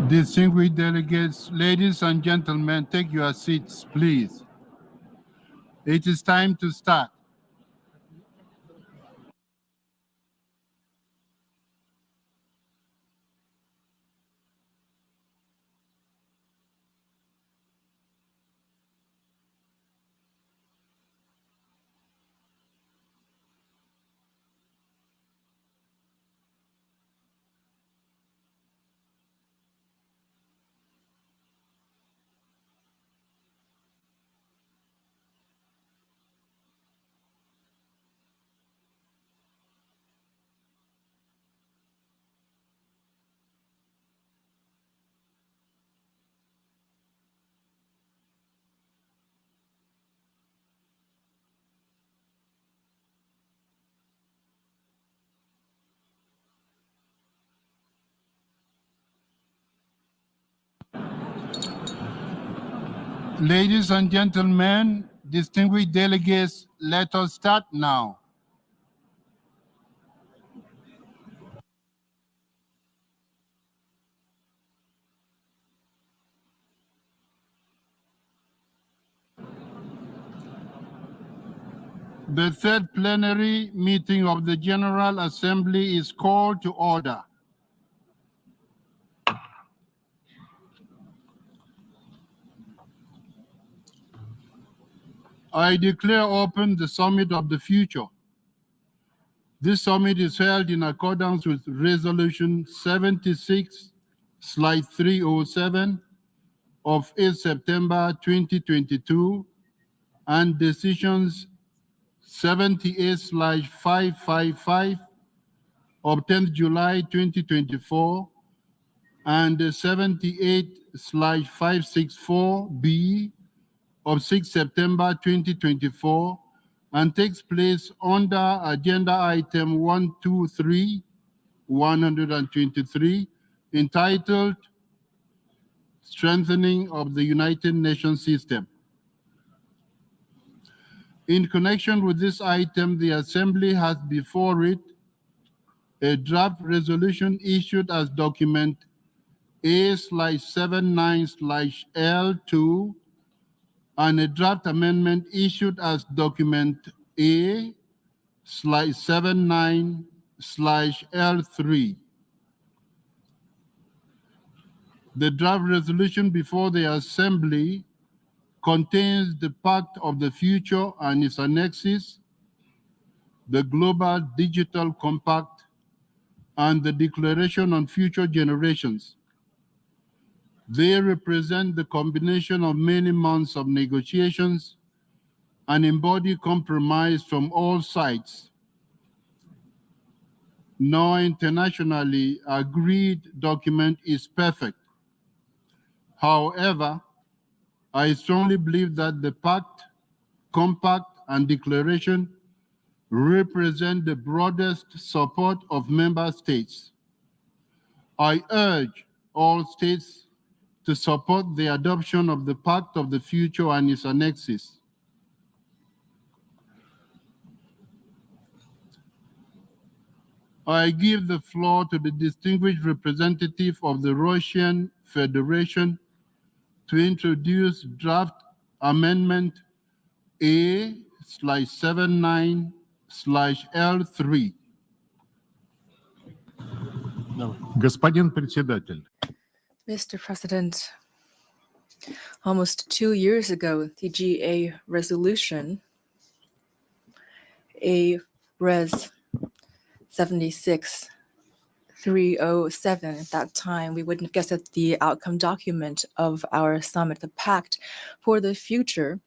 Distinguished delegates, ladies and gentlemen, take your seats, please. It is time to start. Ladies and gentlemen, distinguished delegates, let us start now. The third plenary meeting of the General Assembly is called to order. I declare open the Summit of the Future. This summit is held in accordance with Resolution 76/307 of 8 September 2022 and Decisions 78/555 of 10th July 2024 and 78/564B of 6 September 2024 and takes place under Agenda Item 123 entitled Strengthening of the United Nations System. In connection with this item, the Assembly has before it a draft resolution issued as document A/79/L2 and a draft amendment issued as document A/79/L3. The draft resolution before the Assembly contains the Pact of the Future and its annexes, the Global Digital Compact, and the Declaration on Future Generations. They represent the combination of many months of negotiations and embody compromise from all sides. No internationally agreed document is perfect. However, I strongly believe that the Pact, Compact, and Declaration represent the broadest support of member states. I urge all states to support the adoption of the Pact of the Future and its annexes. I give the floor to the distinguished representative of the Russian Federation to introduce draft amendment A/79/L3. Господин председатель, Mr. President, almost 2 years ago, the GA resolution, A-Res 76/307, at that time, we wouldn't have guessed that the outcome document of our summit, the Pact for the Future,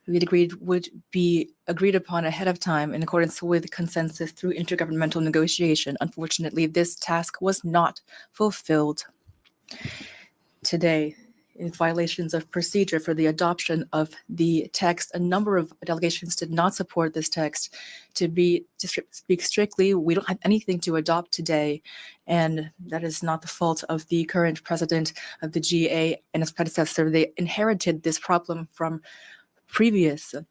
we'd agreed would be agreed upon ahead of time in accordance with consensus through intergovernmental negotiation. Unfortunately, this task was not fulfilled. Today, in violations of procedure for the adoption of the text, a number of delegations did not support this text. To speak strictly, we don't have anything to adopt today, and that is not the fault of the current president of the GA and his predecessor. They inherited this problem from predecessors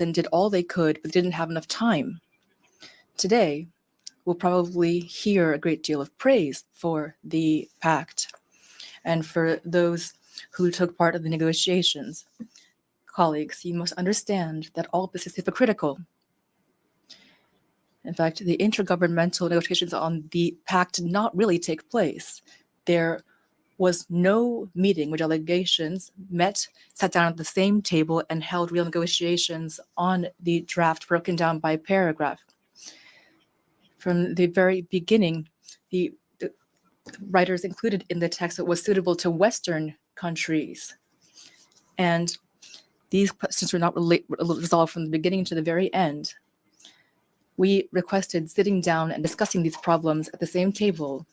and did all they could, but didn't have enough time. Today, will probably hear a great deal of praise for the pact and for those who took part in the negotiations. Colleagues, you must understand that all of this is hypocritical. In fact, the intergovernmental negotiations on the pact did not really take place. There was no meeting where delegations met, sat down at the same table, and held real negotiations on the draft broken down by paragraph. From the very beginning, the writers included in the text that was suitable to Western countries. And these questions were not resolved from the beginning to the very end. We requested sitting down and discussing these problems at the same table.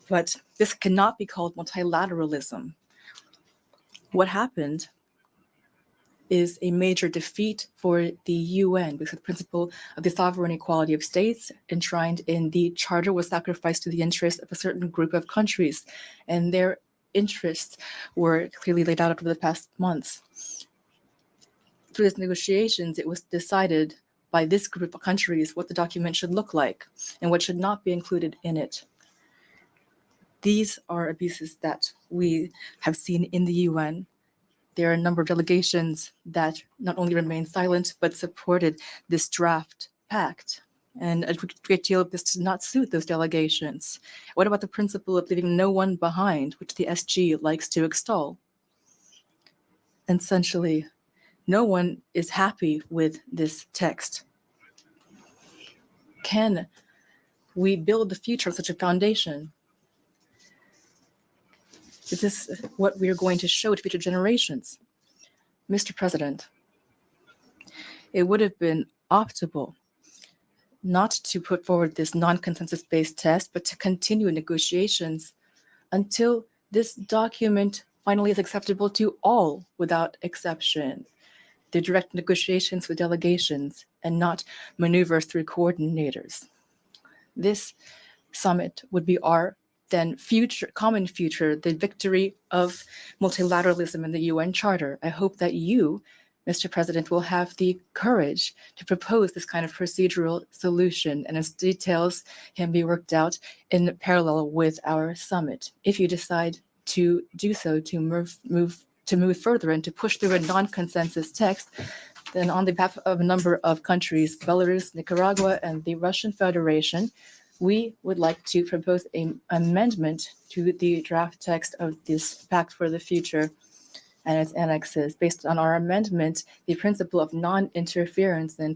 But this cannot be called multilateralism. What happened is a major defeat for the UN because the principle of the sovereign equality of states enshrined in the charter was sacrificed to the interests of a certain group of countries, and their interests were clearly laid out over the past months. Through these negotiations, it was decided by this group of countries what the document should look like and what should not be included in it. These are abuses that we have seen in the UN. There are a number of delegations that not only remained silent, but supported this draft pact. And a great deal of this did not suit those delegations. What about the principle of leaving no one behind, which the SG likes to extol? Essentially, no one is happy with this text. Can we build the future on such a foundation? Is this what we are going to show to future generations? Mr. President, it would have been optimal not to put forward this non-consensus-based test, but to continue negotiations until this document finally is acceptable to all without exception. The direct negotiations with delegations and not maneuvers through coordinators. This summit would be our then common future, the victory of multilateralism in the UN Charter. I hope that you, Mr. President, will have the courage to propose this kind of procedural solution, and its details can be worked out in parallel with our summit. If you decide to do so, to move further and to push through a non-consensus text, then on the behalf of a number of countries, Belarus, Nicaragua, and the Russian Federation, we would like to propose an amendment to the draft text of this Pact for the Future and its annexes. Based on our amendment, the principle of non-interference in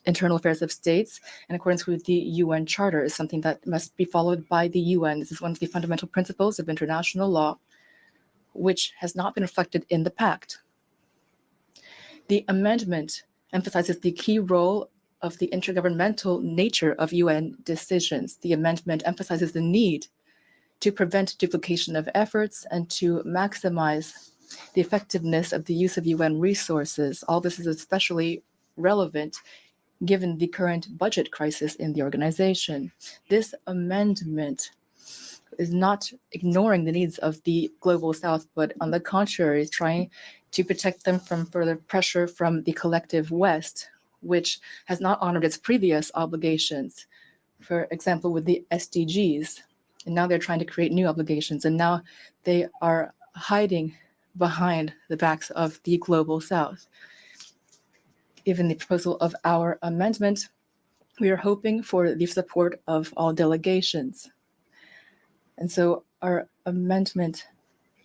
internal affairs of states, in accordance with the UN Charter, is something that must be followed by the UN. This is one of the fundamental principles of international law, which has not been reflected in the Pact. The amendment emphasizes the key role of the intergovernmental nature of UN decisions. The amendment emphasizes the need to prevent duplication of efforts and to maximize the effectiveness of the use of UN resources. All this is especially relevant given the current budget crisis in the organization. This amendment is not ignoring the needs of the global South, but on the contrary, is trying to protect them from further pressure from the collective West, which has not honored its previous obligations, for example, with the SDGs. And now they're trying to create new obligations, and now they are hiding behind the backs of the global South. Given the proposal of our amendment, we are hoping for the support of all delegations. And so our amendment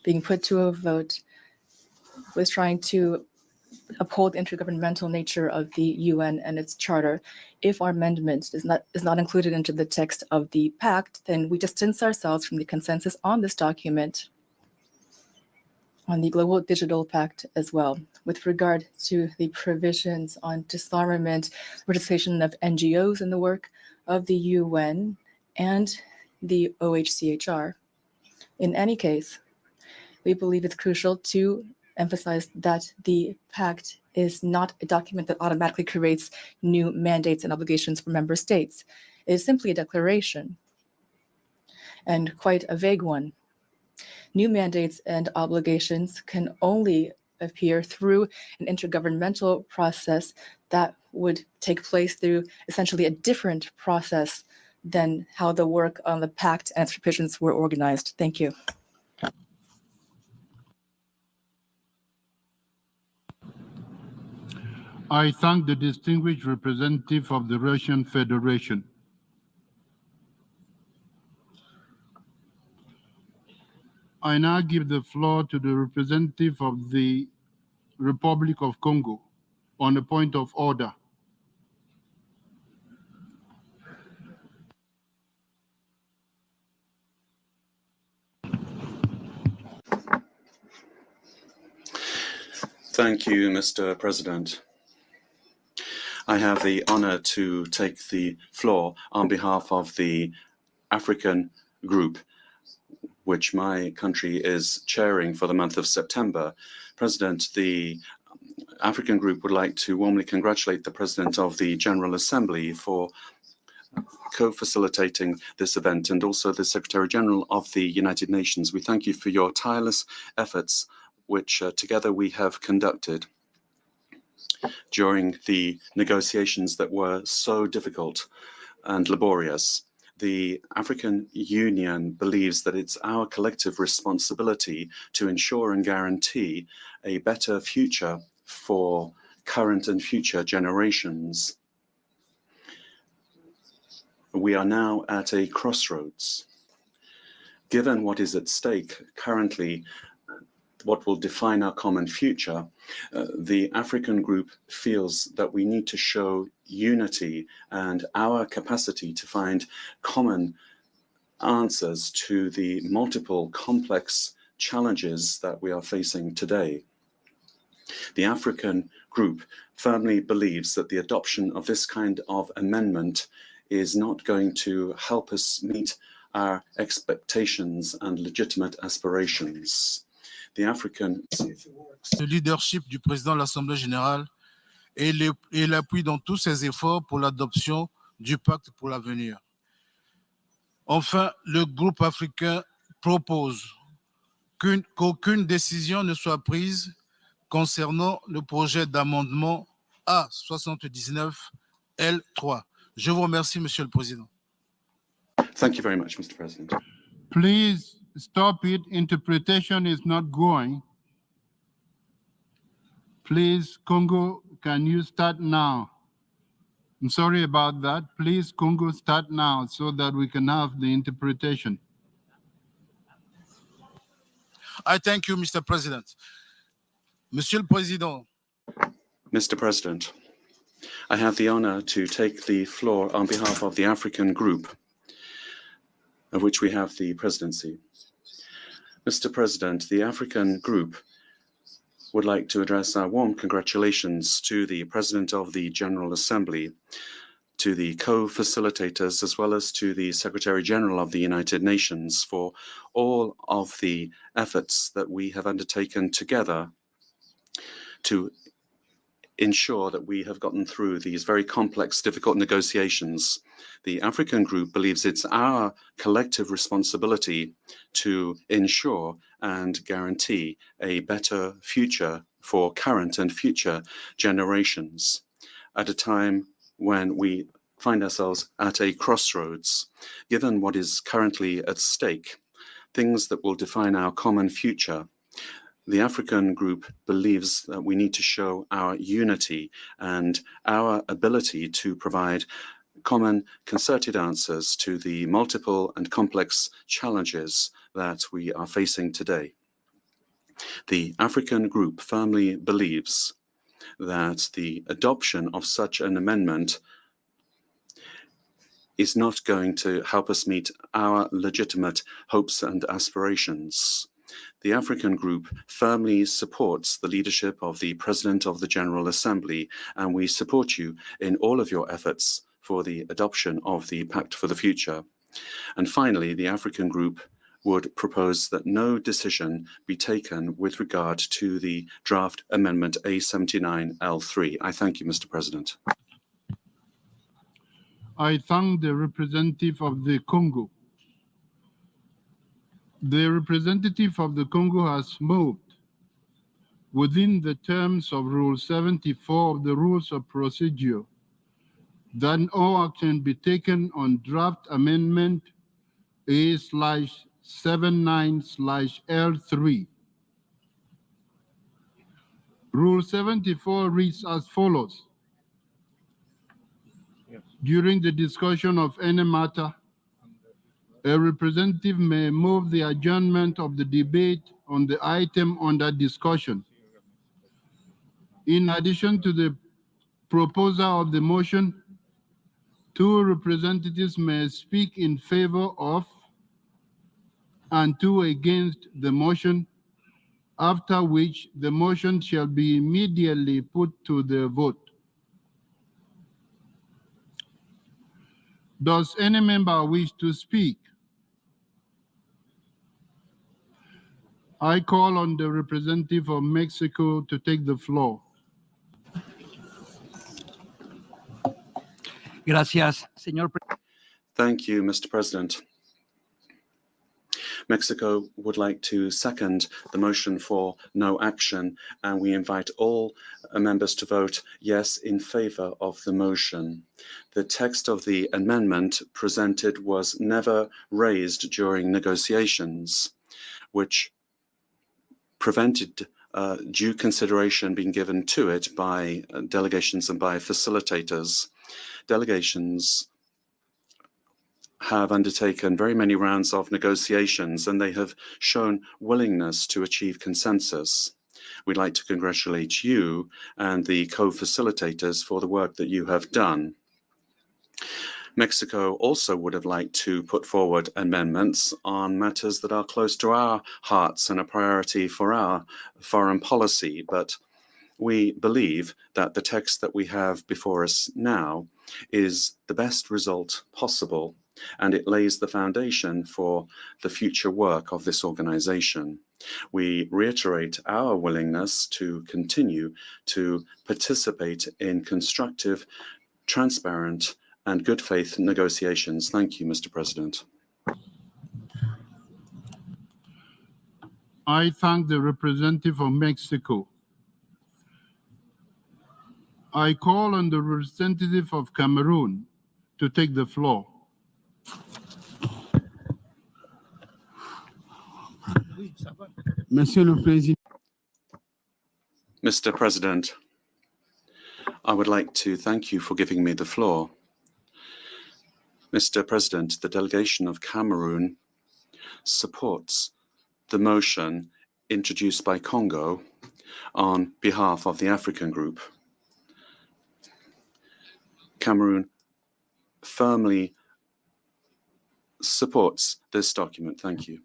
being put to a vote was trying to uphold the intergovernmental nature of the UN and its charter. If our amendment is not included into the text of the pact, then we distance ourselves from the consensus on this document, on the Global Digital Pact as well. With regard to the provisions on disarmament, participation of NGOs in the work of the UN and the OHCHR. In any case, we believe it's crucial to emphasize that the pact is not a document that automatically creates new mandates and obligations for member states. It is simply a declaration, and quite a vague one. New mandates and obligations can only appear through an intergovernmental process that would take place through essentially a different process than how the work on the Pact and its provisions were organized. Thank you. I thank the distinguished representative of the Russian Federation. I now give the floor to the representative of the Republic of Congo on a point of order. Thank you, Mr. President. I have the honor to take the floor on behalf of the African Group, which my country is chairing for the month of September. President, the African Group would like to warmly congratulate the President of the General Assembly for co-facilitating this event, and also the Secretary-General of the United Nations. We thank you for your tireless efforts, which together we have conducted during the negotiations that were so difficult and laborious. The African Union believes that it's our collective responsibility to ensure and guarantee a better future for current and future generations. We are now at a crossroads. Given what is at stake currently, what will define our common future, the African Group feels that we need to show unity and our capacity to find common answers to the multiple complex challenges that we are facing today. The African Group firmly believes that the adoption of this kind of amendment is not going to help us meet our expectations and legitimate aspirations. The African Le leadership du président de l'Assemblée générale et l'appui dans tous ses efforts pour l'adoption du pacte pour l'avenir. Enfin, le groupe africain propose qu'aucune décision ne soit prise concernant le projet d'amendement A79L3. Je vous remercie, Monsieur le Président. Thank you very much, Mr. President. Please stop it. Interpretation is not going. Please, Congo, can you start now? I'm sorry about that. Please, Congo, start now so that we can have the interpretation. I thank you, Mr. President. Monsieur le Président, Mr. President, I have the honor to take the floor on behalf of the African Group, of which we have the presidency. Mr. President, the African Group would like to address our warm congratulations to the President of the General Assembly, to the co-facilitators, as well as to the Secretary-General of the United Nations for all of the efforts that we have undertaken together to ensure that we have gotten through these very complex, difficult negotiations. The African Group believes it's our collective responsibility to ensure and guarantee a better future for current and future generations at a time when we find ourselves at a crossroads. Given what is currently at stake, things that will define our common future, the African Group believes that we need to show our unity and our ability to provide common concerted answers to the multiple and complex challenges that we are facing today. The African Group firmly believes that the adoption of such an amendment is not going to help us meet our legitimate hopes and aspirations. The African Group firmly supports the leadership of the President of the General Assembly, and we support you in all of your efforts for the adoption of the Pact for the Future. And finally, the African Group would propose that no decision be taken with regard to the draft amendment A79L3. I thank you, Mr. President. I thank the representative of the Congo. The representative of the Congo has moved within the terms of Rule 74 of the Rules of Procedure, that no action be taken on draft amendment A/79/L3. Rule 74 reads as follows. During the discussion of any matter, a representative may move the adjournment of the debate on the item under discussion. In addition to the proposer of the motion, two representatives may speak in favor of and two against the motion, after which the motion shall be immediately put to the vote. Does any member wish to speak? I call on the representative of Mexico to take the floor. Gracias, señor Thank you, Mr. President. Mexico would like to second the motion for no action, and we invite all members to vote yes in favor of the motion. The text of the amendment presented was never raised during negotiations, which prevented due consideration being given to it by delegations and by facilitators. Delegations have undertaken very many rounds of negotiations, and they have shown willingness to achieve consensus. We'd like to congratulate you and the co-facilitators for the work that you have done. Mexico also would have liked to put forward amendments on matters that are close to our hearts and a priority for our foreign policy, but we believe that the text that we have before us now is the best result possible, and it lays the foundation for the future work of this organization. We reiterate our willingness to continue to participate in constructive, transparent, and good faith negotiations. Thank you, Mr. President. I thank the representative of Mexico. I call on the representative of Cameroon to take the floor. Mr. President, I would like to thank you for giving me the floor. Mr. President, the delegation of Cameroon supports the motion introduced by Congo on behalf of the African Group. Cameroon firmly supports this document. Thank you.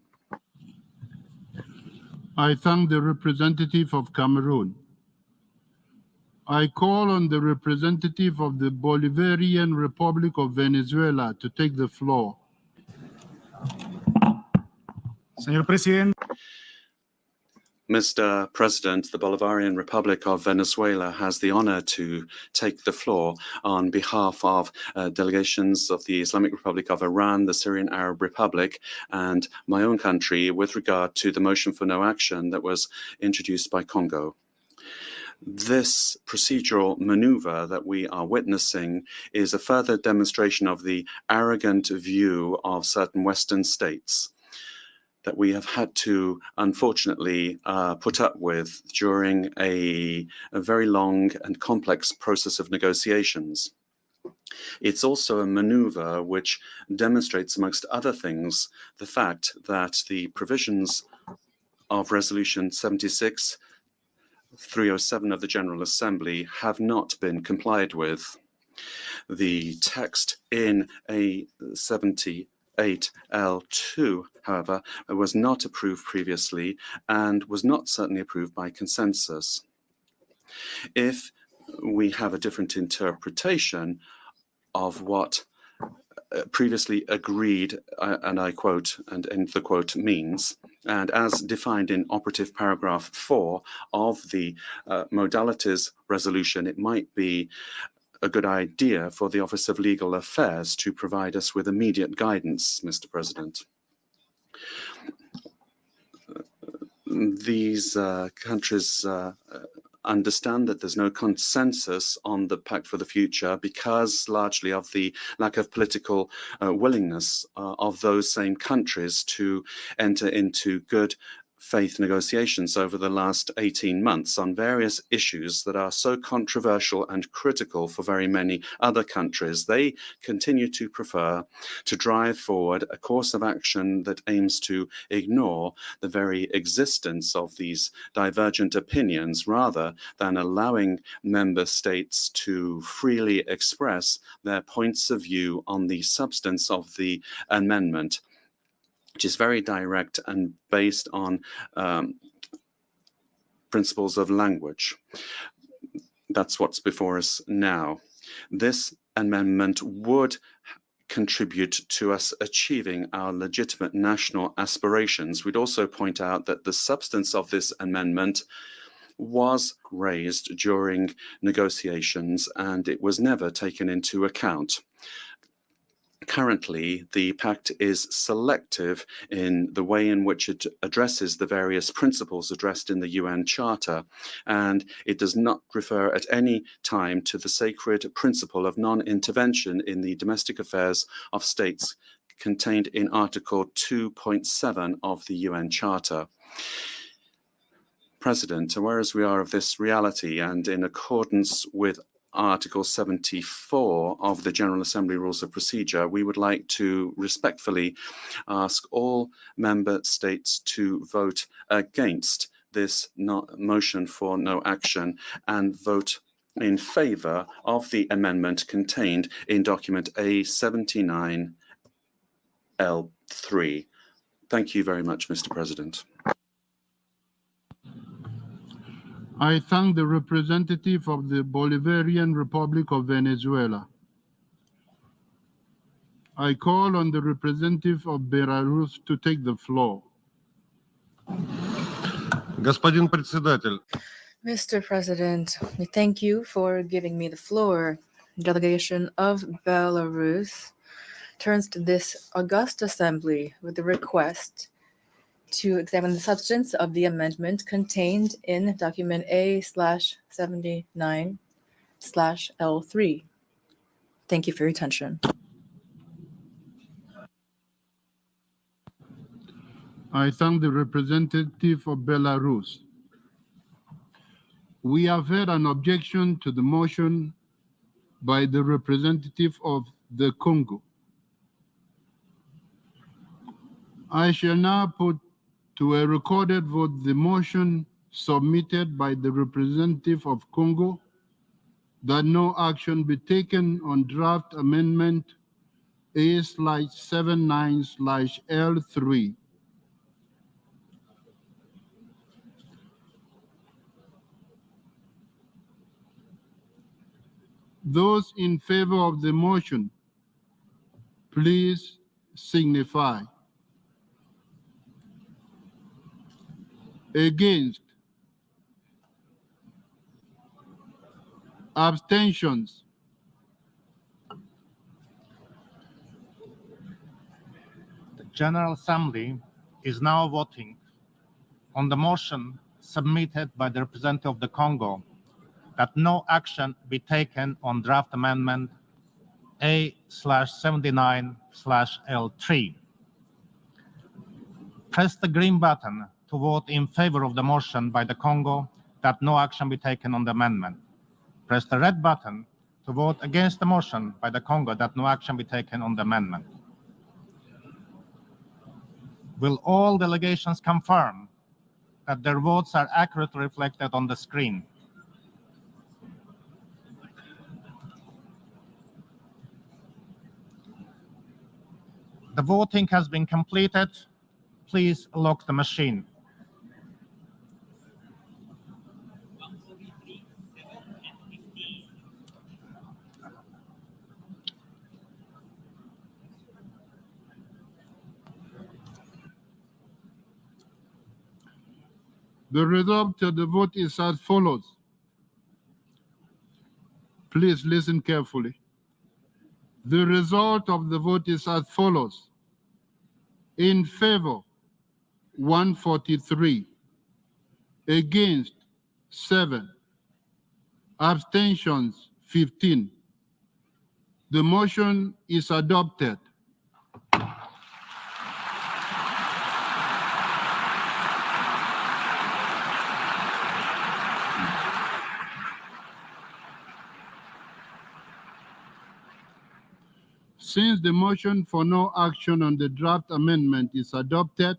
I thank the representative of Cameroon. I call on the representative of the Bolivarian Republic of Venezuela to take the floor. Señor Presidente. Mr. President, the Bolivarian Republic of Venezuela has the honor to take the floor on behalf of delegations of the Islamic Republic of Iran, the Syrian Arab Republic, and my own country with regard to the motion for no action that was introduced by Congo. This procedural maneuver that we are witnessing is a further demonstration of the arrogant view of certain Western states that we have had to, unfortunately, put up with during a very long and complex process of negotiations. It's also a maneuver which demonstrates, amongst other things, the fact that the provisions of Resolution 76/307 of the General Assembly have not been complied with. The text in A78L2, however, was not approved previously and was not certainly approved by consensus. If we have a different interpretation of what previously agreed, and I quote, and end the quote, means, and as defined in operative paragraph 4 of the modalities resolution, it might be a good idea for the Office of Legal Affairs to provide us with immediate guidance, Mr. President. these countries understand that there's no consensus on the Pact for the Future because largely of the lack of political willingness of those same countries to enter into good faith negotiations over the last 18 months on various issues that are so controversial and critical for very many other countries. They continue to prefer to drive forward a course of action that aims to ignore the very existence of these divergent opinions rather than allowing member states to freely express their points of view on the substance of the amendment, which is very direct and based on principles of language. That's what's before us now. This amendment would contribute to us achieving our legitimate national aspirations. We'd also point out that the substance of this amendment was raised during negotiations and it was never taken into account. Currently, the Pact is selective in the way in which it addresses the various principles addressed in the UN Charter, and it does not refer at any time to the sacred principle of non-intervention in the domestic affairs of states contained in Article 2.7 of the UN Charter. President, aware as we are of this reality and in accordance with Article 74 of the General Assembly Rules of Procedure, we would like to respectfully ask all member states to vote against this motion for no action and vote in favor of the amendment contained in document A79L3. Thank you very much, Mr. President. I thank the representative of the Bolivarian Republic of Venezuela. I call on the representative of Belarus to take the floor. Господин председатель, Mr. President, we thank you for giving me the floor. The delegation of Belarus turns to this august assembly with the request to examine the substance of the amendment contained in document A/79/L3. Thank you for your attention. I thank the representative of Belarus. We have heard an objection to the motion by the representative of the Congo. I shall now put to a recorded vote the motion submitted by the representative of Congo that no action be taken on draft amendment A/79/L3. Those in favor of the motion, please signify. Against? Abstentions? the General Assembly is now voting on the motion submitted by the representative of the Congo that no action be taken on draft amendment A/79/L3. Press the green button to vote in favor of the motion by the Congo that no action be taken on the amendment. Press the red button to vote against the motion by the Congo that no action be taken on the amendment. Will all delegations confirm that their votes are accurately reflected on the screen? The voting has been completed. Please lock the machine. The result of the vote is as follows. Please listen carefully. The result of the vote is as follows. In favor, 143. against 7, abstentions 15. The motion is adopted. Since the motion for no action on the draft amendment is adopted,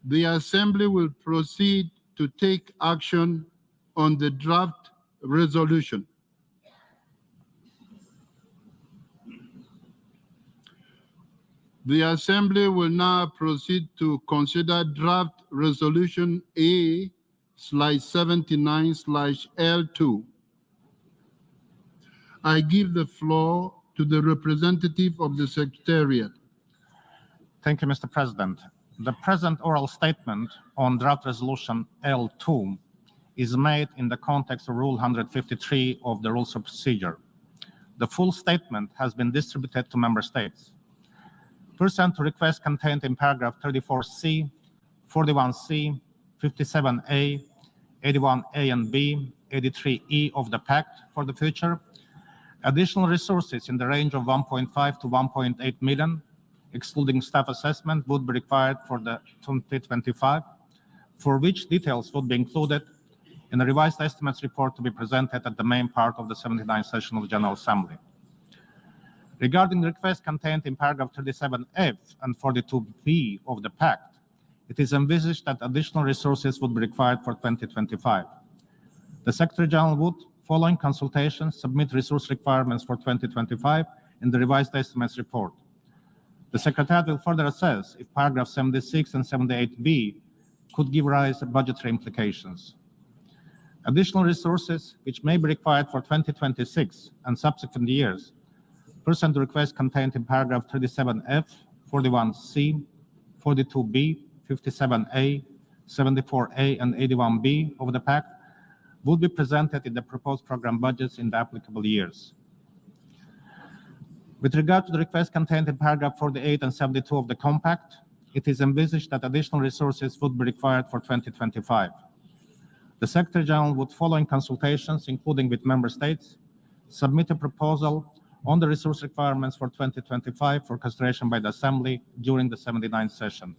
the Assembly will proceed to take action on the draft resolution. The Assembly will now proceed to consider draft resolution A/79/L2. I give the floor to the representative of the Secretariat. Thank you, Mr. President. The present oral statement on draft resolution L2 is made in the context of Rule 153 of the Rules of Procedure. The full statement has been distributed to member states. Pursuant to requests contained in paragraph 34C, 41C, 57A, 81A and B, 83E of the Pact for the future, additional resources in the range of 1.5 to 1.8 million, excluding staff assessment, would be required for the 2025, for which details would be included in the revised estimates report to be presented at the main part of the 79th session of the General Assembly. Regarding the request contained in paragraph 37F and 42B of the Pact, it is envisaged that additional resources would be required for 2025. The Secretary-General would, following consultations, submit resource requirements for 2025 in the revised estimates report. The Secretariat will further assess if paragraph 76 and 78B could give rise to budgetary implications. Additional resources which may be required for 2026 and subsequent years, pursuant to requests contained in paragraph 37F, 41C, 42B, 57A, 74A, and 81B of the Pact, would be presented in the proposed program budgets in the applicable years. With regard to the request contained in paragraph 48 and 72 of the Compact, it is envisaged that additional resources would be required for 2025. The Secretary-General would, following consultations, including with member states, submit a proposal on the resource requirements for 2025 for consideration by the Assembly during the 79th session.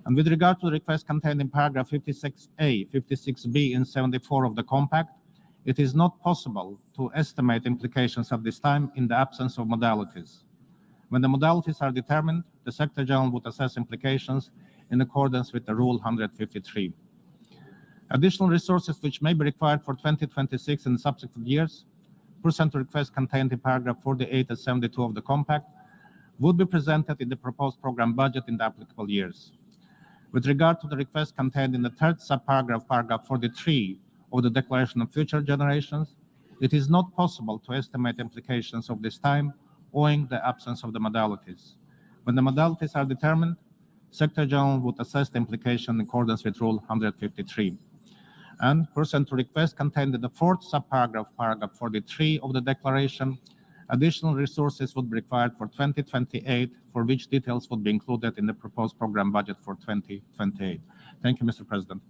And with regard to the request contained in paragraph 56A, 56B, and 74 of the Compact, it is not possible to estimate implications at this time in the absence of modalities. When the modalities are determined, the Secretary-General would assess implications in accordance with the Rule 153. Additional resources which may be required for 2026 and subsequent years, pursuant to requests contained in paragraph 48 and 72 of the Compact, would be presented in the proposed program budget in the applicable years. With regard to the request contained in the third subparagraph, paragraph 43 of the Declaration of Future Generations, it is not possible to estimate implications of this time owing the absence of the modalities. When the modalities are determined, Secretary-General would assess the implication in accordance with Rule 153. And pursuant to request contained in the fourth subparagraph, paragraph 43 of the Declaration, additional resources would be required for 2028, for which details would be included in the proposed program budget for 2028. Thank you, Mr. President.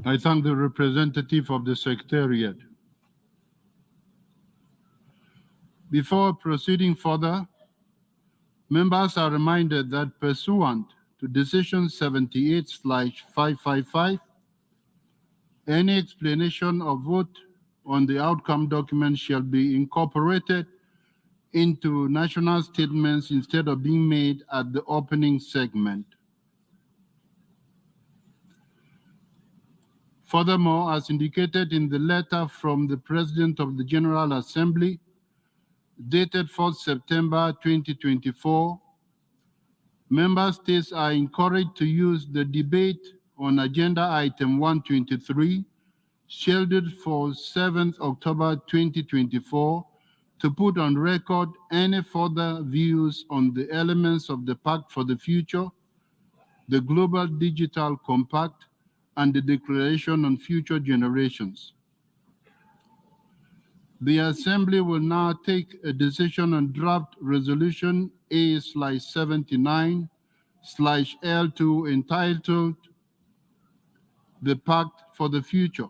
I thank the representative of the Secretariat. Before proceeding further, members are reminded that pursuant to Decision 78/555, any explanation of vote on the outcome document shall be incorporated into national statements instead of being made at the opening segment. Furthermore, as indicated in the letter from the President of the General Assembly, dated 4th September 2024, member states are encouraged to use the debate on agenda item 123, scheduled for 7th October 2024, to put on record any further views on the elements of the Pact for the Future, the Global Digital Compact, and the Declaration on Future Generations. The Assembly will now take a decision on draft resolution A/79 2021/L2 entitled the Pact for the Future.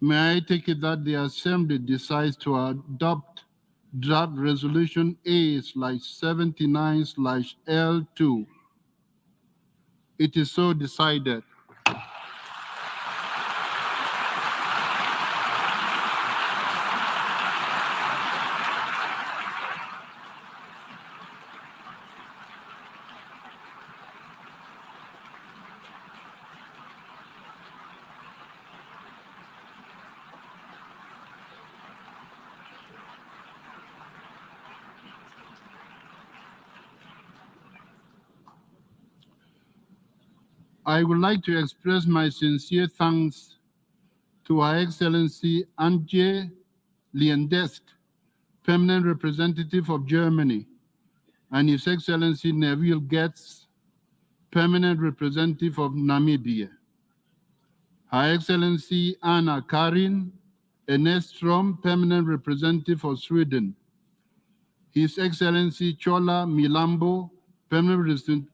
May I take it that the Assembly decides to adopt draft resolution A/79/L2. It is so decided. I would like to express my sincere thanks to Her Excellency Antje Liendest, Permanent Representative of Germany, and His Excellency Neville Getz, Permanent Representative of Namibia. Her Excellency Anna Karin Enestrom, Permanent Representative of Sweden. His Excellency Chola Milambo, Permanent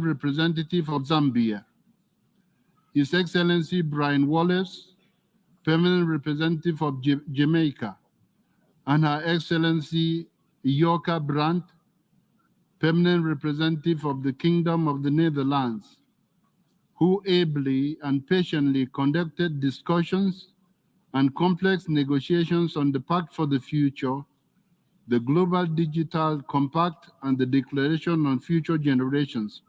Representative of Zambia. His Excellency Brian Wallace, Permanent Representative of Jamaica, and Her Excellency Joka Brandt, Permanent Representative of the Kingdom of the Netherlands, who ably and patiently conducted discussions and complex negotiations on the Pact for the Future, the Global Digital Compact, and the Declaration on Future Generations.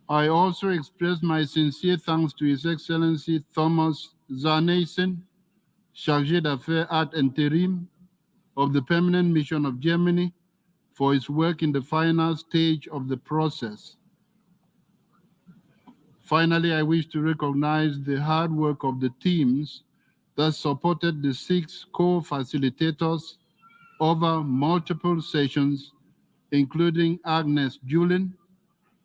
I also express my sincere thanks to His Excellency Thomas Zarneysen, Chargé d'Affaires ad interim of the Permanent Mission of Germany, for his work in the final stage of the process. Finally, I wish to recognize the hard work of the teams that supported the 6 co-facilitators over multiple sessions, including Agnes Julin,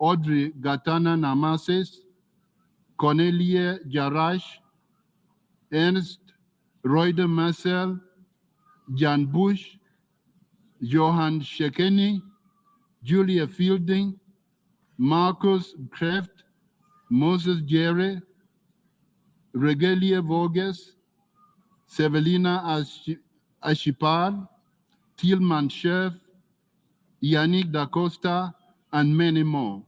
Audrey Gatana Namases, Cornelia Jarash, Ernst Reuter Marcel, Jan Bush, Johann Shekeni, Julia Fielding, Marcus Kreft, Moses Jere, Regelia Voges, Sevelina Ashipal, Tilman Scherf, Yannick Da Costa, and many more.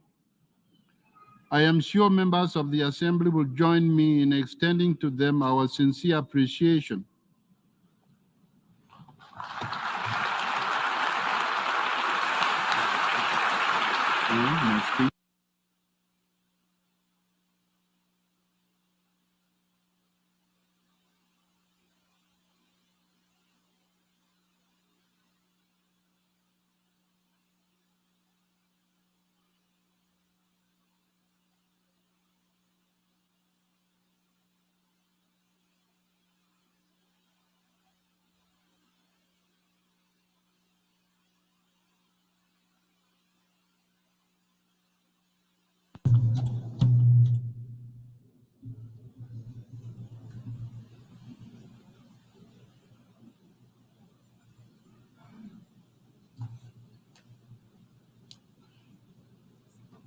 I am sure members of the Assembly will join me in extending to them our sincere appreciation.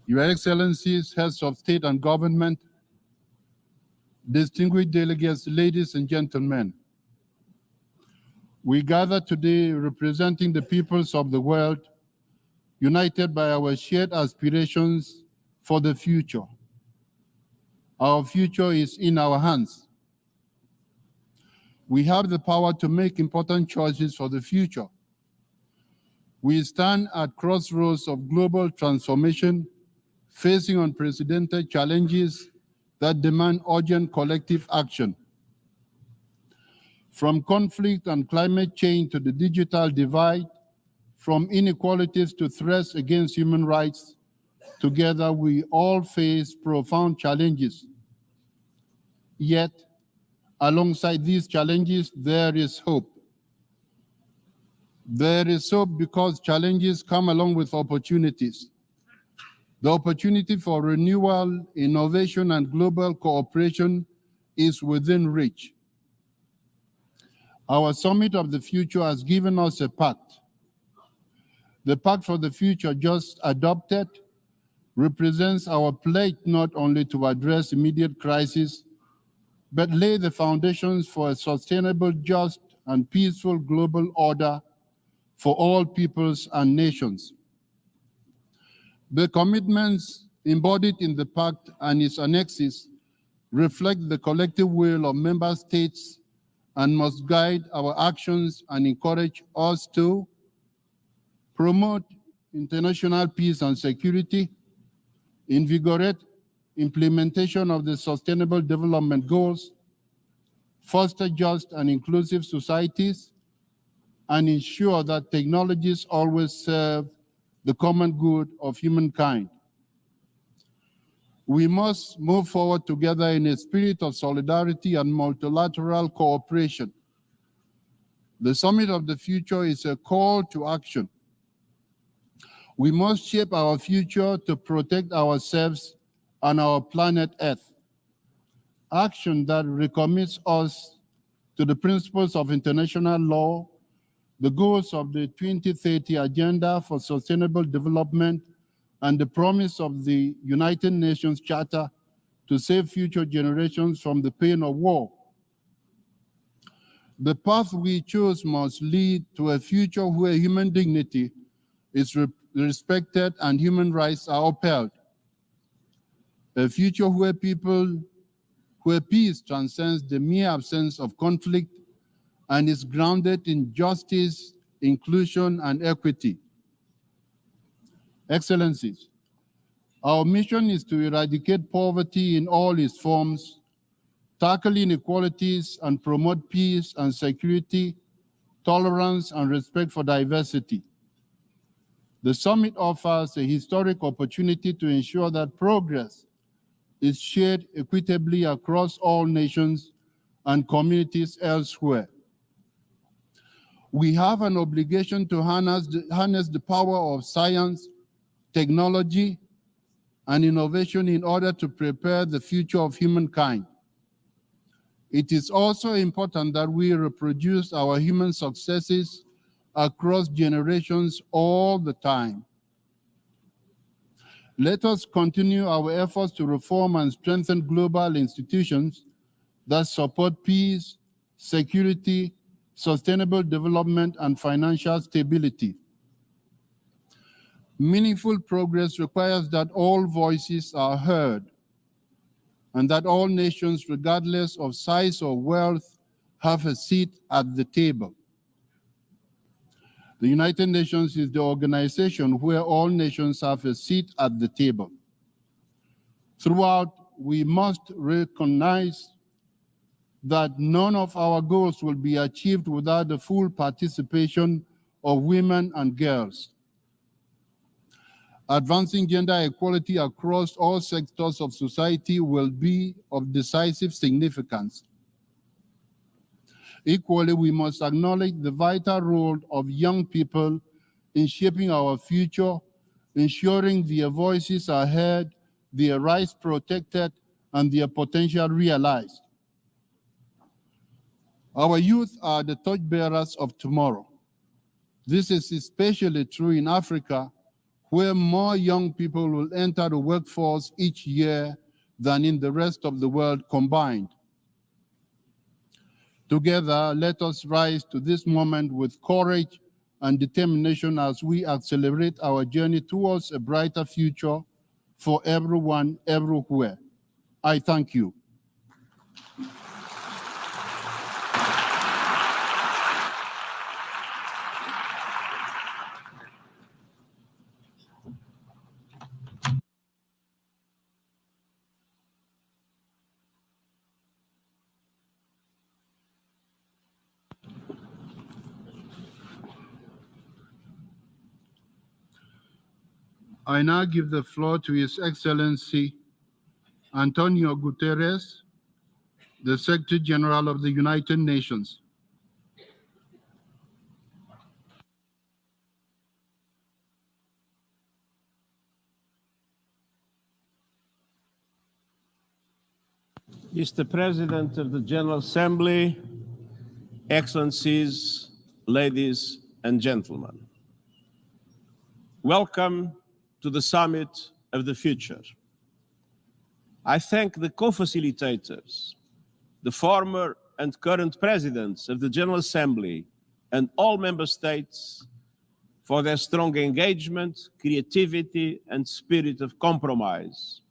Your Excellencies, Heads of State and Government, distinguished delegates, ladies and gentlemen, we gather today representing the peoples of the world, united by our shared aspirations for the future. Our future is in our hands. We have the power to make important choices for the future. We stand at crossroads of global transformation, facing unprecedented challenges that demand urgent collective action. From conflict and climate change to the digital divide, from inequalities to threats against human rights, together we all face profound challenges. Yet, alongside these challenges, there is hope. There is hope because challenges come along with opportunities. The opportunity for renewal, innovation, and global cooperation is within reach. Our Summit of the Future has given us a pact, The Pact for the Future just adopted represents our pledge not only to address immediate crises, but lay the foundations for a sustainable, just, and peaceful global order for all peoples and nations. The commitments embodied in the Pact and its annexes reflect the collective will of member states and must guide our actions and encourage us to promote international peace and security, invigorate implementation of the Sustainable Development Goals, foster just and inclusive societies, and ensure that technologies always serve the common good of humankind. We must move forward together in a spirit of solidarity and multilateral cooperation. The Summit of the Future is a call to action. We must shape our future to protect ourselves and our planet Earth. Action that recommits us to the principles of international law, the goals of the 2030 Agenda for Sustainable Development, and the promise of the United Nations Charter to save future generations from the pain of war. The path we choose must lead to a future where human dignity is respected and human rights are upheld. A future where peace transcends the mere absence of conflict and is grounded in justice, inclusion, and equity. Excellencies, our mission is to eradicate poverty in all its forms, tackle inequalities, and promote peace and security, tolerance, and respect for diversity. The summit offers a historic opportunity to ensure that progress is shared equitably across all nations and communities elsewhere. We have an obligation to harness the power of science, technology, and innovation in order to prepare the future of humankind. It is also important that we reproduce our human successes across generations all the time. Let us continue our efforts to reform and strengthen global institutions that support peace, security, sustainable development, and financial stability. Meaningful progress requires that all voices are heard and that all nations, regardless of size or wealth, have a seat at the table. The United Nations is the organization where all nations have a seat at the table. Throughout, we must recognize that none of our goals will be achieved without the full participation of women and girls. Advancing gender equality across all sectors of society will be of decisive significance. Equally, we must acknowledge the vital role of young people in shaping our future, ensuring their voices are heard, their rights protected, and their potential realized. Our youth are the torchbearers of tomorrow. This is especially true in Africa, where more young people will enter the workforce each year than in the rest of the world combined. Together, let us rise to this moment with courage and determination as we accelerate our journey towards a brighter future for everyone, everywhere. I thank you. I now give the floor to His Excellency Antonio Guterres, the Secretary-General of the United Nations. Mr. President of the General Assembly, Excellencies, ladies and gentlemen. welcome to the Summit of the Future. I thank the co-facilitators, the former and current presidents of the General Assembly and all member states for their strong engagement, creativity, and spirit of compromise,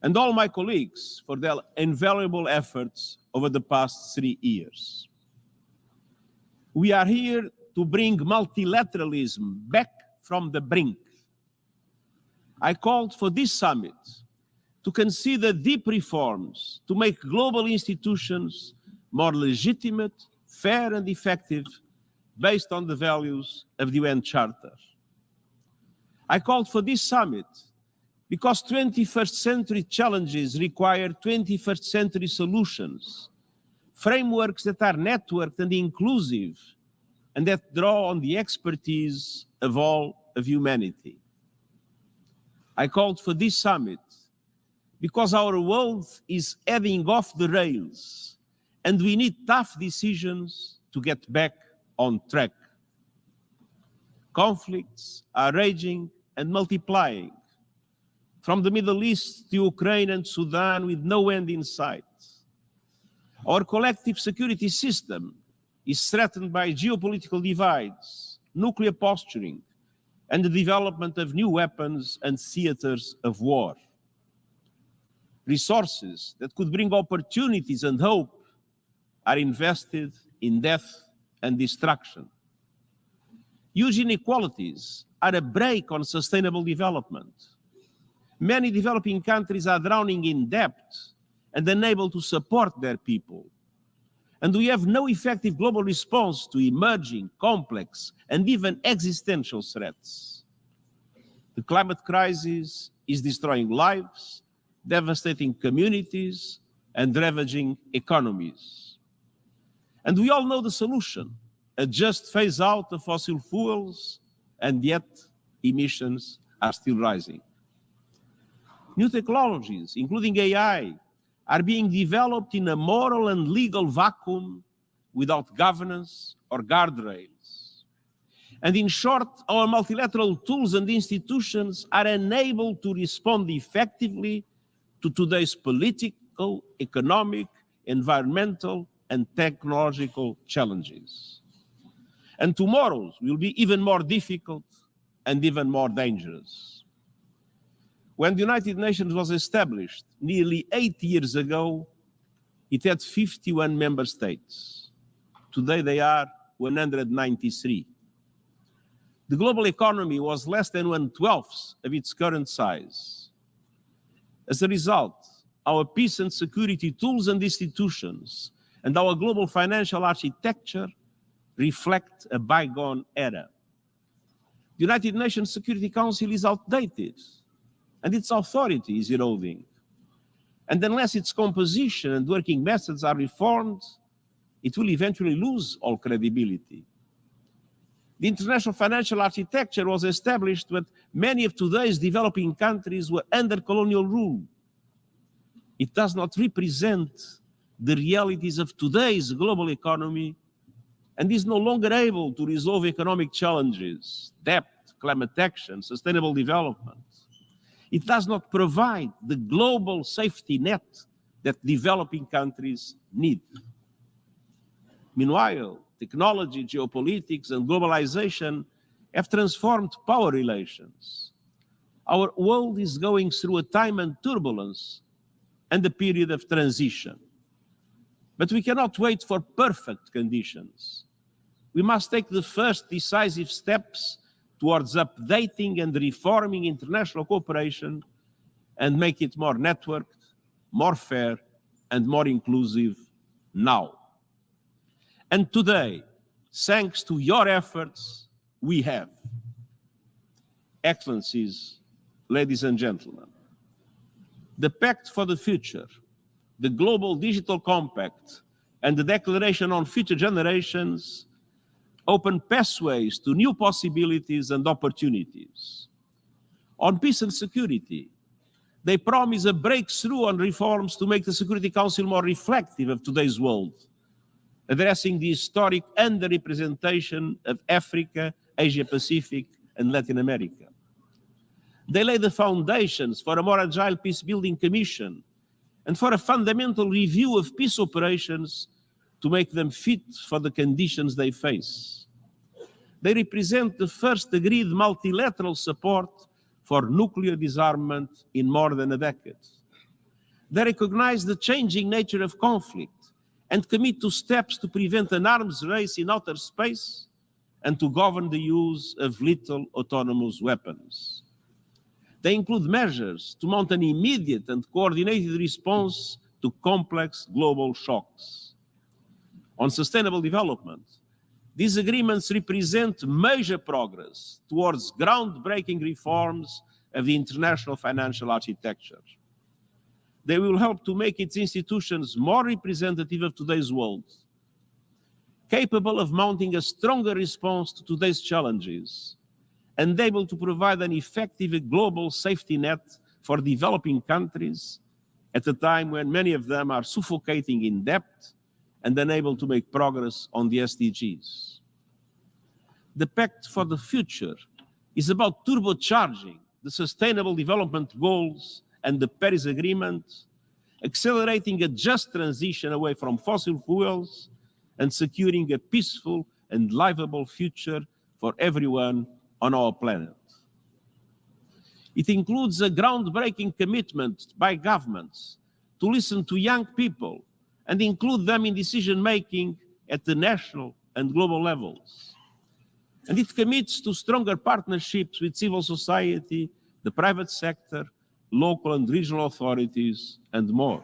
and all my colleagues for their invaluable efforts over the past 3 years. We are here to bring multilateralism back from the brink. I called for this summit to consider deep reforms to make global institutions more legitimate, fair, and effective based on the values of the UN Charter. I called for this summit because 21st century challenges require 21st century solutions, frameworks that are networked and inclusive, and that draw on the expertise of all of humanity. I called for this summit because our world is heading off the rails, and we need tough decisions to get back on track. Conflicts are raging and multiplying, from the Middle East to Ukraine and Sudan with no end in sight. Our collective security system is threatened by geopolitical divides, nuclear posturing, and the development of new weapons and theaters of war. Resources that could bring opportunities and hope are invested in death and destruction. Huge inequalities are a brake on sustainable development. Many developing countries are drowning in debt and unable to support their people. And we have no effective global response to emerging, complex, and even existential threats. The climate crisis is destroying lives, devastating communities, and ravaging economies. And we all know the solution: a just phase out of fossil fuels, and yet emissions are still rising. New technologies, including AI, are being developed in a moral and legal vacuum without governance or guardrails. And in short, our multilateral tools and institutions are unable to respond effectively to today's political, economic, environmental, and technological challenges. And tomorrow's will be even more difficult and even more dangerous. When the United Nations was established nearly 8 years ago, it had 51 member states. Today they are 193. The global economy was less than 1/12 of its current size. As a result, our peace and security tools and institutions and our global financial architecture reflect a bygone era. The United Nations Security Council is outdated, and its authority is eroding. And unless its composition and working methods are reformed, it will eventually lose all credibility. The international financial architecture was established when many of today's developing countries were under colonial rule. It does not represent the realities of today's global economy and is no longer able to resolve economic challenges, debt, climate action, sustainable development. It does not provide the global safety net that developing countries need. Meanwhile, technology, geopolitics, and globalization have transformed power relations. Our world is going through a time and turbulence and a period of transition. But we cannot wait for perfect conditions. We must take the first decisive steps towards updating and reforming international cooperation and make it more networked, more fair, and more inclusive now. And today, thanks to your efforts, we have. Excellencies, ladies and gentlemen, the Pact for the Future, the Global Digital Compact, and the Declaration on Future Generations open pathways to new possibilities and opportunities. On peace and security, they promise a breakthrough on reforms to make the Security Council more reflective of today's world, addressing the historic underrepresentation of Africa, Asia-Pacific, and Latin America. They lay the foundations for a more agile peace-building commission and for a fundamental review of peace operations to make them fit for the conditions they face. They represent the first agreed multilateral support for nuclear disarmament in more than a decade. They recognize the changing nature of conflict and commit to steps to prevent an arms race in outer space and to govern the use of lethal autonomous weapons. They include measures to mount an immediate and coordinated response to complex global shocks. On sustainable development, these agreements represent major progress towards groundbreaking reforms of the international financial architecture. They will help to make its institutions more representative of today's world, capable of mounting a stronger response to today's challenges, and able to provide an effective global safety net for developing countries at a time when many of them are suffocating in debt and unable to make progress on the SDGs. The Pact for the Future is about turbocharging the Sustainable Development Goals and the Paris Agreement, accelerating a just transition away from fossil fuels and securing a peaceful and livable future for everyone on our planet. It includes a groundbreaking commitment by governments to listen to young people and include them in decision-making at the national and global levels. And it commits to stronger partnerships with civil society, the private sector, local and regional authorities, and more.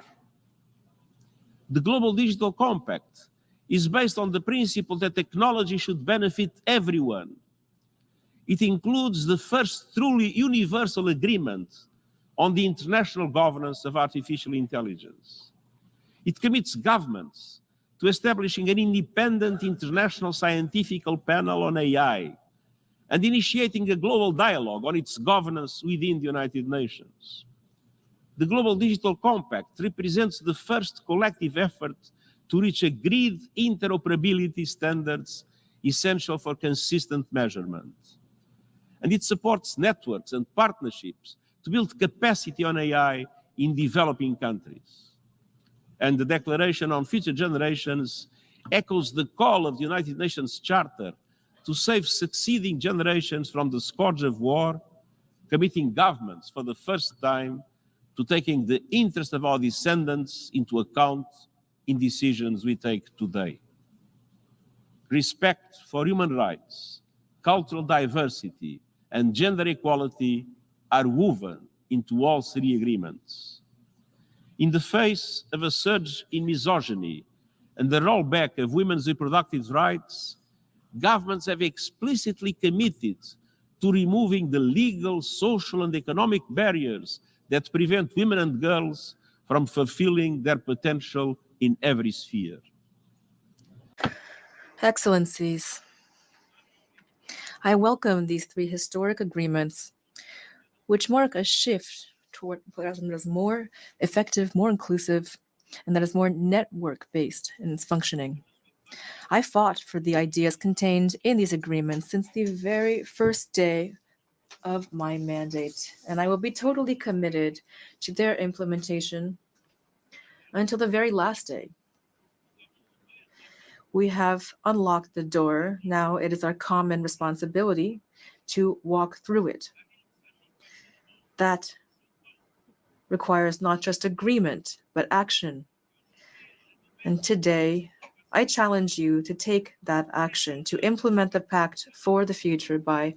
The Global Digital Compact is based on the principle that technology should benefit everyone. It includes the first truly universal agreement on the international governance of artificial intelligence. It commits governments to establishing an independent international scientific panel on AI and initiating a global dialogue on its governance within the United Nations. The Global Digital Compact represents the first collective effort to reach agreed interoperability standards essential for consistent measurement. And it supports networks and partnerships to build capacity on AI in developing countries. And the Declaration on Future Generations echoes the call of the United Nations Charter to save succeeding generations from the scourge of war, committing governments for the first time to taking the interest of our descendants into account in decisions we take today. Respect for human rights, cultural diversity, and gender equality are woven into all three agreements. In the face of a surge in misogyny and the rollback of women's reproductive rights, governments have explicitly committed to removing the legal, social, and economic barriers that prevent women and girls from fulfilling their potential in every sphere. Excellencies, I welcome these three historic agreements, which mark a shift toward multilateralism that is more effective, more inclusive, and that is more network-based in its functioning. I fought for the ideas contained in these agreements since the very first day of my mandate, and I will be totally committed to their implementation until the very last day. We have unlocked the door. Now it is our common responsibility to walk through it. That requires not just agreement, but action. And today, I challenge you to take that action, to implement the Pact for the future by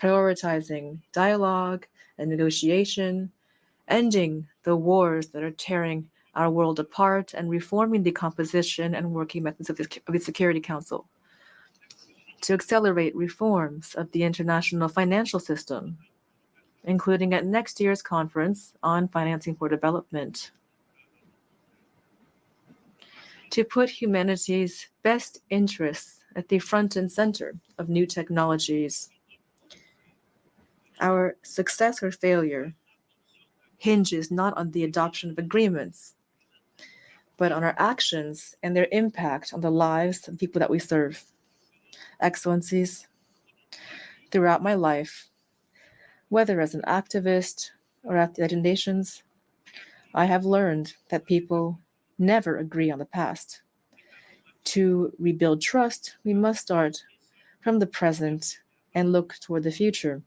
prioritizing dialogue and negotiation, ending the wars that are tearing our world apart, and reforming the composition and working methods of the Security Council, to accelerate reforms of the international financial system, including at next year's conference on financing for development, to put humanity's best interests at the front and center of new technologies. Our success or failure hinges not on the adoption of agreements, but on our actions and their impact on the lives of people that we serve. Excellencies, throughout my life, Whether as an activist or at the United Nations, I have learned that people never agree on the past. To rebuild trust, we must start from the present and look toward the future.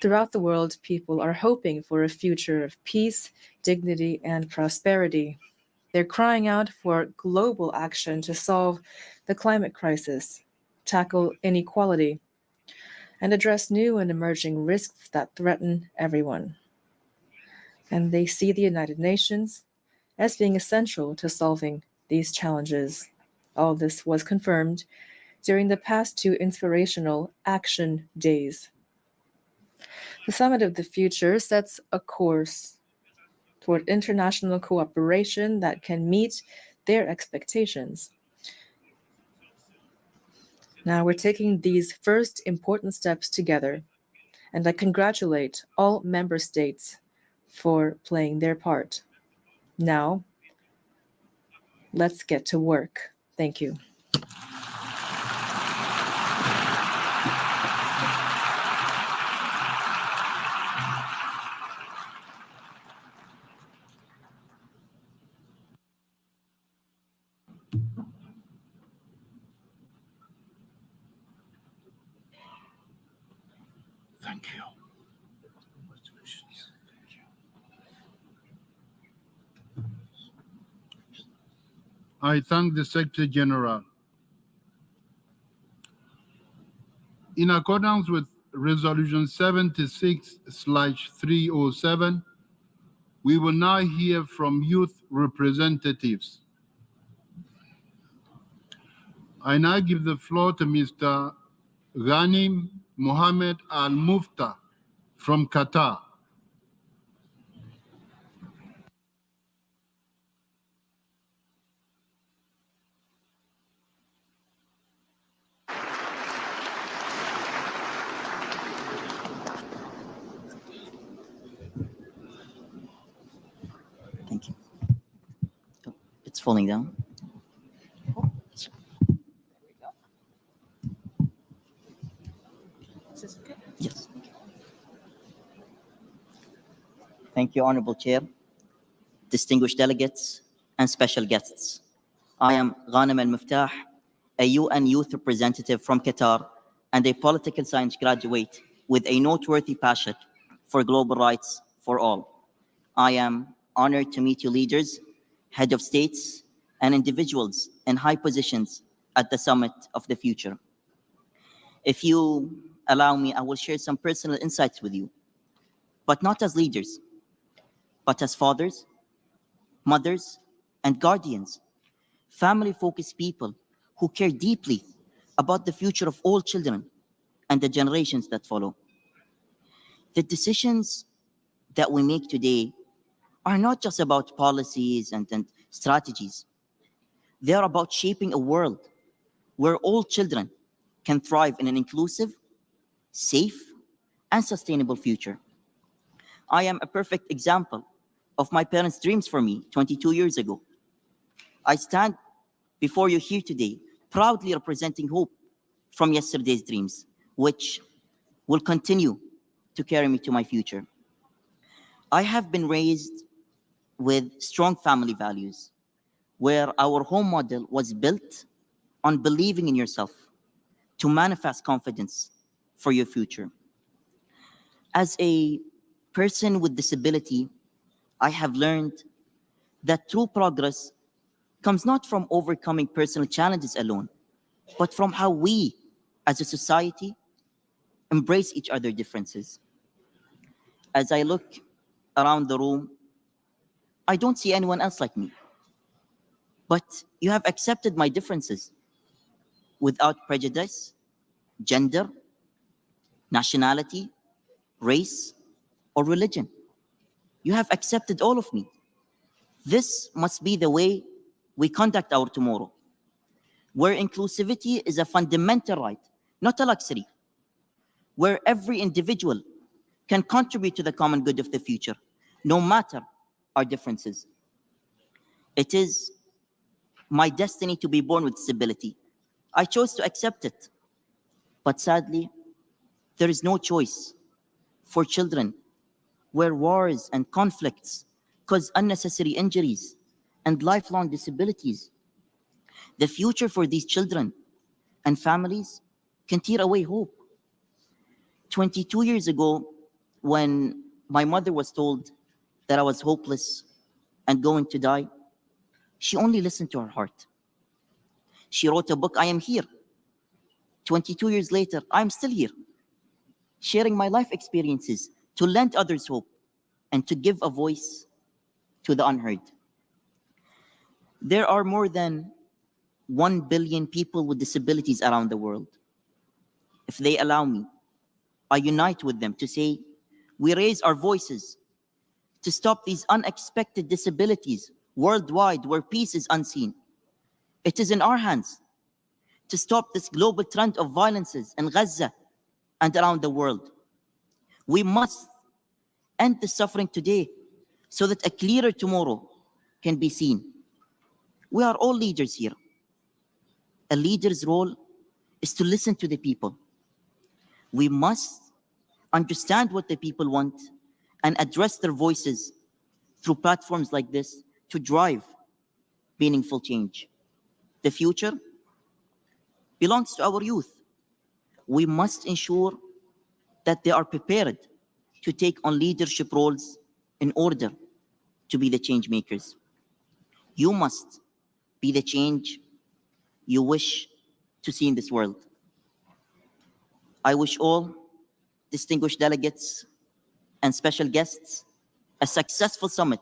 Throughout the world, people are hoping for a future of peace, dignity, and prosperity. They're crying out for global action to solve the climate crisis, tackle inequality, and address new and emerging risks that threaten everyone. And they see the United Nations as being essential to solving these challenges. All this was confirmed during the past 2 inspirational action days. The Summit of the Future sets a course toward international cooperation that can meet their expectations. Now we're taking these first important steps together, and I congratulate all member states for playing their part. Now, let's get to work. Thank you. Thank you. I thank the Secretary General. In accordance with Resolution 76/307, we will now hear from youth representatives. I now give the floor to Mr. Ghanim Mohammed Al Mufta from Qatar. Thank you. Oh, it's falling down. Yes. Thank you, Honorable Chair, distinguished delegates, and special guests. I am Ghanem Al-Muftah, a UN youth representative from Qatar and a political science graduate with a noteworthy passion for global rights for all. I am honored to meet you leaders, head of states, and individuals in high positions at the Summit of the Future. If you allow me, I will share some personal insights with you, but not as leaders, but as fathers, mothers, and guardians, family-focused people who care deeply about the future of all children and the generations that follow. The decisions that we make today are not just about policies and strategies. They are about shaping a world where all children can thrive in an inclusive, safe, and sustainable future. I am a perfect example of my parents' dreams for me 22 years ago. I stand before you here today, proudly representing hope from yesterday's dreams, which will continue to carry me to my future. I have been raised with strong family values, where our home model was built on believing in yourself to manifest confidence for your future. As a person with disability, I have learned that true progress comes not from overcoming personal challenges alone, but from how we, as a society, embrace each other's differences. As I look around the room, I don't see anyone else like me. But you have accepted my differences without prejudice, gender, nationality, race, or religion. You have accepted all of me. This must be the way we conduct our tomorrow, where inclusivity is a fundamental right, not a luxury, where every individual can contribute to the common good of the future, no matter our differences. It is my destiny to be born with disability. I chose to accept it. But sadly, There is no choice for children where wars and conflicts cause unnecessary injuries and lifelong disabilities. The future for these children and families can tear away hope. 22 years ago, when my mother was told that I was hopeless and going to die, she only listened to her heart. She wrote a book, I Am Here. 22 years later, I'm still here, sharing my life experiences to lend others hope and to give a voice to the unheard. There are more than 1 billion people with disabilities around the world. If they allow me, I unite with them to say, we raise our voices to stop these unexpected disabilities worldwide where peace is unseen. It is in our hands to stop this global trend of violences in Gaza and around the world. We must end the suffering today so that a clearer tomorrow can be seen. We are all leaders here. A leader's role is to listen to the people. We must understand what the people want and address their voices through platforms like this to drive meaningful change. The future belongs to our youth. We must ensure that they are prepared to take on leadership roles in order to be the change makers. You must be the change you wish to see in this world. I wish all distinguished delegates and special guests a successful summit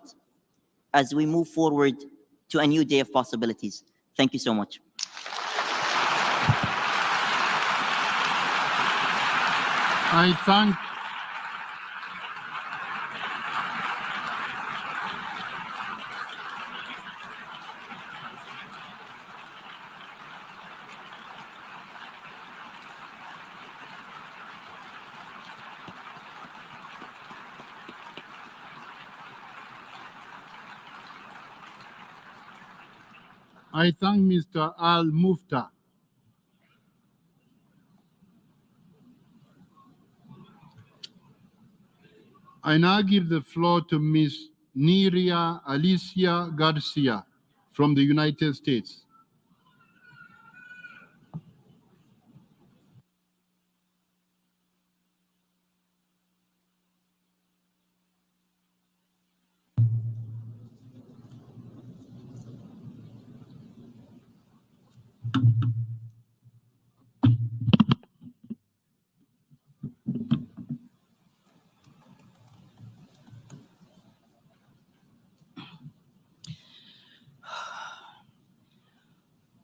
as we move forward to a new day of possibilities. Thank you so much. I thank Mr. Al-Mufta. I now give the floor to Ms. Niria Alicia Garcia from the United States.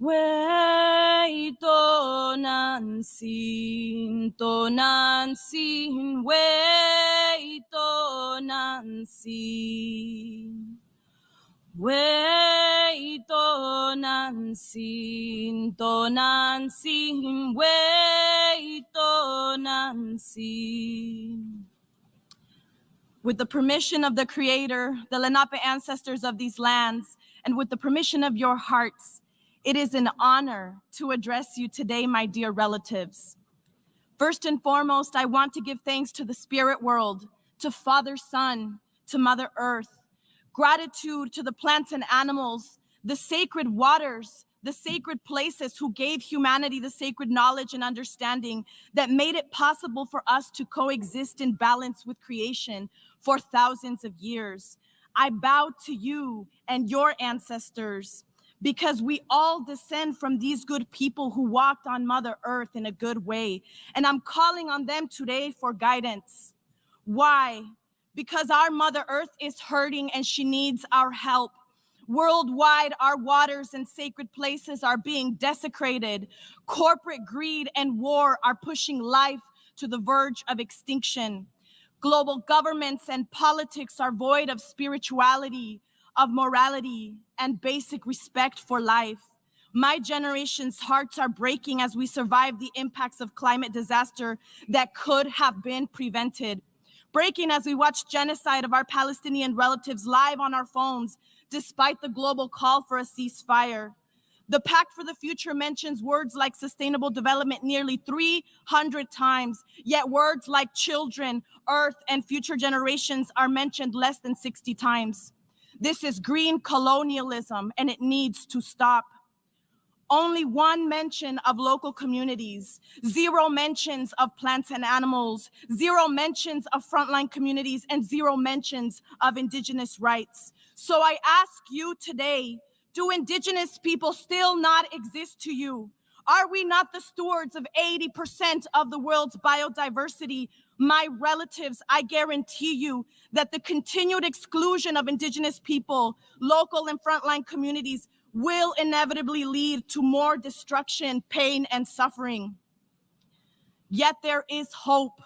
Wait on sin, wait on sin. Wait on sin, wait on sin. With the permission of the Creator, the Lenape ancestors of these lands, and with the permission of your hearts, it is an honor to address you today, my dear relatives. First and foremost, I want to give thanks to the spirit world, to Father, Son, to Mother Earth. Gratitude to the plants and animals, the sacred waters, the sacred places who gave humanity the sacred knowledge and understanding that made it possible for us to coexist in balance with creation for thousands of years. I bow to you and your ancestors, because we all descend from these good people who walked on Mother Earth in a good way. And I'm calling on them today for guidance. Why? Because our Mother Earth is hurting and she needs our help. Worldwide, our waters and sacred places are being desecrated. Corporate greed and war are pushing life to the verge of extinction. Global governments and politics are void of spirituality, of morality, and basic respect for life. My generation's hearts are breaking as we survive the impacts of climate disaster that could have been prevented. Breaking as we watch genocide of our Palestinian relatives live on our phones, despite the global call for a ceasefire. The Pact for the Future mentions words like sustainable development nearly 300 times, yet words like children, earth, and future generations are mentioned less than 60 times. This is green colonialism, and it needs to stop. Only one mention of local communities, 0 mentions of plants and animals, 0 mentions of frontline communities, and 0 mentions of indigenous rights. So I ask you today, do indigenous people still not exist to you? Are we not the stewards of 80% of the world's biodiversity? My relatives, I guarantee you that the continued exclusion of indigenous people, local and frontline communities will inevitably lead to more destruction, pain, and suffering. Yet there is hope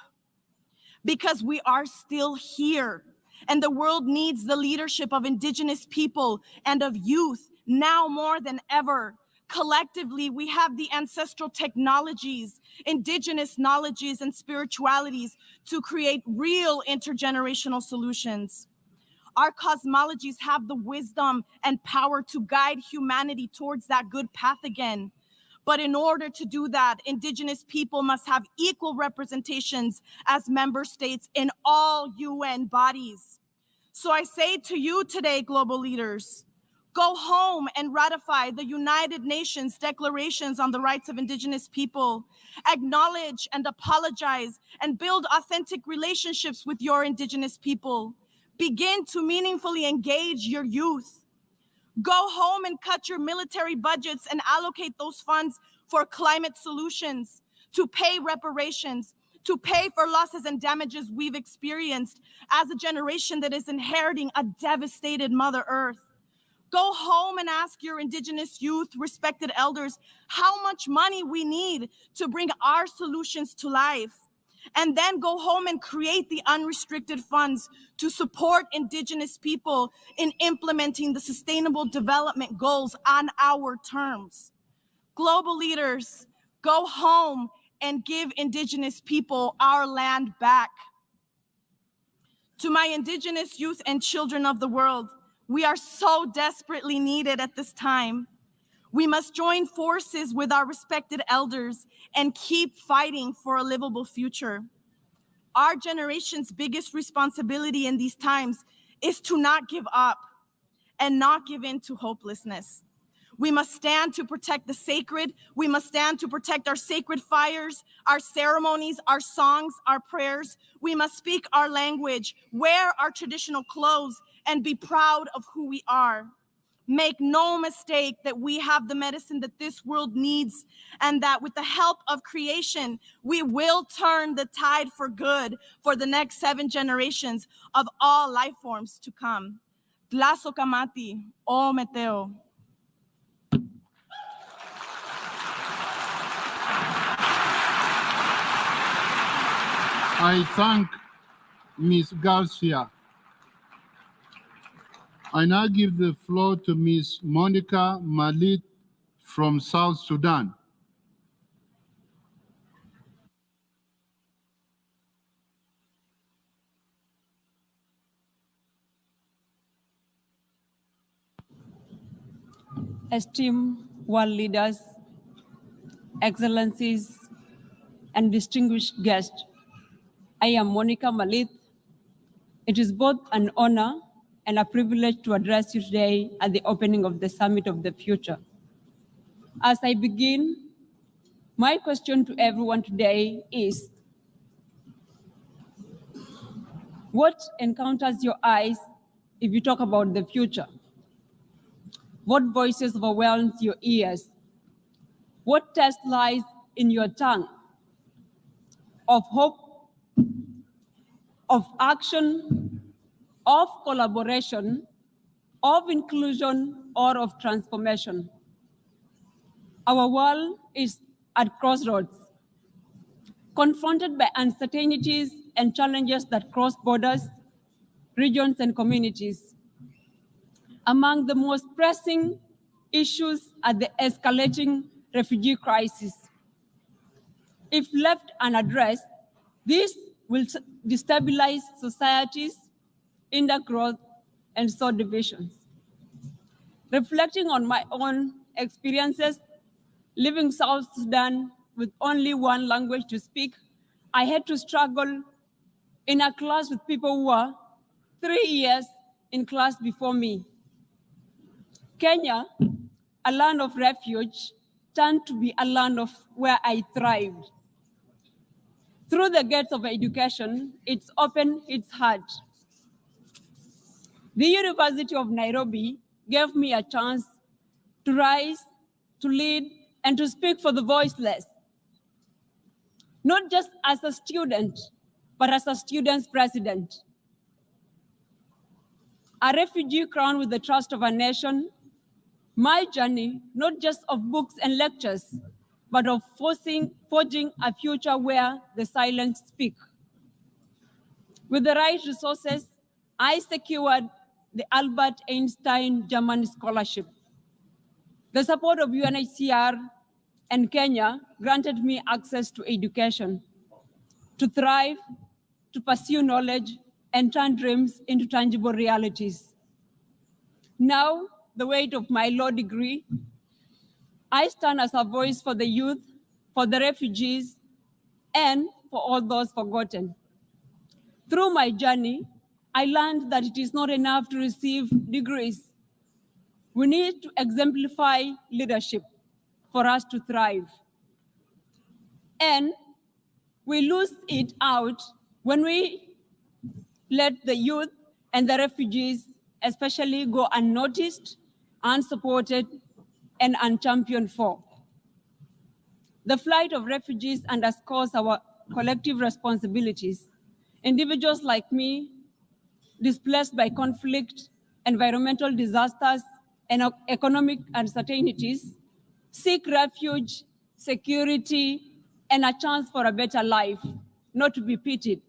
because we are still here, and the world needs the leadership of indigenous people and of youth now more than ever. Collectively, we have the ancestral technologies, indigenous knowledges, and spiritualities to create real intergenerational solutions. Our cosmologies have the wisdom and power to guide humanity towards that good path again. But in order to do that, indigenous people must have equal representations as member states in all UN bodies. So I say to you today, global leaders, go home and ratify the United Nations declarations on the rights of indigenous people. Acknowledge and apologize and build authentic relationships with your indigenous people. Begin to meaningfully engage your youth. Go home and cut your military budgets and allocate those funds for climate solutions, to pay reparations, to pay for losses and damages we've experienced as a generation that is inheriting a devastated Mother Earth. Go home and ask your indigenous youth, respected elders, how much money we need to bring our solutions to life. And then go home and create the unrestricted funds to support indigenous people in implementing the sustainable development goals on our terms. Global leaders, go home and give indigenous people our land back. To my indigenous youth and children of the world, we are so desperately needed at this time. We must join forces with our respected elders and keep fighting for a livable future. Our generation's biggest responsibility in these times is to not give up and not give in to hopelessness. We must stand to protect the sacred. We must stand to protect our sacred fires, our ceremonies, our songs, our prayers. We must speak our language, wear our traditional clothes, and be proud of who we are. Make no mistake that we have the medicine that this world needs, and that with the help of creation, we will turn the tide for good for the next 7 generations of all life forms to come. Tlazo Kamati, O Meteo. I thank Ms. Garcia. I now give the floor to Ms. Monica Malit from South Sudan. Esteemed world leaders, excellencies, and distinguished guests, I am Monica Malit. It is both an honor and a privilege to address you today at the opening of the Summit of the Future. As I begin, my question to everyone today is, what encounters your eyes if you talk about the future? What voices overwhelms your ears? What test lies in your tongue? Of hope, of action, of collaboration, of inclusion, or of transformation? Our world is at crossroads, confronted by uncertainties and challenges that cross borders, regions, and communities. Among the most pressing issues are the escalating refugee crisis. If left unaddressed, this will destabilize societies, hinder growth, and sow divisions. Reflecting on my own experiences living South Sudan with only one language to speak, I had to struggle in a class with people who were 3 years in class before me. Kenya, a land of refuge, turned to be a land of where I thrived. Through the gates of education, it's opened its heart. The University of Nairobi gave me a chance to rise, to lead, and to speak for the voiceless, not just as a student, but as a student's president. A refugee crowned with the trust of a nation, my journey, not just of books and lectures, but of forging a future where the silent speak. With the right resources, I secured the Albert Einstein German Scholarship. The support of UNHCR and Kenya granted me access to education, to thrive, to pursue knowledge, and turn dreams into tangible realities. Now, the weight of my law degree, I stand as a voice for the youth, for the refugees, and for all those forgotten. Through my journey, I learned that it is not enough to receive degrees. We need to exemplify leadership for us to thrive. And we lose it out when we let the youth and the refugees especially go unnoticed, unsupported, and unchampioned for. The flight of refugees underscores our collective responsibilities. Individuals like me, displaced by conflict, environmental disasters, and economic uncertainties, seek refuge, security, and a chance for a better life, not to be pitied.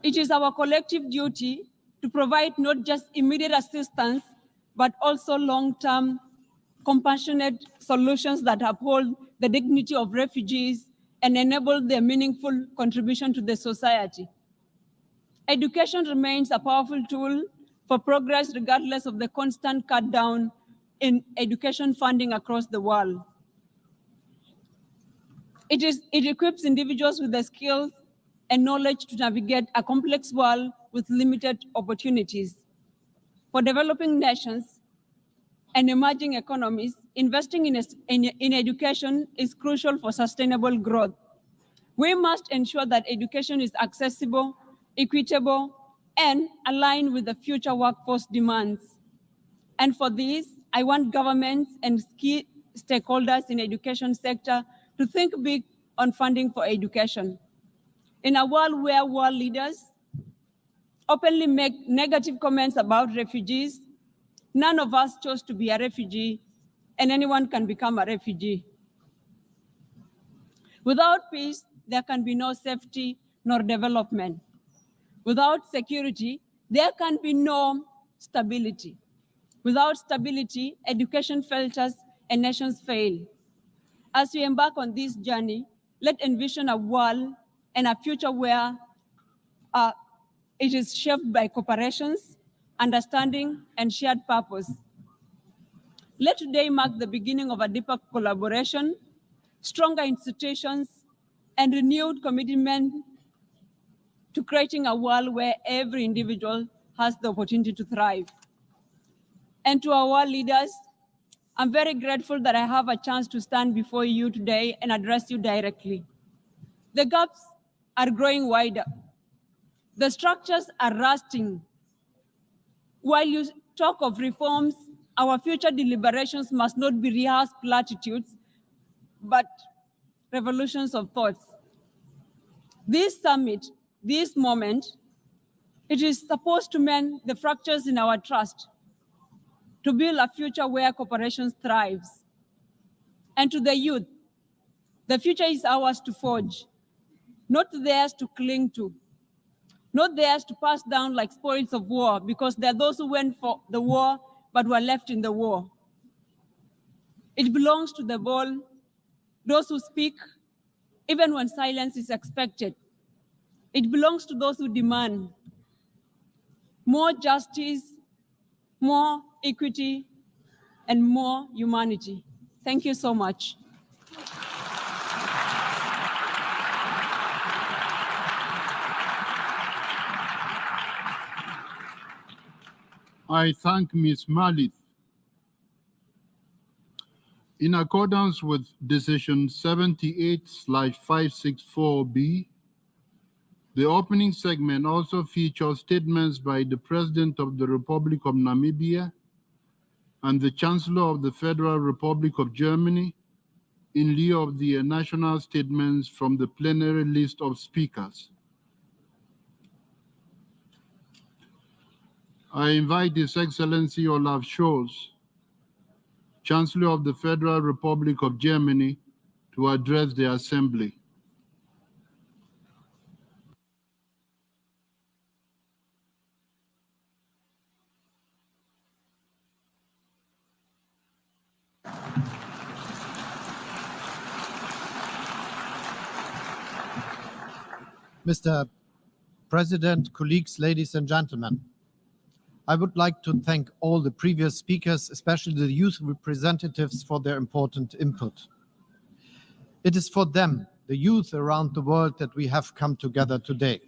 It is our collective duty to provide not just immediate assistance, but also long-term, compassionate solutions that uphold the dignity of refugees and enable their meaningful contribution to the society. Education remains a powerful tool for progress regardless of the constant cut down in education funding across the world. It equips individuals with the skills and knowledge to navigate a complex world with limited opportunities. For developing nations and emerging economies, investing in education is crucial for sustainable growth. We must ensure that education is accessible, equitable, and aligned with the future workforce demands. And for this, I want governments and key stakeholders in the education sector to think big on funding for education. In a world where world leaders openly make negative comments about refugees, none of us chose to be a refugee, and anyone can become a refugee. Without peace, there can be no safety nor development. Without security, there can be no stability. Without stability, education falters and nations fail. As we embark on this journey, let's envision a world and a future where it is shaped by cooperations, understanding, and shared purpose. Let today mark the beginning of a deeper collaboration, stronger institutions, and renewed commitment to creating a world where every individual has the opportunity to thrive. And to our world leaders, I'm very grateful that I have a chance to stand before you today and address you directly. The gaps are growing wider. The structures are rusting. While you talk of reforms, our future deliberations must not be rehearsed platitudes, but revolutions of thoughts. This summit, this moment, it is supposed to mend the fractures in our trust, to build a future where cooperation thrives. And to the youth, the future is ours to forge, not theirs to cling to, not theirs to pass down like spoils of war, because there are those who went for the war but were left in the war. It belongs to the bold, those who speak, even when silence is expected. It belongs to those who demand more justice, more equity, and more humanity. Thank you so much. I thank Ms. Malik. In accordance with Decision 78/564B, the opening segment also features statements by the President of the Republic of Namibia and the Chancellor of the Federal Republic of Germany in lieu of the national statements from the plenary list of speakers. I invite His Excellency Olaf Scholz, Chancellor of the Federal Republic of Germany, to address the Assembly. Mr. President, colleagues, ladies and gentlemen, I would like to thank all the previous speakers, especially the youth representatives, for their important input. It is for them, the youth around the world, that we have come together today.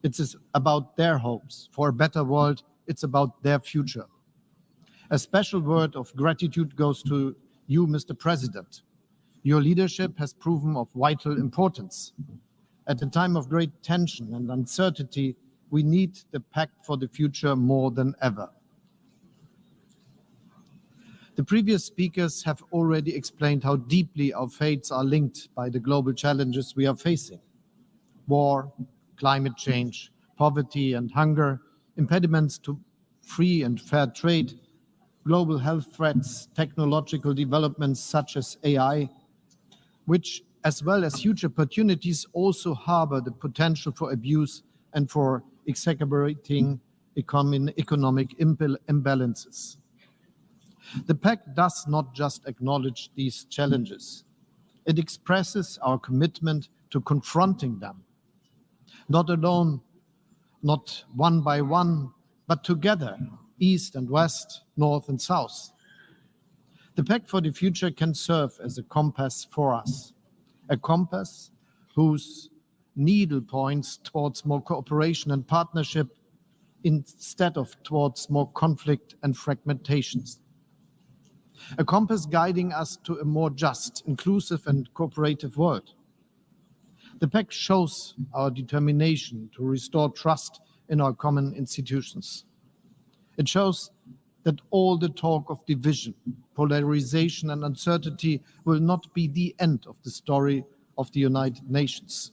It is about their hopes for a better world. It's about their future. A special word of gratitude goes to you, Mr. President. Your leadership has proven of vital importance. At a time of great tension and uncertainty, we need the Pact for the future more than ever. The previous speakers have already explained how deeply our fates are linked by the global challenges we are facing. War, climate change, poverty and hunger, impediments to free and fair trade, global health threats, technological developments such as AI, which, as well as huge opportunities, also harbor the potential for abuse and for exacerbating economic imbalances. The Pact does not just acknowledge these challenges. It expresses our commitment to confronting them, not alone, not one by one, but together, East and West, North and South. The Pact for the Future can serve as a compass for us, a compass whose needle points towards more cooperation and partnership instead of towards more conflict and fragmentations. A compass guiding us to a more just, inclusive and cooperative world. The Pact shows our determination to restore trust in our common institutions. It shows that all the talk of division, polarization and uncertainty will not be the end of the story of the United Nations.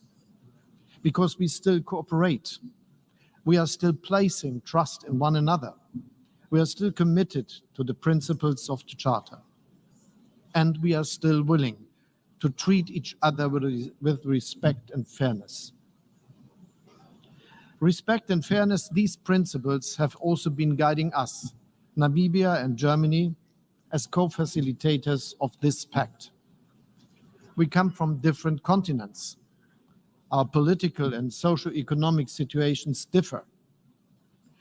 Because we still cooperate. We are still placing trust in one another. We are still committed to the principles of the Charter. And we are still willing to treat each other with respect and fairness. Respect and fairness, these principles have also been guiding us, Namibia and Germany, as co-facilitators of this pact. We come from different continents. Our political and socio-economic situations differ.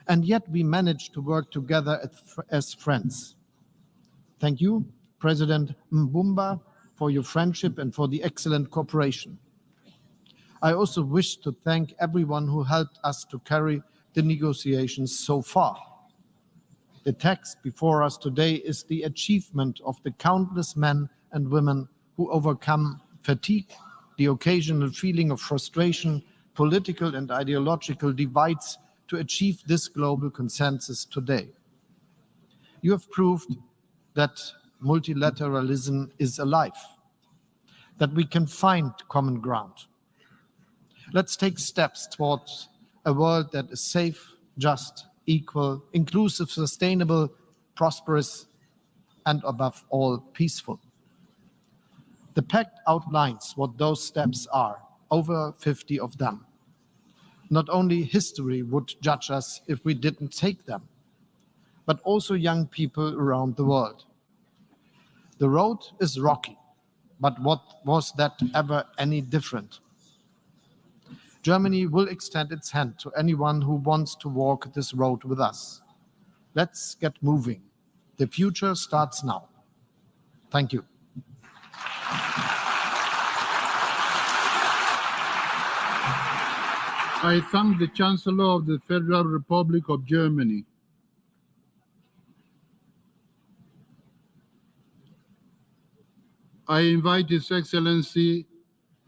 And yet we manage to work together as friends. Thank you, President Mbumba, for your friendship and for the excellent cooperation. I also wish to thank everyone who helped us to carry the negotiations so far. The text before us today is the achievement of the countless men and women who overcome fatigue, the occasional feeling of frustration, political and ideological divides to achieve this global consensus today. You have proved that multilateralism is alive, that we can find common ground. Let's take steps towards a world that is safe, just, equal, inclusive, sustainable, prosperous, and above all, peaceful. The Pact outlines what those steps are, over 50 of them. Not only history would judge us if we didn't take them, but also young people around the world. The road is rocky, but what was that ever any different? Germany will extend its hand to anyone who wants to walk this road with us. Let's get moving. The future starts now. Thank you. I thank the Chancellor of the Federal Republic of Germany. I invite His Excellency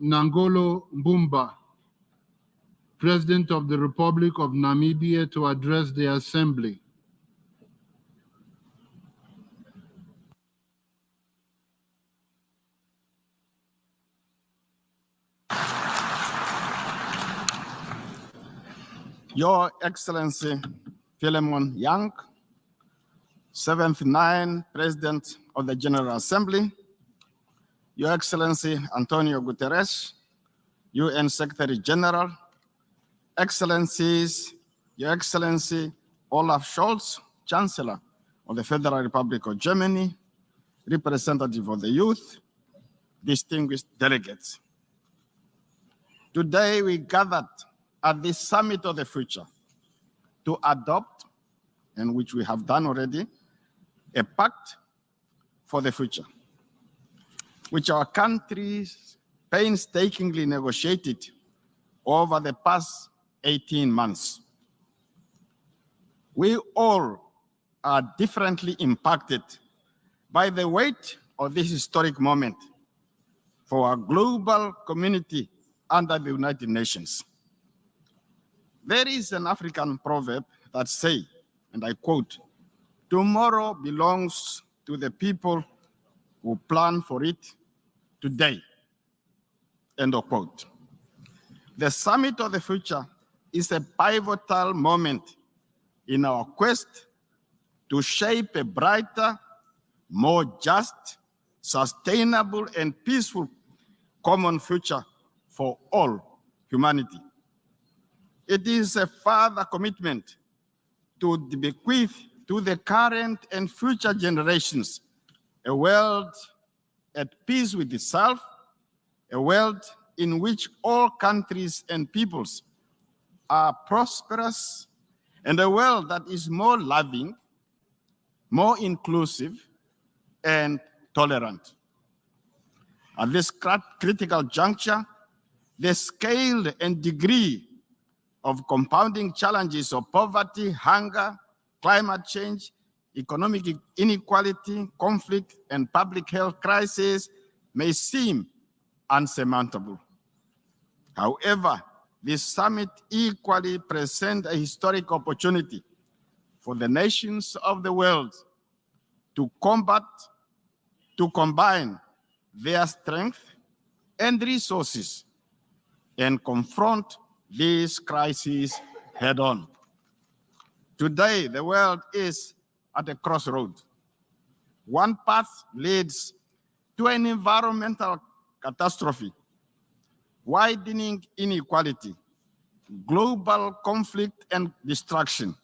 Nangolo Mbumba, President of the Republic of Namibia, to address the Assembly. Your Excellency Philemon Yang, 79th President of the General Assembly, Your Excellency Antonio Guterres, UN Secretary-General, Excellencies, Your Excellency Olaf Scholz, Chancellor of the Federal Republic of Germany, representative of the youth, distinguished delegates. Today we gathered at this Summit of the Future to adopt, and which we have done already, a pact for the future, which our countries painstakingly negotiated over the past 18 months. We all are differently impacted by the weight of this historic moment for our global community under the United Nations. There is an African proverb that says, and I quote, "Tomorrow belongs to the people who plan for it today," end of quote. The Summit of the Future is a pivotal moment in our quest to shape a brighter, more just, sustainable, and peaceful common future for all humanity. It is a further commitment to bequeath to the current and future generations a world at peace with itself, a world in which all countries and peoples are prosperous, and a world that is more loving, more inclusive, and tolerant. At this critical juncture, the scale and degree of compounding challenges of poverty, hunger, climate change, economic inequality, conflict, and public health crisis may seem unsurmountable. However, this summit equally presents a historic opportunity for the nations of the world to combine their strength and resources and confront these crises head-on. Today, the world is at a crossroad. One path leads to an environmental catastrophe, widening inequality, global conflict and destruction,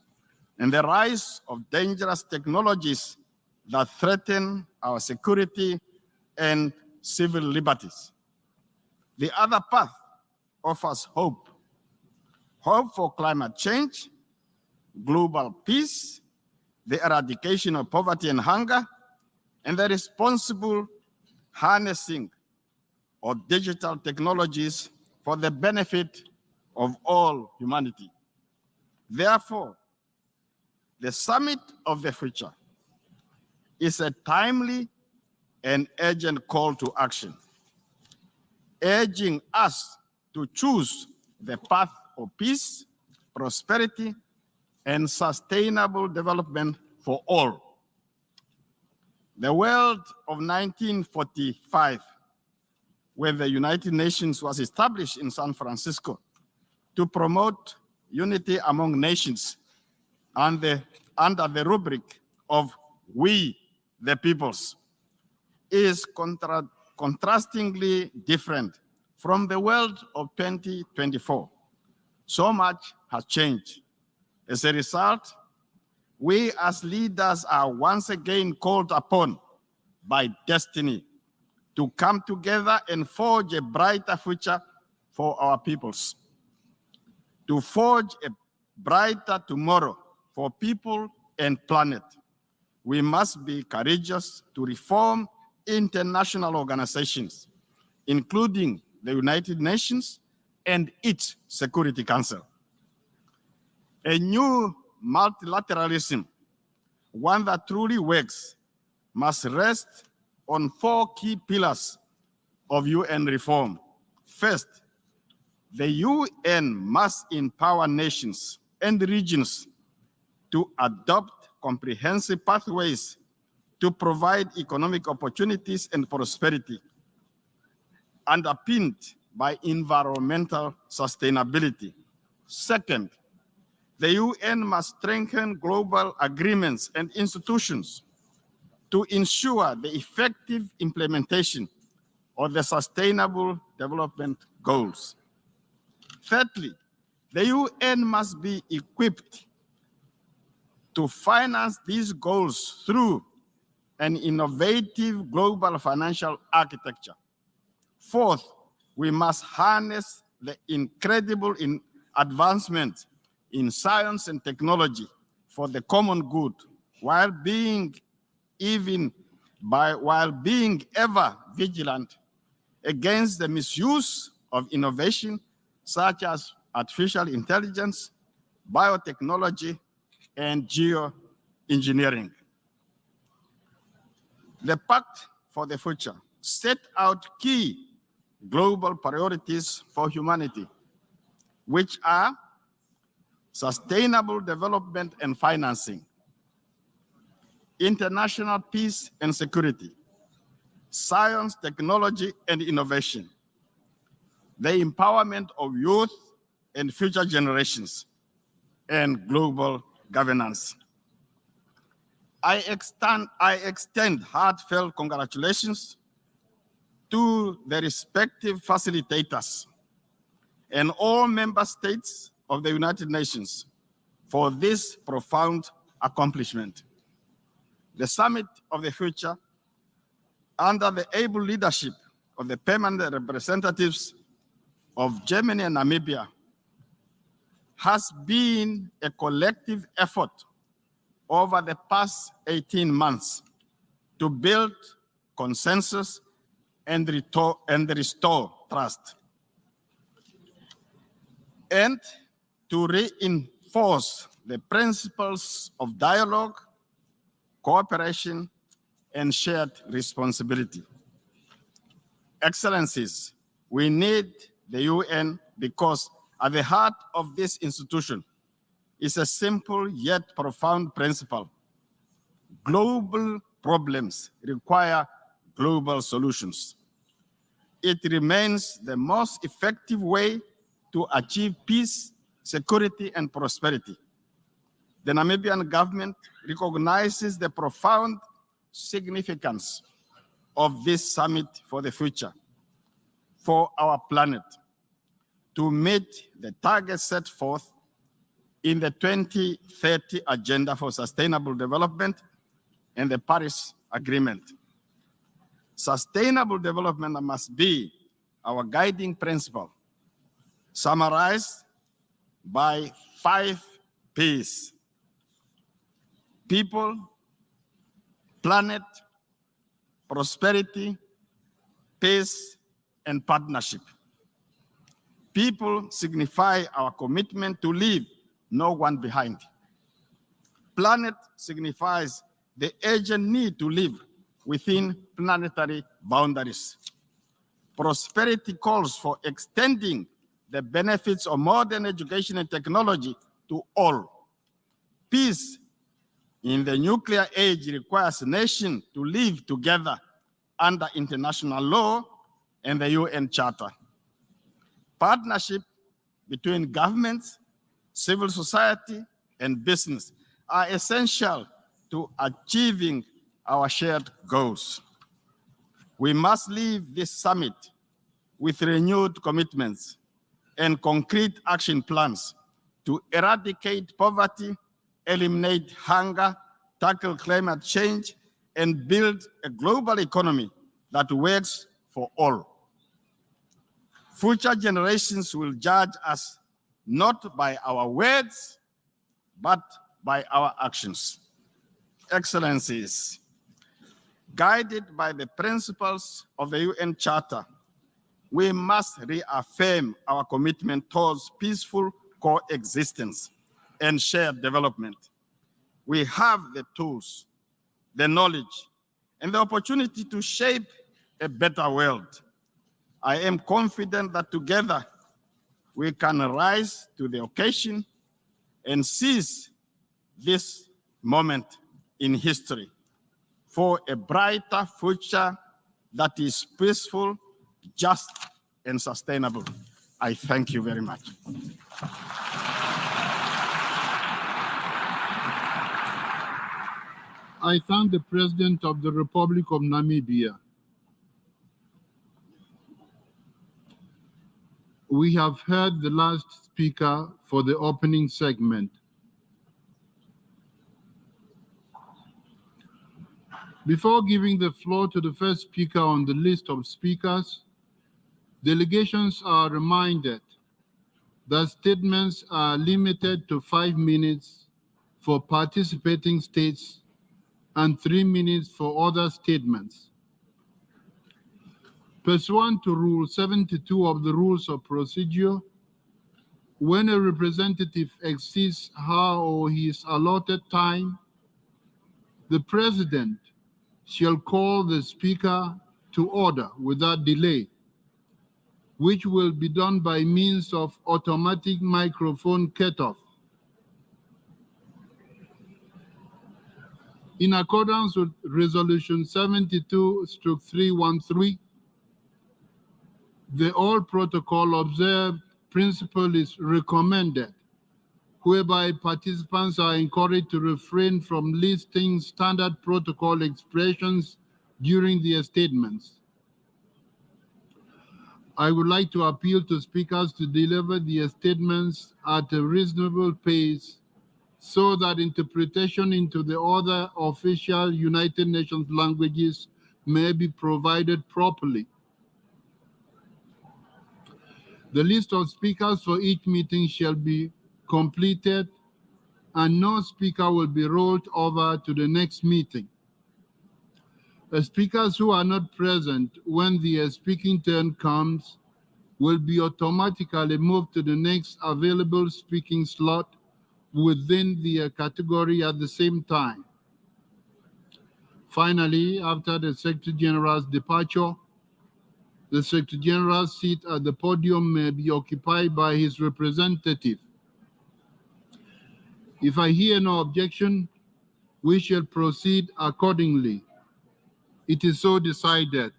and the rise of dangerous technologies that threaten our security and civil liberties. The other path offers hope. Hope for climate change, global peace, the eradication of poverty and hunger, and the responsible harnessing of digital technologies for the benefit of all humanity. Therefore, the Summit of the Future is a timely and urgent call to action, urging us to choose the path of peace, prosperity, and sustainable development for all. The world of 1945, where the United Nations was established in San Francisco to promote unity among nations under the rubric of we, the peoples, is contrastingly different from the world of 2024. So much has changed. As a result, we as leaders are once again called upon by destiny to come together and forge a brighter future for our peoples, to forge a brighter tomorrow for people and planet, we must be courageous to reform international organizations, including the United Nations and its Security Council. A new multilateralism, one that truly works, must rest on 4 key pillars of UN reform. First, the UN must empower nations and regions to adopt comprehensive pathways to provide economic opportunities and prosperity, underpinned by environmental sustainability. Second, the UN must strengthen global agreements and institutions to ensure the effective implementation of the Sustainable Development Goals. Thirdly, the UN must be equipped to finance these goals through an innovative global financial architecture. Fourth, we must harness the incredible advancement in science and technology for the common good, while being ever vigilant against the misuse of innovation such as artificial intelligence, biotechnology, and geoengineering. The Pact for the Future set out key global priorities for humanity, which are sustainable development and financing, international peace and security, science, technology, and innovation, the empowerment of youth and future generations, and global governance. I extend heartfelt congratulations to the respective facilitators and all member states of the United Nations for this profound accomplishment. The Summit of the Future, under the able leadership of the permanent representatives of Germany and Namibia, has been a collective effort over the past 18 months to build consensus and restore trust, and to reinforce the principles of dialogue, cooperation, and shared responsibility. Excellencies, we need the UN because at the heart of this institution is a simple yet profound principle. Global problems require global solutions. It remains the most effective way to achieve peace, security, and prosperity. The Namibian government recognizes the profound significance of this Summit for the Future for our planet to meet the targets set forth in the 2030 Agenda for Sustainable Development and the Paris Agreement. Sustainable development must be our guiding principle, summarized by 5 Ps: people, planet, prosperity, peace, and partnership. People signify our commitment to leave no one behind. Planet signifies the urgent need to live within planetary boundaries. Prosperity calls for extending the benefits of modern education and technology to all. Peace in the nuclear age requires nations to live together under international law and the UN Charter. Partnership between governments, civil society, and business are essential to achieving our shared goals. We must leave this summit with renewed commitments and concrete action plans to eradicate poverty, eliminate hunger, tackle climate change, and build a global economy that works for all. Future generations will judge us not by our words, but by our actions. Excellencies, guided by the principles of the UN Charter, we must reaffirm our commitment towards peaceful coexistence and shared development. We have the tools, the knowledge, and the opportunity to shape a better world. I am confident that together we can rise to the occasion and seize this moment in history for a brighter future that is peaceful, just, and sustainable. I thank you very much. I thank the President of the Republic of Namibia. We have heard the last speaker for the opening segment. Before giving the floor to the first speaker on the list of speakers, delegations are reminded that statements are limited to 5 minutes for participating states and 3 minutes for other statements. Pursuant to Rule 72 of the Rules of Procedure, when a representative exceeds her or his allotted time, the President shall call the speaker to order without delay, which will be done by means of automatic microphone cutoff. In accordance with Resolution 72/313, the all protocol observed principle is recommended, whereby participants are encouraged to refrain from listing standard protocol expressions during their statements. I would like to appeal to speakers to deliver their statements at a reasonable pace so that interpretation into the other official United Nations languages may be provided properly. The list of speakers for each meeting shall be completed, and no speaker will be rolled over to the next meeting. The speakers who are not present when their speaking turn comes will be automatically moved to the next available speaking slot within their category at the same time. Finally, after the Secretary General's departure, the Secretary General's seat at the podium may be occupied by his representative. If I hear no objection, we shall proceed accordingly. It is so decided.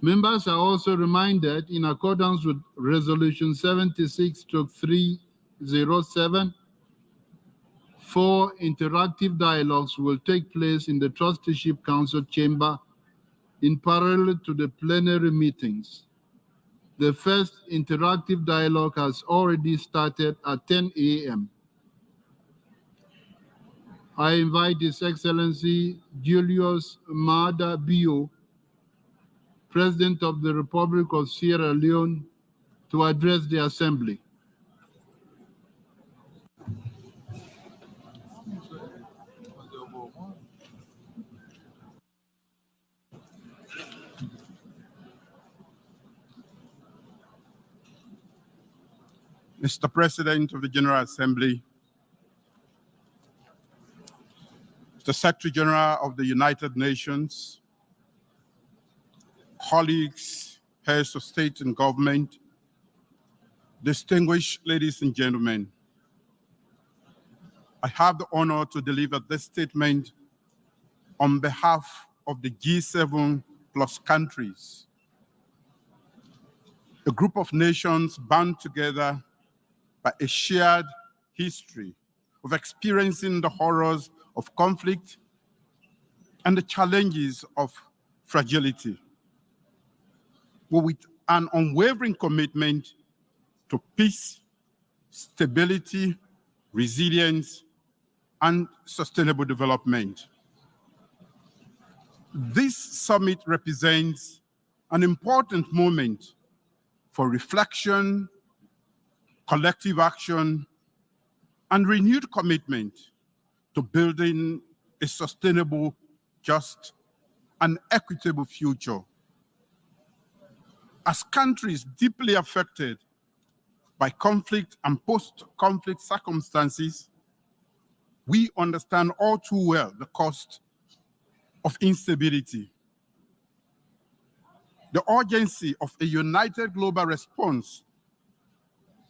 Members are also reminded, in accordance with Resolution 76/307, 4 interactive dialogues will take place in the Trusteeship Council chamber in parallel to the plenary meetings. The first interactive dialogue has already started at 10 a.m. I invite His Excellency Julius Maada Bio, President of the Republic of Sierra Leone, to address the Assembly. Mr. President of the General Assembly, Mr. Secretary General of the United Nations, colleagues, heads of state and government, distinguished ladies and gentlemen, I have the honor to deliver this statement on behalf of the G7 plus countries, a group of nations bound together by a shared history of experiencing the horrors of conflict and the challenges of fragility, with an unwavering commitment to peace, stability, resilience, and sustainable development. This summit represents an important moment for reflection, collective action, and renewed commitment to building a sustainable, just, and equitable future. As countries deeply affected by conflict and post-conflict circumstances, we understand all too well the cost of instability. The urgency of a united global response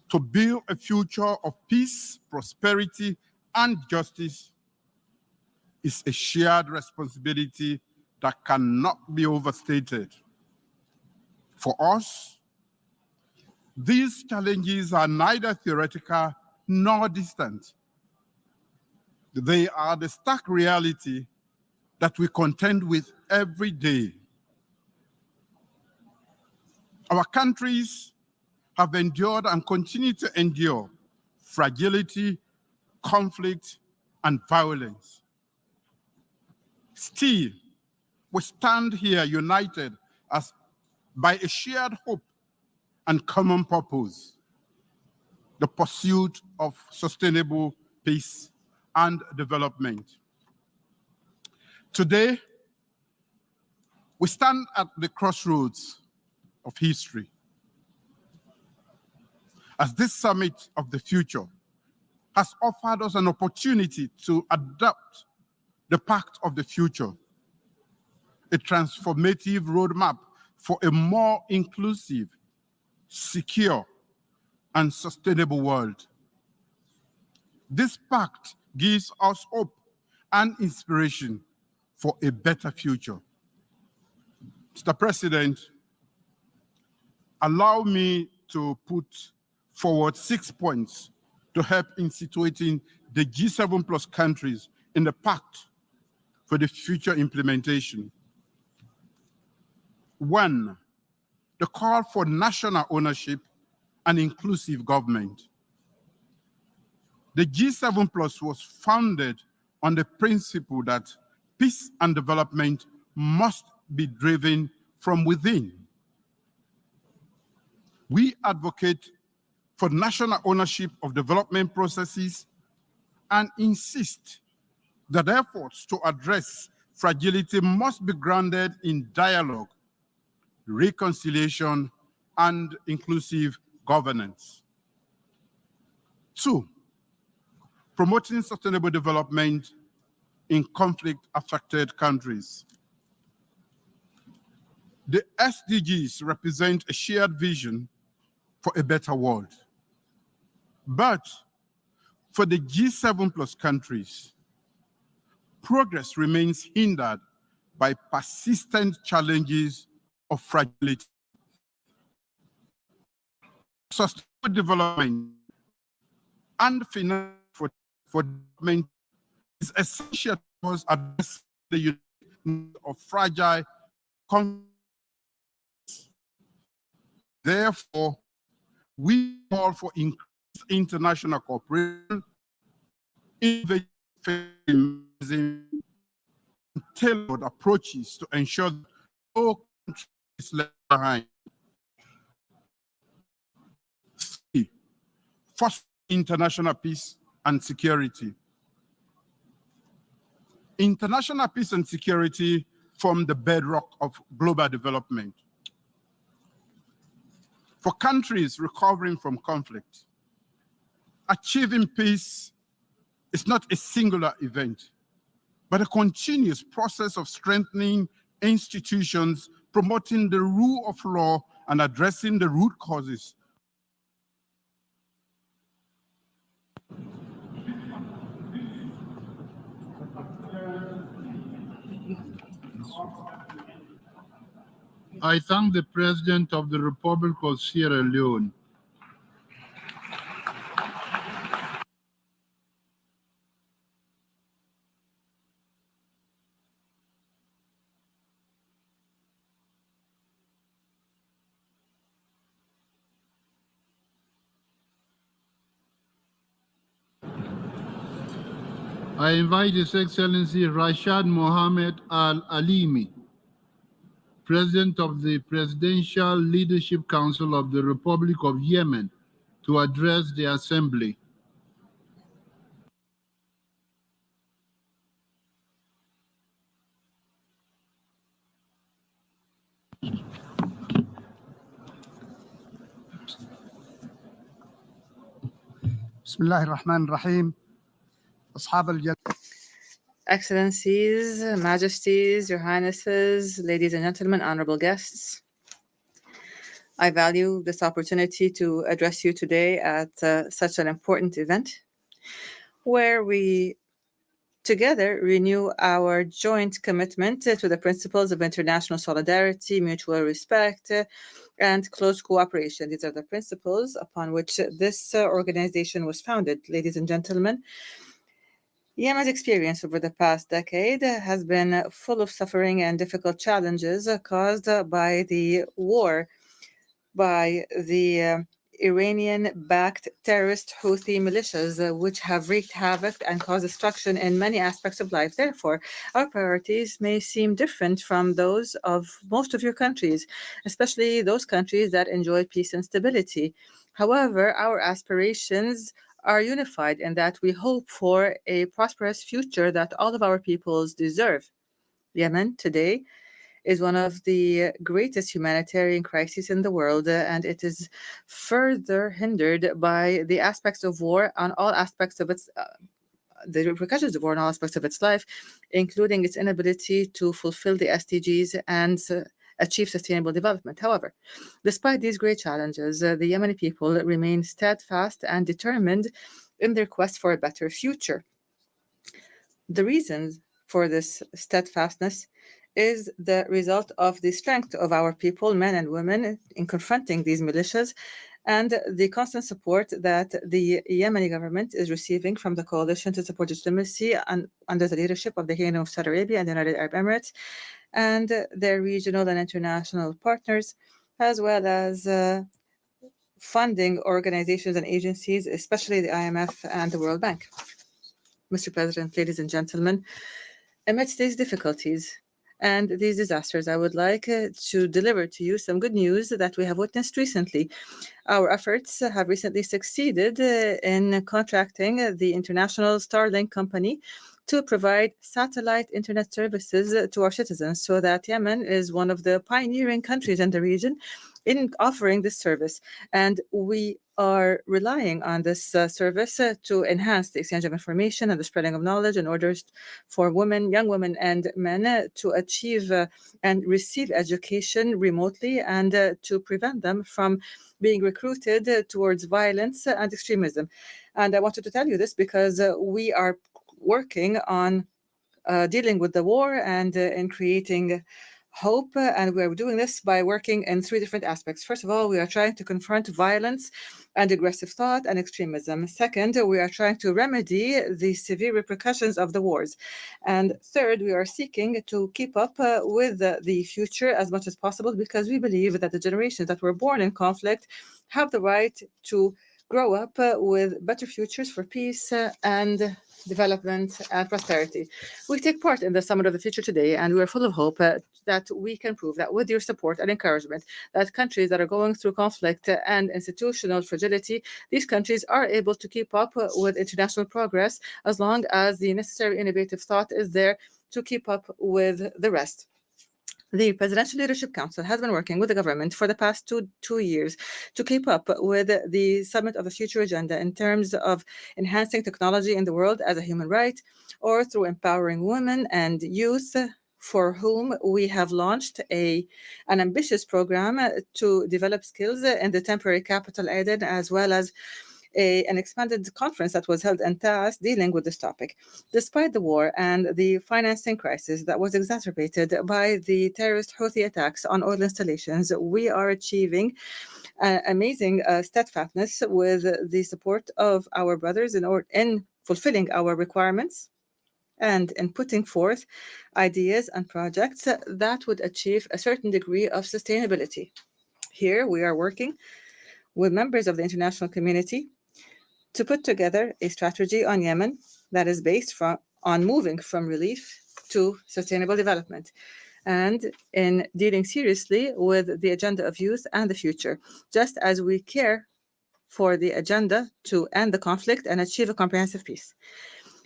to build a future of peace, prosperity, and justice is a shared responsibility that cannot be overstated. For us, these challenges are neither theoretical nor distant. They are the stark reality that we contend with every day. Our countries have endured and continue to endure fragility, conflict, and violence. Still, we stand here united by a shared hope and common purpose, the pursuit of sustainable peace and development. Today, we stand at the crossroads of history. As this summit of the future has offered us an opportunity to adopt the Pact of the future, a transformative roadmap for a more inclusive, secure, and sustainable world. This pact gives us hope and inspiration for a better future. Mr. President, allow me to put forward 6 points to help in situating the G7 plus countries in the pact for the future implementation. 1, the call for national ownership and inclusive government. The G7 plus was founded on the principle that peace and development must be driven from within. We advocate for national ownership of development processes and insist that efforts to address fragility must be grounded in dialogue, reconciliation, and inclusive governance. 2, promoting sustainable development in conflict-affected countries. The SDGs represent a shared vision for a better world. But for the G7 plus countries, progress remains hindered by persistent challenges of fragility. Sustainable development and finance for development is essential to address the needs of fragile countries. Therefore, we call for increased international cooperation, innovative and tailored approaches to ensure that no country is left behind. 3, foster international peace and security. International peace and security form the bedrock of global development. For countries recovering from conflict, achieving peace is not a singular event, but a continuous process of strengthening institutions, promoting the rule of law, and addressing the root causes. I thank the President of the Republic of Sierra Leone. I invite His Excellency Rashad Mohammed Al-Alimi, President of the Presidential Leadership Council of the Republic of Yemen, to address the Assembly. بسم الله الرحمن الرحيم أصحاب الجلالة Excellencies, Majesties, Your Highnesses, ladies and gentlemen, honorable guests. I value this opportunity to address you today at such an important event where we together renew our joint commitment to the principles of international solidarity, mutual respect, and close cooperation. These are the principles upon which this organization was founded. Ladies and gentlemen, Yemen's experience over the past decade has been full of suffering and difficult challenges caused by the war by the Iranian-backed terrorist Houthi militias, which have wreaked havoc and caused destruction in many aspects of life. Therefore, our priorities may seem different from those of most of your countries, especially those countries that enjoy peace and stability. However, our aspirations are unified in that we hope for a prosperous future that all of our peoples deserve. Yemen today is one of the greatest humanitarian crises in the world, and it is further hindered by the aspects of war on all aspects of its the repercussions of war on all aspects of its life, including its inability to fulfill the SDGs and achieve sustainable development. However, despite these great challenges, the Yemeni people remain steadfast and determined in their quest for a better future. The reasons for this steadfastness is the result of the strength of our people, men and women, in confronting these militias, and the constant support that the Yemeni government is receiving from the coalition to support legitimacy under the leadership of the Kingdom of Saudi Arabia and the United Arab Emirates, and their regional and international partners, as well as funding organizations and agencies, especially the IMF and the World Bank. Mr. President, ladies and gentlemen, amidst these difficulties and these disasters, I would like to deliver to you some good news that we have witnessed recently. Our efforts have recently succeeded in contracting the international Starlink company to provide satellite internet services to our citizens, so that Yemen is one of the pioneering countries in the region in offering this service. And we are relying on this service to enhance the exchange of information and the spreading of knowledge in order for women, young women and men to achieve and receive education remotely, and to prevent them from being recruited towards violence and extremism. And I wanted to tell you this because we are working on dealing with the war and in creating hope, and we're doing this by working in three different aspects. First of all, we are trying to confront violence and aggressive thought and extremism. Second, we are trying to remedy the severe repercussions of the wars. And third, we are seeking to keep up with the future as much as possible, because we believe that the generations that were born in conflict have the right to grow up with better futures for peace and development and prosperity. We take part in the Summit of the Future today, and we are full of hope that we can prove that with your support and encouragement, that countries that are going through conflict and institutional fragility, these countries are able to keep up with international progress as long as the necessary innovative thought is there to keep up with the rest. The Presidential Leadership Council has been working with the government for the past two years to keep up with the Summit of the Future agenda in terms of enhancing technology in the world as a human right, or through empowering women and youth, for whom we have launched an ambitious program to develop skills in the temporary capital Aden, as well as an expanded conference that was held in Taas dealing with this topic. Despite the war and the financing crisis that was exacerbated by the terrorist Houthi attacks on oil installations, we are achieving amazing steadfastness with the support of our brothers in fulfilling our requirements and in putting forth ideas and projects that would achieve a certain degree of sustainability. Here we are working with members of the international community to put together a strategy on Yemen that is based on moving from relief to sustainable development, and in dealing seriously with the agenda of youth and the future, just as we care for the agenda to end the conflict and achieve a comprehensive peace.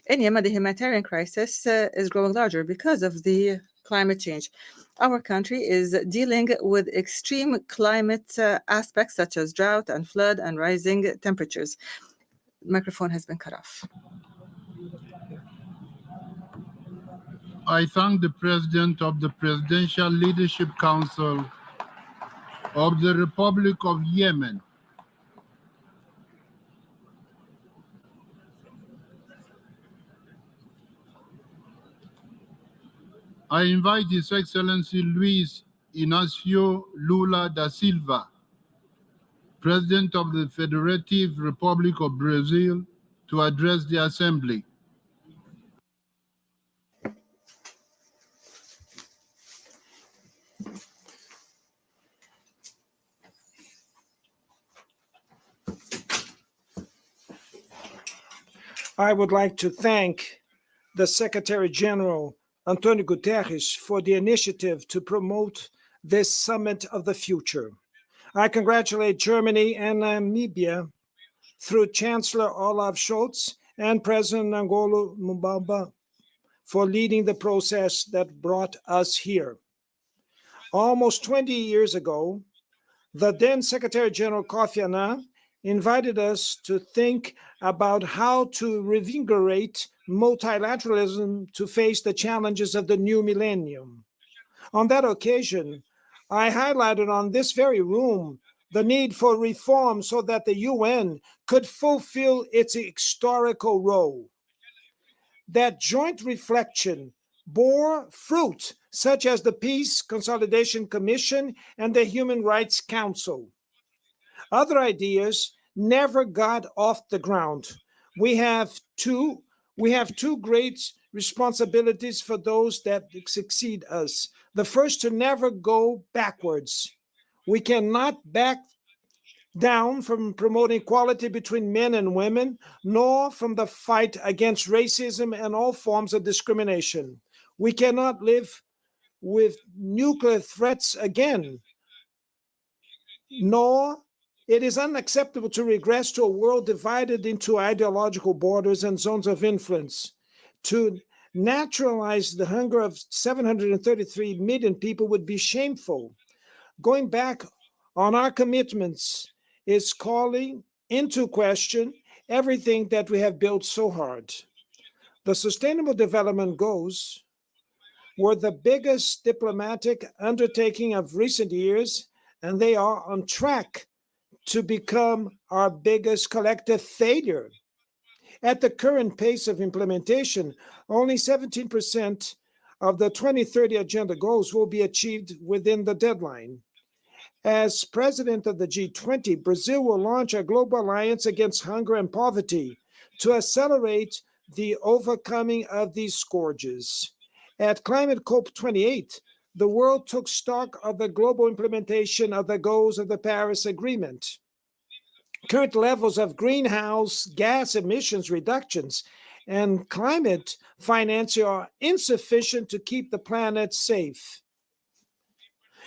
In Yemen, the humanitarian crisis is growing larger because of the climate change. Our country is dealing with extreme climate aspects such as drought and flood and rising temperatures. Microphone has been cut off. I thank the President of the Presidential Leadership Council of the Republic of Yemen I invite His Excellency Luis Inácio Lula da Silva, President of the Federative Republic of Brazil, to address the Assembly. I would like to thank the Secretary-General Antonio Guterres for the initiative to promote this summit of the future. I congratulate Germany and Namibia through Chancellor Olaf Scholz and President Ngolo Mbamba for leading the process that brought us here. Almost 20 years ago, the then Secretary-General Kofi Annan invited us to think about how to reinvigorate multilateralism to face the challenges of the new millennium. On that occasion, I highlighted on this very room the need for reform so that the UN could fulfill its historical role. That joint reflection bore fruit, such as the Peace Consolidation Commission and the Human Rights Council. Other ideas never got off the ground. We have two great responsibilities for those that succeed us. The first, to never go backwards. We cannot back down from promoting equality between men and women, nor from the fight against racism and all forms of discrimination. We cannot live with nuclear threats again, nor it is unacceptable to regress to a world divided into ideological borders and zones of influence. To naturalize the hunger of 733 million people would be shameful. Going back on our commitments is calling into question everything that we have built so hard. The Sustainable Development Goals were the biggest diplomatic undertaking of recent years, and they are on track to become our biggest collective failure. At the current pace of implementation, only 17% of the 2030 Agenda goals will be achieved within the deadline. As president of the G20, Brazil will launch a global alliance against hunger and poverty to accelerate the overcoming of these scourges. At Climate COP28, the world took stock of the global implementation of the goals of the Paris Agreement. Current levels of greenhouse gas emissions reductions and climate financing are insufficient to keep the planet safe.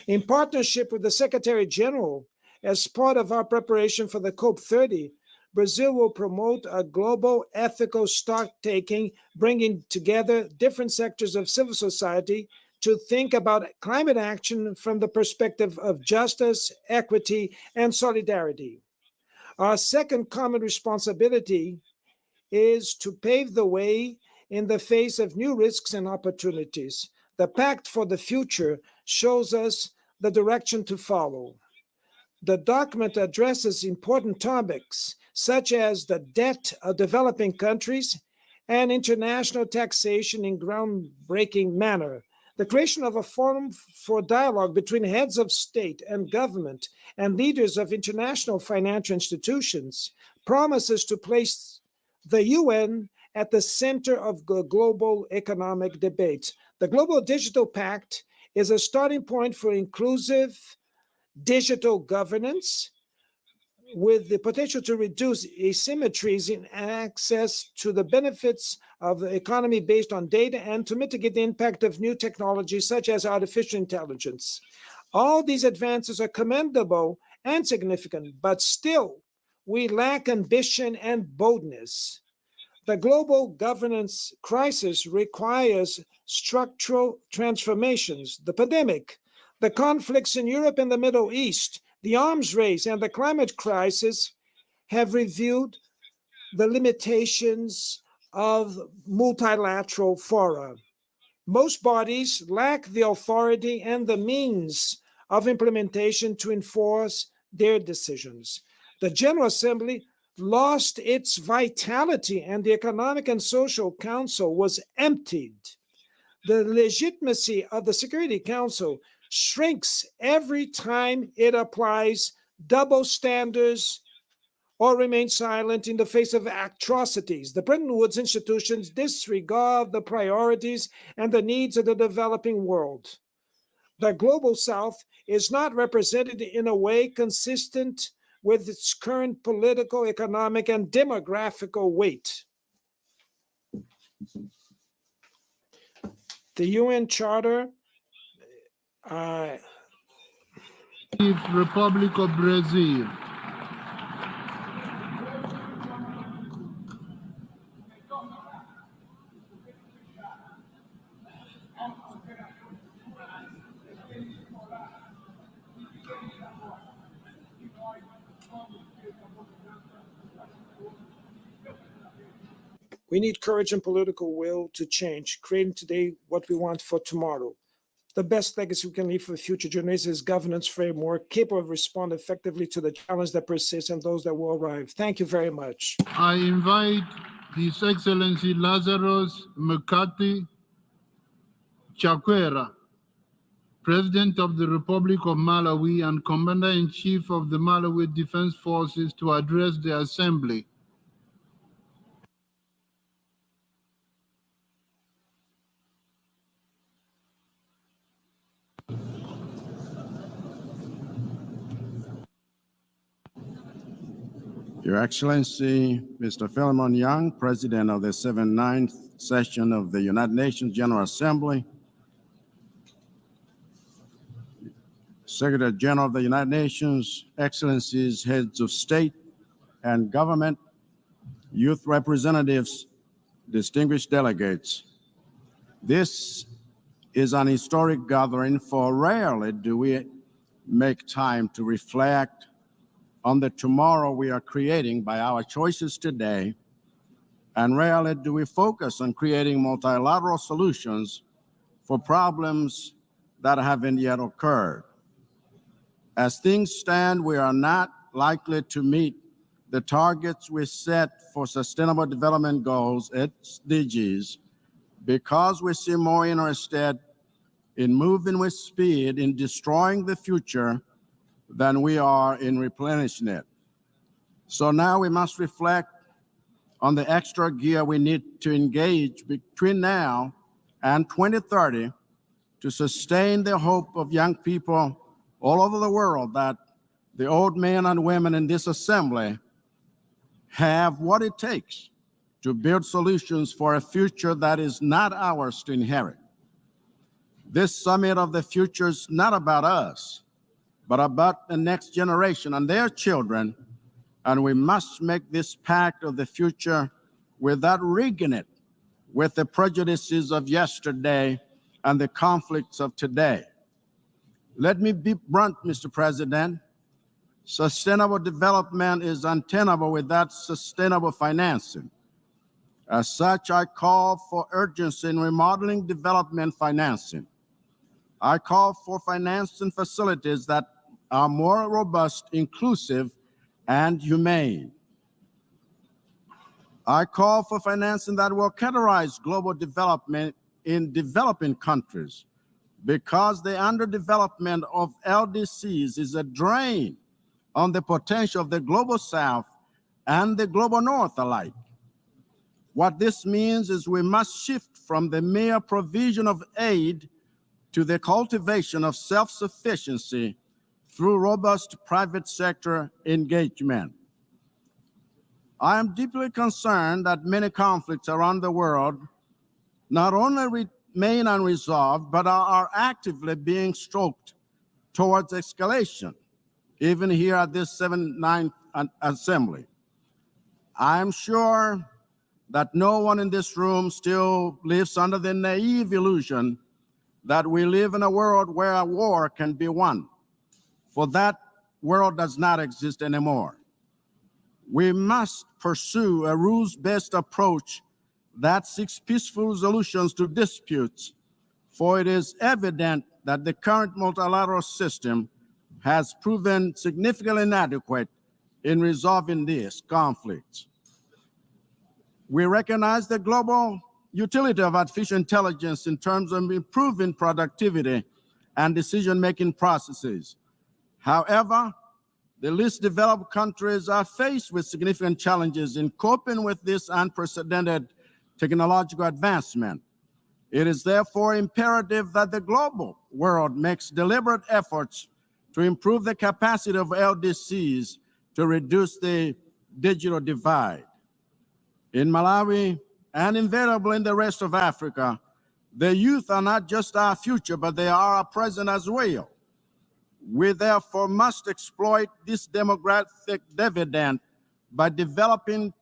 In partnership with the Secretary-General, as part of our preparation for the COP30, Brazil will promote a global ethical stock-taking, bringing together different sectors of civil society to think about climate action from the perspective of justice, equity, and solidarity. Our second common responsibility is to pave the way in the face of new risks and opportunities. The Pact for the Future shows us the direction to follow. The document addresses important topics such as the debt of developing countries and international taxation in groundbreaking manner. The creation of a forum for dialogue between heads of state and government and leaders of international financial institutions promises to place the UN at the center of the global economic debate. The Global Digital Pact is a starting point for inclusive digital governance with the potential to reduce asymmetries in access to the benefits of the economy based on data and to mitigate the impact of new technologies such as artificial intelligence. All these advances are commendable and significant, but still we lack ambition and boldness. The global governance crisis requires structural transformations. The pandemic, the conflicts in Europe and the Middle East, the arms race, and the climate crisis have revealed the limitations of multilateral fora. Most bodies lack the authority and the means of implementation to enforce their decisions. The General Assembly lost its vitality and the Economic and Social Council was emptied. The legitimacy of the Security Council shrinks every time it applies double standards or remains silent in the face of atrocities. The Bretton Woods institutions disregard the priorities and the needs of the developing world. The Global South is not represented in a way consistent with its current political, economic, and demographical weight. The UN Charter Republic of Brazil. We need courage and political will to change, creating today what we want for tomorrow. The best legacy we can leave for future generations is governance framework capable of responding effectively to the challenges that persist and those that will arrive. Thank you very much. I invite His Excellency Lazarus Mkati Chakwera, President of the Republic of Malawi and Commander-in-Chief of the Malawi Defense Forces, to address the Assembly. Your Excellency, Mr. Philemon Young, President of the 79th session of the United Nations General Assembly, Secretary General of the United Nations, Excellencies, heads of state and government, youth representatives, distinguished delegates. This is an historic gathering, for rarely do we make time to reflect on the tomorrow we are creating by our choices today, and rarely do we focus on creating multilateral solutions for problems that haven't yet occurred. As things stand, we are not likely to meet the targets we set for Sustainable Development Goals, SDGs, because we seem more interested in moving with speed in destroying the future than we are in replenishing it. So now we must reflect on the extra gear we need to engage between now and 2030 to sustain the hope of young people all over the world that the old men and women in this assembly have what it takes to build solutions for a future that is not ours to inherit. This summit of the future is not about us, but about the next generation and their children, and we must make this pact of the future without rigging it with the prejudices of yesterday and the conflicts of today. Let me be blunt, Mr. President. Sustainable development is untenable without sustainable financing. As such, I call for urgency in remodeling development financing. I call for financing facilities that are more robust, inclusive, and humane. I call for financing that will categorize global development in developing countries, because the underdevelopment of LDCs is a drain on the potential of the Global South and the Global North alike. What this means is we must shift from the mere provision of aid to the cultivation of self-sufficiency through robust private sector engagement. I am deeply concerned that many conflicts around the world not only remain unresolved, but are actively being stroked towards escalation, even here at this 79th Assembly. I am sure that no one in this room still lives under the naive illusion that we live in a world where a war can be won, for that world does not exist anymore. We must pursue a rules-based approach that seeks peaceful solutions to disputes, for it is evident that the current multilateral system has proven significantly inadequate in resolving these conflicts. We recognize the global utility of artificial intelligence in terms of improving productivity and decision-making processes. However, the least developed countries are faced with significant challenges in coping with this unprecedented technological advancement. It is therefore imperative that the global world makes deliberate efforts to improve the capacity of LDCs to reduce the digital divide. In Malawi and invariably in the rest of Africa, the youth are not just our future, but they are our present as well. We therefore must exploit this demographic dividend by developing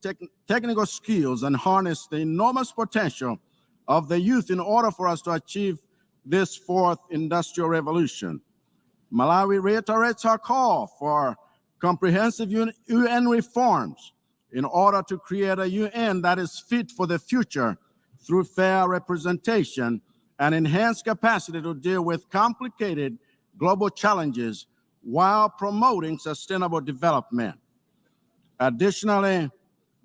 technical skills and harness the enormous potential of the youth in order for us to achieve this fourth industrial revolution. Malawi reiterates our call for comprehensive UN reforms in order to create a UN that is fit for the future through fair representation and enhanced capacity to deal with complicated global challenges while promoting sustainable development. Additionally,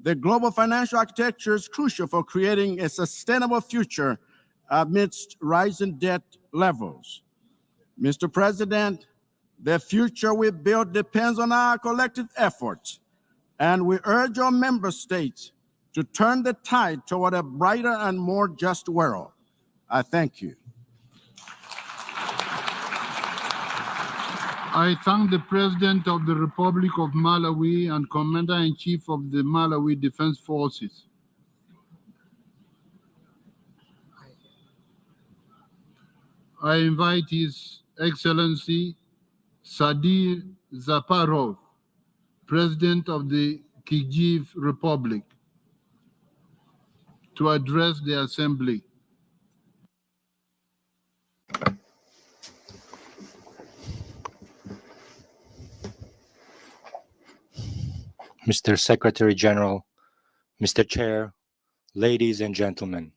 the global financial architecture is crucial for creating a sustainable future amidst rising debt levels. Mr. President, the future we build depends on our collective efforts, and we urge our member states to turn the tide toward a brighter and more just world. I thank you. I thank the President of the Republic of Malawi and Commander-in-Chief of the Malawi Defense Forces. I invite His Excellency Sadir Zaparov, President of the Kyrgyz Republic, to address the Assembly. Mr. Secretary-General, Mr. Chair, ladies and gentlemen,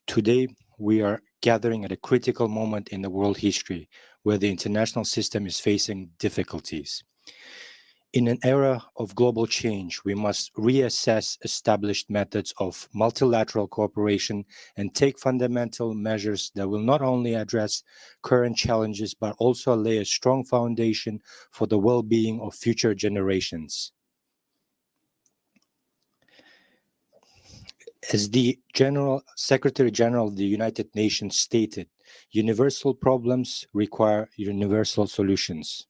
today we are gathering at a critical moment in the world history where the international system is facing difficulties. In an era of global change, we must reassess established methods of multilateral cooperation and take fundamental measures that will not only address current challenges, but also lay a strong foundation for the well-being of future generations. As the Secretary-General of the United Nations stated, universal problems require universal solutions.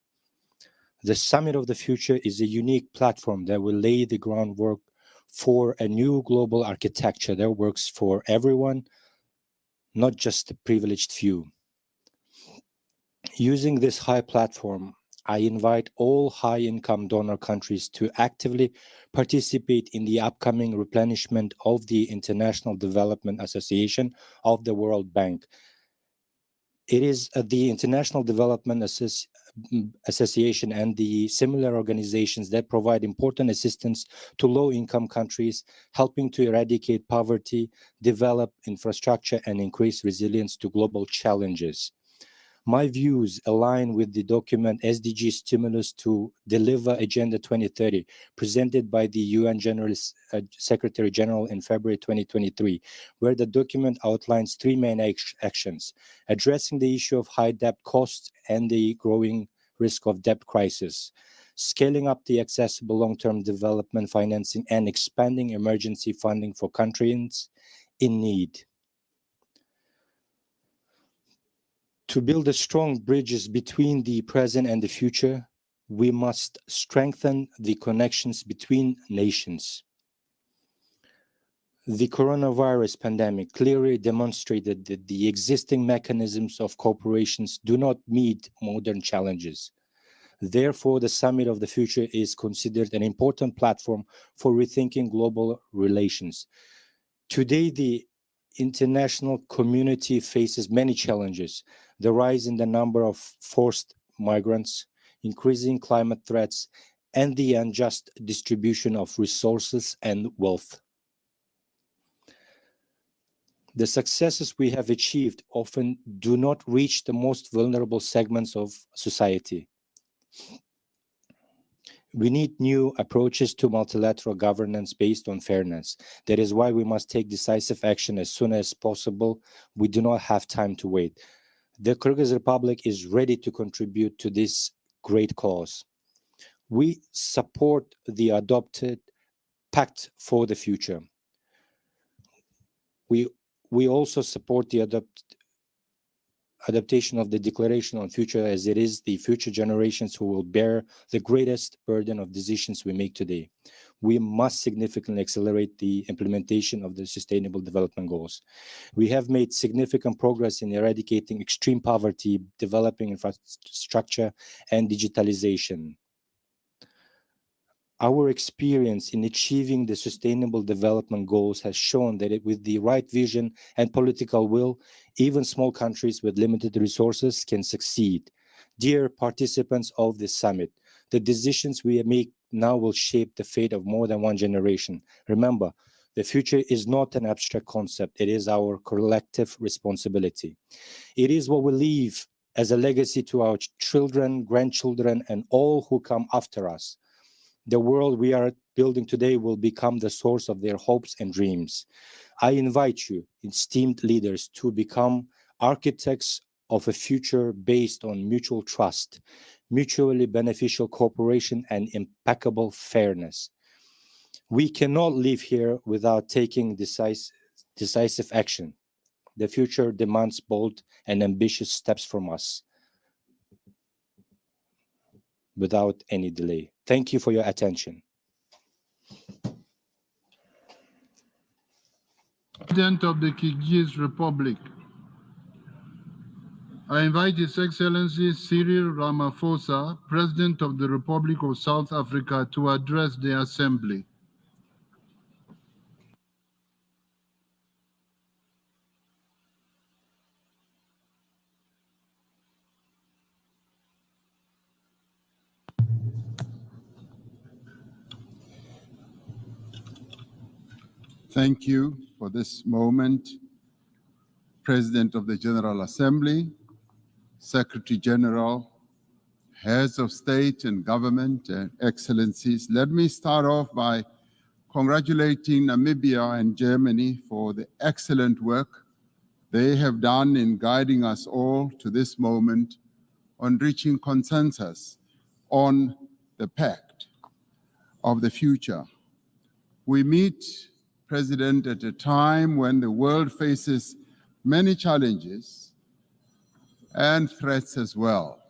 The Summit of the Future is a unique platform that will lay the groundwork for a new global architecture that works for everyone, not just the privileged few. Using this high platform, I invite all high-income donor countries to actively participate in the upcoming replenishment of the International Development Association of the World Bank. It is the International Development Association and the similar organizations that provide important assistance to low-income countries, helping to eradicate poverty, develop infrastructure, and increase resilience to global challenges. My views align with the document SDG Stimulus to Deliver Agenda 2030, presented by the UN Secretary-General in February 2023, where the document outlines three main actions: addressing the issue of high debt costs and the growing risk of debt crisis, scaling up the accessible long-term development financing, and expanding emergency funding for countries in need. To build strong bridges between the present and the future, we must strengthen the connections between nations. The coronavirus pandemic clearly demonstrated that the existing mechanisms of cooperation do not meet modern challenges. Therefore, the Summit of the Future is considered an important platform for rethinking global relations. Today, the international community faces many challenges: the rise in the number of forced migrants, increasing climate threats, and the unjust distribution of resources and wealth. The successes we have achieved often do not reach the most vulnerable segments of society. We need new approaches to multilateral governance based on fairness. That is why we must take decisive action as soon as possible. We do not have time to wait. The Kyrgyz Republic is ready to contribute to this great cause. We support the adopted Pact for the Future. We also support the adaptation of the Declaration on Future, as it is the future generations who will bear the greatest burden of decisions we make today. We must significantly accelerate the implementation of the Sustainable Development Goals. We have made significant progress in eradicating extreme poverty, developing infrastructure, and digitalization. Our experience in achieving the Sustainable Development Goals has shown that with the right vision and political will, even small countries with limited resources can succeed. Dear participants of this summit, the decisions we make now will shape the fate of more than one generation. Remember, the future is not an abstract concept. It is our collective responsibility. It is what we leave as a legacy to our children, grandchildren, and all who come after us. The world we are building today will become the source of their hopes and dreams. I invite you, esteemed leaders, to become architects of a future based on mutual trust, mutually beneficial cooperation, and impeccable fairness. We cannot live here without taking decisive action. The future demands bold and ambitious steps from us without any delay. Thank you for your attention. President of the Kyrgyz Republic, I invite His Excellency Cyril Ramaphosa, President of the Republic of South Africa, to address the Assembly. Thank you for this moment, President of the General Assembly, Secretary-General, heads of state and government, and excellencies. Let me start off by congratulating Namibia and Germany for the excellent work they have done in guiding us all to this moment on reaching consensus on the Pact of the Future. We meet, President, at a time when the world faces many challenges and threats as well.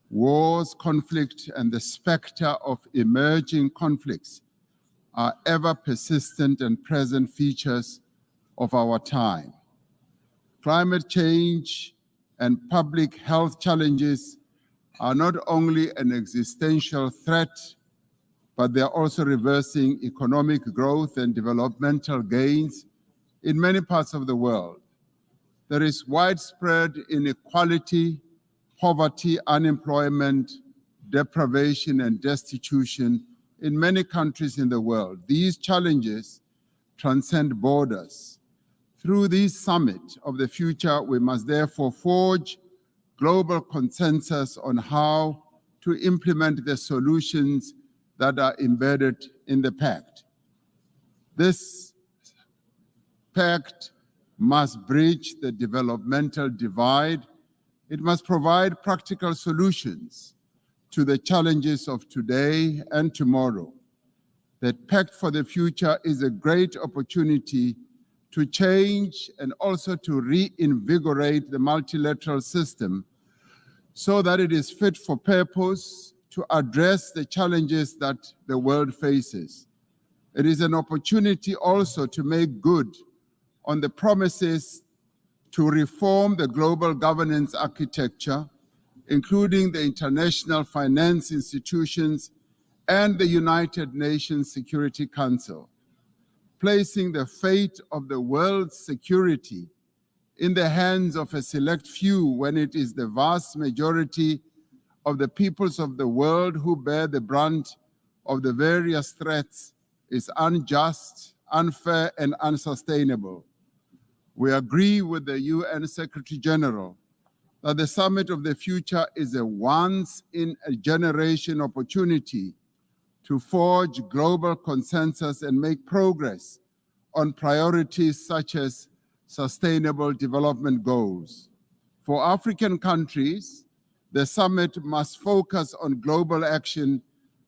Wars, conflict, and the specter of emerging conflicts are ever persistent and present features of our time. Climate change and public health challenges are not only an existential threat, but they are also reversing economic growth and developmental gains in many parts of the world. There is widespread inequality, poverty, unemployment, deprivation, and destitution in many countries in the world. These challenges transcend borders. Through this summit of the future, we must therefore forge global consensus on how to implement the solutions that are embedded in the Pact. This Pact must bridge the developmental divide. It must provide practical solutions to the challenges of today and tomorrow. The Pact for the Future is a great opportunity to change and also to reinvigorate the multilateral system so that it is fit for purpose to address the challenges that the world faces. It is an opportunity also to make good on the promises to reform the global governance architecture, including the international finance institutions and the United Nations Security Council, placing the fate of the world's security in the hands of a select few when it is the vast majority of the peoples of the world who bear the brunt of the various threats is unjust, unfair, and unsustainable. We agree with the UN Secretary-General that the Summit of the Future is a once-in-a-generation opportunity to forge global consensus and make progress on priorities such as sustainable development goals. For African countries, the summit must focus on global action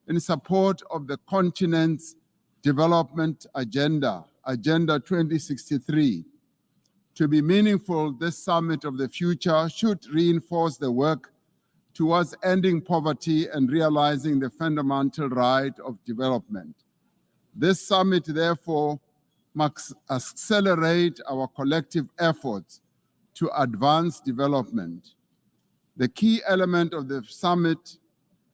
in support of the continent's development agenda, Agenda 2063. To be meaningful, this Summit of the Future should reinforce the work towards ending poverty and realizing the fundamental right of development. This summit, therefore, must accelerate our collective efforts to advance development. The key element of the summit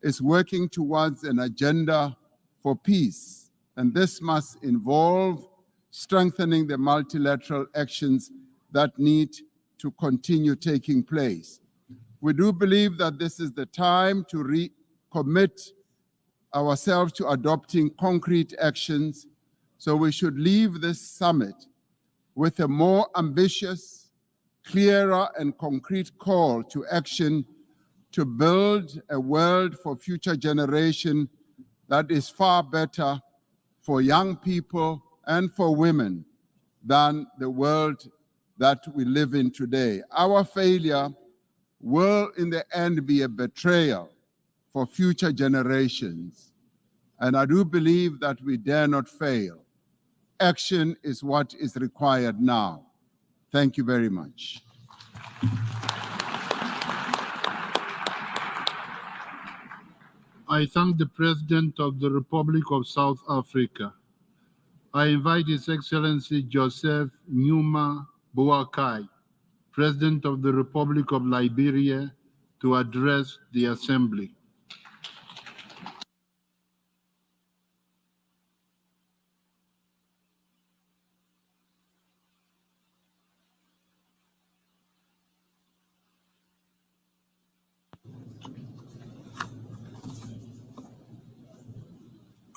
is working towards an agenda for peace, and this must involve strengthening the multilateral actions that need to continue taking place. We do believe that this is the time to recommit ourselves to adopting concrete actions, so we should leave this summit with a more ambitious, clearer, and concrete call to action to build a world for future generation that is far better for young people and for women than the world that we live in today. Our failure will in the end be a betrayal for future generations. And I do believe that we dare not fail. Action is what is required now. Thank you very much. I thank the President of the Republic of South Africa. I invite His Excellency Joseph Numa Boakai, President of the Republic of Liberia, to address the Assembly.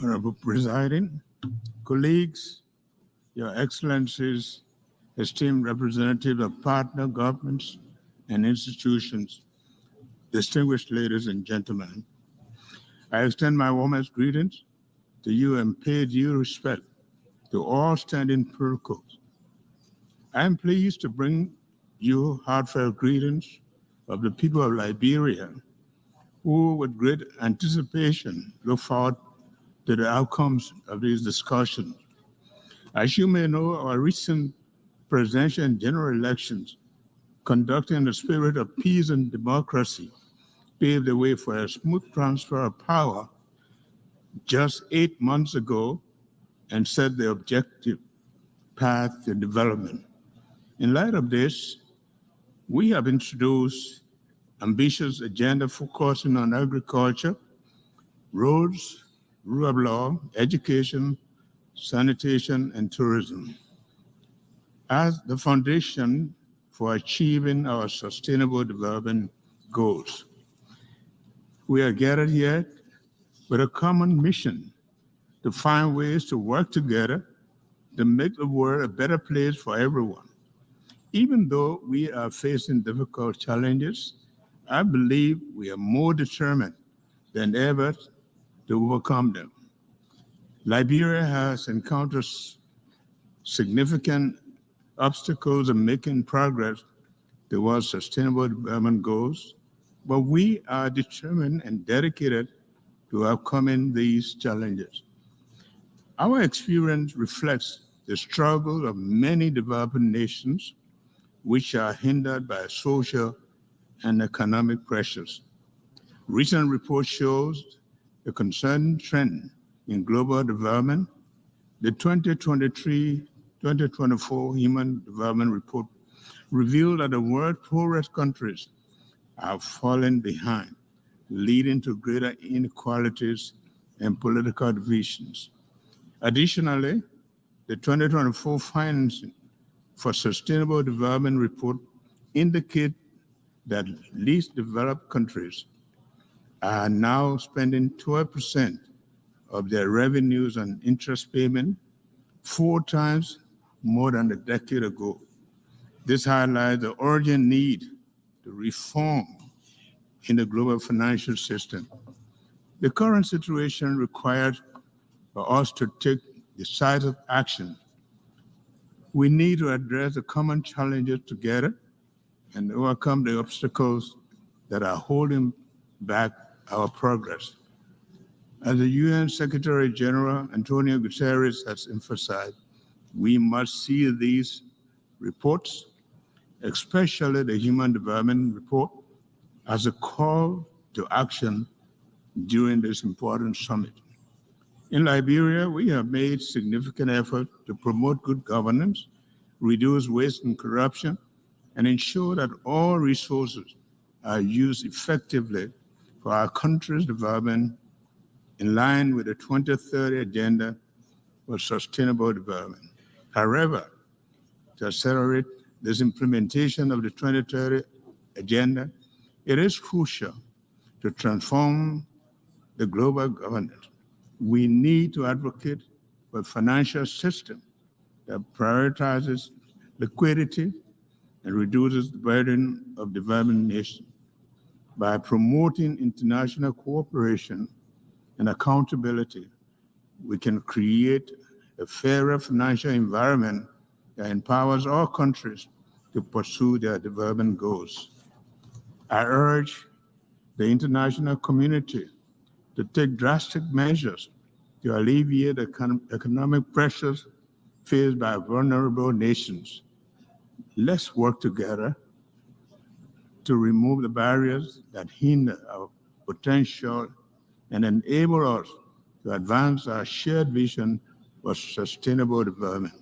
Honorable Presiding, colleagues, Your Excellencies, esteemed representatives of partner governments and institutions, distinguished ladies and gentlemen, I extend my warmest greetings to you and pay due respect to all standing protocols. I am pleased to bring you heartfelt greetings of the people of Liberia, who with great anticipation look forward to the outcomes of these discussions. As you may know, our recent presidential and general elections conducted in the spirit of peace and democracy paved the way for a smooth transfer of power just 8 months ago and set the objective path to development. In light of this, we have introduced ambitious agenda focusing on agriculture, roads, rule of law, education, sanitation, and tourism as the foundation for achieving our sustainable development goals. We are gathered here with a common mission to find ways to work together to make the world a better place for everyone. Even though we are facing difficult challenges, I believe we are more determined than ever to overcome them. Liberia has encountered significant obstacles in making progress towards sustainable development goals, but we are determined and dedicated to overcoming these challenges. Our experience reflects the struggle of many developing nations, which are hindered by social and economic pressures. Recent report shows the concerning trend in global development. The 2023-2024 Human Development Report revealed that the world's poorest countries are falling behind, leading to greater inequalities and political divisions. Additionally, the 2024 Financing for Sustainable Development Report indicate that least developed countries are now spending 12% of their revenues on interest payment, 4 times more than a decade ago. This highlights the urgent need to reform in the global financial system. The current situation requires for us to take decisive action. We need to address the common challenges together and overcome the obstacles that are holding back our progress. As the UN Secretary-General Antonio Guterres has emphasized, we must see these reports, especially the Human Development Report, as a call to action during this important summit. In Liberia, we have made significant efforts to promote good governance, reduce waste and corruption, and ensure that all resources are used effectively for our country's development in line with the 2030 Agenda for Sustainable Development. However, to accelerate this implementation of the 2030 Agenda, it is crucial to transform the global governance. We need to advocate for a financial system that prioritizes liquidity and reduces the burden of developing nations. By promoting international cooperation and accountability, we can create a fairer financial environment that empowers all countries to pursue their development goals. I urge the international community to take drastic measures to alleviate the economic pressures faced by vulnerable nations. Let's work together to remove the barriers that hinder our potential and enable us to advance our shared vision for sustainable development.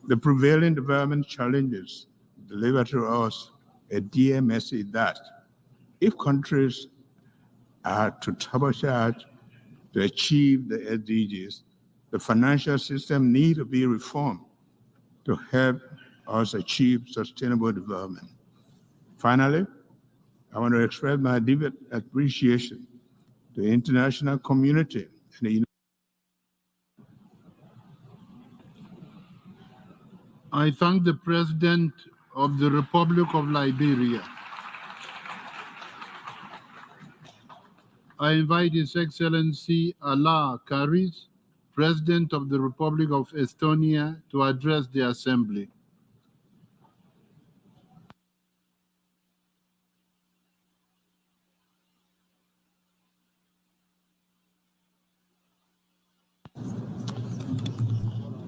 The prevailing development challenges deliver to us a dear message that if countries are to turbocharge to achieve the SDGs, the financial system needs to be reformed to help us achieve sustainable development. Finally, I want to express my deep appreciation to the international community and the I thank the President of the Republic of Liberia. I invite His Excellency Allah Karis, President of the Republic of Estonia, to address the Assembly.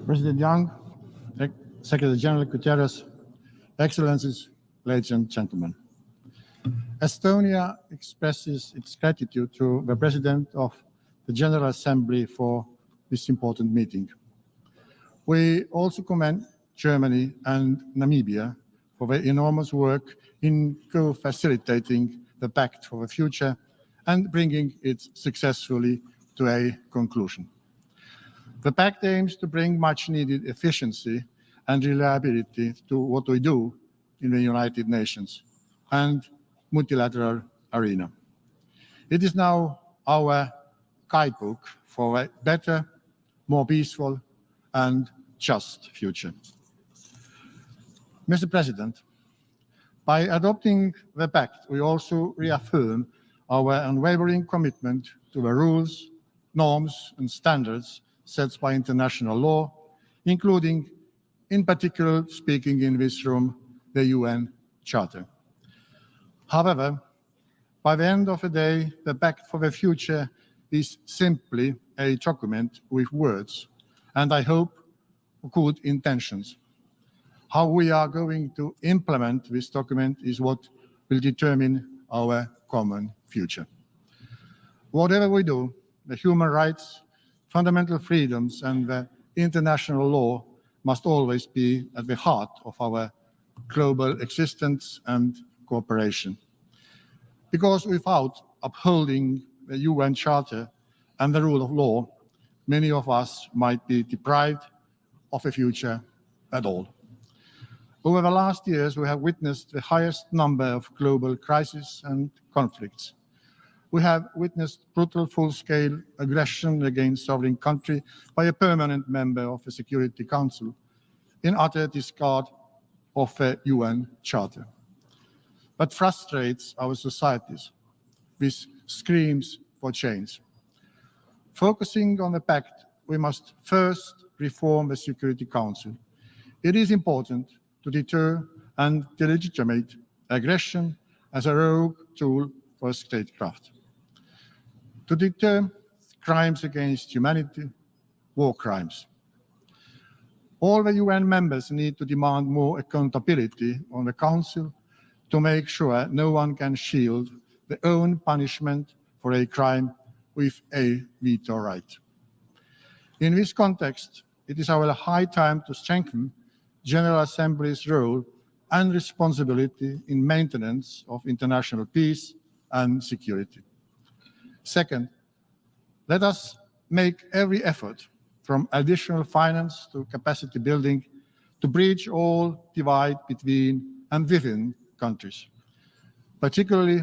President Young, Secretary-General Guterres, Excellencies, ladies and gentlemen. Estonia expresses its gratitude to the President of the General Assembly for this important meeting. We also commend Germany and Namibia for their enormous work in co-facilitating the Pact for the Future and bringing it successfully to a conclusion. The Pact aims to bring much-needed efficiency and reliability to what we do in the United Nations and multilateral arena. It is now our guidebook for a better, more peaceful, and just future. Mr. President, by adopting the Pact, we also reaffirm our unwavering commitment to the rules, norms, and standards set by international law, including, in particular, speaking in this room, the UN Charter. However, by the end of the day, the Pact for the Future is simply a document with words, and I hope good intentions. How we are going to implement this document is what will determine our common future. Whatever we do, the human rights, fundamental freedoms, and the international law must always be at the heart of our global existence and cooperation. Because without upholding the UN Charter and the rule of law, many of us might be deprived of a future at all. Over the last years, we have witnessed the highest number of global crises and conflicts. we have witnessed brutal full-scale aggression against sovereign country by a permanent member of the Security Council in utter disregard of the UN Charter. But frustrates our societies with screams for change. Focusing on the Pact, we must first reform the Security Council. It is important to deter and delegitimate aggression as a rogue tool for statecraft. To deter crimes against humanity, war crimes. All the UN members need to demand more accountability on the Council to make sure no one can shield their own punishment for a crime with a veto right. In this context, it is our high time to strengthen General Assembly's role and responsibility in maintenance of international peace and security. Second, let us make every effort, from additional finance to capacity building, to bridge all divide between and within countries, particularly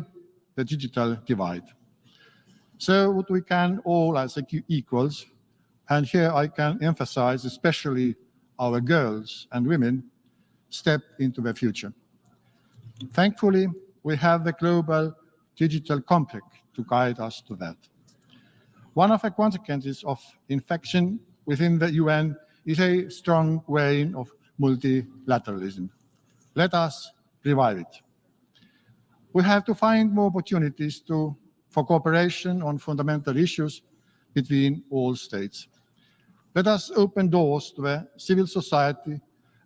the digital divide. So what we can all as equals, and here I can emphasize especially our girls and women, step into the future. Thankfully, we have the global digital compact to guide us to that. One of the consequences of infection within the UN is a strong vein of multilateralism. Let us revive it. We have to find more opportunities for cooperation on fundamental issues between all states. Let us open doors to the civil society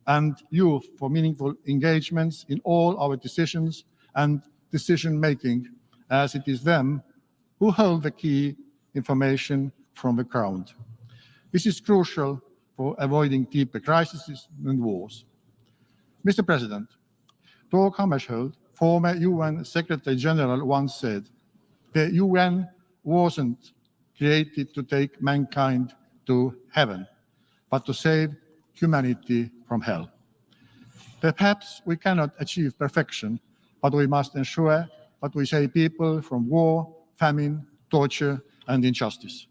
and youth for meaningful engagements in all our decisions and decision-making, as it is them who hold the key information from the ground. This is crucial for avoiding deeper crises and wars. Mr. President, Dag Hammarskjöld, former UN Secretary-General, once said, "The UN wasn't created to take mankind to heaven, but to save humanity from hell." Perhaps we cannot achieve perfection, but we must ensure that we save people from war, famine, torture, and injustice.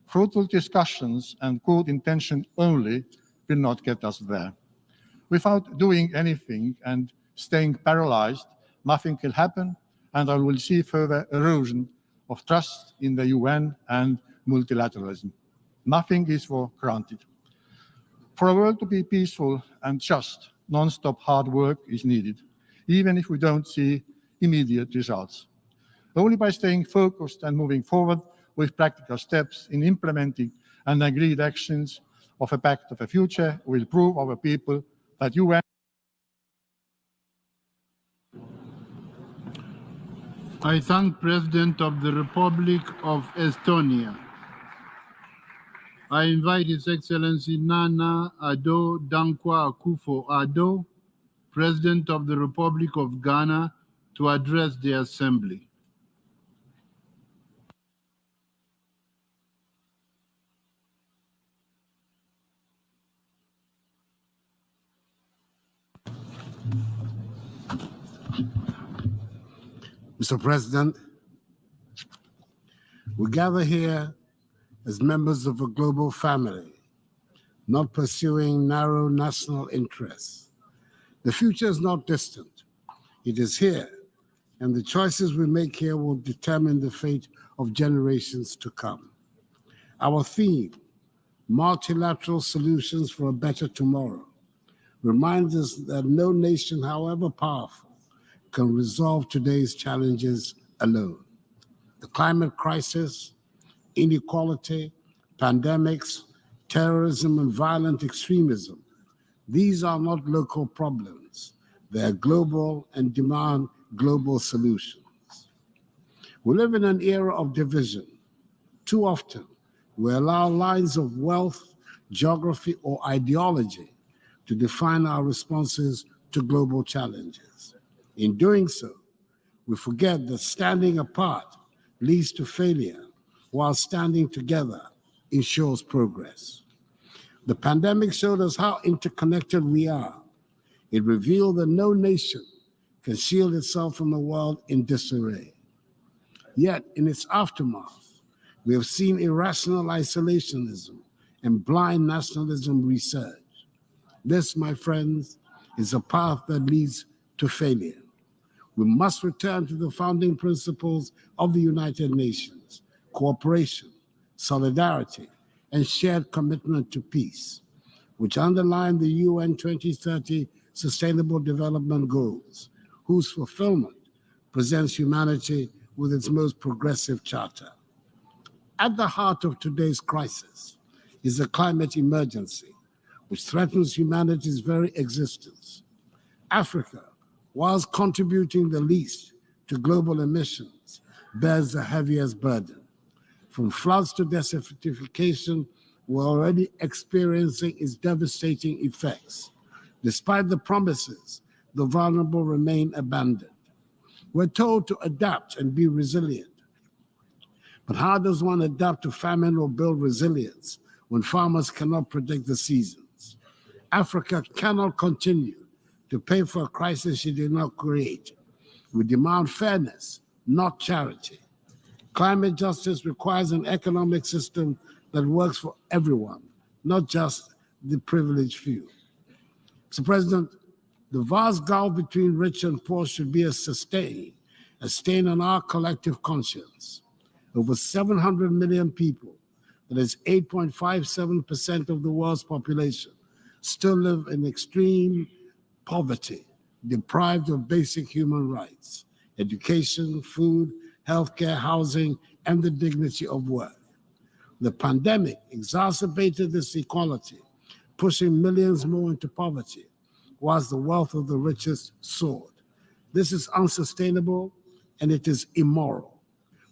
Fruitful discussions and good intention only will not get us there. Without doing anything and staying paralyzed, nothing will happen, and I will see further erosion of trust in the UN and multilateralism. Nothing is for granted. For a world to be peaceful and just, non-stop hard work is needed, even if we don't see immediate results. Only by staying focused and moving forward with practical steps in implementing and agreed actions of a pact of the future will prove our people that UN. I thank President of the Republic of Estonia. I invite His Excellency Nana Addo Dankwa Akufo-Addo, President of the Republic of Ghana, to address the Assembly. Mr. President, we gather here as members of a global family, not pursuing narrow national interests. The future is not distant. It is here, and the choices we make here will determine the fate of generations to come. Our theme, multilateral solutions for a better tomorrow, reminds us that no nation, however powerful, can resolve today's challenges alone. The climate crisis, inequality, pandemics, terrorism, and violent extremism, these are not local problems. They are global and demand global solutions. We live in an era of division. Too often, we allow lines of wealth, geography, or ideology to define our responses to global challenges. In doing so, we forget that standing apart leads to failure, while standing together ensures progress. The pandemic showed us how interconnected we are. It revealed that no nation can shield itself from a world in disarray. Yet, in its aftermath, we have seen irrational isolationism and blind nationalism resurge. This, my friends, is a path that leads to failure. We must return to the founding principles of the United Nations: cooperation, solidarity, and shared commitment to peace, which underline the UN 2030 Sustainable Development Goals, whose fulfillment presents humanity with its most progressive charter. At the heart of today's crisis is a climate emergency, which threatens humanity's very existence. Africa, whilst contributing the least to global emissions, bears the heaviest burden. From floods to desertification, we're already experiencing its devastating effects. Despite the promises, the vulnerable remain abandoned. We're told to adapt and be resilient. But how does one adapt to famine or build resilience when farmers cannot predict the seasons? Africa cannot continue to pay for a crisis she did not create. We demand fairness, not charity. Climate justice requires an economic system that works for everyone, not just the privileged few. Mr. President, the vast gulf between rich and poor should be a stain on our collective conscience. Over 700 million people, that is 8.57% of the world's population, still live in extreme poverty, deprived of basic human rights: education, food, healthcare, housing, and the dignity of work. The pandemic exacerbated this inequality, pushing millions more into poverty, whilst the wealth of the richest soared. This is unsustainable and it is immoral.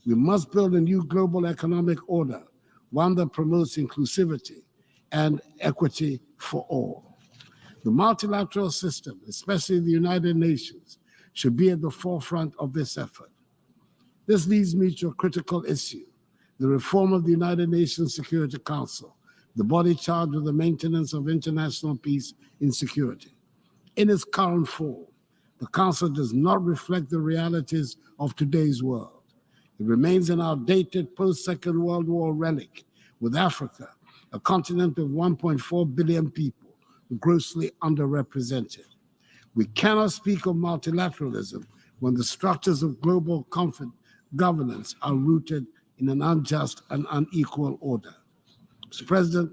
We must build a new global economic order, one that promotes inclusivity and equity for all. The multilateral system, especially the United Nations, should be at the forefront of this effort. This leads me to a critical issue: the reform of the United Nations Security Council, the body charged with the maintenance of international peace and security. In its current form, the Council does not reflect the realities of today's world. It remains an outdated post-Second World War relic, with Africa, a continent of 1.4 billion people, grossly underrepresented. We cannot speak of multilateralism when the structures of global governance are rooted in an unjust and unequal order. Mr. President,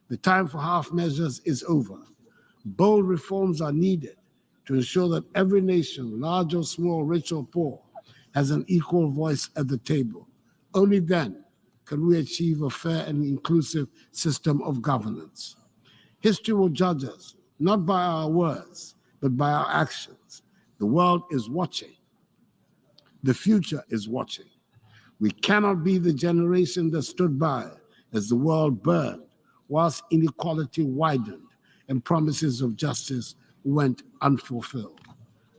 the time for half measures is over. Bold reforms are needed to ensure that every nation, large or small, rich or poor, has an equal voice at the table. Only then can we achieve a fair and inclusive system of governance. History will judge us, not by our words, but by our actions. The world is watching. The future is watching. We cannot be the generation that stood by as the world burned, whilst inequality widened and promises of justice went unfulfilled.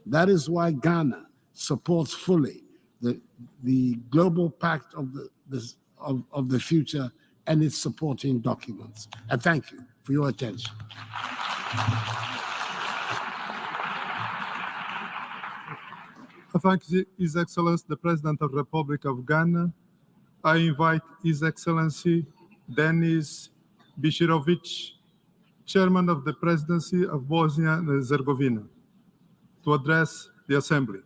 That is why Ghana supports fully the global pact of the future and its supporting documents. I thank you for your attention. I thank His Excellency, the President of the Republic of Ghana. I invite His Excellency Denis Bishirovic, Chairman of the Presidency of Bosnia and Herzegovina, to address the Assembly.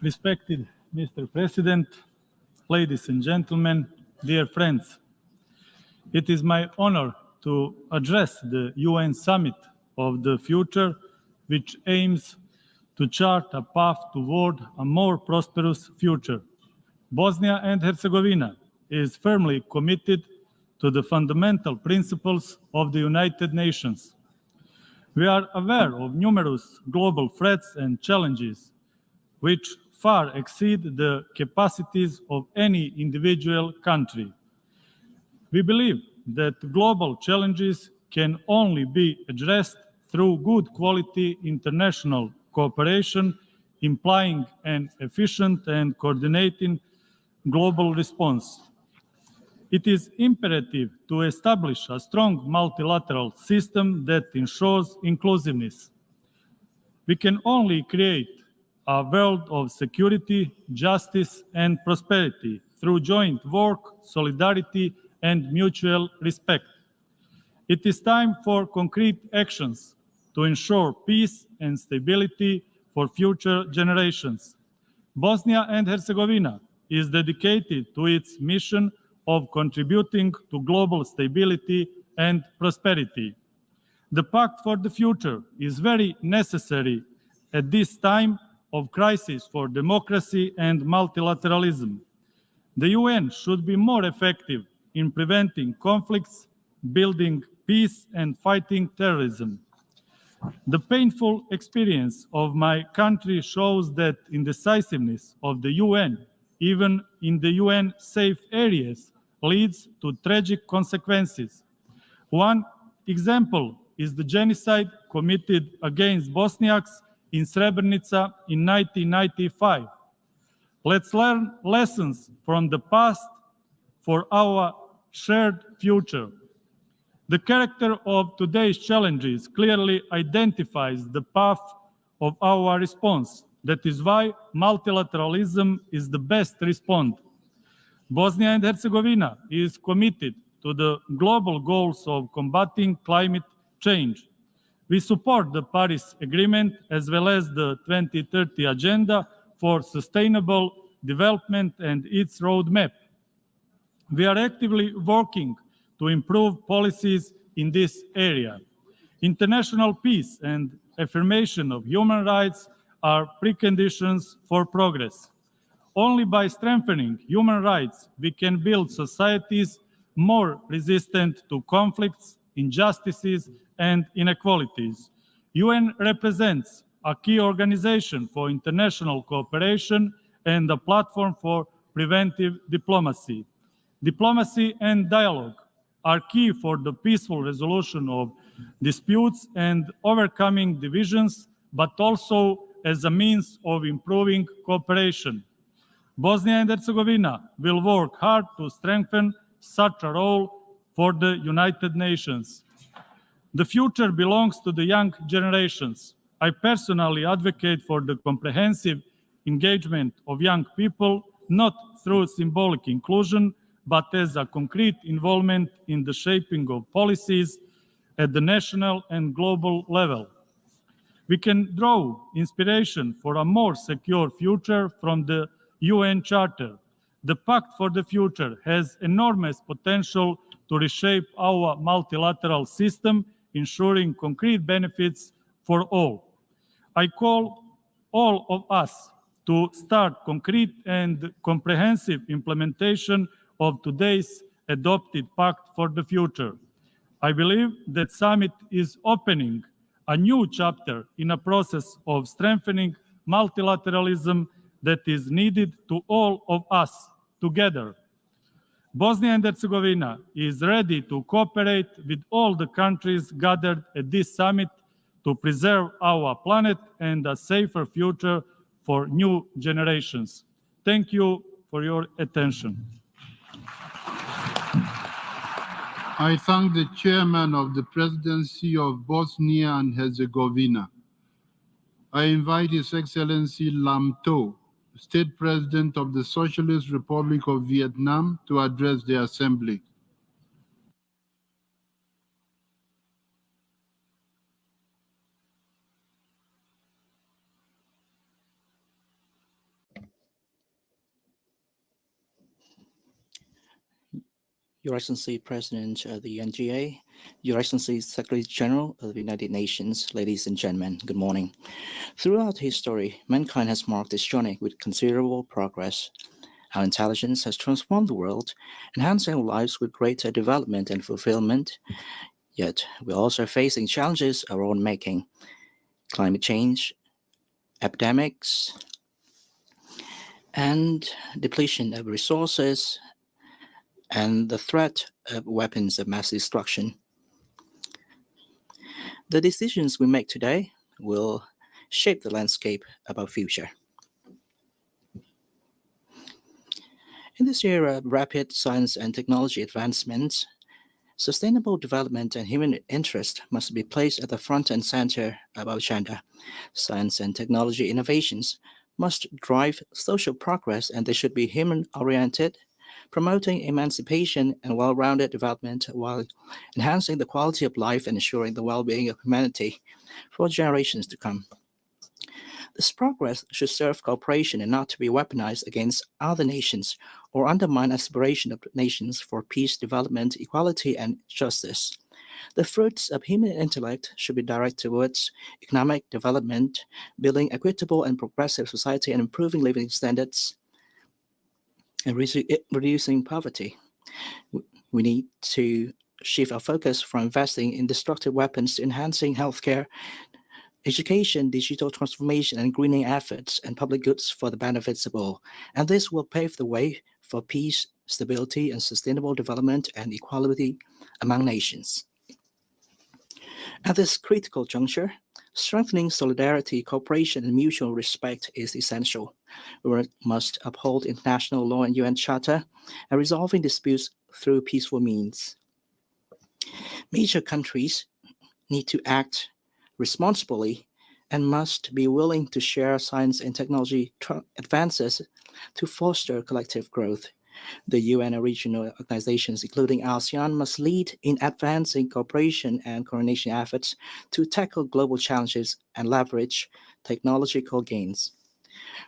Respected Mr. President, ladies and gentlemen, dear friends, it is my honor to address the UN Summit of the Future, which aims to chart a path toward a more prosperous future. Bosnia and Herzegovina is firmly committed to the fundamental principles of the United Nations. We are aware of numerous global threats and challenges, which far exceed the capacities of any individual country. We believe that global challenges can only be addressed through good quality international cooperation, implying an efficient and coordinating global response. It is imperative to establish a strong multilateral system that ensures inclusiveness. We can only create a world of security, justice, and prosperity through joint work, solidarity, and mutual respect. It is time for concrete actions to ensure peace and stability for future generations. Bosnia and Herzegovina is dedicated to its mission of contributing to global stability and prosperity. The Pact for the Future is very necessary at this time of crisis for democracy and multilateralism. The UN should be more effective in preventing conflicts, building peace, and fighting terrorism. The painful experience of my country shows that indecisiveness of the UN, even in the UN safe areas, leads to tragic consequences. One example is the genocide committed against Bosniaks in Srebrenica in 1995. Let's learn lessons from the past for our shared future. The character of today's challenges clearly identifies the path of our response. That is why multilateralism is the best response. Bosnia and Herzegovina is committed to the global goals of combating climate change. We support the Paris Agreement as well as the 2030 Agenda for Sustainable Development and its roadmap. We are actively working to improve policies in this area. International peace and affirmation of human rights are preconditions for progress. Only by strengthening human rights we can build societies more resistant to conflicts, injustices, and inequalities. UN represents a key organization for international cooperation and a platform for preventive diplomacy. Diplomacy and dialogue are key for the peaceful resolution of disputes and overcoming divisions, but also as a means of improving cooperation. Bosnia and Herzegovina will work hard to strengthen such a role for the United Nations. The future belongs to the young generations. I personally advocate for the comprehensive engagement of young people, not through symbolic inclusion, but as a concrete involvement in the shaping of policies at the national and global level. We can draw inspiration for a more secure future from the UN Charter. The Pact for the Future has enormous potential to reshape our multilateral system, ensuring concrete benefits for all. I call all of us to start concrete and comprehensive implementation of today's adopted Pact for the Future. I believe that summit is opening a new chapter in a process of strengthening multilateralism that is needed to all of us together. Bosnia and Herzegovina is ready to cooperate with all the countries gathered at this summit to preserve our planet and a safer future for new generations. Thank you for your attention. I thank the chairman of the presidency of Bosnia and Herzegovina. I invite His Excellency Lam To, State President of the Socialist Republic of Vietnam, to address the Assembly. Your Excellency President of the UNGA, Your Excellency Secretary-General of the United Nations, ladies and gentlemen, good morning. Throughout history, mankind has marked this journey with considerable progress. Our intelligence has transformed the world, enhancing our lives with greater development and fulfillment. Yet, we're also facing challenges of our own making: climate change, epidemics, and depletion of resources, and the threat of weapons of mass destruction. The decisions we make today will shape the landscape of our future. In this era of rapid science and technology advancements, sustainable development and human interest must be placed at the front and center of our agenda. Science and technology innovations must drive social progress, and they should be human-oriented, promoting emancipation and well-rounded development while enhancing the quality of life and ensuring the well-being of humanity for generations to come. This progress should serve cooperation and not to be weaponized against other nations or undermine aspiration of nations for peace, development, equality, and justice. The fruits of human intellect should be directed towards economic development, building equitable and progressive society, and improving living standards and reducing poverty. We need to shift our focus from investing in destructive weapons to enhancing healthcare, education, digital transformation, and greening efforts and public goods for the benefits of all. And this will pave the way for peace, stability, and sustainable development and equality among nations. At this critical juncture, strengthening solidarity, cooperation, and mutual respect is essential. We must uphold international law and UN Charter and resolving disputes through peaceful means. Major countries need to act responsibly and must be willing to share science and technology advances to foster collective growth. The UN and regional organizations, including ASEAN, must lead in advancing cooperation and coordination efforts to tackle global challenges and leverage technological gains.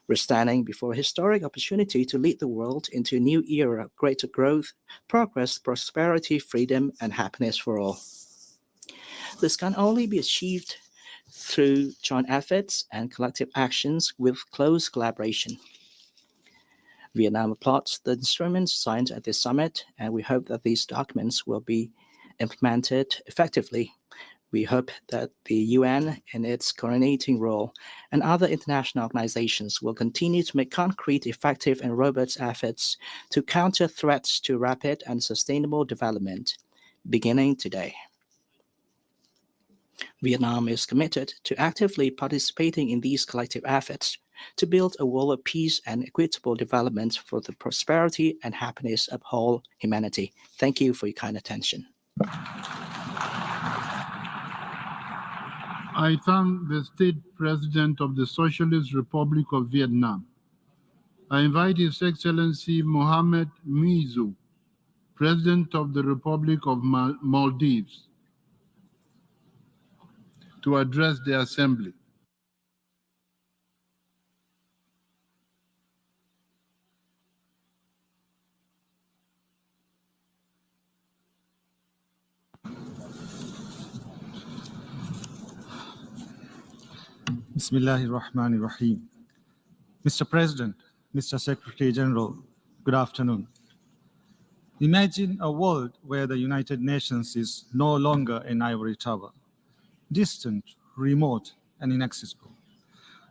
We're standing before a historic opportunity to lead the world into a new era of greater growth, progress, prosperity, freedom, and happiness for all. This can only be achieved through joint efforts and collective actions with close collaboration. Vietnam applauds the instruments signed at this summit, and we hope that these documents will be implemented effectively. We hope that the UN, in its coordinating role, and other international organizations will continue to make concrete, effective, and robust efforts to counter threats to rapid and sustainable development, beginning today. Vietnam is committed to actively participating in these collective efforts to build a world of peace and equitable development for the prosperity and happiness of whole humanity. Thank you for your kind attention. I thank the State President of the Socialist Republic of Vietnam. I invite His Excellency Mohamed Muizzu, President of the Republic of Maldives, to address the Assembly. Bismillahir Rahmanir Rahim. Mr. President, Mr. Secretary-General, good afternoon. Imagine a world where the United Nations is no longer an ivory tower, distant, remote, and inaccessible.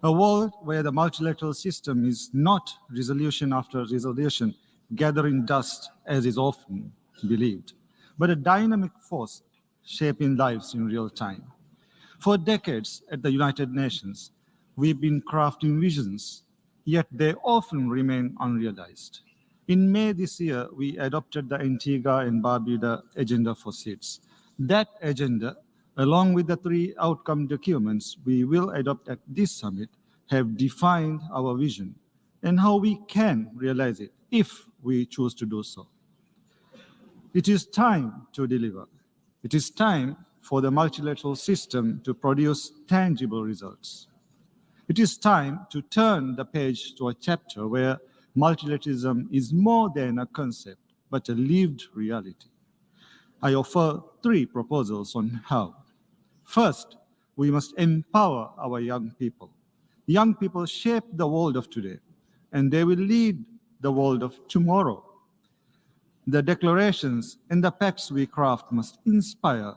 A world where the multilateral system is not resolution after resolution gathering dust, as is often believed, but a dynamic force shaping lives in real time. For decades at the United Nations, we've been crafting visions, yet they often remain unrealized. In May this year, we adopted the Antigua and Barbuda Agenda for Seeds. That agenda, along with the 3 outcome documents we will adopt at this summit, have defined our vision and how we can realize it if we choose to do so. It is time to deliver. It is time for the multilateral system to produce tangible results. It is time to turn the page to a chapter where multilateralism is more than a concept, but a lived reality. I offer 3 proposals on how. First, we must empower our young people. Young people shape the world of today, and they will lead the world of tomorrow. The declarations and the pacts we craft must inspire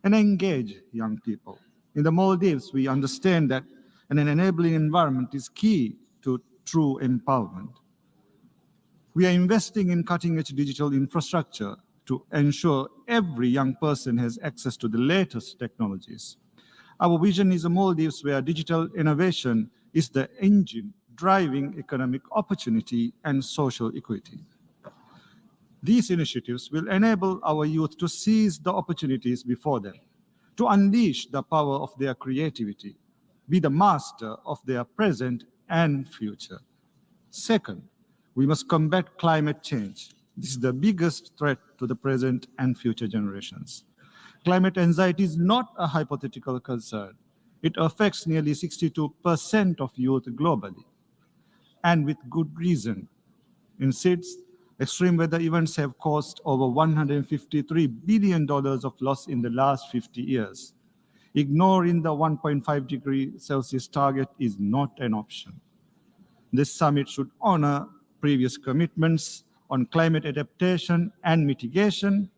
and engage young people. In the Maldives, we understand that an enabling environment is key to true empowerment. We are investing in cutting-edge digital infrastructure to ensure every young person has access to the latest technologies. Our vision is a Maldives where digital innovation is the engine driving economic opportunity and social equity. These initiatives will enable our youth to seize the opportunities before them, to unleash the power of their creativity, be the master of their present and future. Second, we must combat climate change. This is the biggest threat to the present and future generations. Climate anxiety is not a hypothetical concern. It affects nearly 62% of youth globally, and with good reason. In SIDS, extreme weather events have caused over $153 billion of loss in the last 50 years. Ignoring the 1.5 degree Celsius target is not an option. This summit should honor previous commitments on climate adaptation and mitigation,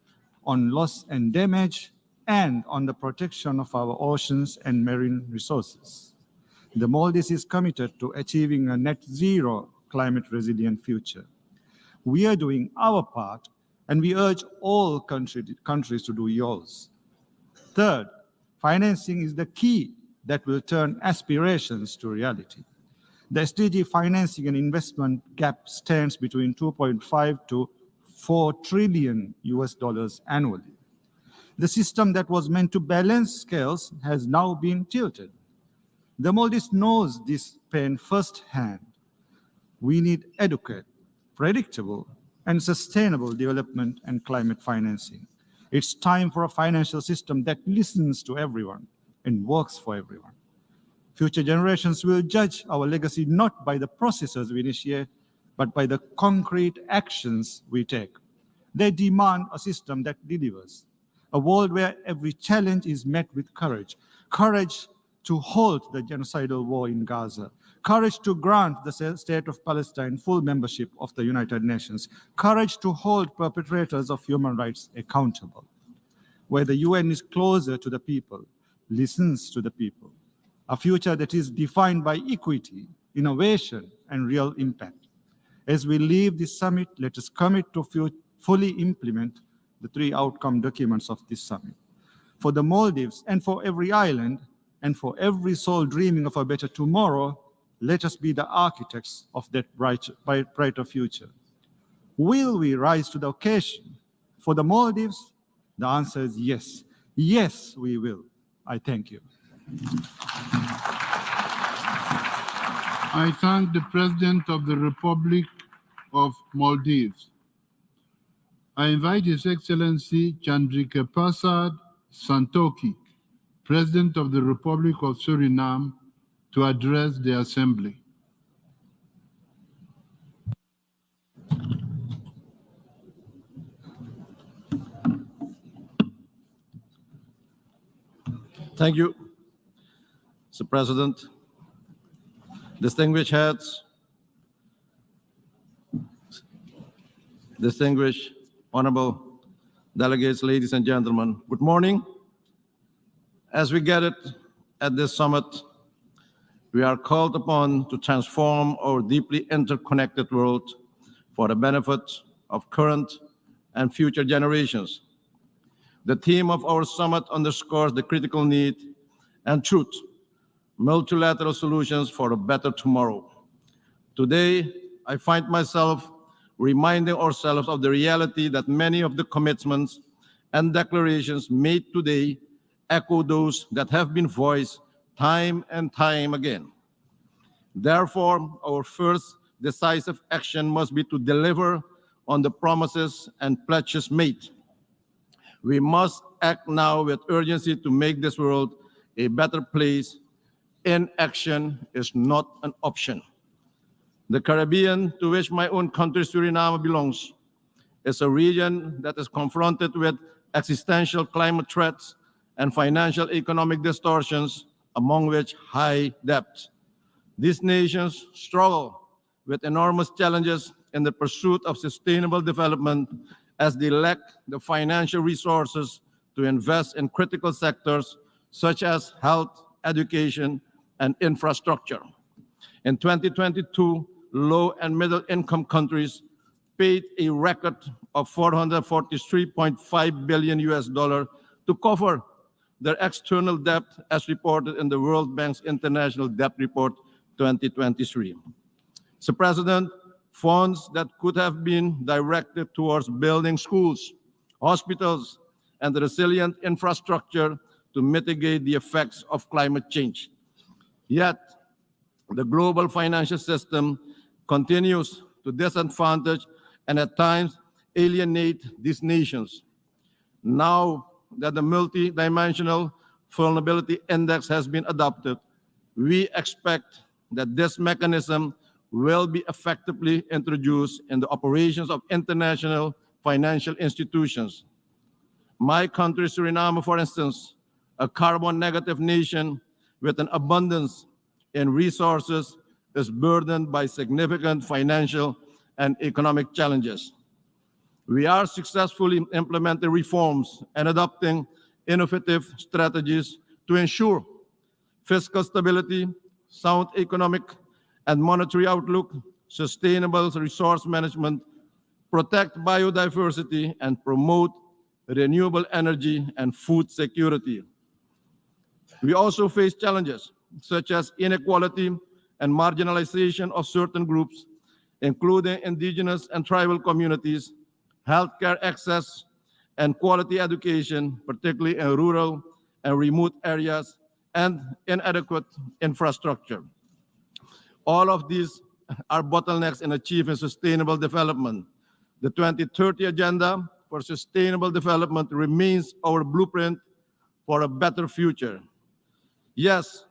on loss and damage, and on the protection of our oceans and marine resources. The Maldives is committed to achieving a net zero climate resilient future. We are doing our part, and we urge all countries to do yours. Third, financing is the key that will turn aspirations to reality. The SDG financing and investment gap stands between 2.5 to 4 trillion US dollars annually. The system that was meant to balance scales has now been tilted. The Maldives knows this pain firsthand. We need adequate, predictable, and sustainable development and climate financing. It's time for a financial system that listens to everyone and works for everyone. Future generations will judge our legacy not by the processes we initiate, but by the concrete actions we take. They demand a system that delivers, a world where every challenge is met with courage, courage to halt the genocidal war in Gaza, courage to grant the State of Palestine full membership of the United Nations, courage to hold perpetrators of human rights accountable, where the UN is closer to the people, listens to the people, a future that is defined by equity, innovation, and real impact. As we leave this summit, let us commit to fully implement the 3 outcome documents of this summit. For the Maldives and for every island and for every soul dreaming of a better tomorrow, let us be the architects of that brighter future. Will we rise to the occasion? For the Maldives, the answer is yes. Yes, we will. I thank you. I thank the President of the Republic of Maldives. I invite His Excellency Chandrika Prasad Santokhi, President of the Republic of Suriname, to address the Assembly. Thank you, Mr. President. Distinguished heads, distinguished honorable delegates, ladies and gentlemen, good morning. As we get it at this summit, we are called upon to transform our deeply interconnected world for the benefit of current and future generations. The theme of our summit underscores the critical need and truth, multilateral solutions for a better tomorrow. Today, I find myself reminding ourselves of the reality that many of the commitments and declarations made today echo those that have been voiced time and time again. Therefore, our first decisive action must be to deliver on the promises and pledges made. We must act now with urgency to make this world a better place. Inaction is not an option. The Caribbean, to which my own country, Suriname, belongs, is a region that is confronted with existential climate threats and financial economic distortions, among which high debt. These nations struggle with enormous challenges in the pursuit of sustainable development as they lack the financial resources to invest in critical sectors such as health, education, and infrastructure. In 2022, low and middle income countries paid a record of $443.5 billion to cover their external debt, as reported in the World Bank's International Debt Report 2023. Mr. President, funds that could have been directed towards building schools, hospitals, and resilient infrastructure to mitigate the effects of climate change. Yet, the global financial system continues to disadvantage and at times alienate these nations. Now that the multidimensional vulnerability index has been adopted, we expect that this mechanism will be effectively introduced in the operations of international financial institutions. My country, Suriname, for instance, a carbon negative nation with an abundance in resources, is burdened by significant financial and economic challenges. We are successfully implementing reforms and adopting innovative strategies to ensure fiscal stability, sound economic and monetary outlook, sustainable resource management, protect biodiversity, and promote renewable energy and food security. We also face challenges such as inequality and marginalization of certain groups, including indigenous and tribal communities, healthcare access, and quality education, particularly in rural and remote areas, and inadequate infrastructure. All of these are bottlenecks in achieving sustainable development. The 2030 Agenda for Sustainable Development remains our blueprint for a better future. Yes,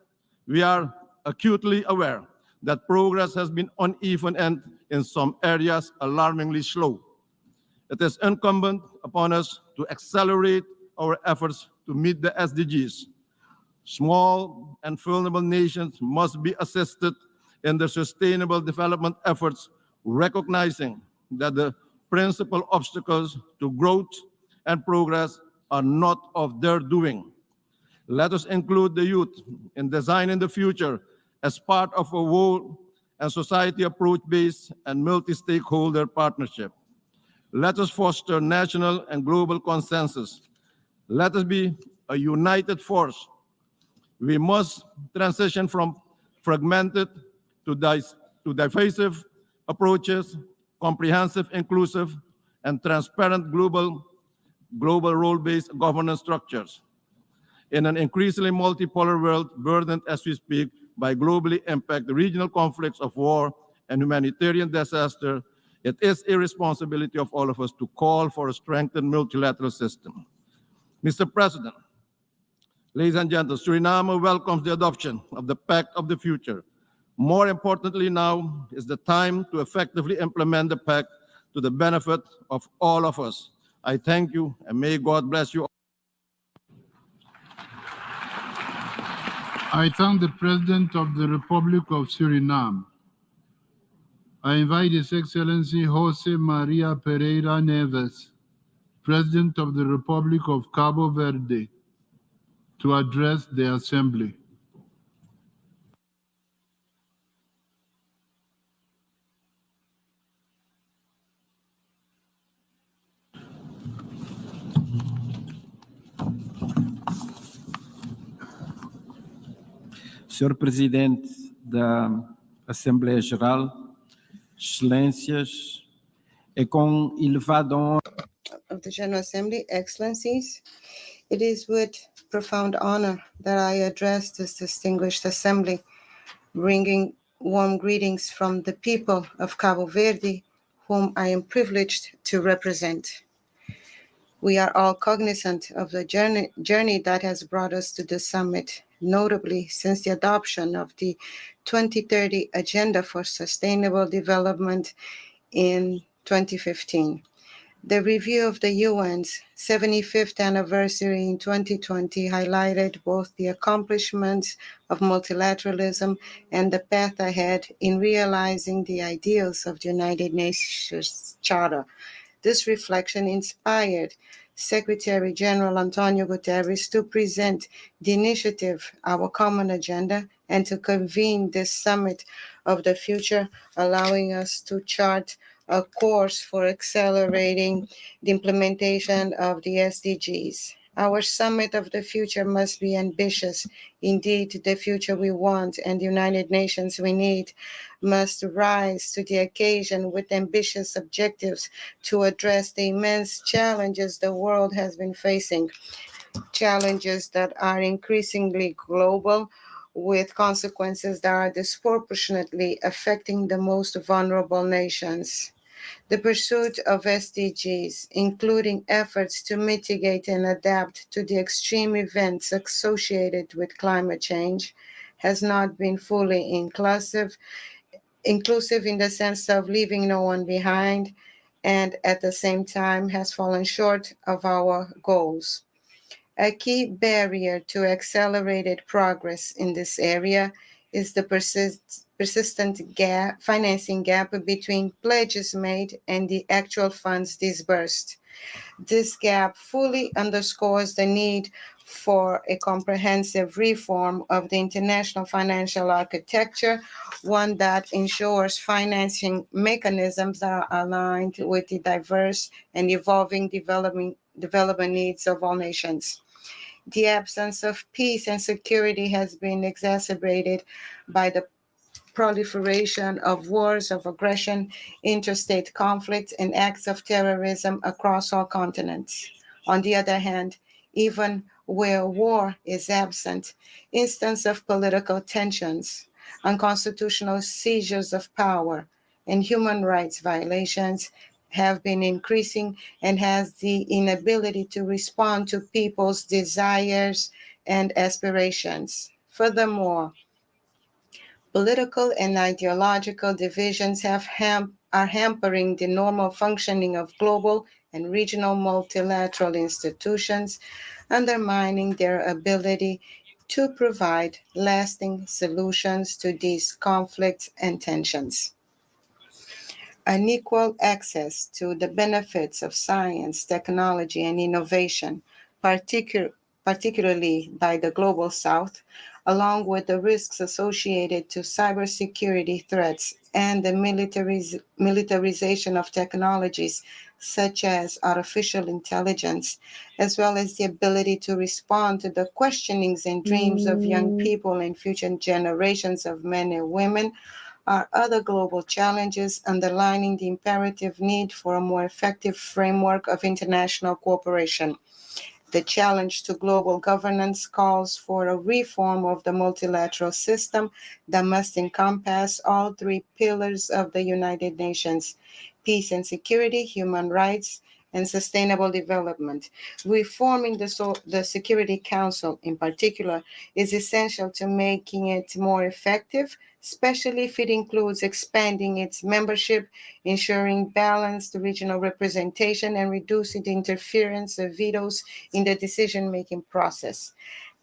we are acutely aware that progress has been uneven and in some areas alarmingly slow. It is incumbent upon us to accelerate our efforts to meet the SDGs. Small and vulnerable nations must be assisted in their sustainable development efforts, recognizing that the principal obstacles to growth and progress are not of their doing. Let us include the youth in designing the future as part of a whole and society approach-based and multi-stakeholder partnership. Let us foster national and global consensus. Let us be a united force. We must transition from fragmented to divisive approaches, comprehensive, inclusive, and transparent global role-based governance structures. In an increasingly multipolar world burdened as we speak by globally impacted regional conflicts of war and humanitarian disaster, it is a responsibility of all of us to call for a strengthened multilateral system. Mr. President, ladies and gentlemen, Suriname welcomes the adoption of the Pact of the Future. More importantly now is the time to effectively implement the Pact to the benefit of all of us. I thank you and may God bless you all. I thank the President of the Republic of Suriname. I invite His Excellency Jose Maria Pereira Neves, President of the Republic of Cabo Verde, to address the Assembly. Senhor Presidente da Assembleia Geral, Excelências, é com elevada honra of the General Assembly, Excellencies, it is with profound honor that I address this distinguished assembly, bringing warm greetings from the people of Cabo Verde, whom I am privileged to represent. We are all cognizant of the journey that has brought us to the summit, notably since the adoption of the 2030 Agenda for Sustainable Development in 2015. The review of the UN's 75th anniversary in 2020 highlighted both the accomplishments of multilateralism and the path ahead in realizing the ideals of the United Nations Charter. This reflection inspired Secretary-General Antonio Guterres to present the initiative, Our Common Agenda, and to convene this summit of the future, allowing us to chart a course for accelerating the implementation of the SDGs. Our summit of the future must be ambitious. Indeed, the future we want and the United Nations we need must rise to the occasion with ambitious objectives to address the immense challenges the world has been facing, challenges that are increasingly global, with consequences that are disproportionately affecting the most vulnerable nations. The pursuit of SDGs, including efforts to mitigate and adapt to the extreme events associated with climate change, has not been fully inclusive in the sense of leaving no one behind, and at the same time has fallen short of our goals. A key barrier to accelerated progress in this area is the persistent financing gap between pledges made and the actual funds disbursed. This gap fully underscores the need for a comprehensive reform of the international financial architecture, one that ensures financing mechanisms are aligned with the diverse and evolving development needs of all nations. The absence of peace and security has been exacerbated by the proliferation of wars of aggression, interstate conflicts, and acts of terrorism across all continents. On the other hand, even where war is absent, instances of political tensions, unconstitutional seizures of power, and human rights violations have been increasing and has the inability to respond to people's desires and aspirations. Furthermore, political and ideological divisions are hampering the normal functioning of global and regional multilateral institutions, undermining their ability to provide lasting solutions to these conflicts and tensions. Unequal access to the benefits of science, technology, and innovation, particularly by the Global South, along with the risks associated to cybersecurity threats and the militarization of technologies such as artificial intelligence, as well as the ability to respond to the questionings and dreams of young people and future generations of men and women, are other global challenges underlining the imperative need for a more effective framework of international cooperation. The challenge to global governance calls for a reform of the multilateral system that must encompass all three pillars of the United Nations: peace and security, human rights, and sustainable development. Reforming the Security Council, in particular, is essential to making it more effective, especially if it includes expanding its membership, ensuring balanced regional representation, and reducing the interference of vetoes in the decision-making process.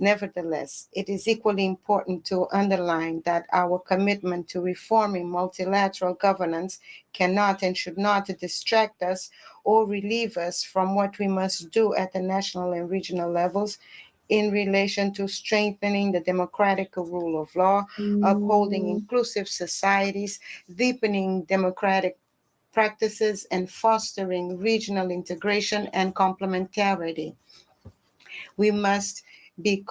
Nevertheless, it is equally important to underline that our commitment to reforming multilateral governance cannot and should not distract us or relieve us from what we must do at the national and regional levels in relation to strengthening the democratic rule of law, upholding inclusive societies, deepening democratic practices, and fostering regional integration and complementarity. We must be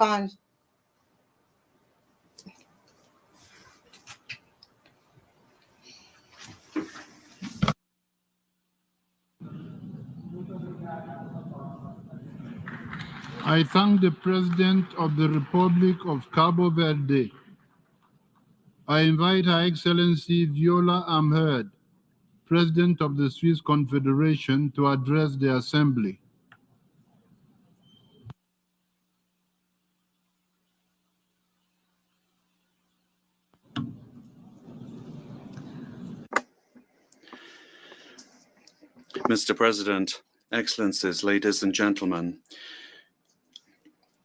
I thank the President of the Republic of Cabo Verde. I invite Her Excellency Viola Amherd, President of the Swiss Confederation, to address the Assembly. Mr. President, Excellencies, ladies and gentlemen,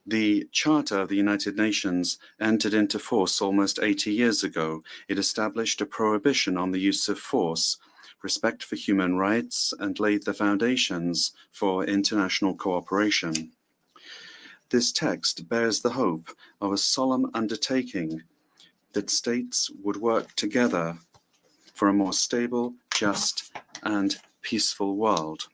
the Charter of the United Nations entered into force almost 80 years ago. It established a prohibition on the use of force, respect for human rights, and laid the foundations for international cooperation. This text bears the hope of a solemn undertaking that states would work together for a more stable, just, and peaceful world.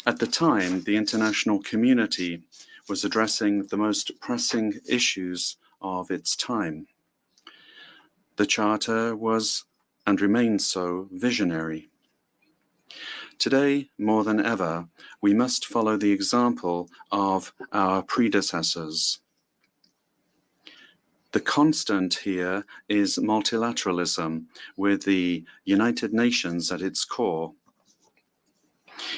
At the time, the international community was addressing the most pressing issues of its time. The Charter was, and remains so, visionary. Today, more than ever, we must follow the example of our predecessors. The constant here is multilateralism, with the United Nations at its core.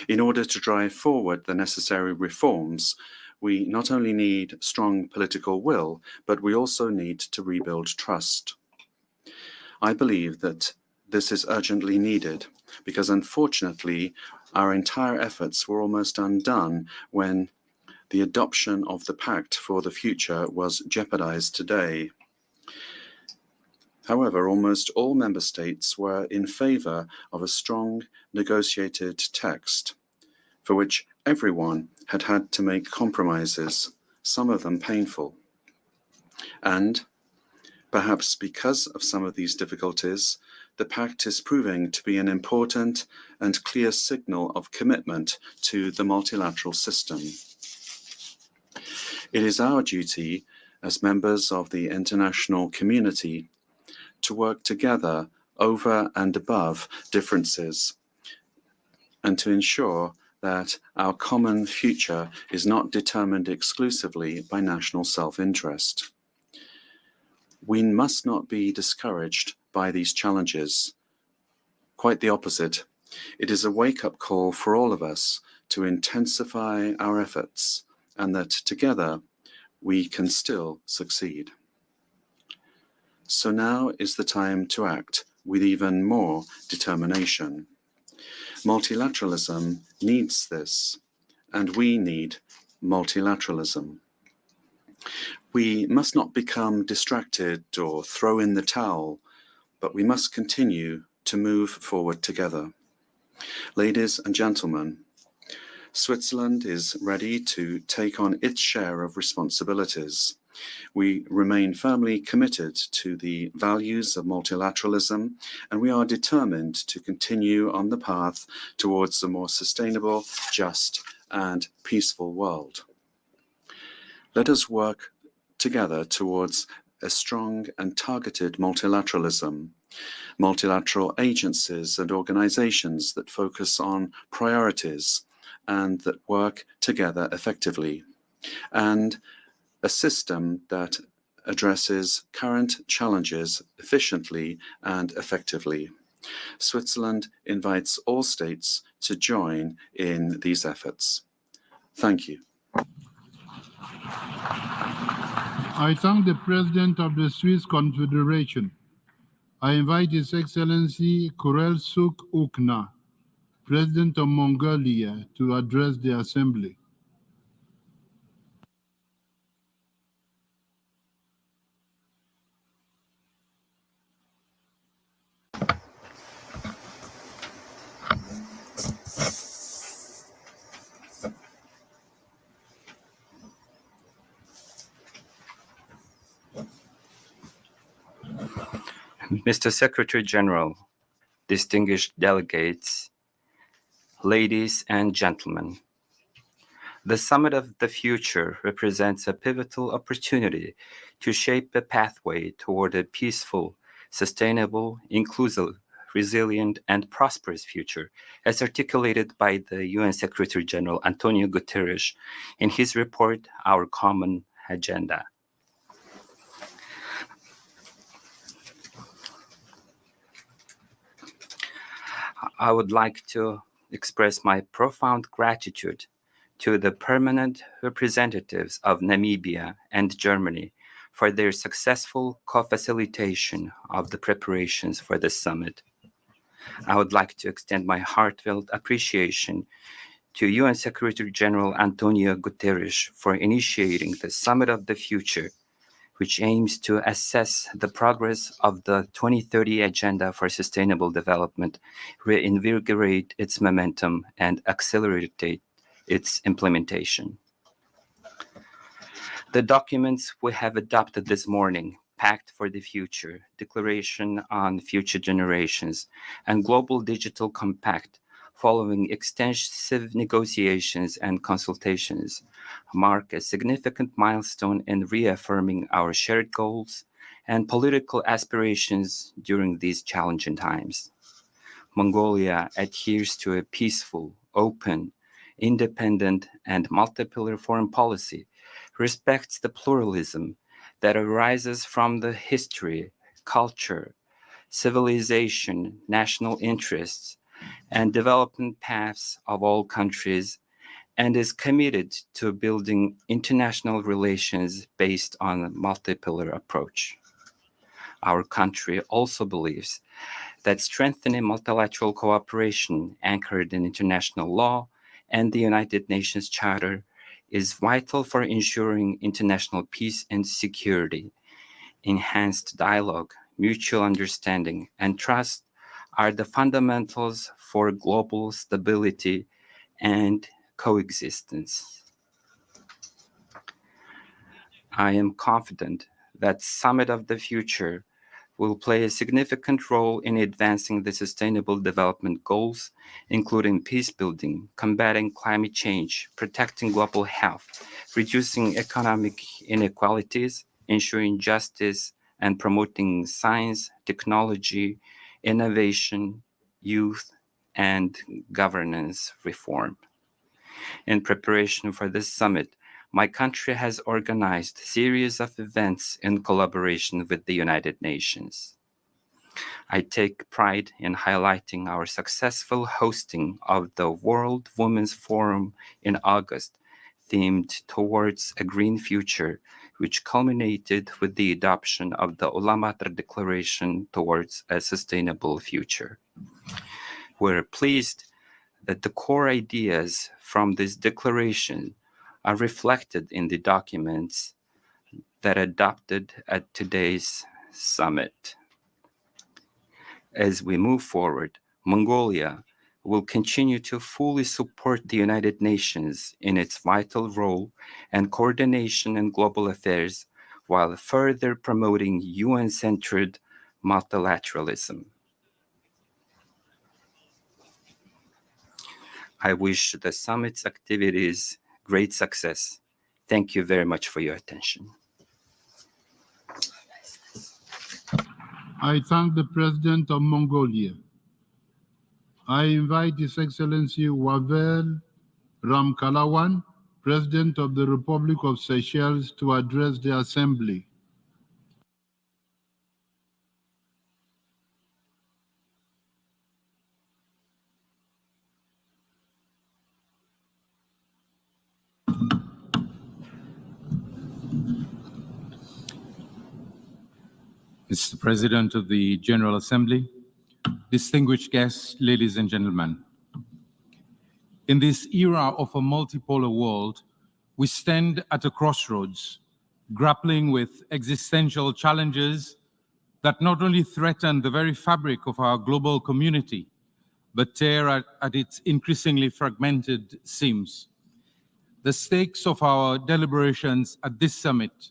In order to drive forward the necessary reforms, we not only need strong political will, but we also need to rebuild trust. I believe that this is urgently needed, because unfortunately, our entire efforts were almost undone when the adoption of the Pact for the Future was jeopardized today. However, almost all member states were in favor of a strong negotiated text, for which everyone had had to make compromises, some of them painful. And, perhaps because of some of these difficulties, the Pact is proving to be an important and clear signal of commitment to the multilateral system. It is our duty, as members of the international community, to work together over and above differences, and to ensure that our common future is not determined exclusively by national self-interest. We must not be discouraged by these challenges. Quite the opposite. It is a wake-up call for all of us to intensify our efforts, and that together we can still succeed. So now is the time to act with even more determination. Multilateralism needs this, and we need multilateralism. We must not become distracted or throw in the towel, but we must continue to move forward together. Ladies and gentlemen, Switzerland is ready to take on its share of responsibilities. We remain firmly committed to the values of multilateralism, and we are determined to continue on the path towards a more sustainable, just, and peaceful world. Let us work together towards a strong and targeted multilateralism, multilateral agencies and organizations that focus on priorities and that work together effectively, and a system that addresses current challenges efficiently and effectively. Switzerland invites all states to join in these efforts. Thank you. I thank the President of the Swiss Confederation. I invite His Excellency Kurel Suk Ukna, President of Mongolia, to address the Assembly. Mr. Secretary-General, distinguished delegates, ladies and gentlemen, the Summit of the Future represents a pivotal opportunity to shape a pathway toward a peaceful, sustainable, inclusive, resilient, and prosperous future, as articulated by the UN Secretary-General Antonio Guterres in his report, Our Common Agenda. I would like to express my profound gratitude to the permanent representatives of Namibia and Germany for their successful co-facilitation of the preparations for the summit. I would like to extend my heartfelt appreciation to UN Secretary-General Antonio Guterres for initiating the Summit of the Future, which aims to assess the progress of the 2030 Agenda for Sustainable Development, reinvigorate its momentum, and accelerate its implementation. The documents we have adopted this morning, Pact for the Future, Declaration on Future Generations, and Global Digital Compact, following extensive negotiations and consultations, mark a significant milestone in reaffirming our shared goals and political aspirations during these challenging times. Mongolia adheres to a peaceful, open, independent, and multipolar foreign policy, respects the pluralism that arises from the history, culture, civilization, national interests, and development paths of all countries, and is committed to building international relations based on a multipolar approach. Our country also believes that strengthening multilateral cooperation anchored in international law and the United Nations Charter is vital for ensuring international peace and security. Enhanced dialogue, mutual understanding, and trust are the fundamentals for global stability and coexistence. I am confident that Summit of the Future will play a significant role in advancing the Sustainable Development Goals, including peace building, combating climate change, protecting global health, reducing economic inequalities, ensuring justice, and promoting science, technology, innovation, youth, and governance reform. In preparation for this summit, my country has organized a series of events in collaboration with the United Nations. I take pride in highlighting our successful hosting of the World Women's Forum in August, themed towards a green future, which culminated with the adoption of the Ulaanbaatar Declaration towards a sustainable future. We're pleased that the core ideas from this declaration are reflected in the documents that adopted at today's summit. As we move forward, Mongolia will continue to fully support the United Nations in its vital role and coordination in global affairs while further promoting UN-centered multilateralism. I wish the summit's activities great success. Thank you very much for your attention. I thank the President of Mongolia. I invite His Excellency Wavel Ramkalawan, President of the Republic of Seychelles, to address the Assembly. Mr. President of the General Assembly, distinguished guests, ladies and gentlemen. In this era of a multipolar world, we stand at a crossroads, grappling with existential challenges that not only threaten the very fabric of our global community, but tear at its increasingly fragmented seams. The stakes of our deliberations at this summit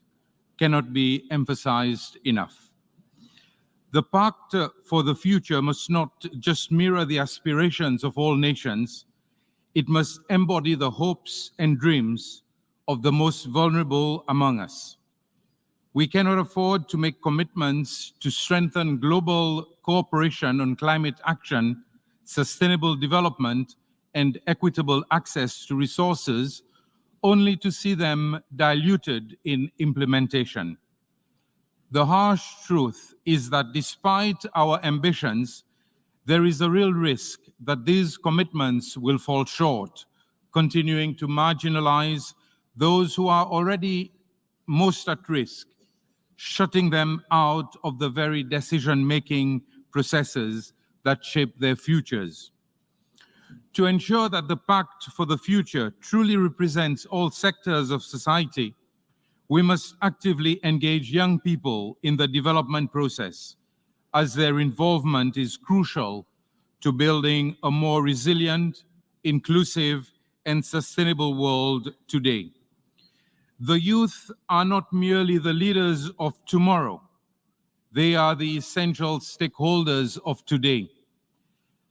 cannot be emphasized enough. The Pact for the Future must not just mirror the aspirations of all nations, it must embody the hopes and dreams of the most vulnerable among us. We cannot afford to make commitments to strengthen global cooperation on climate action, sustainable development, and equitable access to resources, only to see them diluted in implementation. The harsh truth is that despite our ambitions, there is a real risk that these commitments will fall short, continuing to marginalize those who are already most at risk, shutting them out of the very decision-making processes that shape their futures. To ensure that the Pact for the Future truly represents all sectors of society, we must actively engage young people in the development process, as their involvement is crucial to building a more resilient, inclusive, and sustainable world today. The youth are not merely the leaders of tomorrow, they are the essential stakeholders of today.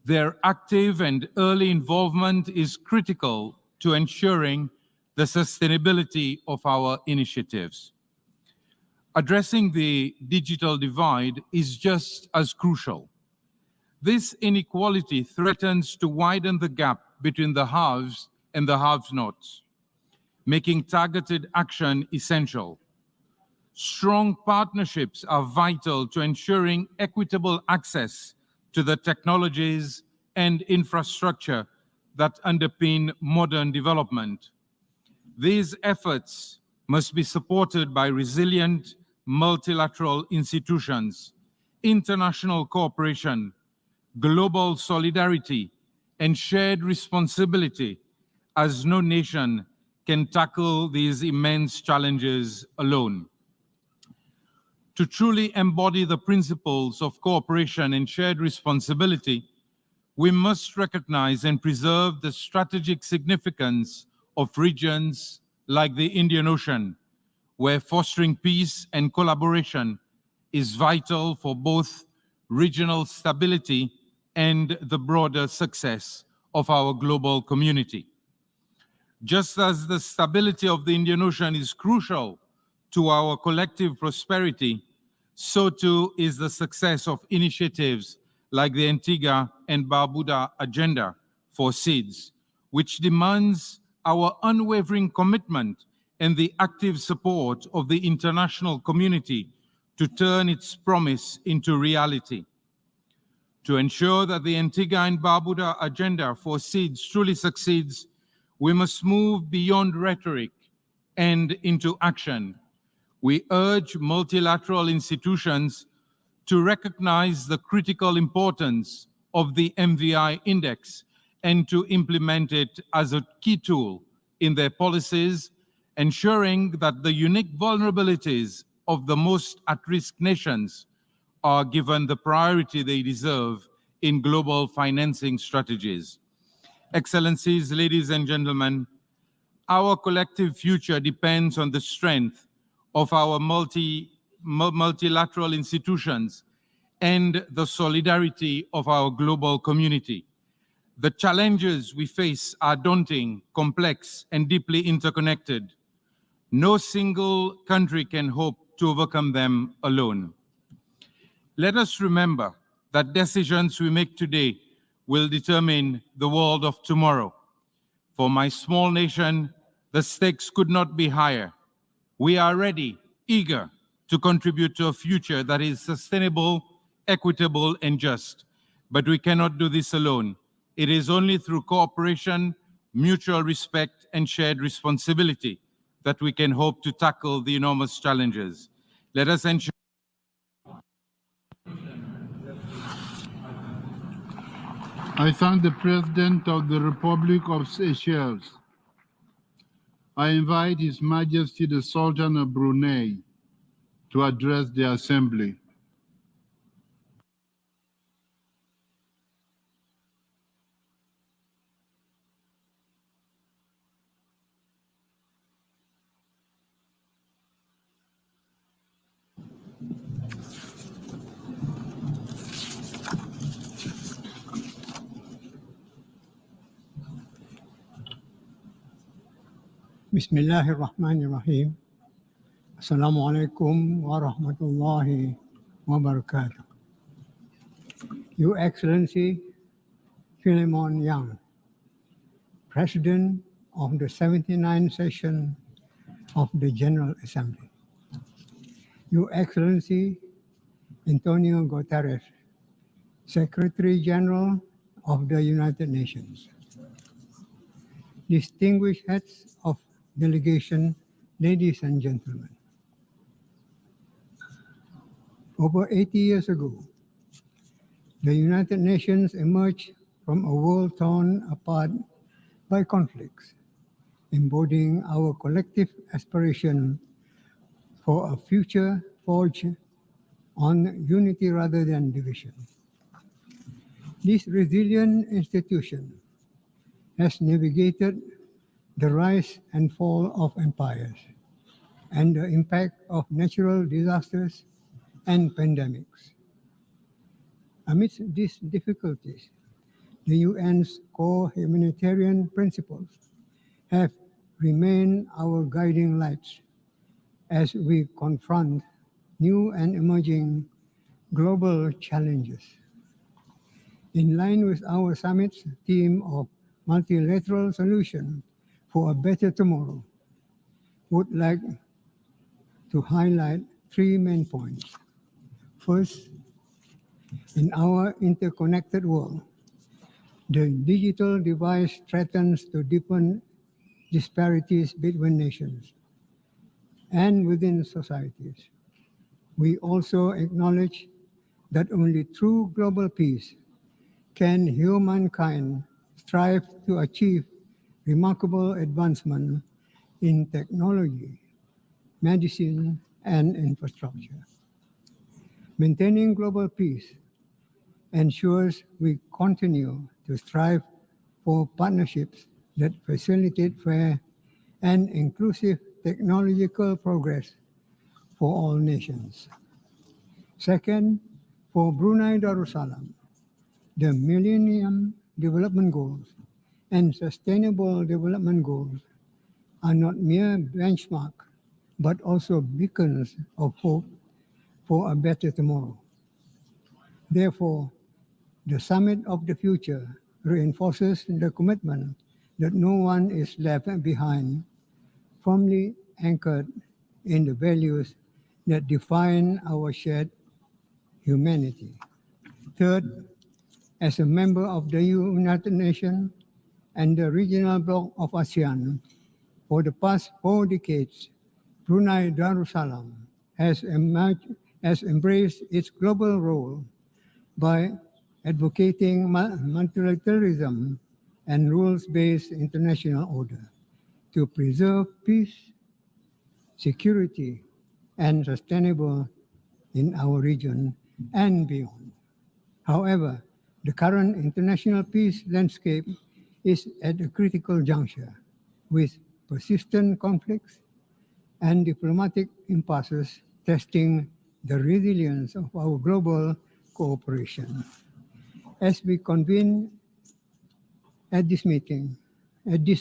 Their active and early involvement is critical to ensuring the sustainability of our initiatives. Addressing the digital divide is just as crucial. This inequality threatens to widen the gap between the haves and the have-nots, making targeted action essential. Strong partnerships are vital to ensuring equitable access to the technologies and infrastructure that underpin modern development. These efforts must be supported by resilient multilateral institutions, international cooperation, global solidarity, and shared responsibility, as no nation can tackle these immense challenges alone. To truly embody the principles of cooperation and shared responsibility, we must recognize and preserve the strategic significance of regions like the Indian Ocean, where fostering peace and collaboration is vital for both regional stability and the broader success of our global community. Just as the stability of the Indian Ocean is crucial to our collective prosperity, so too is the success of initiatives like the Antigua and Barbuda Agenda for Seeds, which demands our unwavering commitment and the active support of the international community to turn its promise into reality. To ensure that the Antigua and Barbuda Agenda for Seeds truly succeeds, we must move beyond rhetoric and into action. We urge multilateral institutions to recognize the critical importance of the MVI Index and to implement it as a key tool in their policies, ensuring that the unique vulnerabilities of the most at-risk nations are given the priority they deserve in global financing strategies. Excellencies, ladies and gentlemen, our collective future depends on the strength of our multilateral institutions and the solidarity of our global community. The challenges we face are daunting, complex, and deeply interconnected. No single country can hope to overcome them alone. Let us remember that decisions we make today will determine the world of tomorrow. For my small nation, the stakes could not be higher. We are ready, eager to contribute to a future that is sustainable, equitable, and just. But we cannot do this alone. It is only through cooperation, mutual respect, and shared responsibility that we can hope to tackle the enormous challenges. Let us ensure I thank the President of the Republic of Seychelles. I invite His Majesty the Sultan of Brunei to address the Assembly. Bismillahirrahmanirrahim. Assalamu alaikum wa rahmatullahi wa barakatuh. Your Excellency Philemon Yang, President of the 79th session of the General Assembly. Your Excellency Antonio Guterres, Secretary-General of the United Nations. Distinguished heads of delegation, ladies and gentlemen. Over 80 years ago, the United Nations emerged from a world torn apart by conflicts, embodying our collective aspiration for a future forged on unity rather than division. This resilient institution has navigated the rise and fall of empires and the impact of natural disasters and pandemics. Amidst these difficulties, the UN's core humanitarian principles have remained our guiding lights as we confront new and emerging global challenges. In line with our summit's theme of multilateral solution for a better tomorrow, would like to highlight three main points. First, in our interconnected world, the digital divide threatens to deepen disparities between nations and within societies. We also acknowledge that only through global peace can humankind strive to achieve remarkable advancement in technology, medicine, and infrastructure. Maintaining global peace ensures we continue to strive for partnerships that facilitate fair and inclusive technological progress for all nations. Second, for Brunei Darussalam, the Millennium Development Goals and Sustainable Development Goals are not mere benchmark, but also beacons of hope for a better tomorrow. Therefore, the Summit of the Future reinforces the commitment that no one is left behind, firmly anchored in the values that define our shared humanity. Third, as a member of the United Nations and the regional bloc of ASEAN, for the past 4 decades, Brunei Darussalam has embraced its global role by advocating multilateralism and rules-based international order to preserve peace, security, and sustainable in our region and beyond. However, the current international peace landscape is at a critical juncture with persistent conflicts and diplomatic impasses testing the resilience of our global cooperation. As we convene at this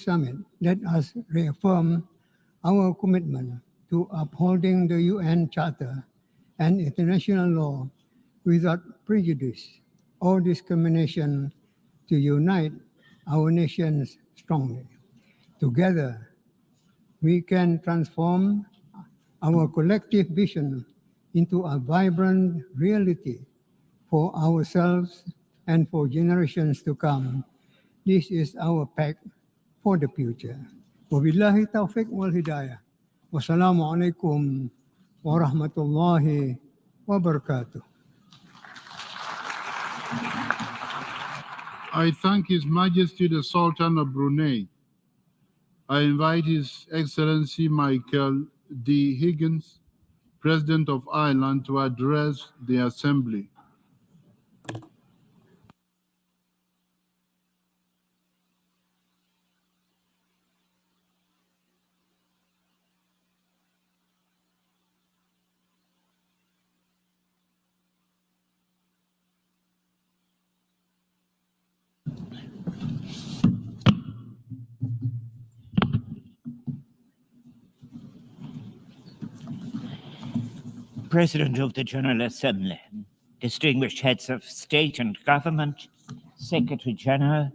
summit, let us reaffirm our commitment to upholding the UN Charter and international law without prejudice or discrimination, to unite our nations strongly. Together, we can transform our collective vision into a vibrant reality for ourselves and for generations to come. This is our pact for the future. Wabillahi taufiq wal hidayah. Wassalamu alaikum warahmatullahi wabarakatuh. I thank His Majesty the Sultan of Brunei. I invite His Excellency Michael D. Higgins, President of Ireland, to address the Assembly. President of the General Assembly, distinguished heads of state and government, Secretary General,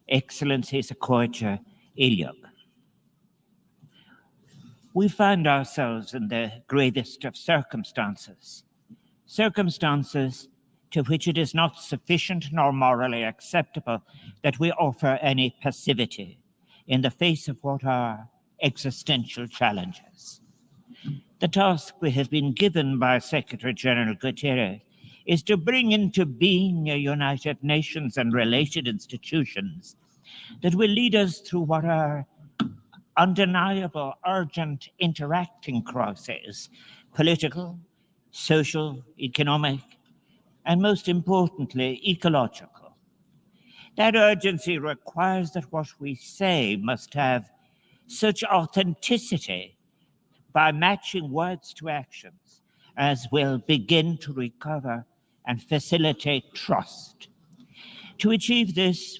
Excellencies Akocha Ilyok. We find ourselves in the gravest of circumstances to which it is not sufficient nor morally acceptable that we offer any passivity in the face of what are existential challenges. The task we have been given by Secretary-General Guterres is to bring into being a United Nations and related institutions that will lead us through what are undeniable, urgent, interacting crises, political, social, economic, and most importantly, ecological. That urgency requires that what we say must have such authenticity by matching words to actions as will begin to recover and facilitate trust. To achieve this,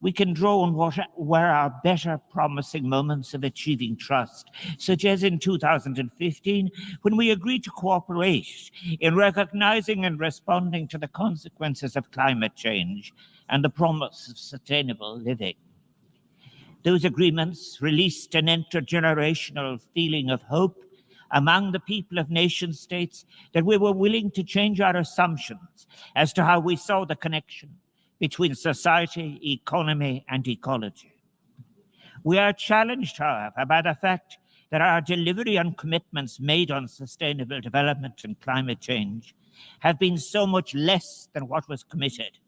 we can draw on what were our better promising moments of achieving trust, such as in 2015, when we agreed to cooperate in recognizing and responding to the consequences of climate change and the promise of sustainable living. Those agreements released an intergenerational feeling of hope among the people of nation states that we were willing to change our assumptions as to how we saw the connection between society, economy, and ecology. We are challenged, however, by the fact that our delivery on commitments made on sustainable development and climate change have been so much less than what was committed.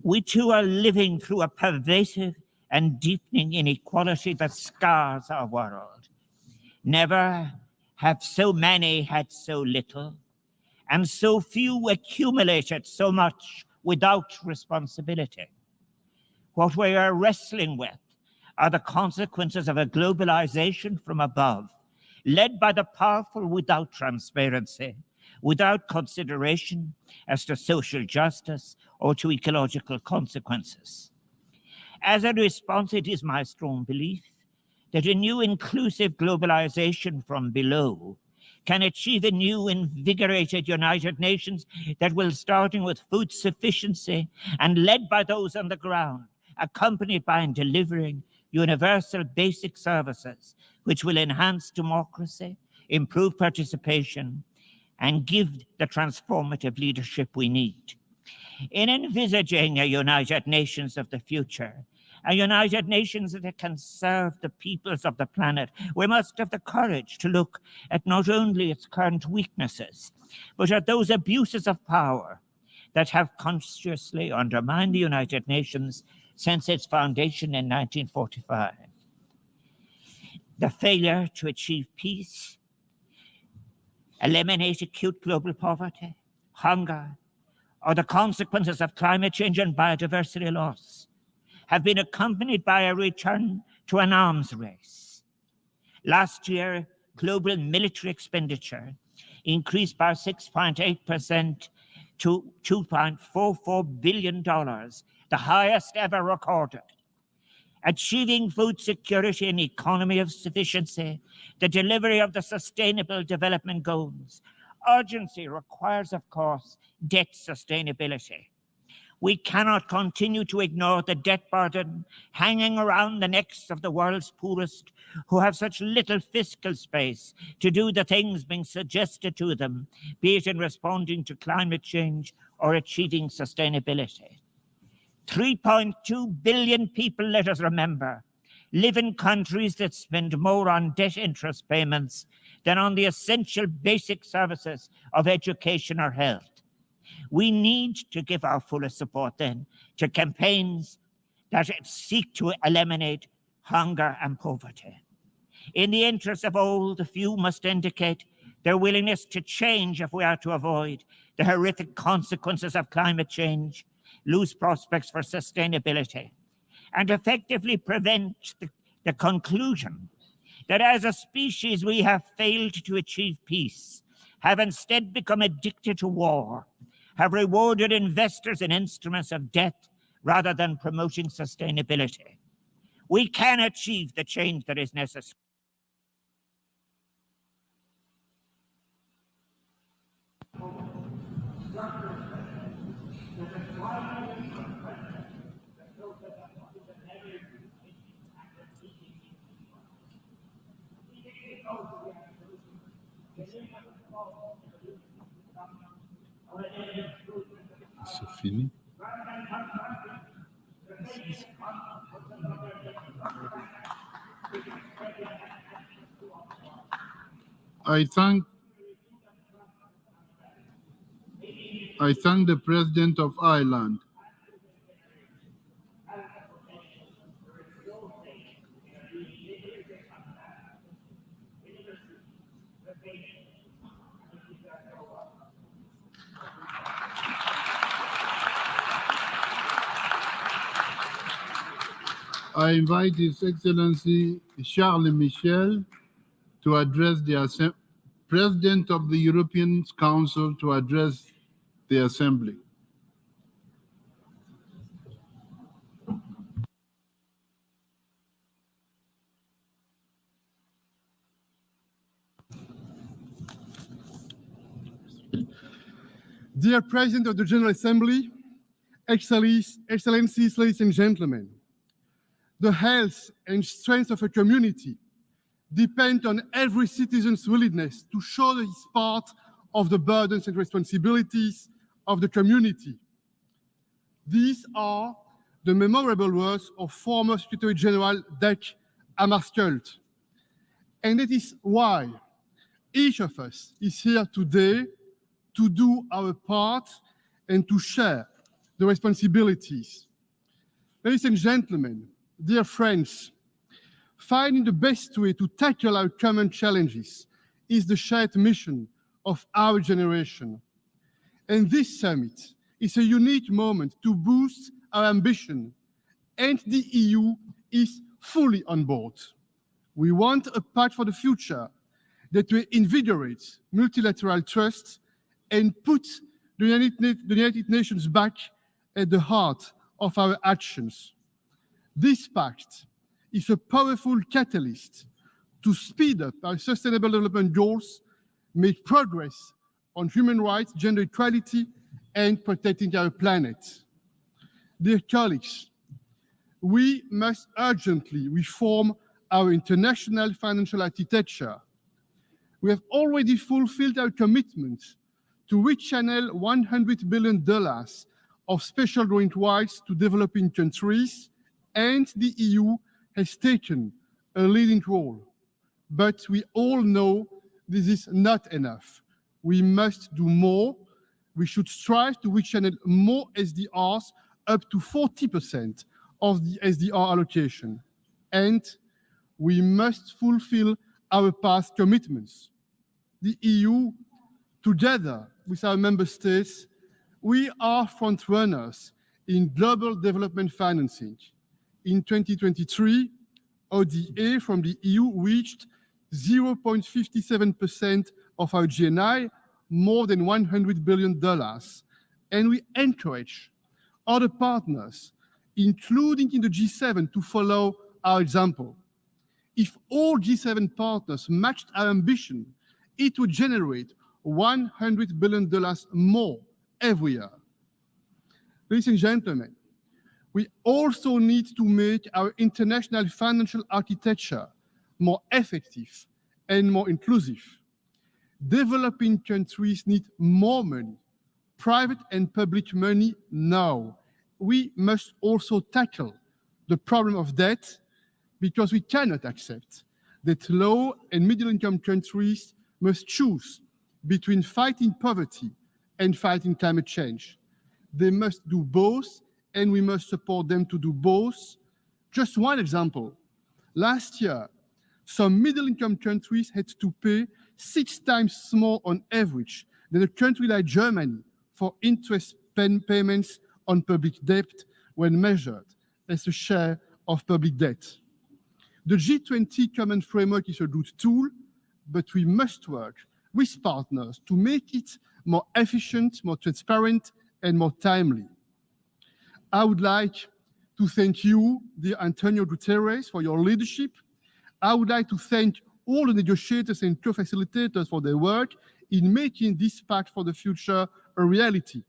We too are living through a pervasive and deepening inequality that scars our world. Never have so many had so little, and so few accumulated so much without responsibility. What we are wrestling with are the consequences of a globalization from above, led by the powerful without transparency, without consideration as to social justice or to ecological consequences. As a response, it is my strong belief that a new inclusive globalization from below can achieve a new invigorated United Nations that will, starting with food sufficiency and led by those on the ground, accompanied by and delivering universal basic services, which will enhance democracy, improve participation, and give the transformative leadership we need. In envisaging a United Nations of the future, a United Nations that can serve the peoples of the planet, we must have the courage to look at not only its current weaknesses, but at those abuses of power that have consciously undermined the United Nations since its foundation in 1945. The failure to achieve peace, eliminate acute global poverty, hunger, or the consequences of climate change and biodiversity loss have been accompanied by a return to an arms race. Last year, global military expenditure increased by 6.8% to $2.44 billion, the highest ever recorded. Achieving food security and economy of sufficiency, the delivery of the Sustainable Development Goals, urgency requires, of course, debt sustainability. We cannot continue to ignore the debt burden hanging around the necks of the world's poorest, who have such little fiscal space to do the things being suggested to them, be it in responding to climate change or achieving sustainability. 3.2 billion people, let us remember, live in countries that spend more on debt interest payments than on the essential basic services of education or health. We need to give our fullest support then to campaigns that seek to eliminate hunger and poverty. In the interest of all, the few must indicate their willingness to change if we are to avoid the horrific consequences of climate change, lose prospects for sustainability, and effectively prevent the conclusion that as a species we have failed to achieve peace, have instead become addicted to war, have rewarded investors in instruments of debt rather than promoting sustainability. We can achieve the change that is necessary. C'est fini. I thank the President of Ireland I invite His Excellency Charles Michel to address the President of the European Council to address the Assembly. Dear President of the General Assembly, Excellencies, ladies and gentlemen, the health and strength of a community depend on every citizen's willingness to shoulder his part of the burdens and responsibilities of the community. These are the memorable words of former Secretary-General Dag Hammarskjöld. And that is why each of us is here today to do our part and to share the responsibilities. Ladies and gentlemen, dear friends, finding the best way to tackle our common challenges is the shared mission of our generation. And this summit is a unique moment to boost our ambition, and the EU is fully on board. We want a pact for the future that will invigorate multilateral trust and put the United Nations back at the heart of our actions. This pact is a powerful catalyst to speed up our sustainable development goals, make progress on human rights, gender equality, and protecting our planet. Dear colleagues, we must urgently reform our international financial architecture. We have already fulfilled our commitment to rechannel $100 billion of special grant rights to developing countries, and the EU has taken a leading role. But we all know this is not enough. We must do more. We should strive to rechannel more SDRs, up to 40% of the SDR allocation. And we must fulfill our past commitments. The EU, together with our member states, we are front runners in global development financing. In 2023, ODA from the EU reached 0.57% of our GNI, more than $100 billion. And we encourage other partners, including in the G7, to follow our example. If all G7 partners matched our ambition, it would generate $100 billion more every year. Ladies and gentlemen, we also need to make our international financial architecture more effective and more inclusive. Developing countries need more money, private and public money now. We must also tackle the problem of debt, because we cannot accept that low and middle-income countries must choose between fighting poverty and fighting climate change. They must do both, and we must support them to do both. Just one example. Last year, some middle-income countries had to pay 6 times more on average than a country like Germany for interest payments on public debt when measured as a share of public debt. The G20 Common Framework is a good tool, but we must work with partners to make it more efficient, more transparent, and more timely. I would like to thank you, dear Antonio Guterres, for your leadership. I would like to thank all the negotiators and co-facilitators for their work in making this pact for the future a reality.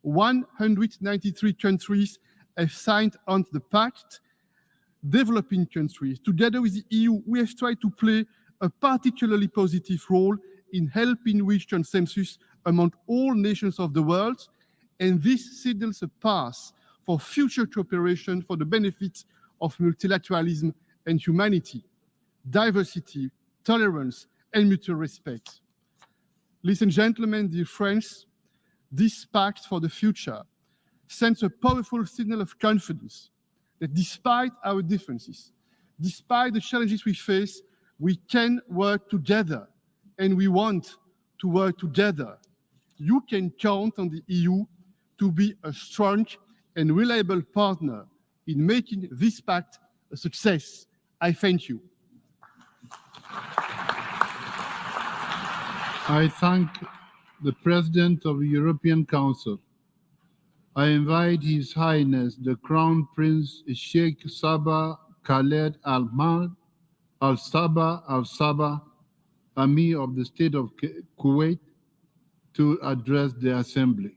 193 countries have signed on to the pact. Developing countries, together with the EU, we have tried to play a particularly positive role in helping reach consensus among all nations of the world, and this signals a path for future cooperation for the benefit of multilateralism and humanity, diversity, tolerance, and mutual respect. Ladies and gentlemen, dear friends, this pact for the future sends a powerful signal of confidence that despite our differences, despite the challenges we face, we can work together, and we want to work together. You can count on the EU to be a strong and reliable partner in making this pact a success. I thank you. I thank the President of the European Council. I invite His Highness the Crown Prince Sheikh Sabah Khaled Al-Sabah, Emir of the State of Kuwait, to address the Assembly.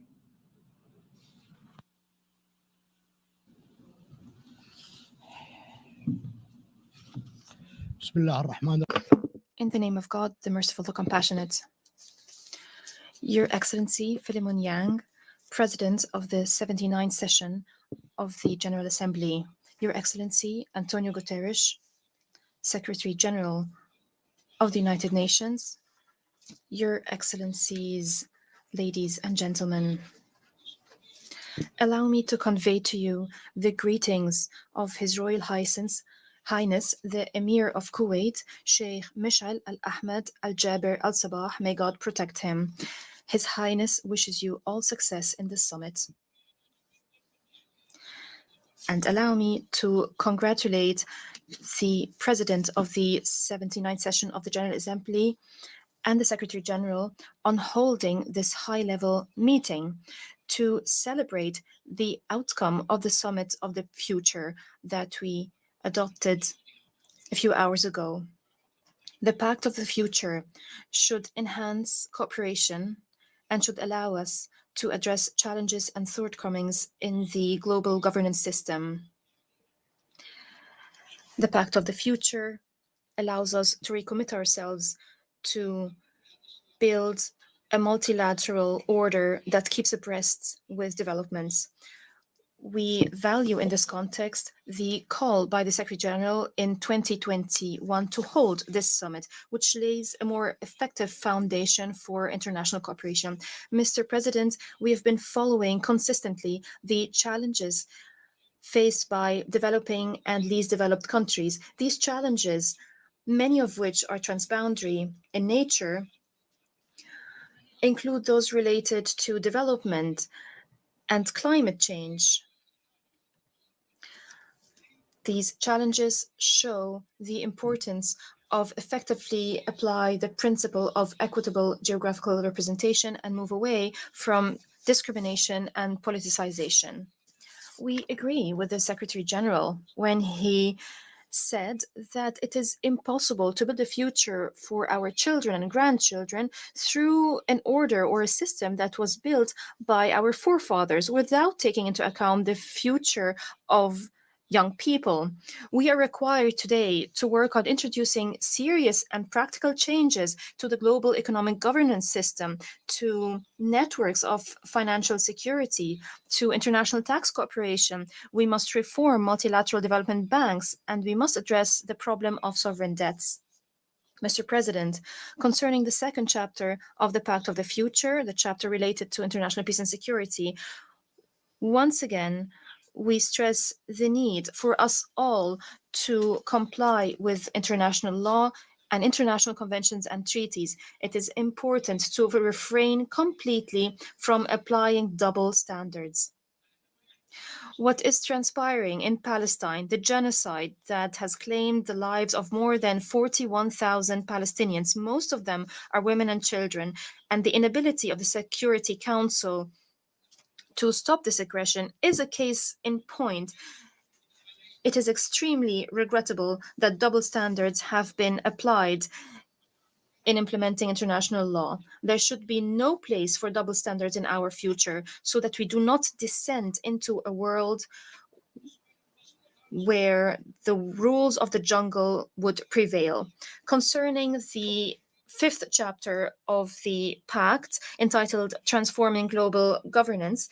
In the name of God, the merciful, the compassionate. Your Excellency Philemon Yang, President of the 79th session of the General Assembly. Your Excellency Antonio Guterres, Secretary-General of the United Nations. Your Excellencies, ladies and gentlemen. Allow me to convey to you the greetings of His Royal Highness, the Emir of Kuwait, Sheikh Mishal Al-Ahmed Al-Jaber Al-Sabah. May God protect him. His Highness wishes you all success in this summit. And allow me to congratulate the President of the 79th session of the General Assembly and the Secretary-General on holding this high-level meeting to celebrate the outcome of the Summit of the Future that we adopted a few hours ago. The Pact of the Future should enhance cooperation and should allow us to address challenges and shortcomings in the global governance system. The Pact of the Future allows us to recommit ourselves to build a multilateral order that keeps abreast with developments. We value in this context the call by the Secretary-General in 2021 to hold this summit, which lays a more effective foundation for international cooperation. Mr. President, we have been following consistently the challenges faced by developing and least developed countries. These challenges, many of which are transboundary in nature, include those related to development and climate change. These challenges show the importance of effectively apply the principle of equitable geographical representation and move away from discrimination and politicization. We agree with the Secretary-General when he said that it is impossible to build a future for our children and grandchildren through an order or a system that was built by our forefathers without taking into account the future of young people. We are required today to work on introducing serious and practical changes to the global economic governance system, to networks of financial security, to international tax cooperation. We must reform multilateral development banks, and we must address the problem of sovereign debts. Mr. President, concerning the second chapter of the Pact of the Future, the chapter related to international peace and security, once again, we stress the need for us all to comply with international law and international conventions and treaties. It is important to refrain completely from applying double standards. What is transpiring in Palestine, the genocide that has claimed the lives of more than 41,000 Palestinians, most of them are women and children, and the inability of the Security Council to stop this aggression is a case in point. It is extremely regrettable that double standards have been applied in implementing international law. There should be no place for double standards in our future so that we do not descend into a world where the rules of the jungle would prevail. Concerning the fifth chapter of the Pact, entitled Transforming Global Governance,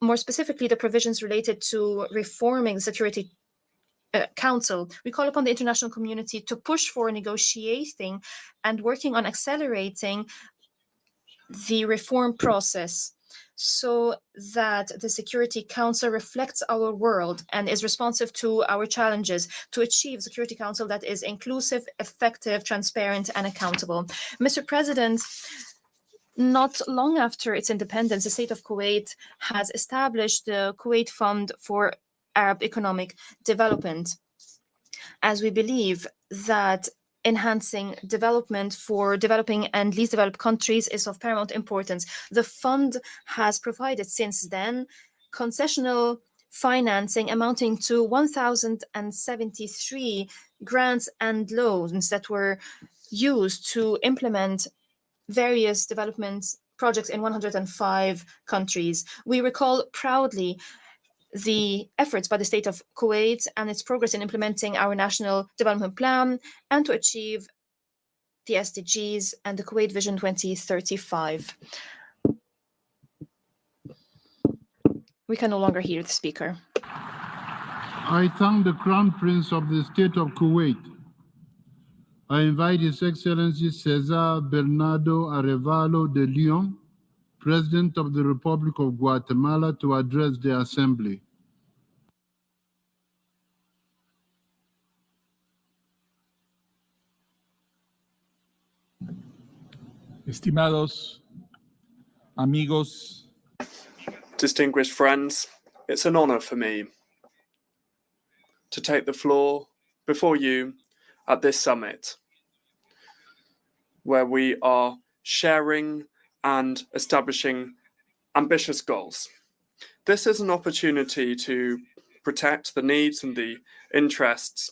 more specifically the provisions related to reforming the Security Council, we call upon the international community to push for negotiating and working on accelerating the reform process so that the Security Council reflects our world and is responsive to our challenges to achieve a Security Council that is inclusive, effective, transparent, and accountable. Mr. President, not long after its independence, the state of Kuwait has established the Kuwait Fund for Arab Economic Development, as we believe that enhancing development for developing and least developed countries is of paramount importance. The fund has provided since then concessional financing amounting to 1,073 grants and loans that were used to implement various development projects in 105 countries. We recall proudly the efforts by the state of Kuwait and its progress in implementing our national development plan and to achieve the SDGs and the Kuwait Vision 2035. We can no longer hear the speaker. I thank the Crown Prince of the State of Kuwait. I invite His Excellency Cesar Bernardo Arevalo de Leon, President of the Republic of Guatemala, to address the Assembly. Estimados amigos, distinguished friends, it's an honor for me to take the floor before you at this summit, where we are sharing and establishing ambitious goals. This is an opportunity to protect the needs and the interests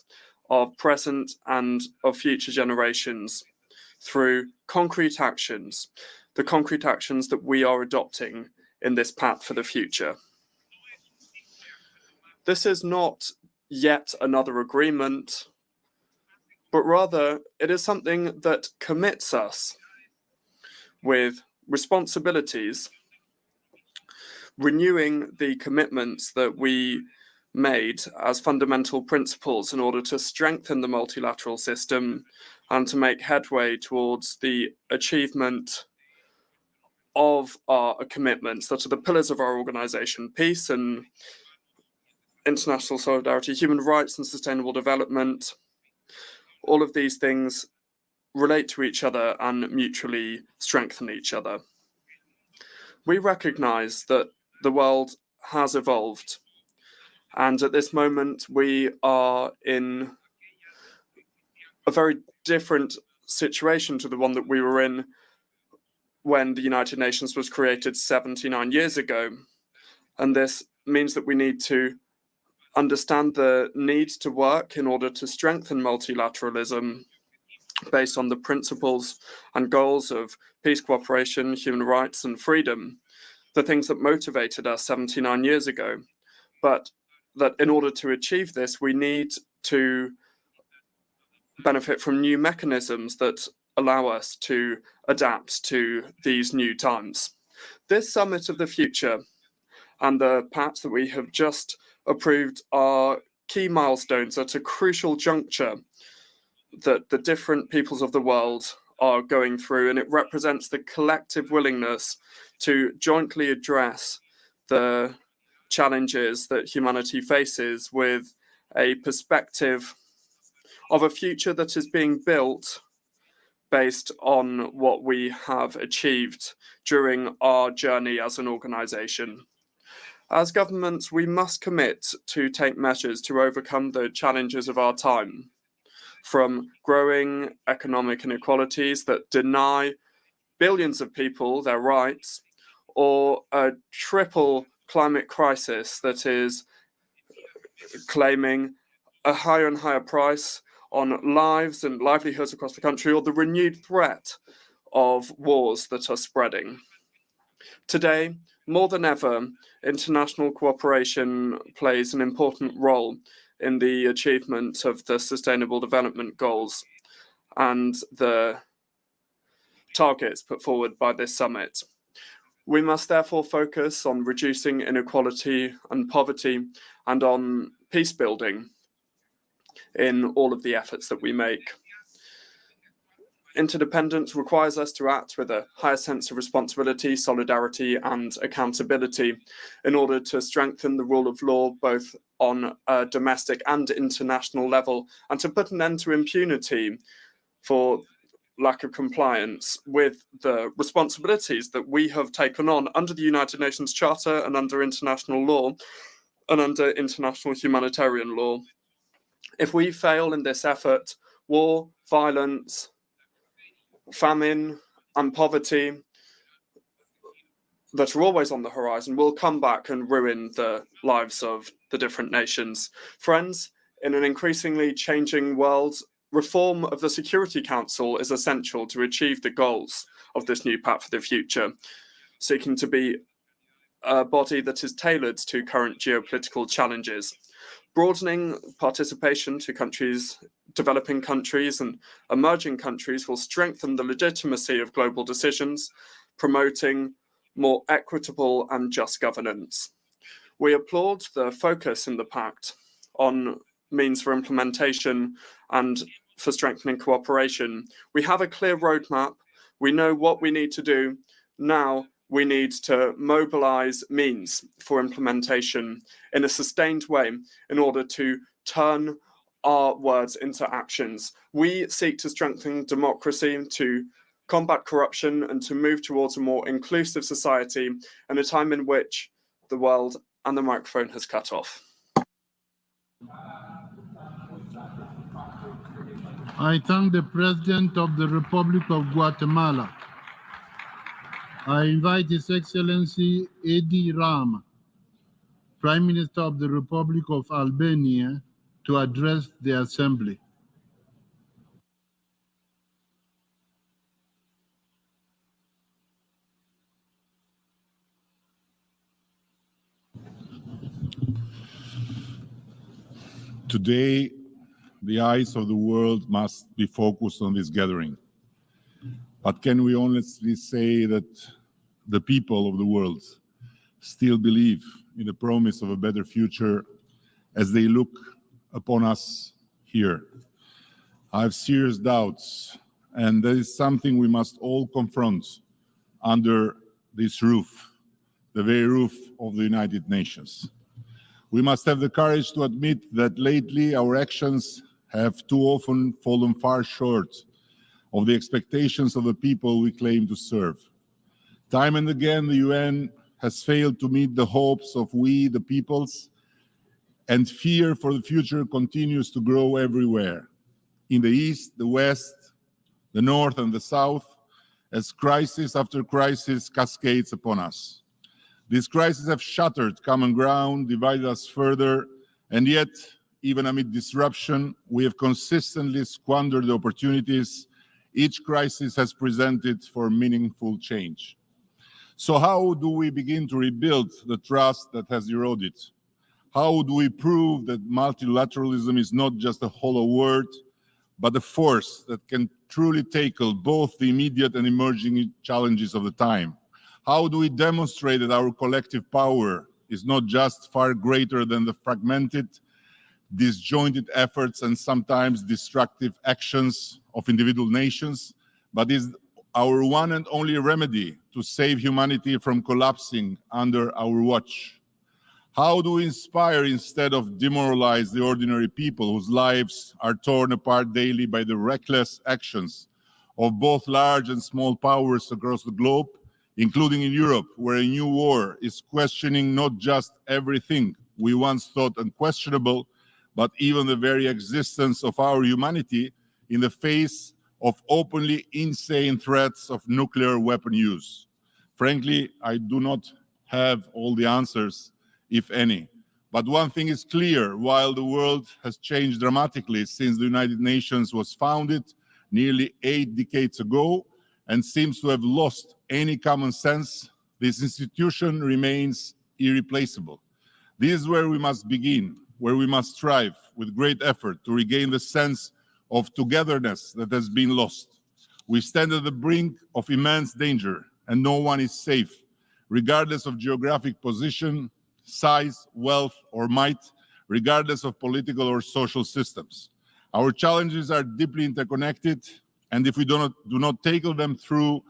of present and of future generations through concrete actions, the concrete actions that we are adopting in this pact for the future. This is not yet another agreement, but rather it is something that commits us with responsibilities, renewing the commitments that we made as fundamental principles in order to strengthen the multilateral system and to make headway towards the achievement of our commitments that are the pillars of our organization: peace and international solidarity, human rights and sustainable development. All of these things relate to each other and mutually strengthen each other. We recognize that the world has evolved, and at this moment we are in a very different situation to the one that we were in when the United Nations was created 79 years ago. And this means that we need to understand the need to work in order to strengthen multilateralism based on the principles and goals of peace, cooperation, human rights, and freedom, the things that motivated us 79 years ago. But that in order to achieve this, we need to benefit from new mechanisms that allow us to adapt to these new times. This Summit of the Future and the Pact that we have just approved are key milestones at a crucial juncture that the different peoples of the world are going through, and it represents the collective willingness to jointly address the challenges that humanity faces with a perspective of a future that is being built based on what we have achieved during our journey as an organization. As governments, we must commit to take measures to overcome the challenges of our time, from growing economic inequalities that deny billions of people their rights, or a triple climate crisis that is claiming a higher and higher price on lives and livelihoods across the country, or the renewed threat of wars that are spreading. Today, more than ever, international cooperation plays an important role in the achievement of the Sustainable Development Goals and the targets put forward by this summit. We must therefore focus on reducing inequality and poverty and on peace building in all of the efforts that we make. Interdependence requires us to act with a higher sense of responsibility, solidarity, and accountability in order to strengthen the rule of law both on a domestic and international level, and to put an end to impunity for lack of compliance with the responsibilities that we have taken on under the United Nations Charter and under international law and under international humanitarian law. If we fail in this effort, war, violence, famine, and poverty that are always on the horizon will come back and ruin the lives of the different nations. Friends, in an increasingly changing world, reform of the Security Council is essential to achieve the goals of this new Pact for the Future, seeking to be a body that is tailored to current geopolitical challenges. Broadening participation to countries, developing countries and emerging countries will strengthen the legitimacy of global decisions, promoting more equitable and just governance. We applaud the focus in the Pact on means for implementation and for strengthening cooperation. We have a clear roadmap. We know what we need to do. Now we need to mobilize means for implementation in a sustained way in order to turn our words into actions. We seek to strengthen democracy, to combat corruption, and to move towards a more inclusive society in a time in which the world and the microphone has cut off. I thank the President of the Republic of Guatemala. I invite His Excellency Edi Rama, Prime Minister of the Republic of Albania, to address the Assembly. Today, the eyes of the world must be focused on this gathering. But can we honestly say that the people of the world still believe in the promise of a better future as they look upon us here? I have serious doubts, and that is something we must all confront under this roof, the very roof of the United Nations. We must have the courage to admit that lately our actions have too often fallen far short of the expectations of the people we claim to serve. Time and again, the UN has failed to meet the hopes of we, the peoples, and fear for the future continues to grow everywhere, in the East, the West, the North, and the South, as crisis after crisis cascades upon us. These crises have shattered common ground, divided us further, and yet, even amid disruption, we have consistently squandered the opportunities each crisis has presented for meaningful change. So how do we begin to rebuild the trust that has eroded? How do we prove that multilateralism is not just a hollow word, but a force that can truly tackle both the immediate and emerging challenges of the time? How do we demonstrate that our collective power is not just far greater than the fragmented, disjointed efforts and sometimes destructive actions of individual nations, but is our one and only remedy to save humanity from collapsing under our watch? How do we inspire instead of demoralize the ordinary people whose lives are torn apart daily by the reckless actions of both large and small powers across the globe, including in Europe, where a new war is questioning not just everything we once thought unquestionable, but even the very existence of our humanity in the face of openly insane threats of nuclear weapon use? Frankly, I do not have all the answers, if any. But one thing is clear: while the world has changed dramatically since the United Nations was founded nearly 8 decades ago and seems to have lost any common sense, this institution remains irreplaceable. This is where we must begin, where we must strive with great effort to regain the sense of togetherness that has been lost. We stand at the brink of immense danger, and no one is safe, regardless of geographic position, size, wealth, or might, regardless of political or social systems. Our challenges are deeply interconnected, and if we do not tackle them through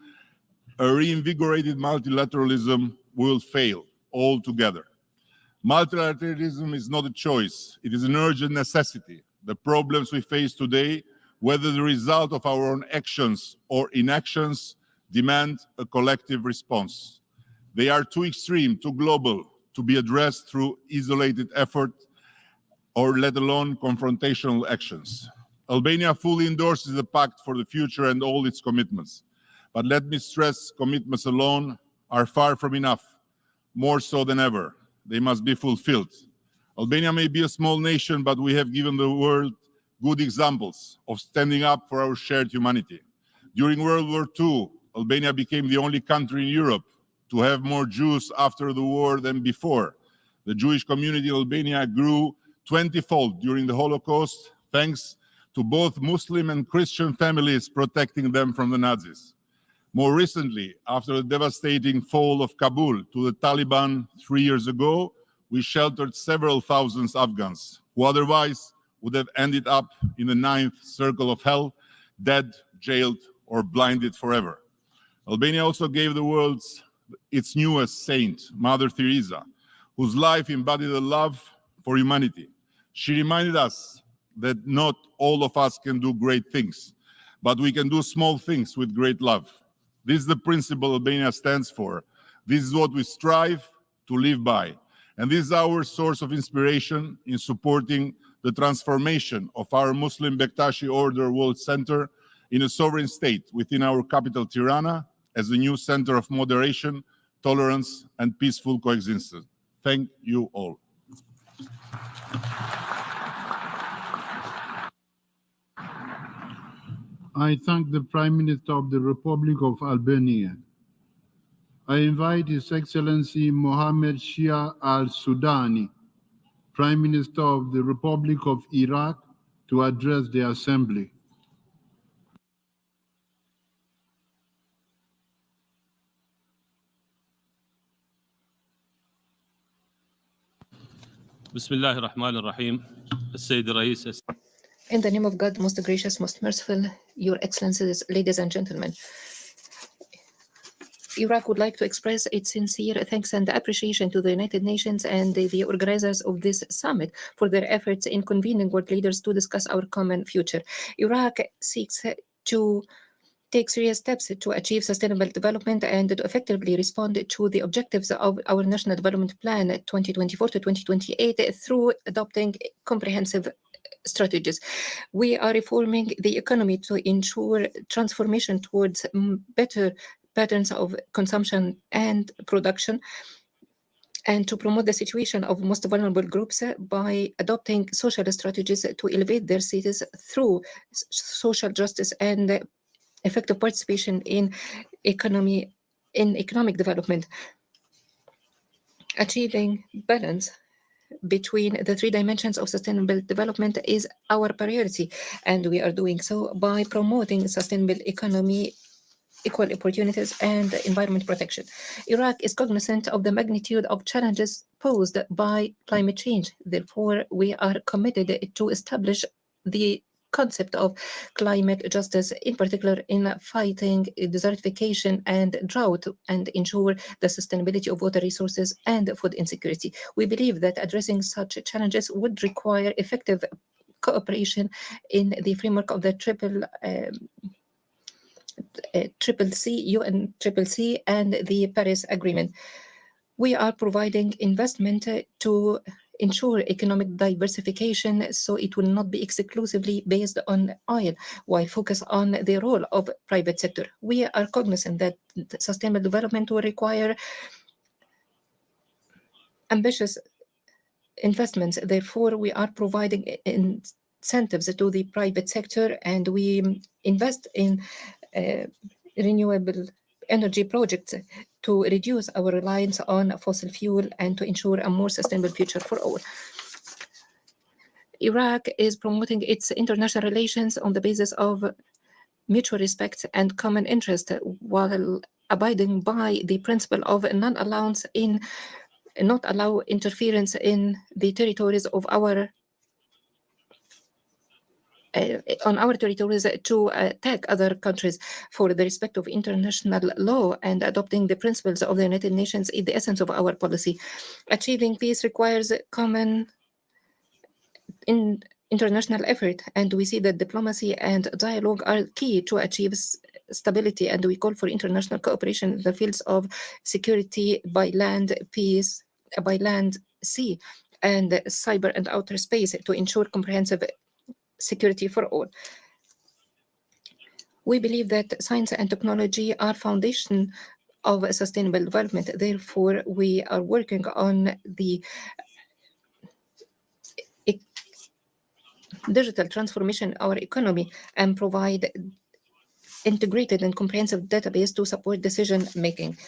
a reinvigorated multilateralism, we will fail altogether. Multilateralism is not a choice, it is an urgent necessity. The problems we face today, whether the result of our own actions or inactions, demand a collective response. They are too extreme, too global, to be addressed through isolated effort or let alone confrontational actions. Albania fully endorses the Pact for the Future and all its commitments. But let me stress, commitments alone are far from enough, more so than ever. They must be fulfilled. Albania may be a small nation, but we have given the world good examples of standing up for our shared humanity. During World War II, Albania became the only country in Europe to have more Jews after the war than before. The Jewish community in Albania grew 20-fold during the Holocaust, thanks to both Muslim and Christian families protecting them from the Nazis. More recently, after the devastating fall of Kabul to the Taliban 3 years ago, we sheltered several thousand Afghans who otherwise would have ended up in the 9th circle of hell, dead, jailed, or blinded forever. Albania also gave the world its newest saint, Mother Teresa, whose life embodied a love for humanity. She reminded us that not all of us can do great things, but we can do small things with great love. This is the principle Albania stands for. This is what we strive to live by. And this is our source of inspiration in supporting the transformation of our Muslim Bektashi Order World Center in a sovereign state within our capital, Tirana, as a new center of moderation, tolerance, and peaceful coexistence. Thank you all. I thank the Prime Minister of the Republic of Albania. I invite His Excellency Mohammed Shia al-Sudani, Prime Minister of the Republic of Iraq, to address the Assembly. Bismillahir Rahmanir Rahim. Sayyid Rais. In the name of God, most gracious, most merciful, Your Excellencies, ladies and gentlemen, Iraq would like to express its sincere thanks and appreciation to the United Nations and the organizers of this summit for their efforts in convening world leaders to discuss our common future. Iraq seeks to take serious steps to achieve sustainable development and to effectively respond to the objectives of our National Development Plan 2024 to 2028 through adopting comprehensive strategies. We are reforming the economy to ensure transformation towards better patterns of consumption and production, and to promote the situation of most vulnerable groups by adopting social strategies to elevate their status through social justice and effective participation in economic development. Achieving balance between the three dimensions of sustainable development is our priority, and we are doing so by promoting sustainable economy, equal opportunities, and environment protection. Iraq is cognizant of the magnitude of challenges posed by climate change. Therefore, we are committed to establish the concept of climate justice, in particular in fighting desertification and drought, and ensure the sustainability of water resources and food insecurity. We believe that addressing such challenges would require effective cooperation in the framework of the UN CCC and the Paris Agreement. We are providing investment to ensure economic diversification so it will not be exclusively based on oil, while focus on the role of private sector. We are cognizant that sustainable development will require ambitious investments. Therefore, we are providing incentives to the private sector, and we invest in renewable energy projects to reduce our reliance on fossil fuel and to ensure a more sustainable future for all. Iraq is promoting its international relations on the basis of mutual respect and common interest, while abiding by the principle of non-allowance in not allow interference in the territories of our on our territories to attack other countries, for the respect of international law and adopting the principles of the United Nations is the essence of our policy. Achieving peace requires common international effort, and we see that diplomacy and dialogue are key to achieve stability, and we call for international cooperation in the fields of security by land, peace by land, sea, and cyber and outer space to ensure comprehensive security for all. We believe that science and technology are foundation of sustainable development. Therefore, we are working on the digital transformation of our economy and provide integrated and comprehensive database to support decision-making.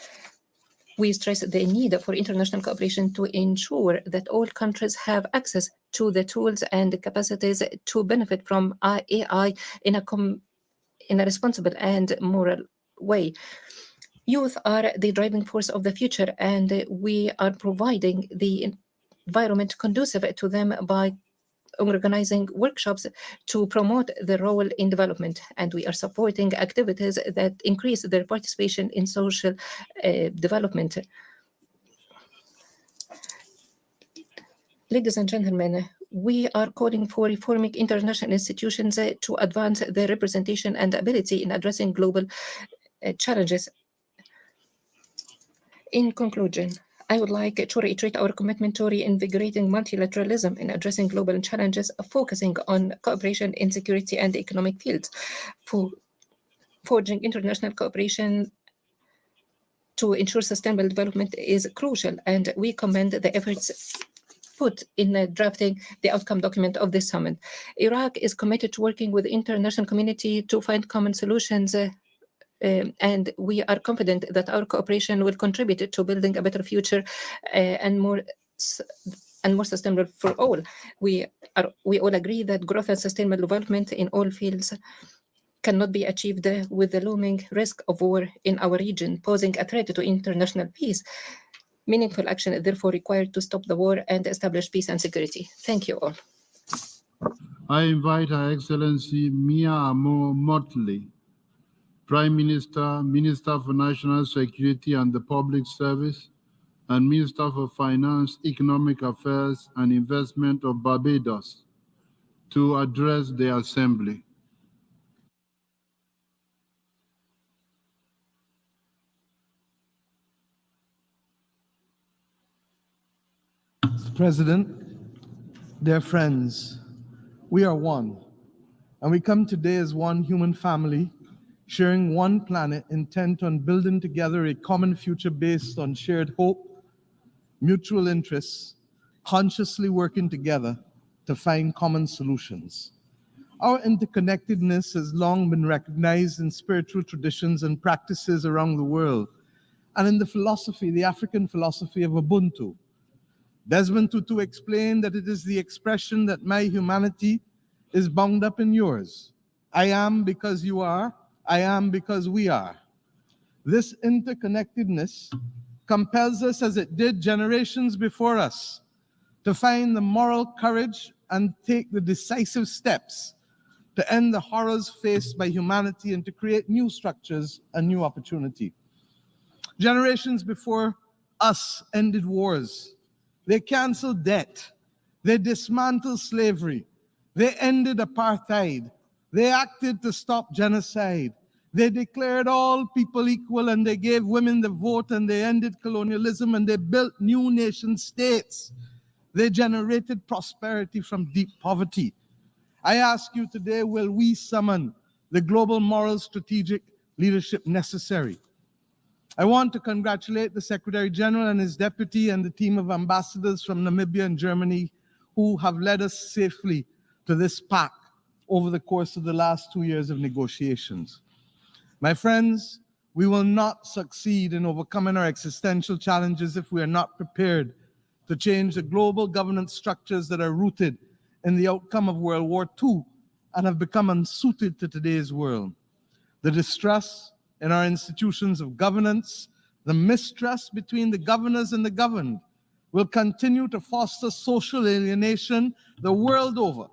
We stress the need for international cooperation to ensure that all countries have access to the tools and capacities to benefit from AI in a responsible and moral way. Youth are the driving force of the future, and we are providing the environment conducive to them by organizing workshops to promote their role in development. And we are supporting activities that increase their participation in social development. Ladies and gentlemen, we are calling for reforming international institutions to advance their representation and ability in addressing global challenges. In conclusion, I would like to reiterate our commitment to reinvigorating multilateralism in addressing global challenges, focusing on cooperation in security and economic fields. For forging international cooperation to ensure sustainable development is crucial, and we commend the efforts put in drafting the outcome document of this summit. Iraq is committed to working with the international community to find common solutions, and we are confident that our cooperation will contribute to building a better future and more sustainable for all. We all agree that growth and sustainable development in all fields cannot be achieved with the looming risk of war in our region, posing a threat to international peace. Meaningful action is therefore required to stop the war and establish peace and security. Thank you all. I invite Her Excellency Mia Amo Motley, Prime Minister, Minister for National Security and the Public Service, and Minister for Finance, Economic Affairs and Investment of Barbados, to address the Assembly. President, dear friends, we are one, and we come today as one human family, sharing one planet, intent on building together a common future based on shared hope, mutual interests, consciously working together to find common solutions. Our interconnectedness has long been recognized in spiritual traditions and practices around the world, and in the philosophy, the African philosophy of Ubuntu. Desmond Tutu explained that it is the expression that my humanity is bound up in yours. I am because you are, I am because we are. This interconnectedness compels us, as it did generations before us, to find the moral courage and take the decisive steps to end the horrors faced by humanity and to create new structures and new opportunity. Generations before us ended wars. They canceled debt. They dismantled slavery. They ended apartheid. They acted to stop genocide. They declared all people equal, and they gave women the vote, and they ended colonialism, and they built new nation states. They generated prosperity from deep poverty. I ask you today, will we summon the global moral strategic leadership necessary? I want to congratulate the Secretary-General and his deputy and the team of ambassadors from Namibia and Germany who have led us safely to this pact over the course of the last 2 years of negotiations. My friends, we will not succeed in overcoming our existential challenges if we are not prepared to change the global governance structures that are rooted in the outcome of World War II and have become unsuited to today's world. The distrust in our institutions of governance, the mistrust between the governors and the governed, will continue to foster social alienation the world over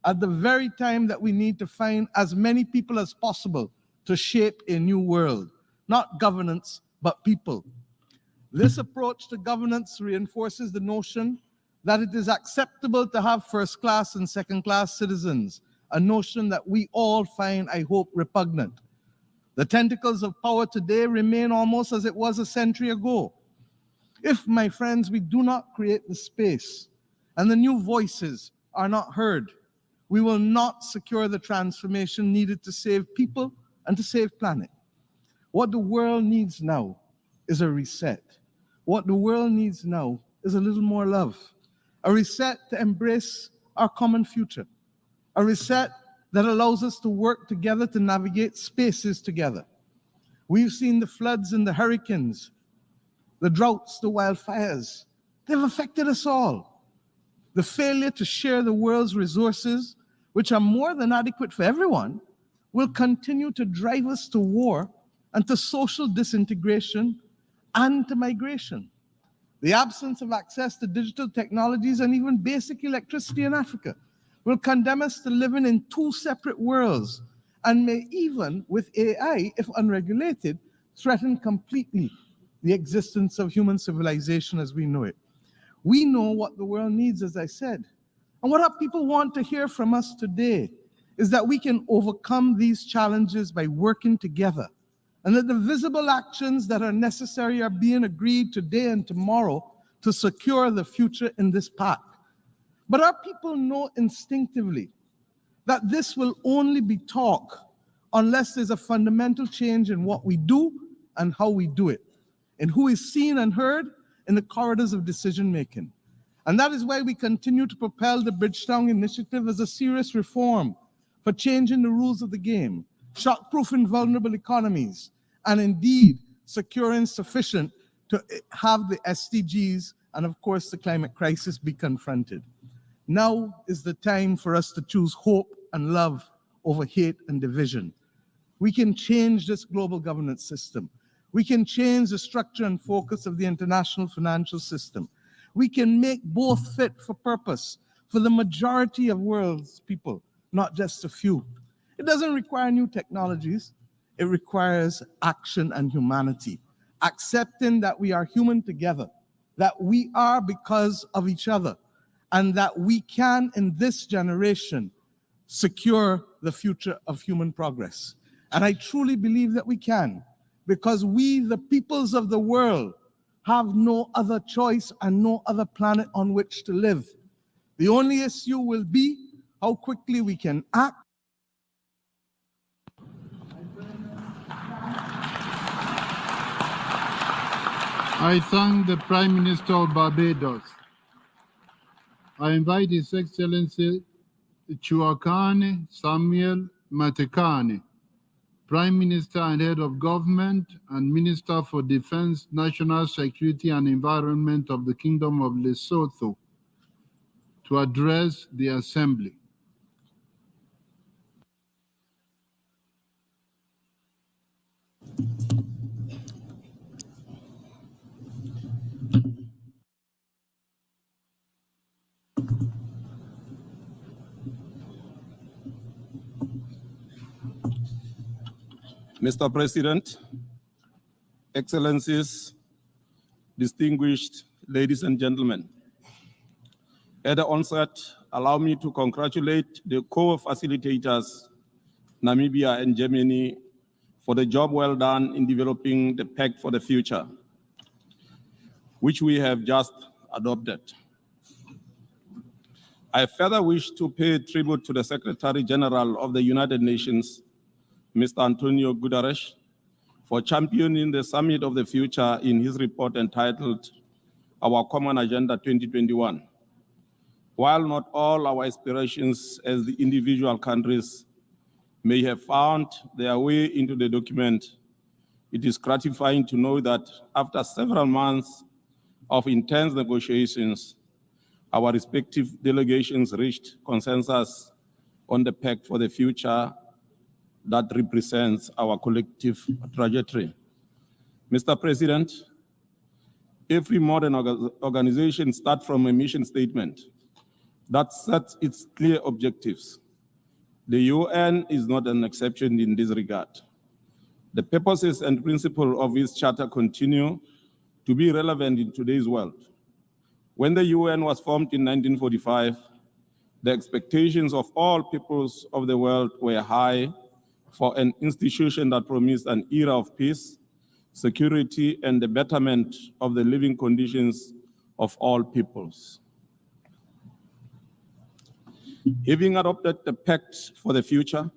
at the very time that we need to find as many people as possible to shape a new world, not governance, but people. This approach to governance reinforces the notion that it is acceptable to have first-class and second-class citizens, a notion that we all find, I hope, repugnant. The tentacles of power today remain almost as it was a century ago. If, my friends, we do not create the space and the new voices are not heard, we will not secure the transformation needed to save people and to save planet. What the world needs now is a reset. What the world needs now is a little more love. A reset to embrace our common future. A reset that allows us to work together to navigate spaces together. We've seen the floods and the hurricanes, the droughts, the wildfires. They've affected us all. The failure to share the world's resources, which are more than adequate for everyone, will continue to drive us to war and to social disintegration and to migration. The absence of access to digital technologies and even basic electricity in Africa will condemn us to living in two separate worlds and may even, with AI, if unregulated, threaten completely the existence of human civilization as we know it. We know what the world needs, as I said. And what our people want to hear from us today is that we can overcome these challenges by working together, and that the visible actions that are necessary are being agreed today and tomorrow to secure the future in this pact. But our people know instinctively that this will only be talk unless there's a fundamental change in what we do and how we do it, in who is seen and heard in the corridors of decision making. And that is why we continue to propel the Bridgetown Initiative as a serious reform for changing the rules of the game, shock-proofing vulnerable economies, and indeed securing sufficient to have the SDGs and of course the climate crisis be confronted. Now is the time for us to choose hope and love over hate and division. We can change this global governance system. We can change the structure and focus of the international financial system. We can make both fit for purpose for the majority of world's people, not just a few. It doesn't require new technologies. It requires action and humanity, accepting that we are human together, that we are because of each other, and that we can, in this generation, secure the future of human progress. And I truly believe that we can, because we, the peoples of the world, have no other choice and no other planet on which to live. The only issue will be how quickly we can act. I thank the Prime Minister of Barbados. I invite His Excellency Chuakane Samuel Matekane, Prime Minister and Head of Government and Minister for Defense, National Security and Environment of the Kingdom of Lesotho, to address the Assembly. Mr. President, Excellencies, distinguished ladies and gentlemen, at the onset, allow me to congratulate the co-facilitators, Namibia and Germany, for the job well done in developing the Pact for the Future, which we have just adopted. I further wish to pay tribute to the Secretary-General of the United Nations, Mr. Antonio Guterres, for championing the Summit of the Future in his report entitled Our Common Agenda 2021. While not all our aspirations as the individual countries may have found their way into the document, it is gratifying to know that after several months of intense negotiations, our respective delegations reached consensus on the Pact for the Future that represents our collective trajectory. Mr. President, every modern organization starts from a mission statement that sets its clear objectives. The UN is not an exception in this regard. The purposes and principles of its charter continue to be relevant in today's world. When the UN was formed in 1945, the expectations of all peoples of the world were high for an institution that promised an era of peace, security, and the betterment of the living conditions of all peoples. Having adopted the Pact for the Future,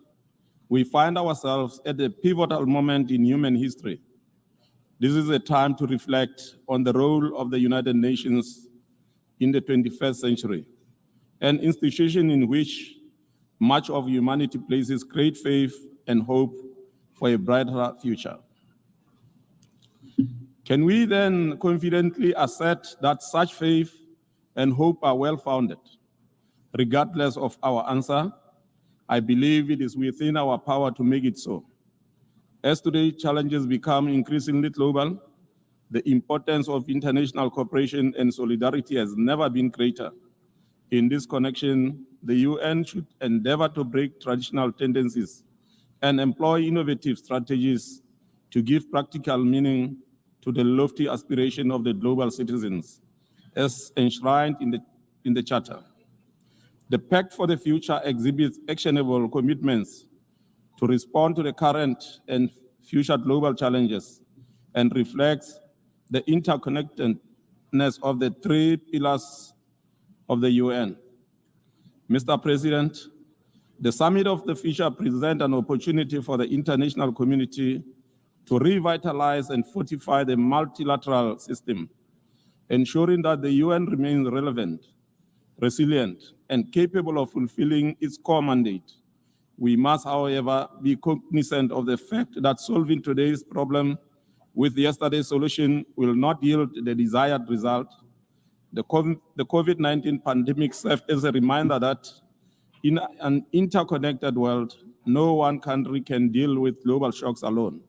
we find ourselves at a pivotal moment in human history. This is a time to reflect on the role of the United Nations in the 21st century, an institution in which much of humanity places great faith and hope for a brighter future. Can we then confidently assert that such faith and hope are well-founded? Regardless of our answer, I believe it is within our power to make it so. As today's challenges become increasingly global, the importance of international cooperation and solidarity has never been greater. In this connection, the UN should endeavor to break traditional tendencies and employ innovative strategies to give practical meaning to the lofty aspiration of the global citizens, as enshrined in the Charter. The Pact for the Future exhibits actionable commitments to respond to the current and future global challenges and reflects the interconnectedness of the three pillars of the UN. Mr. President, the Summit of the Future presents an opportunity for the international community to revitalize and fortify the multilateral system, ensuring that the UN remains relevant, resilient, and capable of fulfilling its core mandate. We must, however, be cognizant of the fact that solving today's problem with yesterday's solution will not yield the desired result. The COVID-19 pandemic served as a reminder that in an interconnected world, no one country can deal with global shocks alone.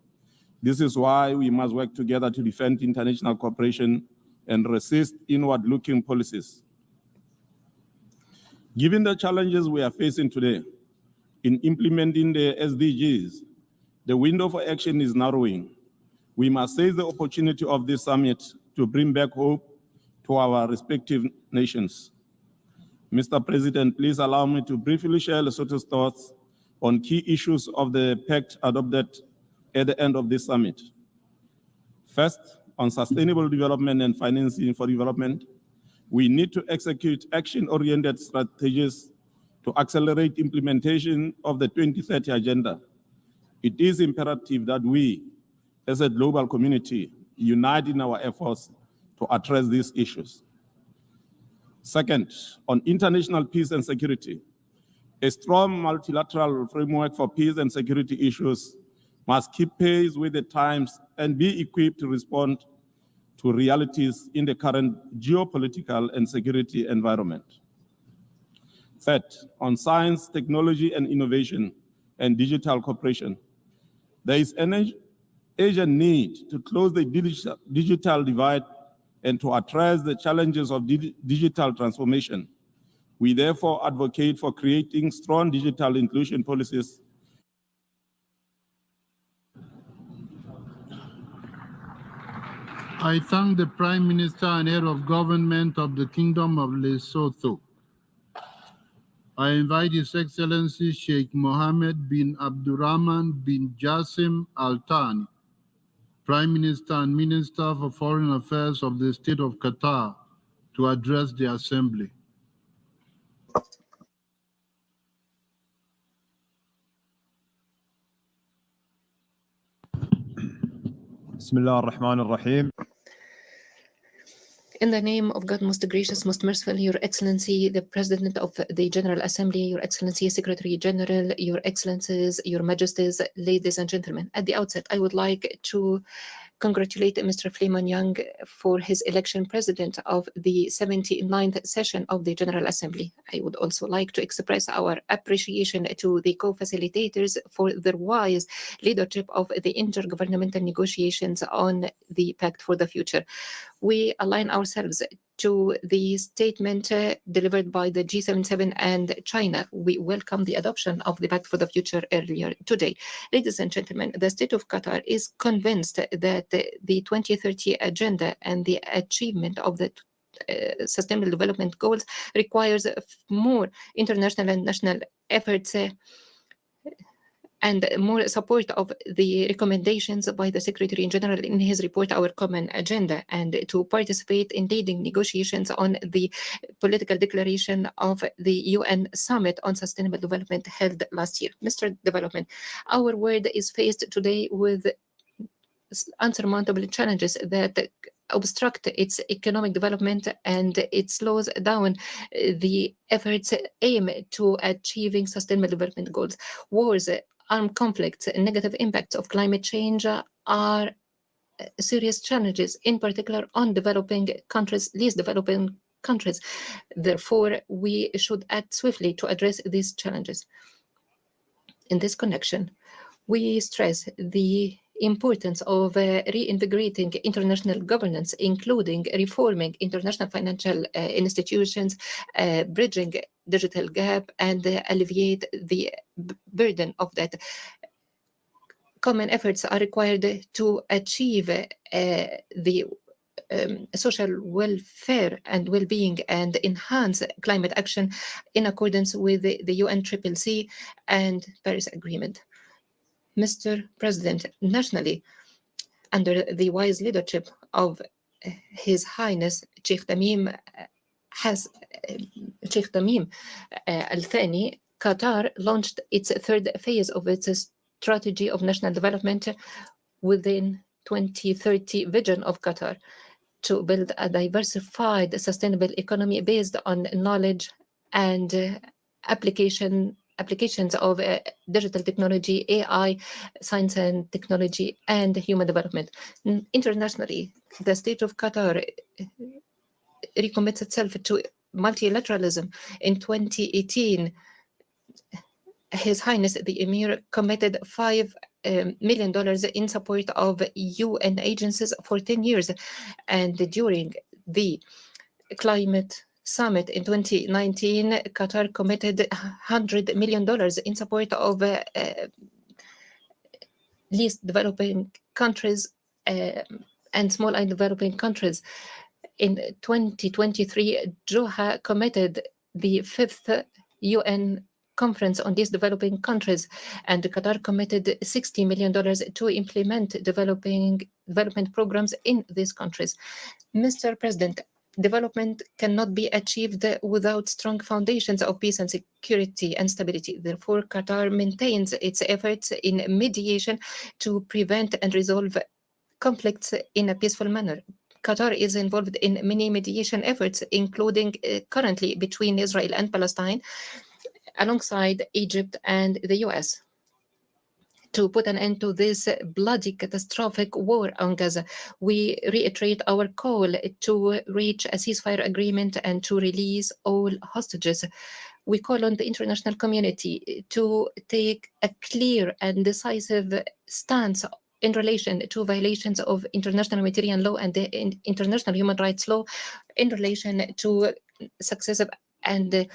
This is why we must work together to defend international cooperation and resist inward-looking policies. Given the challenges we are facing today in implementing the SDGs, the window for action is narrowing. We must seize the opportunity of this summit to bring back hope to our respective nations. Mr. President, please allow me to briefly share Lesotho's thoughts on key issues of the Pact adopted at the end of this summit. First, on sustainable development and financing for development, we need to execute action-oriented strategies to accelerate implementation of the 2030 Agenda. It is imperative that we, as a global community, unite in our efforts to address these issues. Second, on international peace and security, a strong multilateral framework for peace and security issues must keep pace with the times and be equipped to respond to realities in the current geopolitical and security environment. Third, on science, technology, and innovation and digital cooperation, there is an urgent need to close the digital divide and to address the challenges of digital transformation. We therefore advocate for creating strong digital inclusion policies I thank the Prime Minister and Head of Government of the Kingdom of Lesotho. I invite His Excellency Sheikh Mohammed bin Abdurrahman bin Jassim Al Thani, Prime Minister and Minister for Foreign Affairs of the State of Qatar, to address the Assembly. Bismillah ar-Rahman ar-Rahim. In the name of God, most gracious, most merciful, Your Excellency, the President of the General Assembly, Your Excellency, Secretary-General, Your Excellencies, Your Majesties, ladies and gentlemen. At the outset, I would like to congratulate Mr. Fleeman Young for his election president of the 79th session of the General Assembly. I would also like to express our appreciation to the co-facilitators for their wise leadership of the intergovernmental negotiations on the Pact for the Future. We align ourselves to the statement delivered by the G77 and China. We welcome the adoption of the Pact for the Future earlier today. Ladies and gentlemen, the state of Qatar is convinced that the 2030 agenda and the achievement of the Sustainable Development Goals requires more international and national efforts and more support of the recommendations by the Secretary-General in his report, Our Common Agenda, and to participate in leading negotiations on the political declaration of the UN Summit on Sustainable Development held last year. Mr. Development, our world is faced today with unsurmountable challenges that obstruct its economic development, and it slows down the efforts aimed to achieving sustainable development goals. Wars, armed conflicts, negative impacts of climate change are serious challenges, in particular on developing countries, least developing countries. Therefore, we should act swiftly to address these challenges. In this connection, we stress the importance of reinvigorating international governance, including reforming international financial institutions, bridging digital gap, and alleviate the burden of that. Common efforts are required to achieve the social welfare and well-being and enhance climate action in accordance with the UNCCC and Paris Agreement. Mr. President, nationally, under the wise leadership of His Highness Sheikh Tamim Al Thani, Qatar launched its third phase of its strategy of national development within 2030 vision of Qatar to build a diversified, sustainable economy based on knowledge and applications of digital technology, AI, science and technology, and human development. Internationally, the state of Qatar recommits itself to multilateralism. In 2018, His Highness the Emir committed $5 million in support of UN agencies for 10 years. And during the climate summit in 2019, Qatar committed $100 million in support of least developing countries and small and developing countries. In 2023, Doha committed the 5th UN Conference on these developing countries, and Qatar committed $60 million to implement development programs in these countries. Mr. President, development cannot be achieved without strong foundations of peace and security and stability. Therefore, Qatar maintains its efforts in mediation to prevent and resolve conflicts in a peaceful manner. Qatar is involved in many mediation efforts, including currently between Israel and Palestine, alongside Egypt and the US. To put an end to this bloody, catastrophic war on Gaza, we reiterate our call to reach a ceasefire agreement and to release all hostages. We call on the international community to take a clear and decisive stance in relation to violations of international humanitarian law and the international human rights law in relation to successive and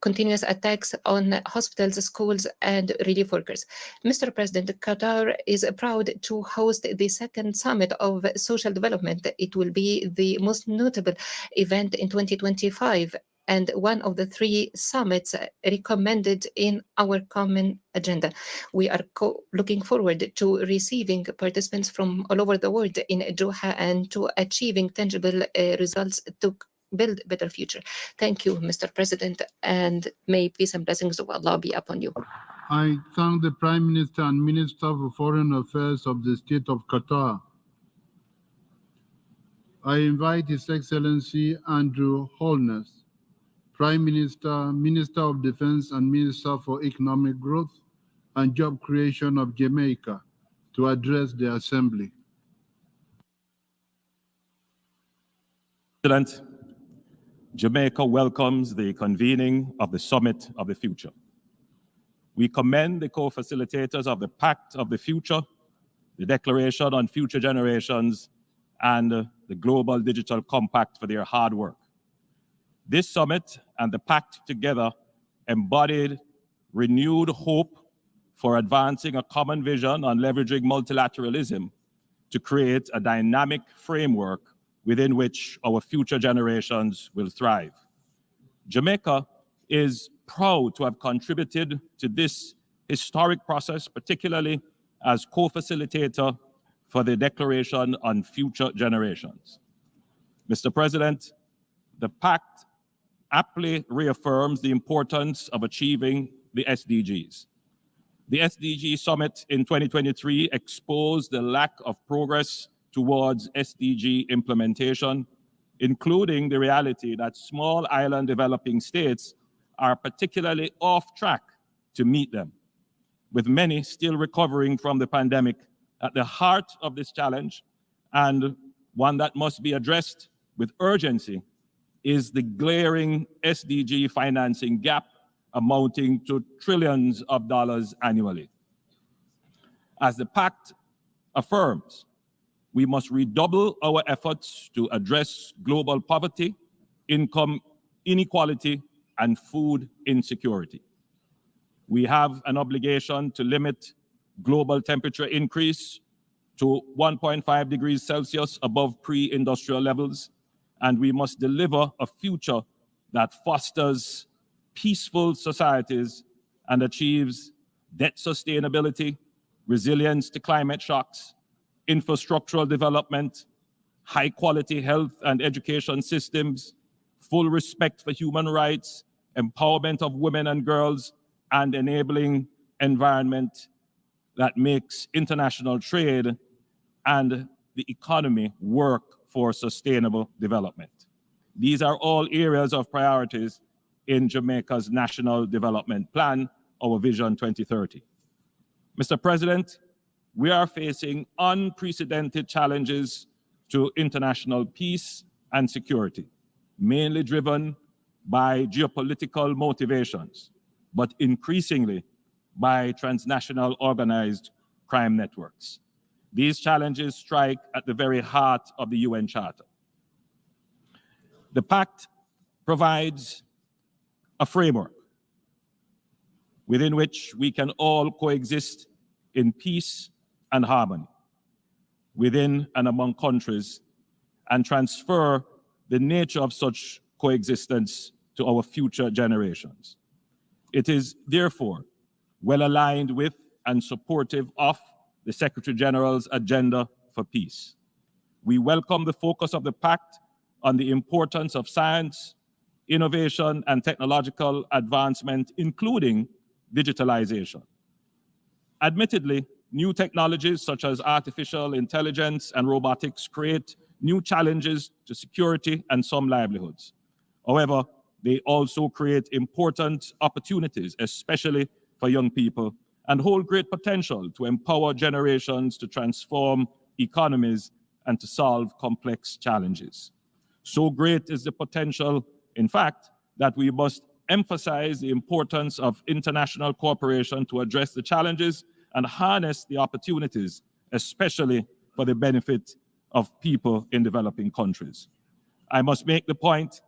continuous attacks on hospitals, schools, and relief workers. Mr. President, Qatar is proud to host the second summit of social development. It will be the most notable event in 2025 and one of the 3 summits recommended in our common agenda. We are looking forward to receiving participants from all over the world in Doha and to achieving tangible results to build a better future. Thank you, Mr. President, and may peace and blessings of Allah be upon you. I thank the Prime Minister and Minister for Foreign Affairs of the State of Qatar. I invite His Excellency Andrew Holness, Prime Minister, Minister of Defense and Minister for Economic Growth and Job Creation of Jamaica, to address the Assembly. President, Jamaica welcomes the convening of the Summit of the Future. We commend the co-facilitators of the Pact of the Future, the Declaration on Future Generations, and the Global Digital Compact for their hard work. This summit and the Pact together embodied renewed hope for advancing a common vision on leveraging multilateralism to create a dynamic framework within which our future generations will thrive. Jamaica is proud to have contributed to this historic process, particularly as co-facilitator for the Declaration on Future Generations. Mr. President, the Pact aptly reaffirms the importance of achieving the SDGs. The SDG Summit in 2023 exposed the lack of progress towards SDG implementation, including the reality that small island developing states are particularly off track to meet them, with many still recovering from the pandemic. At the heart of this challenge, and one that must be addressed with urgency, is the glaring SDG financing gap amounting to trillions of dollars annually. As the Pact affirms, we must redouble our efforts to address global poverty, income inequality, and food insecurity. We have an obligation to limit global temperature increase to 1.5 degrees Celsius above pre-industrial levels, and we must deliver a future that fosters peaceful societies and achieves debt sustainability, resilience to climate shocks, infrastructural development, high-quality health and education systems, full respect for human rights, empowerment of women and girls, and enabling environment that makes international trade and the economy work for sustainable development. These are all areas of priorities in Jamaica's National Development Plan, our Vision 2030. Mr. President, we are facing unprecedented challenges to international peace and security, mainly driven by geopolitical motivations, but increasingly by transnational organized crime networks. These challenges strike at the very heart of the UN Charter. The Pact provides a framework within which we can all coexist in peace and harmony within and among countries, and transfer the nature of such coexistence to our future generations. It is therefore well aligned with and supportive of the Secretary-General's agenda for peace. We welcome the focus of the Pact on the importance of science, innovation, and technological advancement, including digitalization. Admittedly, new technologies such as artificial intelligence and robotics create new challenges to security and some livelihoods. However, they also create important opportunities, especially for young people, and hold great potential to empower generations to transform economies and to solve complex challenges. So great is the potential, in fact, that we must emphasize the importance of international cooperation to address the challenges and harness the opportunities, especially for the benefit of people in developing countries. I must make the point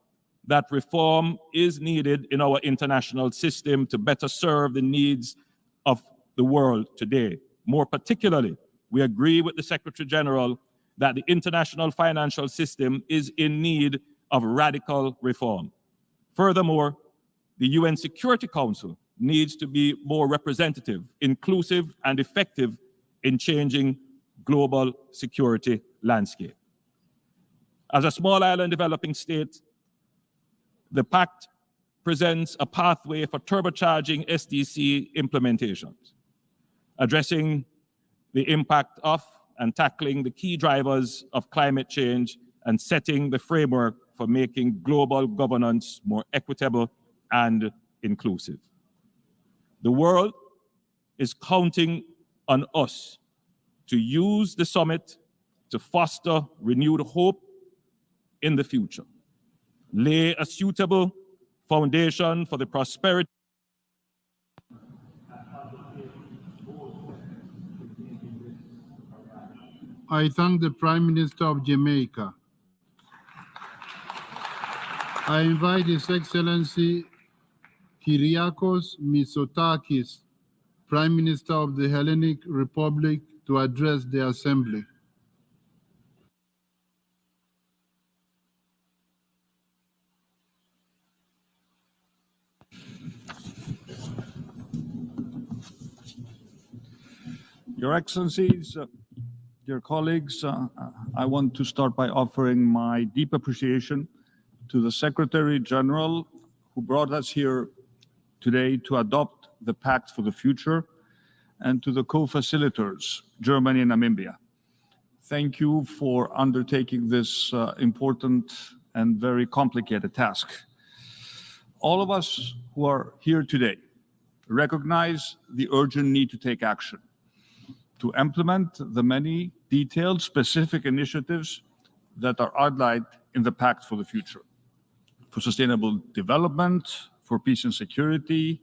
that reform is needed in our international system to better serve the needs of the world today. More particularly, we agree with the Secretary-General that the international financial system is in need of radical reform. Furthermore, the UN Security Council needs to be more representative, inclusive, and effective in changing global security landscape. As a small island developing state, the Pact presents a pathway for turbocharging SDC implementations, addressing the impact of and tackling the key drivers of climate change and setting the framework for making global governance more equitable and inclusive. The world is counting on us to use the summit to foster renewed hope in the future, lay a suitable foundation for the prosperity I thank the Prime Minister of Jamaica. I invite His Excellency Kyriakos Mitsotakis, Prime Minister of the Hellenic Republic, to address the Assembly. Your Excellencies, dear colleagues, I want to start by offering my deep appreciation to the Secretary-General who brought us here today to adopt the Pact for the Future, and to the co-facilitators, Germany and Namibia. Thank you for undertaking this important and very complicated task. All of us who are here today recognize the urgent need to take action, to implement the many detailed, specific initiatives that are outlined in the Pact for the Future, for sustainable development, for peace and security,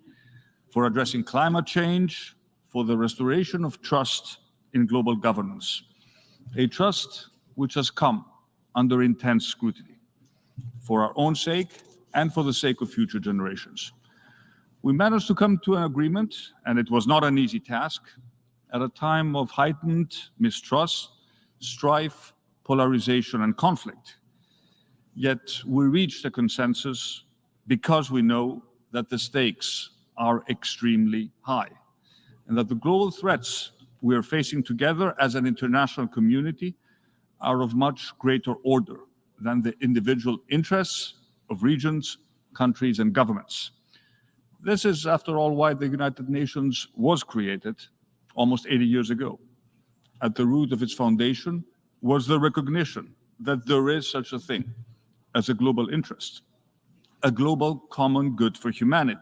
for addressing climate change, for the restoration of trust in global governance, a trust which has come under intense scrutiny, for our own sake and for the sake of future generations. We managed to come to an agreement, and it was not an easy task, at a time of heightened mistrust, strife, polarization, and conflict. Yet we reached a consensus because we know that the stakes are extremely high, and that the global threats we are facing together as an international community are of much greater order than the individual interests of regions, countries, and governments. This is, after all, why the United Nations was created almost 80 years ago. At the root of its foundation was the recognition that there is such a thing as a global interest, a global common good for humanity,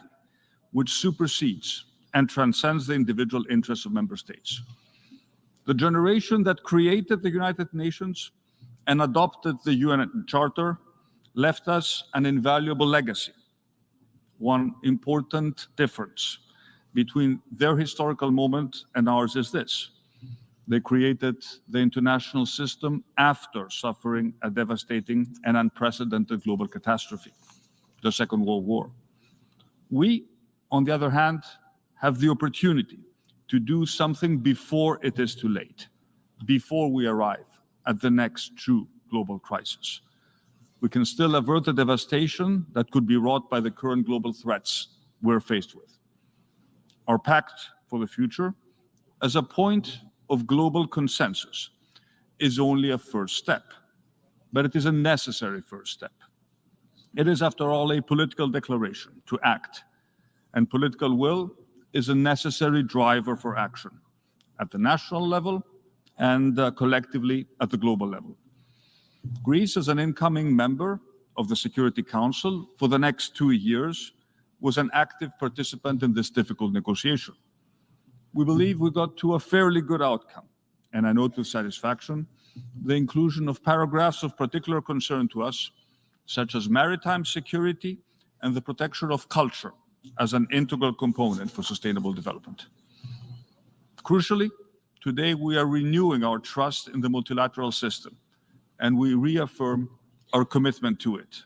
which supersedes and transcends the individual interests of member states. The generation that created the United Nations and adopted the UN Charter left us an invaluable legacy. One important difference between their historical moment and ours is this: they created the international system after suffering a devastating and unprecedented global catastrophe, the Second World War. We, on the other hand, have the opportunity to do something before it is too late, before we arrive at the next true global crisis. We can still avert the devastation that could be wrought by the current global threats we're faced with. Our Pact for the Future, as a point of global consensus, is only a first step, but it is a necessary first step. It is, after all, a political declaration to act, and political will is a necessary driver for action at the national level and collectively at the global level. Greece, as an incoming member of the Security Council for the next 2 years, was an active participant in this difficult negotiation. We believe we got to a fairly good outcome, and I note with satisfaction the inclusion of paragraphs of particular concern to us, such as maritime security and the protection of culture as an integral component for sustainable development. Crucially, today we are renewing our trust in the multilateral system, and we reaffirm our commitment to it.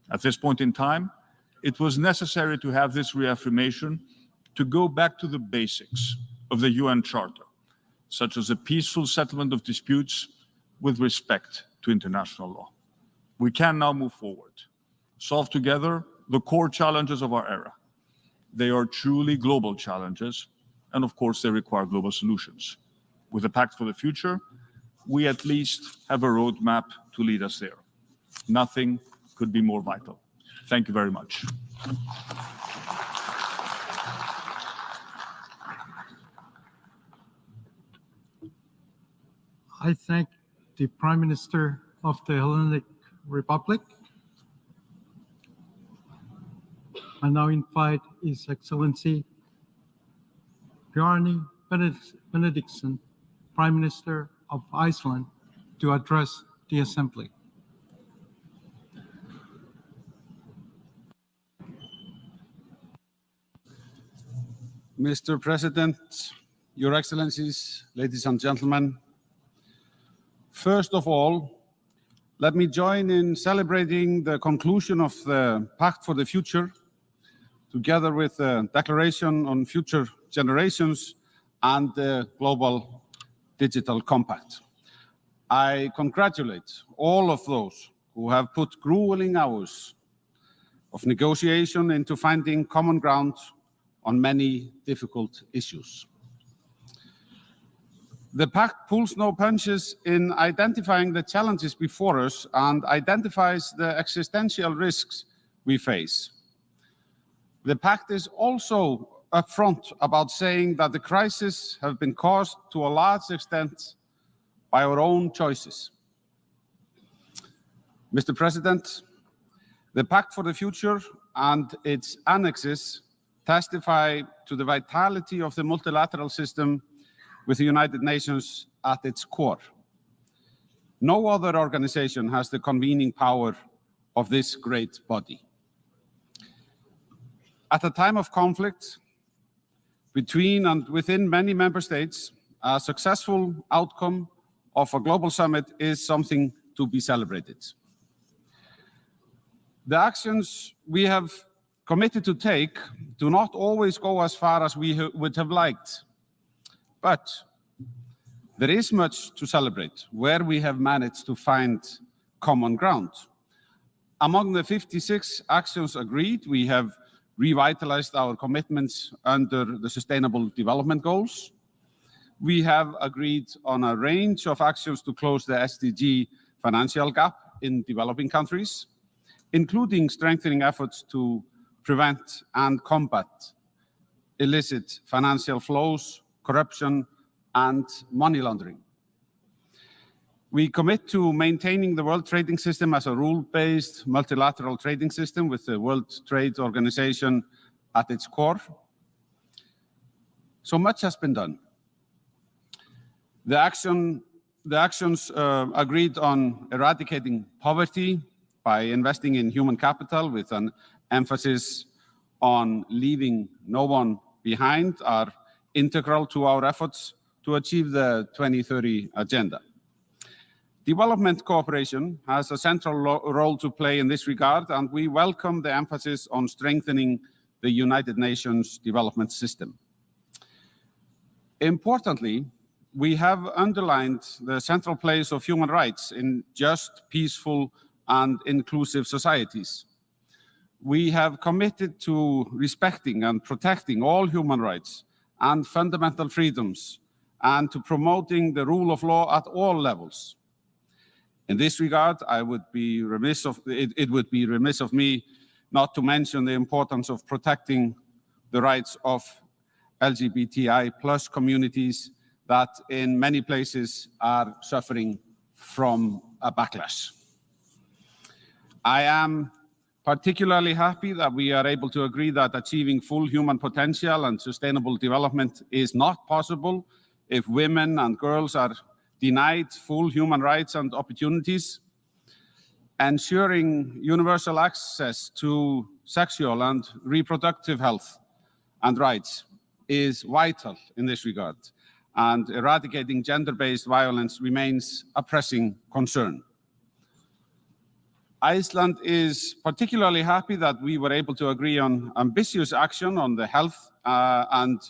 At this point in time, it was necessary to have this reaffirmation to go back to the basics of the UN Charter, such as a peaceful settlement of disputes with respect to international law. We can now move forward, solve together the core challenges of our era. They are truly global challenges, and of course, they require global solutions. With the Pact for the Future, we at least have a roadmap to lead us there. Nothing could be more vital. Thank you very much. I thank the Prime Minister of the Hellenic Republic. I now invite His Excellency Bjarni Benediktsson, Prime Minister of Iceland, to address the Assembly. Mr. President, Your Excellencies, ladies and gentlemen, first of all, let me join in celebrating the conclusion of the Pact for the Future, together with the Declaration on Future Generations and the Global Digital Compact. I congratulate all of those who have put grueling hours of negotiation into finding common ground on many difficult issues. The Pact pulls no punches in identifying the challenges before us and identifies the existential risks we face. The Pact is also upfront about saying that the crises have been caused to a large extent by our own choices. Mr. President, the Pact for the Future and its annexes testify to the vitality of the multilateral system with the United Nations at its core. No other organization has the convening power of this great body. At a time of conflict between and within many member states, a successful outcome of a global summit is something to be celebrated. The actions we have committed to take do not always go as far as we would have liked, but there is much to celebrate where we have managed to find common ground. Among the 56 actions agreed, we have revitalized our commitments under the Sustainable Development Goals. We have agreed on a range of actions to close the SDG financial gap in developing countries, including strengthening efforts to prevent and combat illicit financial flows, corruption, and money laundering. We commit to maintaining the World Trading System as a rule-based multilateral trading system with the World Trade Organization at its core. So much has been done. The actions agreed on eradicating poverty by investing in human capital with an emphasis on leaving no one behind are integral to our efforts to achieve the 2030 agenda. Development cooperation has a central role to play in this regard, and we welcome the emphasis on strengthening the United Nations development system. Importantly, we have underlined the central place of human rights in just, peaceful, and inclusive societies. We have committed to respecting and protecting all human rights and fundamental freedoms, and to promoting the rule of law at all levels. In this regard, it would be remiss of me not to mention the importance of protecting the rights of LGBTI+ communities that in many places are suffering from a backlash. I am particularly happy that we are able to agree that achieving full human potential and sustainable development is not possible if women and girls are denied full human rights and opportunities. Ensuring universal access to sexual and reproductive health and rights is vital in this regard, and eradicating gender-based violence remains a pressing concern. Iceland is particularly happy that we were able to agree on ambitious action on the health and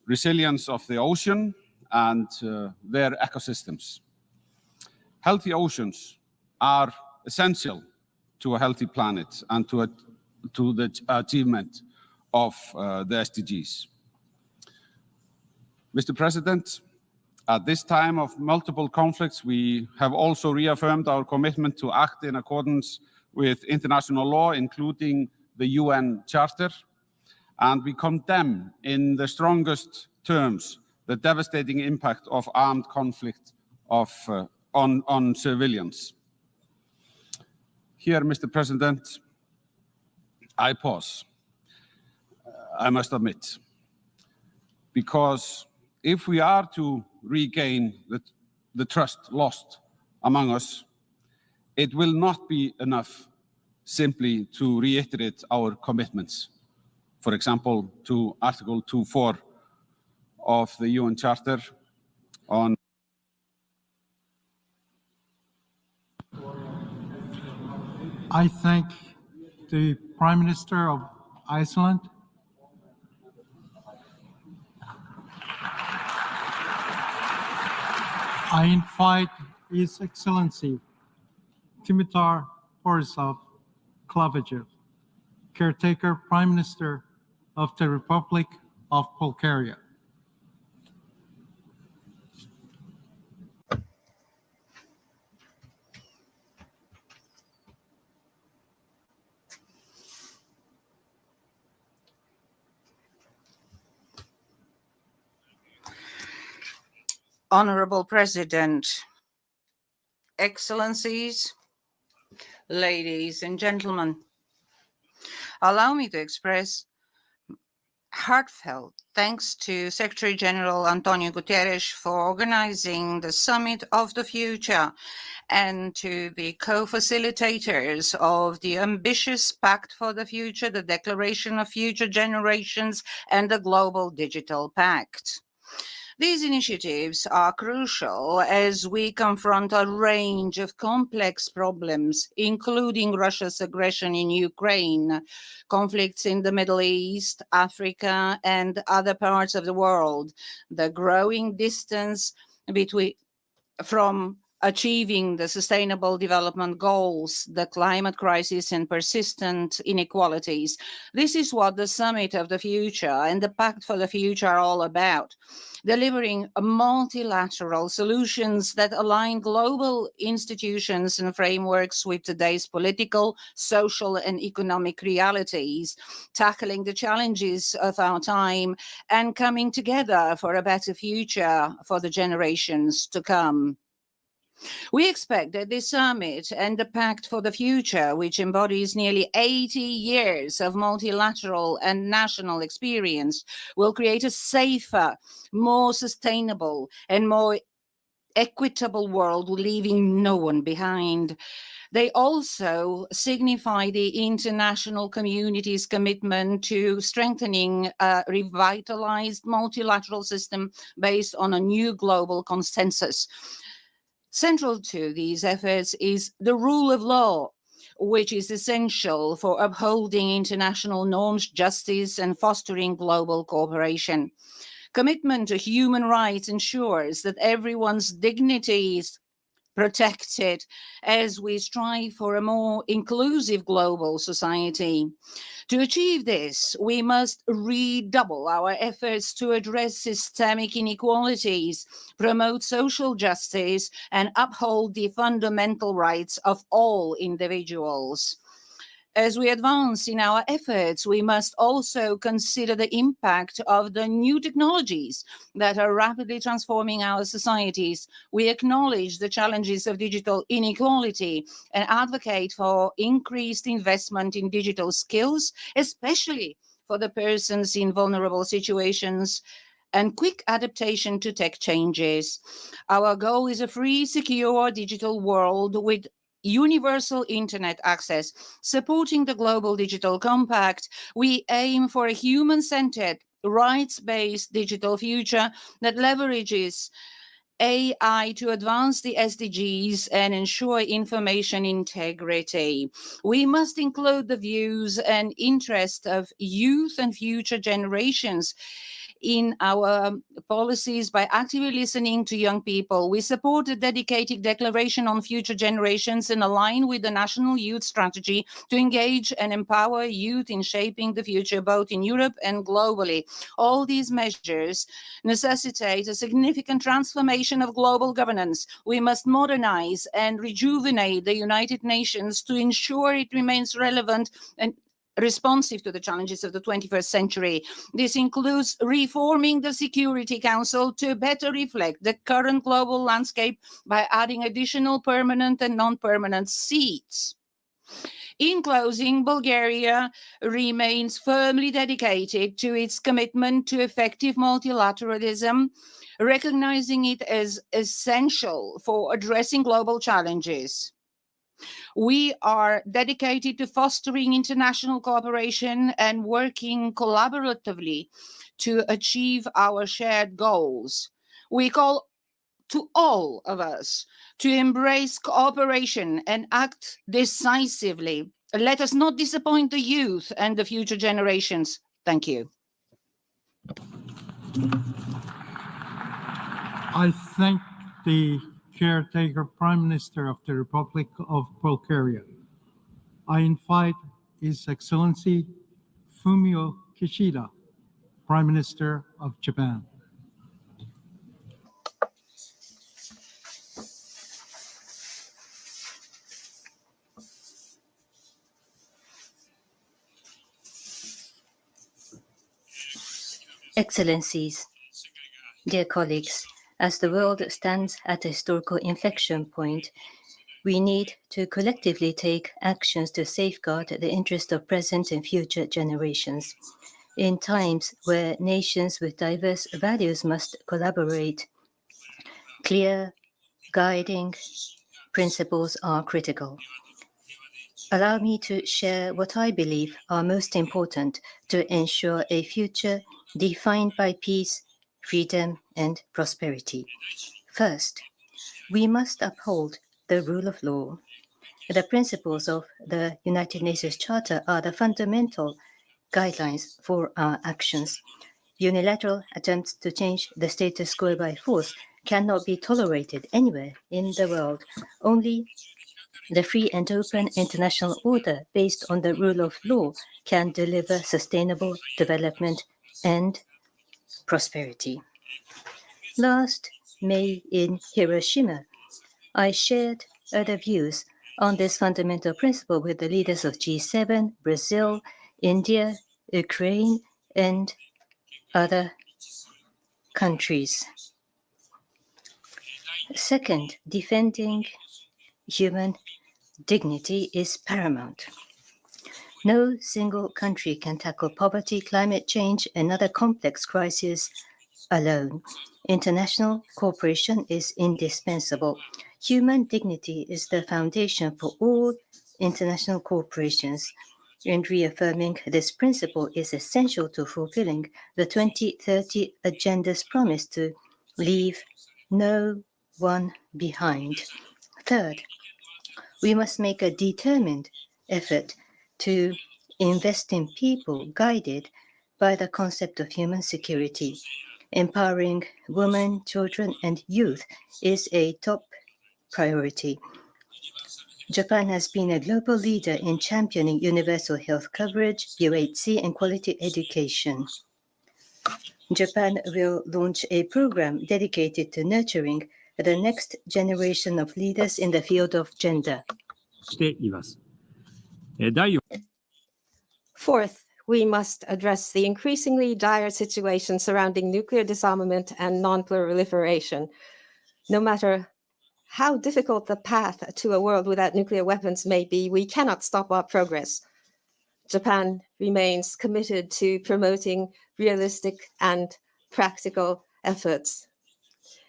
resilience of the ocean and their ecosystems. Healthy oceans are essential to a healthy planet and to the achievement of the SDGs. Mr. President, at this time of multiple conflicts, we have also reaffirmed our commitment to act in accordance with international law, including the UN Charter, and we condemn in the strongest terms the devastating impact of armed conflict on civilians. Here, Mr. President, I pause, I must admit, because if we are to regain the trust lost among us, it will not be enough simply to reiterate our commitments. For example, to Article 2.4 of the UN Charter on I thank the Prime Minister of Iceland. I invite His Excellency Dimitar Borisov Klavejev, Caretaker Prime Minister of the Republic of Bulgaria. Honorable President, Excellencies, ladies and gentlemen, allow me to express heartfelt thanks to Secretary-General Antonio Guterres for organizing the Summit of the Future and to the co-facilitators of the ambitious Pact for the Future, the Declaration of Future Generations, and the Global Digital Pact. These initiatives are crucial as we confront a range of complex problems, including Russia's aggression in Ukraine, conflicts in the Middle East, Africa, and other parts of the world, the growing distance from achieving the Sustainable Development Goals, the climate crisis, and persistent inequalities. This is what the Summit of the Future and the Pact for the Future are all about. Delivering multilateral solutions that align global institutions and frameworks with today's political, social, and economic realities, tackling the challenges of our time, and coming together for a better future for the generations to come. We expect that this summit and the Pact for the Future, which embodies nearly 80 years of multilateral and national experience, will create a safer, more sustainable, and more equitable world, leaving no one behind. They also signify the international community's commitment to strengthening a revitalized multilateral system based on a new global consensus. Central to these efforts is the rule of law, which is essential for upholding international norms, justice, and fostering global cooperation. Commitment to human rights ensures that everyone's dignity is protected as we strive for a more inclusive global society. To achieve this, we must redouble our efforts to address systemic inequalities, promote social justice, and uphold the fundamental rights of all individuals. As we advance in our efforts, we must also consider the impact of the new technologies that are rapidly transforming our societies. We acknowledge the challenges of digital inequality and advocate for increased investment in digital skills, especially for the persons in vulnerable situations, and quick adaptation to tech changes. Our goal is a free, secure digital world with universal internet access. Supporting the Global Digital Compact, we aim for a human-centered, rights-based digital future that leverages AI to advance the SDGs and ensure information integrity. We must include the views and interests of youth and future generations in our policies by actively listening to young people. We support a dedicated declaration on future generations and align with the National Youth Strategy to engage and empower youth in shaping the future, both in Europe and globally. All these measures necessitate a significant transformation of global governance. We must modernize and rejuvenate the United Nations to ensure it remains relevant and responsive to the challenges of the 21st century. This includes reforming the Security Council to better reflect the current global landscape by adding additional permanent and non-permanent seats. In closing, Bulgaria remains firmly dedicated to its commitment to effective multilateralism, recognizing it as essential for addressing global challenges. We are dedicated to fostering international cooperation and working collaboratively to achieve our shared goals. We call to all of us to embrace cooperation and act decisively. Let us not disappoint the youth and the future generations. Thank you. I thank the caretaker Prime Minister of the Republic of Bulgaria. I invite His Excellency Fumio Kishida, Prime Minister of Japan. Excellencies, dear colleagues, As the world stands at a historical inflection point, we need to collectively take actions to safeguard the interest of present and future generations. In times where nations with diverse values must collaborate, clear, guiding principles are critical. Allow me to share what I believe are most important to ensure a future defined by peace, freedom, and prosperity. First, we must uphold the rule of law. The principles of the United Nations Charter are the fundamental guidelines for our actions. Unilateral attempts to change the status quo by force cannot be tolerated anywhere in the world. Only the free and open international order based on the rule of law can deliver sustainable development and prosperity. Last May in Hiroshima, I shared other views on this fundamental principle with the leaders of G7, Brazil, India, Ukraine, and other countries. Second, defending human dignity is paramount. No single country can tackle poverty, climate change, and other complex crises alone. International cooperation is indispensable. Human dignity is the foundation for all international corporations, and reaffirming this principle is essential to fulfilling the 2030 Agenda's promise to leave no one behind. Third, we must make a determined effort to invest in people guided by the concept of human security. Empowering women, children, and youth is a top priority. Japan has been a global leader in championing universal health coverage, UHC, and quality education. Japan will launch a program dedicated to nurturing the next generation of leaders in the field of gender. Fourth, we must address the increasingly dire situation surrounding nuclear disarmament and non-proliferation. No matter how difficult the path to a world without nuclear weapons may be, we cannot stop our progress. Japan remains committed to promoting realistic and practical efforts,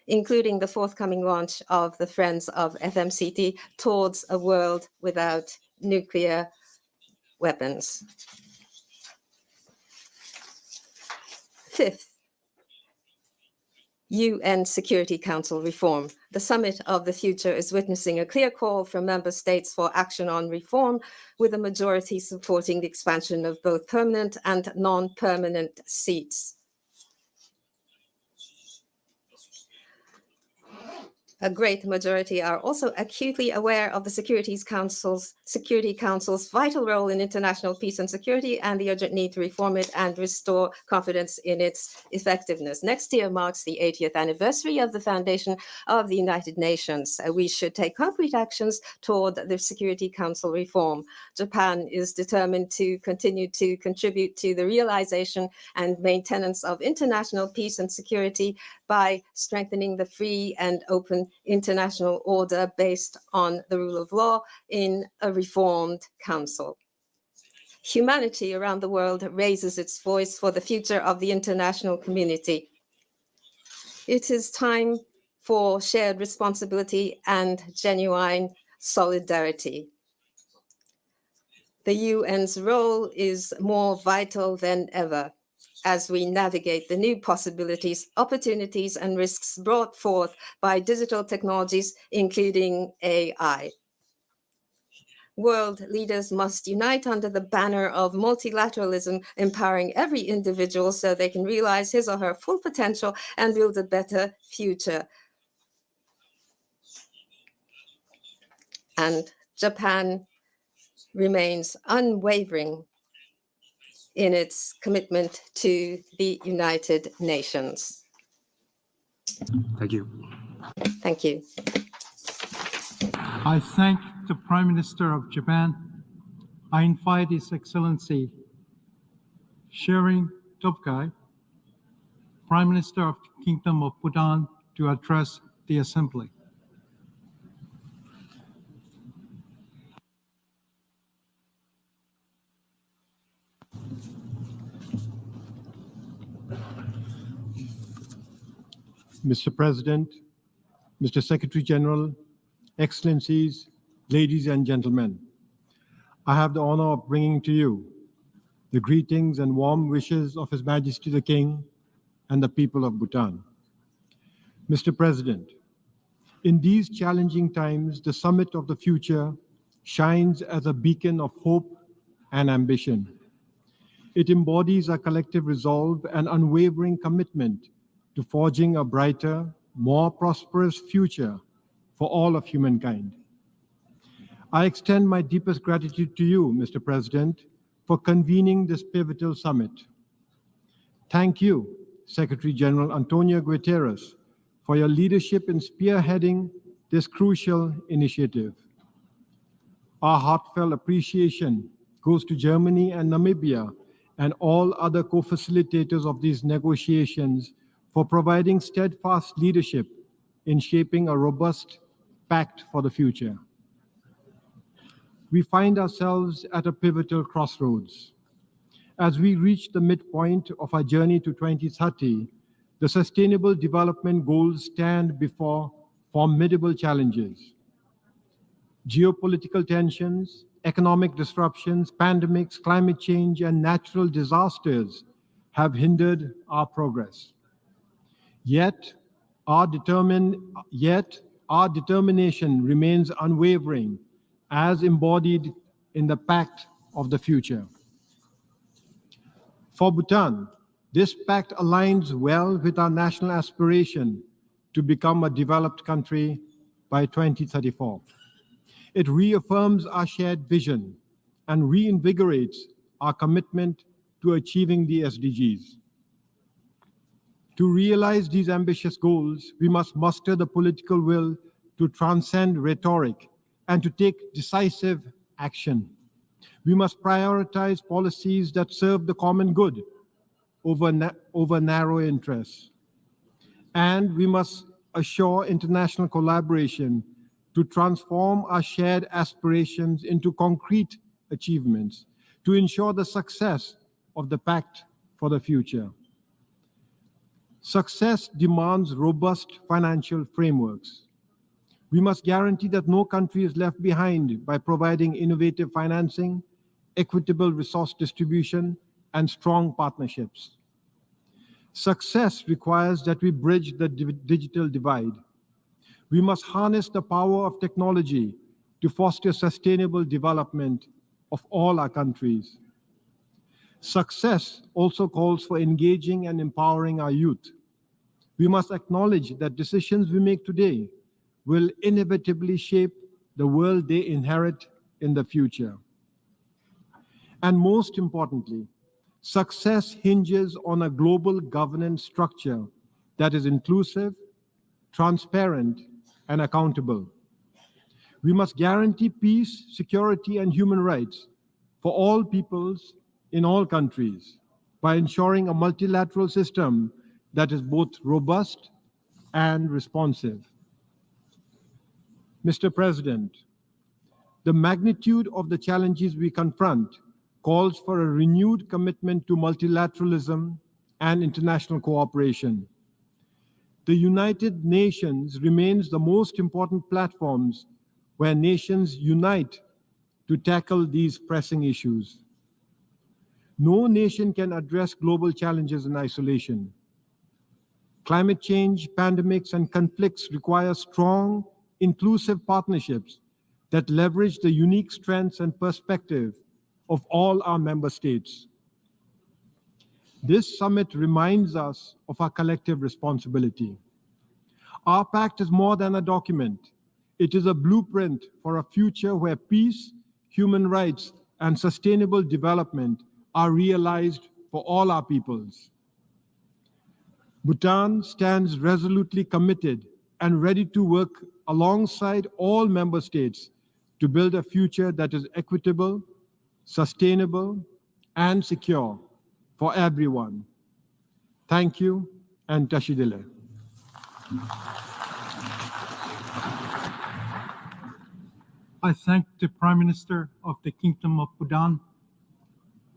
including the forthcoming launch of the Friends of FMCT towards a world without nuclear weapons. Fifth, UN Security Council reform. The Summit of the Future is witnessing a clear call from member states for action on reform, with a majority supporting the expansion of both permanent and non-permanent seats. A great majority are also acutely aware of the Security Council's vital role in international peace and security and the urgent need to reform it and restore confidence in its effectiveness. Next year marks the 80th anniversary of the foundation of the United Nations. We should take concrete actions toward the Security Council reform. Japan is determined to continue to contribute to the realization and maintenance of international peace and security by strengthening the free and open international order based on the rule of law in a reformed council. Humanity around the world raises its voice for the future of the international community. It is time for shared responsibility and genuine solidarity. The UN's role is more vital than ever as we navigate the new possibilities, opportunities, and risks brought forth by digital technologies, including AI. World leaders must unite under the banner of multilateralism, empowering every individual so they can realize his or her full potential and build a better future. And Japan remains unwavering in its commitment to the United Nations. Thank you. Thank you. I thank the Prime Minister of Japan. I invite His Excellency Shering Tobkai, Prime Minister of the Kingdom of Bhutan, to address the Assembly. Mr. President, Mr. Secretary-General, Excellencies, ladies and gentlemen, I have the honor of bringing to you the greetings and warm wishes of His Majesty the King and the people of Bhutan. Mr. President, in these challenging times, the Summit of the Future shines as a beacon of hope and ambition. It embodies a collective resolve and unwavering commitment to forging a brighter, more prosperous future for all of humankind. I extend my deepest gratitude to you, Mr. President, for convening this pivotal summit. Thank you, Secretary-General Antonio Guterres, for your leadership in spearheading this crucial initiative. Our heartfelt appreciation goes to Germany and Namibia and all other co-facilitators of these negotiations for providing steadfast leadership in shaping a robust pact for the future. We find ourselves at a pivotal crossroads. As we reach the midpoint of our journey to 2030, the Sustainable Development Goals stand before formidable challenges. Geopolitical tensions, economic disruptions, pandemics, climate change, and natural disasters have hindered our progress. Yet our determination remains unwavering, as embodied in the Pact of the Future. For Bhutan, this pact aligns well with our national aspiration to become a developed country by 2034. It reaffirms our shared vision and reinvigorates our commitment to achieving the SDGs. To realize these ambitious goals, we must muster the political will to transcend rhetoric and to take decisive action. We must prioritize policies that serve the common good over narrow interests. And we must assure international collaboration to transform our shared aspirations into concrete achievements to ensure the success of the Pact for the Future. Success demands robust financial frameworks. We must guarantee that no country is left behind by providing innovative financing, equitable resource distribution, and strong partnerships. Success requires that we bridge the digital divide. We must harness the power of technology to foster sustainable development of all our countries. Success also calls for engaging and empowering our youth. We must acknowledge that decisions we make today will inevitably shape the world they inherit in the future. And most importantly, success hinges on a global governance structure that is inclusive, transparent, and accountable. We must guarantee peace, security, and human rights for all peoples in all countries by ensuring a multilateral system that is both robust and responsive. Mr. President, the magnitude of the challenges we confront calls for a renewed commitment to multilateralism and international cooperation. The United Nations remains the most important platforms where nations unite to tackle these pressing issues. No nation can address global challenges in isolation. Climate change, pandemics, and conflicts require strong, inclusive partnerships that leverage the unique strengths and perspective of all our member states. This summit reminds us of our collective responsibility. Our pact is more than a document. It is a blueprint for a future where peace, human rights, and sustainable development are realized for all our peoples. Bhutan stands resolutely committed and ready to work alongside all member states to build a future that is equitable, sustainable, and secure for everyone. Thank you, and Tashidele. I thank the Prime Minister of the Kingdom of Bhutan.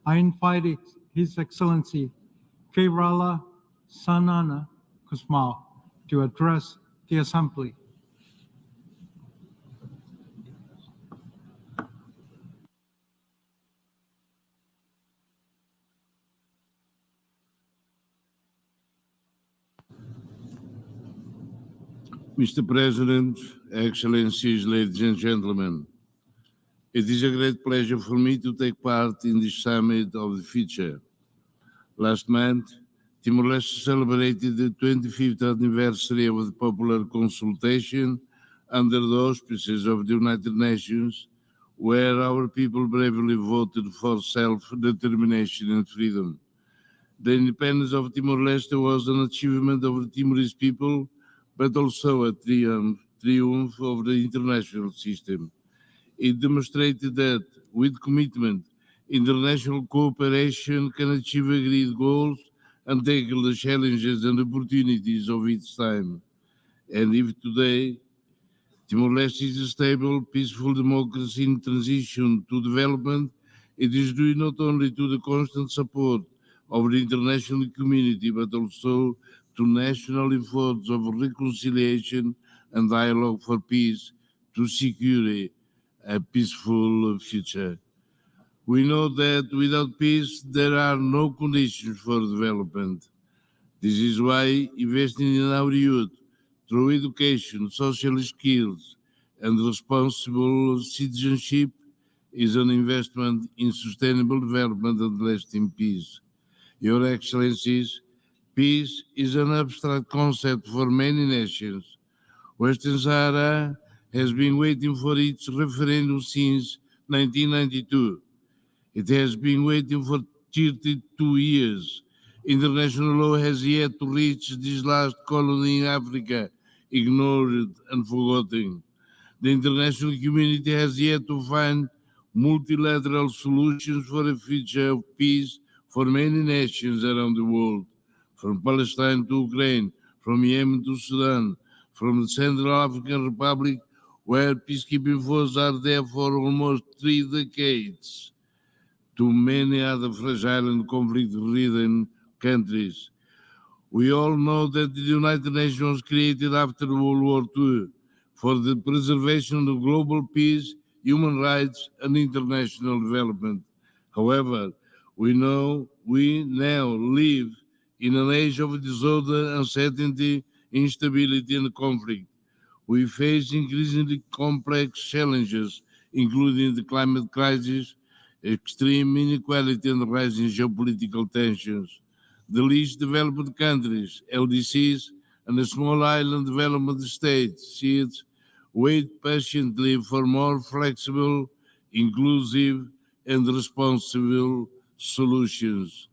I invite His Excellency Kerala Sanana Kusmal to address the Assembly. Mr. President, Excellencies, ladies and gentlemen, it is a great pleasure for me to take part in this summit of the future. Last month, Timor-Leste celebrated the 25th anniversary of the popular consultation under the auspices of the United Nations, where our people bravely voted for self-determination and freedom. The independence of Timor-Leste was an achievement of the Timorese people, but also a triumph of the international system. It demonstrated that, with commitment, international cooperation can achieve agreed goals and tackle the challenges and opportunities of its time. And if today, Timor-Leste is a stable, peaceful democracy in transition to development, it is due not only to the constant support of the international community, but also to national efforts of reconciliation and dialogue for peace to secure a peaceful future. We know that without peace, there are no conditions for development. This is why investing in our youth through education, social skills, and responsible citizenship is an investment in sustainable development and lasting peace. Your Excellencies, peace is an abstract concept for many nations. Western Sahara has been waiting for its referendum since 1992. It has been waiting for 32 years. International law has yet to reach this last colony in Africa, ignored and forgotten. The international community has yet to find multilateral solutions for a future of peace for many nations around the world, from Palestine to Ukraine, from Yemen to Sudan, from the Central African Republic, where peacekeeping forces are there for almost 3 decades, to many other fragile and conflict-ridden countries. We all know that the United Nations was created after World War II for the preservation of global peace, human rights, and international development. However, we now live in an age of disorder, uncertainty, instability, and conflict. We face increasingly complex challenges, including the climate crisis, extreme inequality, and rising geopolitical tensions. The least developed countries, LDCs, and the small island development states, SEEDs, wait patiently for more flexible, inclusive, and responsible solutions.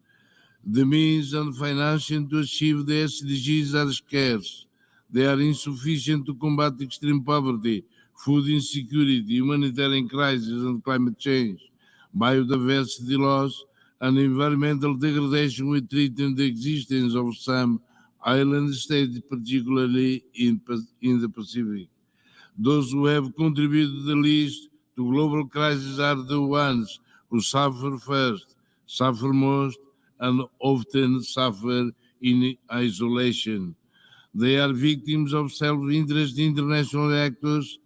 The means and financing to achieve the SDGs are scarce. They are insufficient to combat extreme poverty, food insecurity, humanitarian crisis, and climate change, biodiversity loss, and environmental degradation, which threaten the existence of some island states, particularly in the Pacific. Those who have contributed the least to global crises are the ones who suffer first, suffer most, and often suffer in isolation. They are victims of self-interested international actors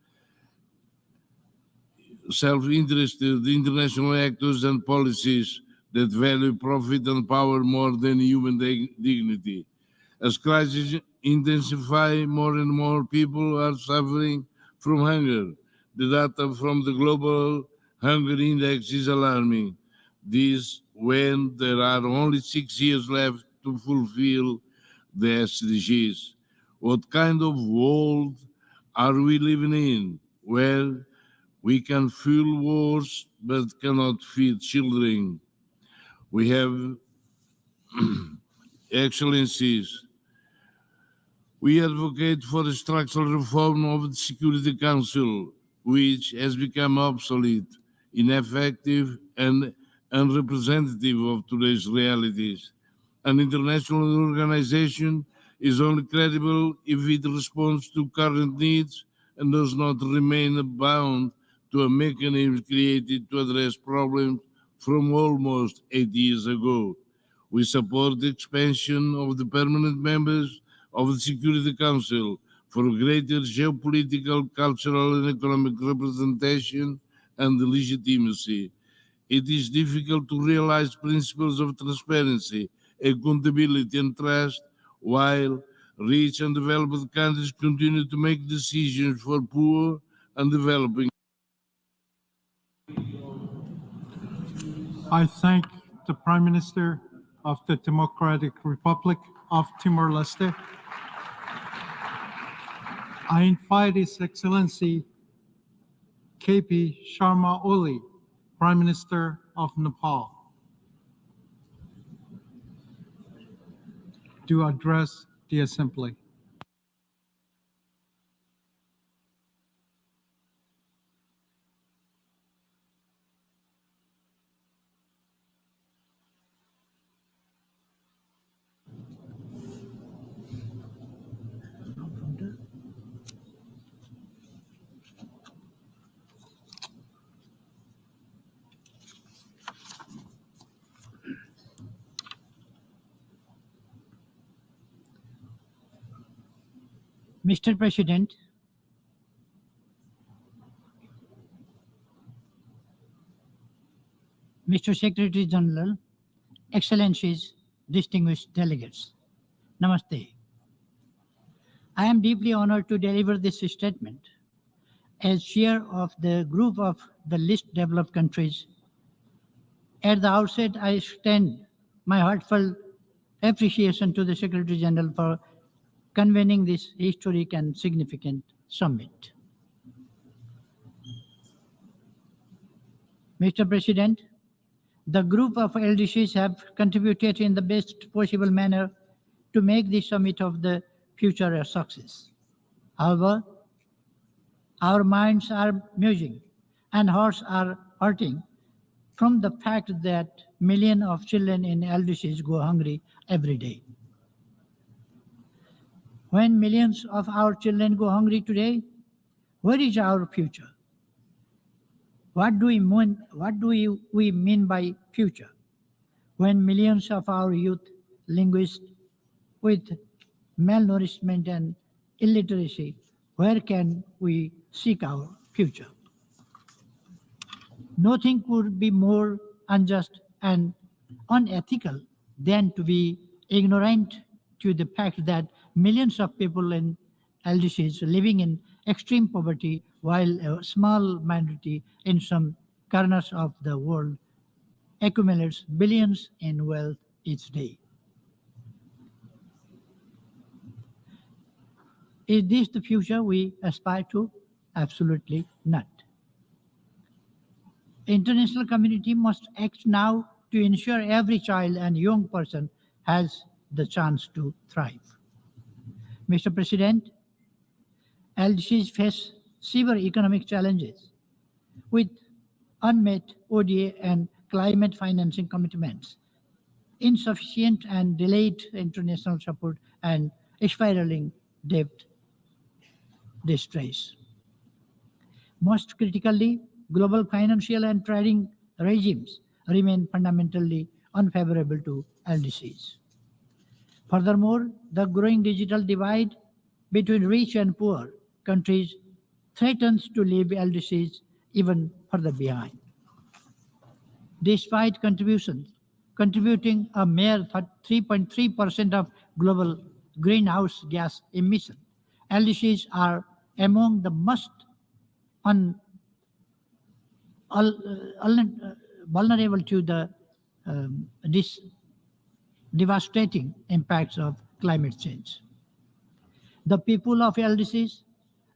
and policies that value profit and power more than human dignity. As crises intensify, more and more people are suffering from hunger. The data from the Global Hunger Index is alarming. This when there are only 6 years left to fulfill the SDGs. What kind of world are we living in, where we can fuel wars but cannot feed children? We have, Excellencies, we advocate for a structural reform of the Security Council, which has become obsolete, ineffective, and unrepresentative of today's realities. An international organization is only credible if it responds to current needs and does not remain bound to a mechanism created to address problems from almost 8 years ago. We support the expansion of the permanent members of the Security Council for greater geopolitical, cultural, and economic representation and legitimacy. It is difficult to realize principles of transparency, accountability, and trust while rich and developed countries continue to make decisions for poor and developing. I thank the Prime Minister of the Democratic Republic of Timor-Leste. I invite His Excellency KP Sharma Oli, Prime Minister of Nepal, to address the Assembly. Mr. President, Mr. Secretary-General, Excellencies, distinguished delegates, Namaste. I am deeply honored to deliver this statement. As chair of the group of the least developed countries, at the outset, I extend my heartfelt appreciation to the Secretary-General for convening this historic and significant summit. Mr. President, the group of LDCs have contributed in the best possible manner to make the summit of the future a success. However, our minds are musing and hearts are hurting from the fact that millions of children in LDCs go hungry every day. When millions of our children go hungry today, where is our future? What do we mean by future? When millions of our youth languish with malnourishment and illiteracy, where can we seek our future? Nothing could be more unjust and unethical than to be ignorant to the fact that millions of people in LDCs living in extreme poverty, while a small minority in some corners of the world accumulates billions in wealth each day. Is this the future we aspire to? Absolutely not. International community must act now to ensure every child and young person has the chance to thrive. Mr. President, LDCs face severe economic challenges with unmet ODA and climate financing commitments, insufficient and delayed international support, and spiraling debt distress. Most critically, global financial and trading regimes remain fundamentally unfavorable to LDCs. Furthermore, the growing digital divide between rich and poor countries threatens to leave LDCs even further behind. Despite contributing a mere 3.3% of global greenhouse gas emission, LDCs are among the most vulnerable to this devastating impacts of climate change. The people of LDCs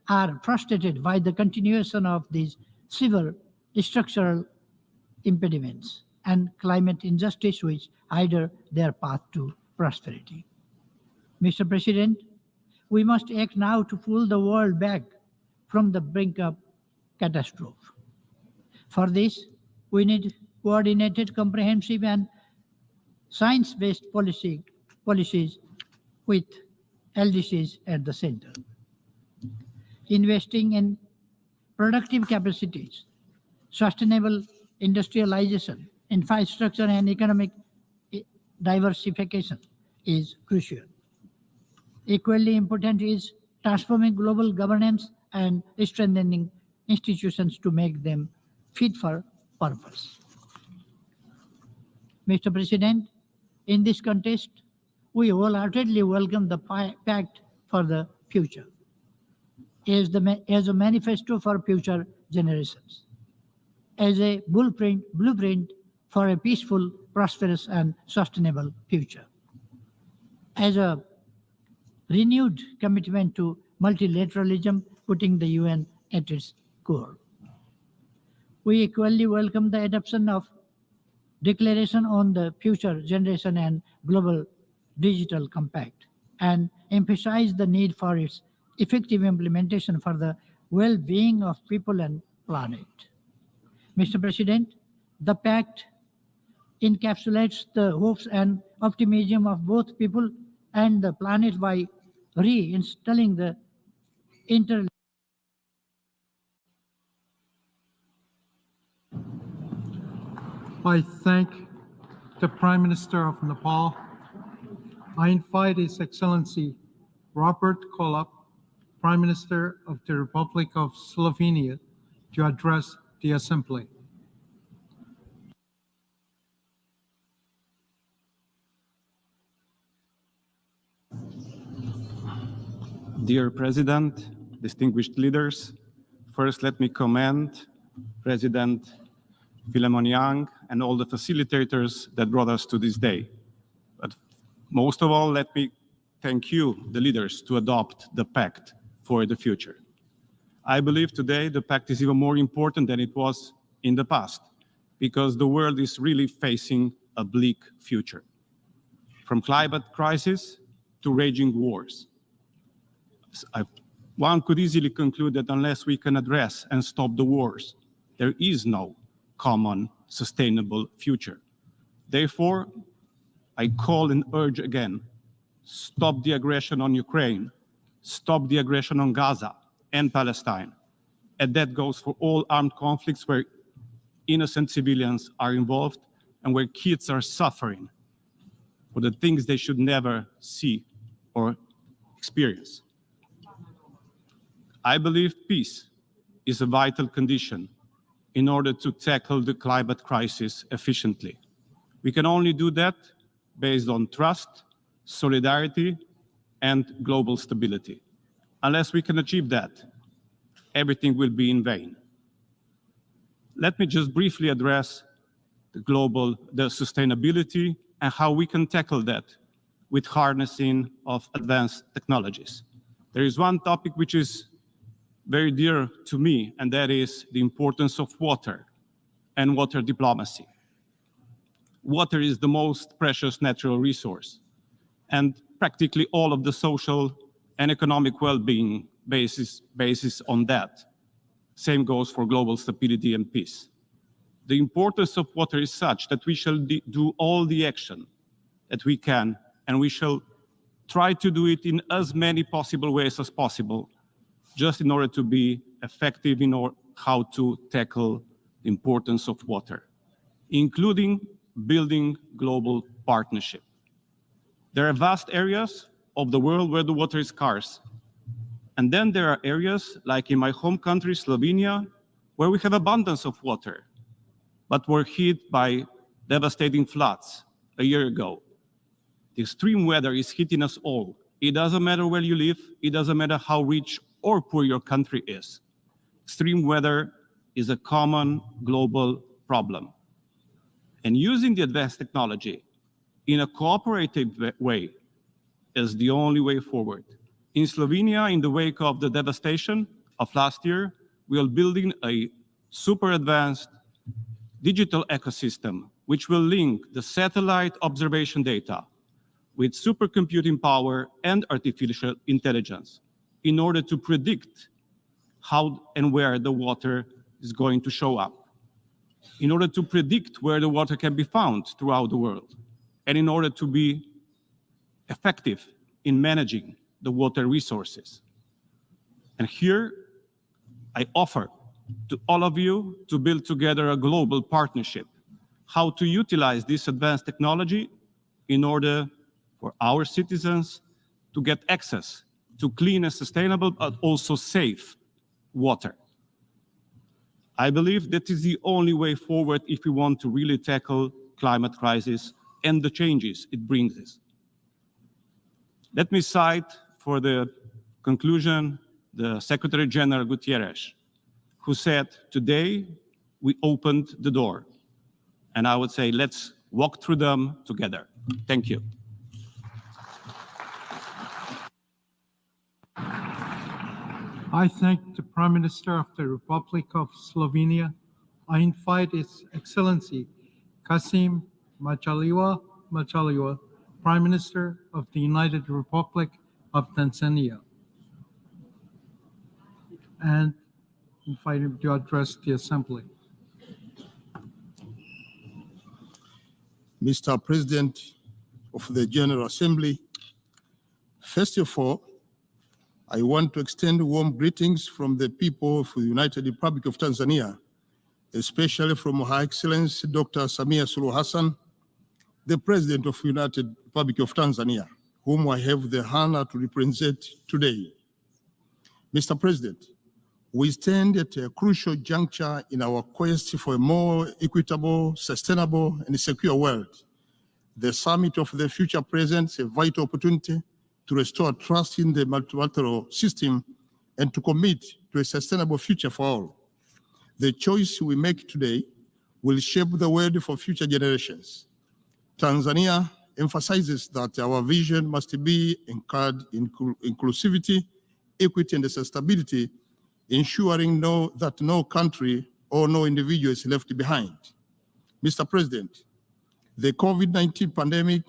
are frustrated by the continuation of these severe structural impediments and climate injustice which hinder their path to prosperity. Mr. President, we must act now to pull the world back from the brink of catastrophe. For this, we need coordinated, comprehensive, and science-based policies with LDCs at the center. Investing in productive capacities, sustainable industrialization, infrastructure, and economic diversification is crucial. Equally important is transforming global governance and strengthening institutions to make them fit for purpose. Mr. President, in this context, we wholeheartedly welcome the Pact for the Future as a manifesto for future generations, as a blueprint for a peaceful, prosperous, and sustainable future, as a renewed commitment to multilateralism, putting the UN at its core. We equally welcome the adoption of Declaration on the Future Generation and Global Digital Compact, and emphasize the need for its effective implementation for the well-being of people and planet. Mr. President, the Pact encapsulates the hopes and optimism of both people and the planet by reinstalling the I thank the Prime Minister of Nepal. I invite His Excellency Robert Golob, Prime Minister of the Republic of Slovenia, to address the Assembly. Dear President, distinguished leaders, first let me commend President Philemon Yang and all the facilitators that brought us to this day. But most of all, let me thank you, the leaders, to adopt the Pact for the Future. I believe today the Pact is even more important than it was in the past, because the world is really facing a bleak future. From climate crisis to raging wars. One could easily conclude that unless we can address and stop the wars, there is no common sustainable future. Therefore, I call and urge again, stop the aggression on Ukraine, stop the aggression on Gaza and Palestine. And that goes for all armed conflicts where innocent civilians are involved and where kids are suffering for the things they should never see or experience. I believe peace is a vital condition in order to tackle the climate crisis efficiently. We can only do that based on trust, solidarity, and global stability. Unless we can achieve that, everything will be in vain. Let me just briefly address the sustainability and how we can tackle that with harnessing of advanced technologies. There is one topic which is very dear to me, and that is the importance of water and water diplomacy. Water is the most precious natural resource, and practically all of the social and economic well-being basis on that. Same goes for global stability and peace. The importance of water is such that we shall do all the action that we can, and we shall try to do it in as many possible ways as possible, just in order to be effective in how to tackle the importance of water, including building global partnership. There are vast areas of the world where the water is scarce. And then there are areas, like in my home country, Slovenia, where we have abundance of water, but were hit by devastating floods a year ago. The extreme weather is hitting us all. It doesn't matter where you live. It doesn't matter how rich or poor your country is. Extreme weather is a common global problem. And using the advanced technology in a cooperative way is the only way forward. In Slovenia, in the wake of the devastation of last year, we are building a super advanced digital ecosystem which will link the satellite observation data with supercomputing power and artificial intelligence in order to predict how and where the water is going to show up, in order to predict where the water can be found throughout the world, and in order to be effective in managing the water resources. And here, I offer to all of you to build together a global partnership, how to utilize this advanced technology in order for our citizens to get access to clean and sustainable, but also safe water. I believe that is the only way forward if we want to really tackle climate crisis and the changes it brings us. Let me cite for the conclusion the Secretary-General Guterres, who said, today we opened the door. And I would say, let's walk through them together. Thank you. I thank the Prime Minister of the Republic of Slovenia. I invite His Excellency Kasim Majaliwa, Prime Minister of the United Republic of Tanzania, and invite him to address the Assembly. Mr. President of the General Assembly, first of all, I want to extend warm greetings from the people of the United Republic of Tanzania, especially from Her Excellency Dr. Samia Suluhu Hassan, the President of the United Republic of Tanzania, whom I have the honor to represent today. Mr. President, we stand at a crucial juncture in our quest for a more equitable, sustainable, and secure world. The Summit of the Future presents a vital opportunity to restore trust in the multilateral system and to commit to a sustainable future for all. The choice we make today will shape the world for future generations. Tanzania emphasizes that our vision must be anchored in inclusivity, equity, and sustainability, ensuring that no country or no individual is left behind. Mr. President, the COVID-19 pandemic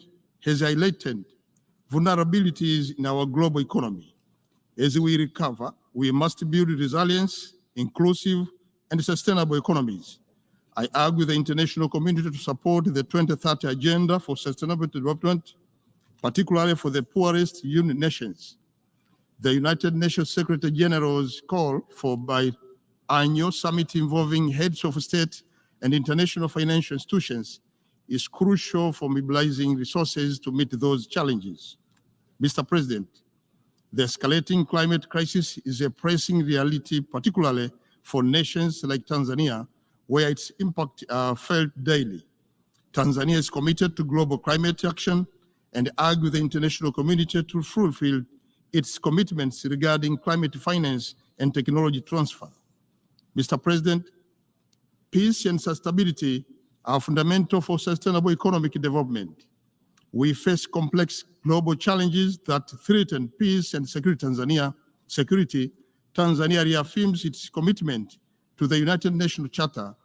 has highlighted vulnerabilities in our global economy. As we recover, we must build resilience, inclusive, and sustainable economies. I urge the international community to support the 2030 Agenda for Sustainable Development, particularly for the poorest UN nations. The United Nations Secretary-General's call for biannual summit involving heads of state and international financial institutions is crucial for mobilizing resources to meet those challenges. Mr. President, the escalating climate crisis is a pressing reality, particularly for nations like Tanzania, where its impact are felt daily. Tanzania is committed to global climate action and urge the international community to fulfill its commitments regarding climate finance and technology transfer. Mr. President, peace and stability are fundamental for sustainable economic development. We face complex global challenges that threaten peace and security. Tanzania reaffirms its commitment to the United Nations Charter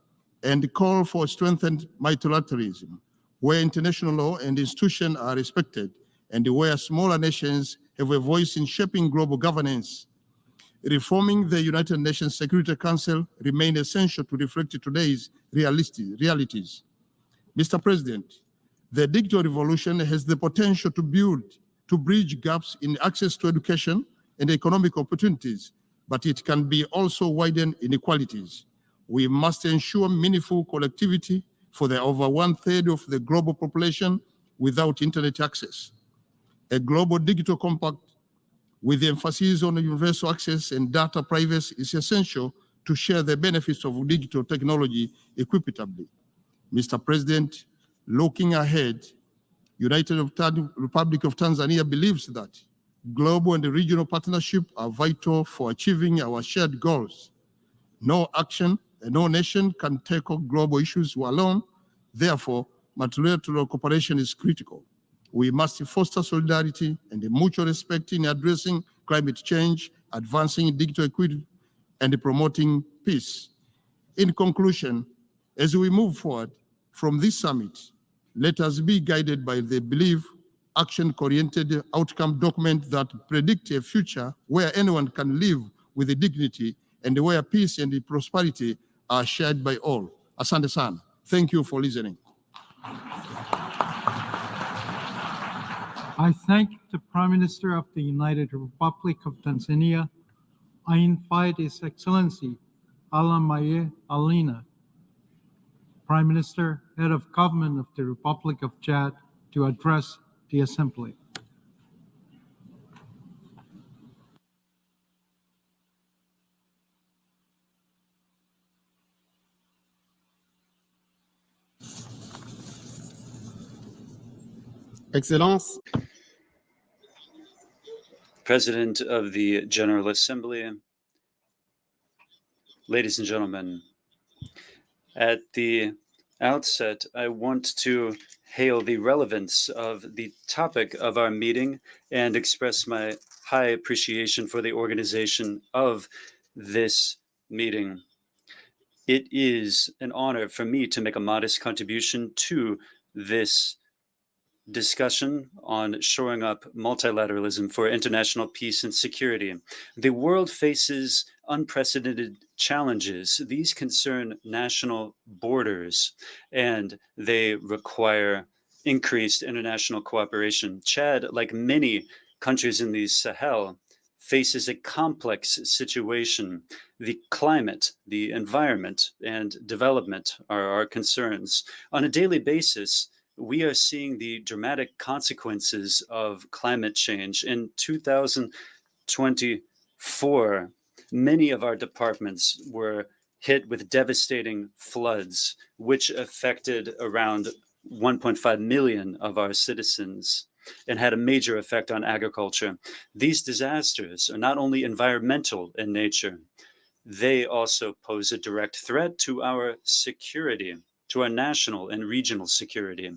and call for strengthened multilateralism, where international law and institutions are respected and where smaller nations have a voice in shaping global governance. Reforming the United Nations Security Council remains essential to reflect today's realities. Mr. President, the digital revolution has the potential to bridge gaps in access to education and economic opportunities, but it can be also widen inequalities. We must ensure meaningful connectivity for the over 1/3 of the global population without internet access. A global digital compact with the emphasis on universal access and data privacy is essential to share the benefits of digital technology equitably. Mr. President, looking ahead, United Republic of Tanzania believes that global and regional partnerships are vital for achieving our shared goals. No nation can tackle global issues alone. Therefore, multilateral cooperation is critical. We must foster solidarity and mutual respect in addressing climate change, advancing digital equity, and promoting peace. In conclusion, as we move forward from this summit, let us be guided by the belief, action-oriented outcome document that predict a future where anyone can live with dignity and where peace and prosperity are shared by all. Asante sana. Thank you for listening. I thank the Prime Minister of the United Republic of Tanzania. I invite His Excellency Alamaye Alina, Prime Minister, Head of Government of the Republic of Chad, to address the Assembly. Excellence, President of the General Assembly, ladies and gentlemen, at the outset, I want to hail the relevance of the topic of our meeting and express my high appreciation for the organization of this meeting. It is an honor for me to make a modest contribution to this discussion on shoring up multilateralism for international peace and security. The world faces unprecedented challenges. These concern national borders, and they require increased international cooperation. Chad, like many countries in the Sahel, faces a complex situation. The climate, the environment, and development are our concerns. On a daily basis, we are seeing the dramatic consequences of climate change. In 2024, many of our departments were hit with devastating floods, which affected around 1.5 million of our citizens and had a major effect on agriculture. These disasters are not only environmental in nature, they also pose a direct threat to our security, to our national and regional security.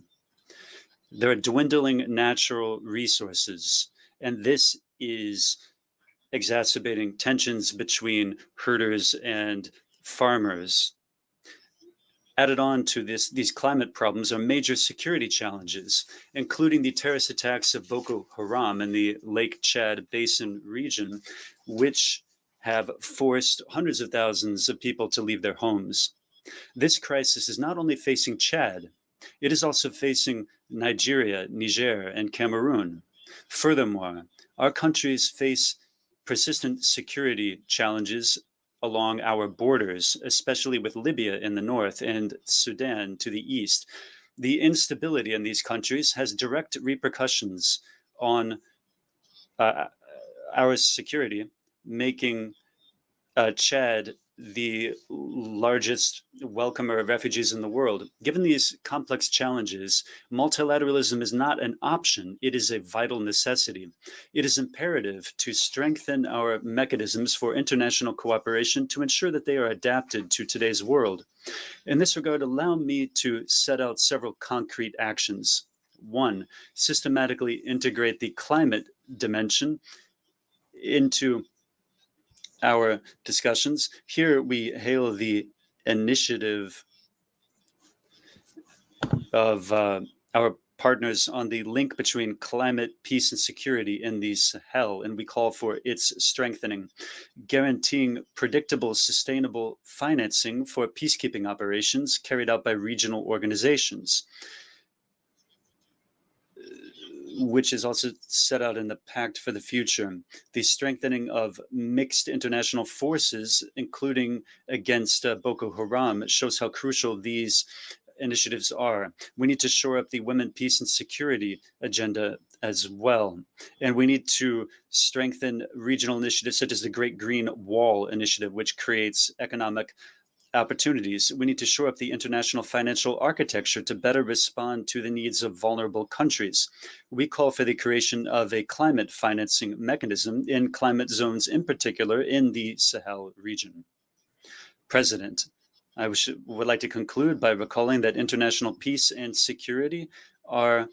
There are dwindling natural resources, and this is exacerbating tensions between herders and farmers. Added on to these climate problems are major security challenges, including the terrorist attacks of Boko Haram in the Lake Chad Basin region, which have forced hundreds of thousands of people to leave their homes. This crisis is not only facing Chad, it is also facing Nigeria, Niger, and Cameroon. Furthermore, our countries face persistent security challenges along our borders, especially with Libya in the north and Sudan to the east. The instability in these countries has direct repercussions on our security, making Chad the largest welcomer of refugees in the world. Given these complex challenges, multilateralism is not an option, it is a vital necessity. It is imperative to strengthen our mechanisms for international cooperation to ensure that they are adapted to today's world. In this regard, allow me to set out several concrete actions. One, systematically integrate the climate dimension into our discussions. Here we hail the initiative of our partners on the link between climate, peace, and security in the Sahel, and we call for its strengthening, guaranteeing predictable, sustainable financing for peacekeeping operations carried out by regional organizations, which is also set out in the Pact for the Future. The strengthening of mixed international forces, including against Boko Haram, shows how crucial these initiatives are. We need to shore up the women, peace, and security agenda as well. And we need to strengthen regional initiatives such as the Great Green Wall Initiative, which creates economic opportunities. We need to shore up the international financial architecture to better respond to the needs of vulnerable countries. We call for the creation of a climate financing mechanism in climate zones, in particular in the Sahel region. President, I would like to conclude by recalling that international peace and security are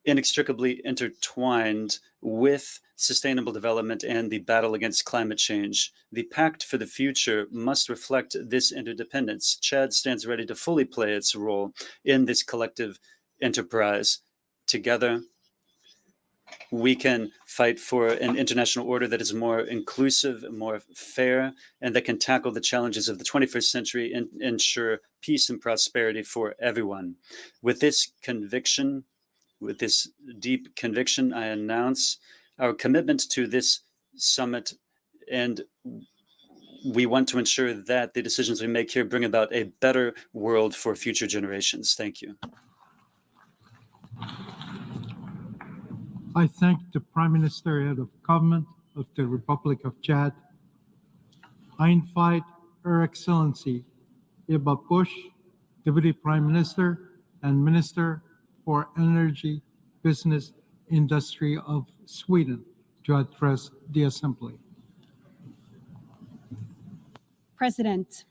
inextricably intertwined with sustainable development and the battle against climate change. The Pact for the Future must reflect this interdependence. Chad stands ready to fully play its role in this collective enterprise. Together, we can fight for an international order that is more inclusive, more fair, and that can tackle the challenges of the 21st century and ensure peace and prosperity for everyone. With this conviction, With this deep conviction, I announce our commitment to this summit, and we want to ensure that the decisions we make here bring about a better world for future generations. Thank you. I thank the Prime Minister, Head of Government of the Republic of Chad. I invite Her Excellency Ebba Busch, Deputy Prime Minister and Minister for Energy, Business, Industry of Sweden, to address the Assembly. President,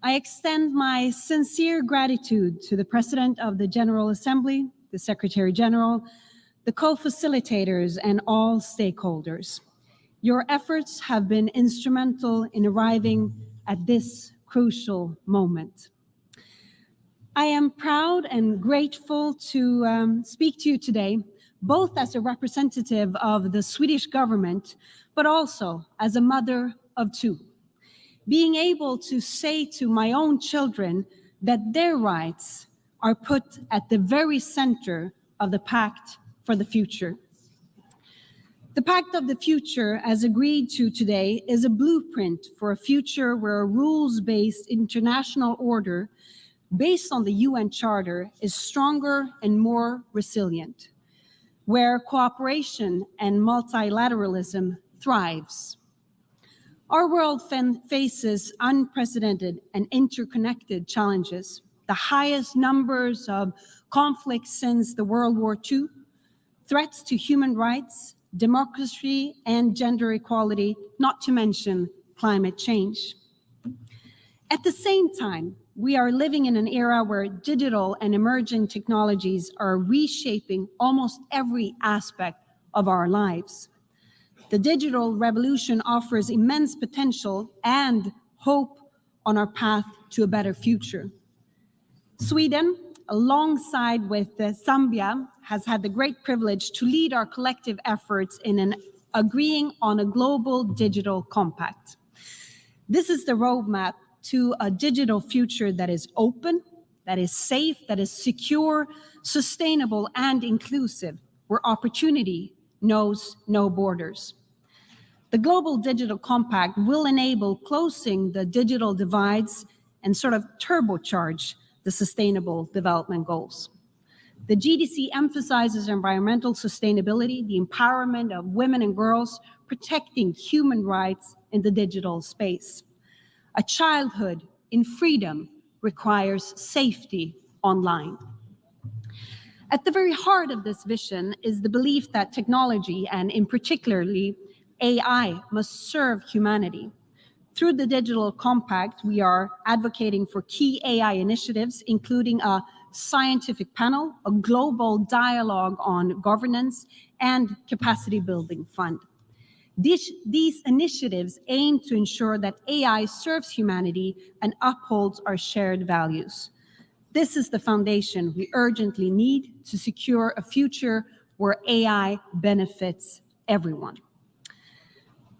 I extend my sincere gratitude to the President of the General Assembly, the Secretary General, the co-facilitators, and all stakeholders. Your efforts have been instrumental in arriving at this crucial moment. I am proud and grateful to speak to you today, both as a representative of the Swedish government, but also as a mother of two. Being able to say to my own children that their rights are put at the very center of the Pact for the Future. The Pact of the Future, as agreed to today, is a blueprint for a future where a rules-based international order based on the UN Charter is stronger and more resilient, where cooperation and multilateralism thrives. Our world faces unprecedented and interconnected challenges, the highest numbers of conflicts since the World War II, threats to human rights, democracy, and gender equality, not to mention climate change. At the same time, we are living in an era where digital and emerging technologies are reshaping almost every aspect of our lives. The digital revolution offers immense potential and hope on our path to a better future. Sweden, alongside with Zambia, has had the great privilege to lead our collective efforts in agreeing on a global digital compact. This is the roadmap to a digital future that is open, that is safe, that is secure, sustainable, and inclusive, where opportunity knows no borders. The Global Digital Compact will enable closing the digital divides and sort of turbocharge the Sustainable Development Goals. The GDC emphasizes environmental sustainability, the empowerment of women and girls, protecting human rights in the digital space. A childhood in freedom requires safety online. At the very heart of this vision is the belief that technology, and in particularly AI, must serve humanity. Through the Digital Compact, we are advocating for key AI initiatives, including a scientific panel, a global dialogue on governance, and capacity building fund. These initiatives aim to ensure that AI serves humanity and upholds our shared values. This is the foundation we urgently need to secure a future where AI benefits everyone.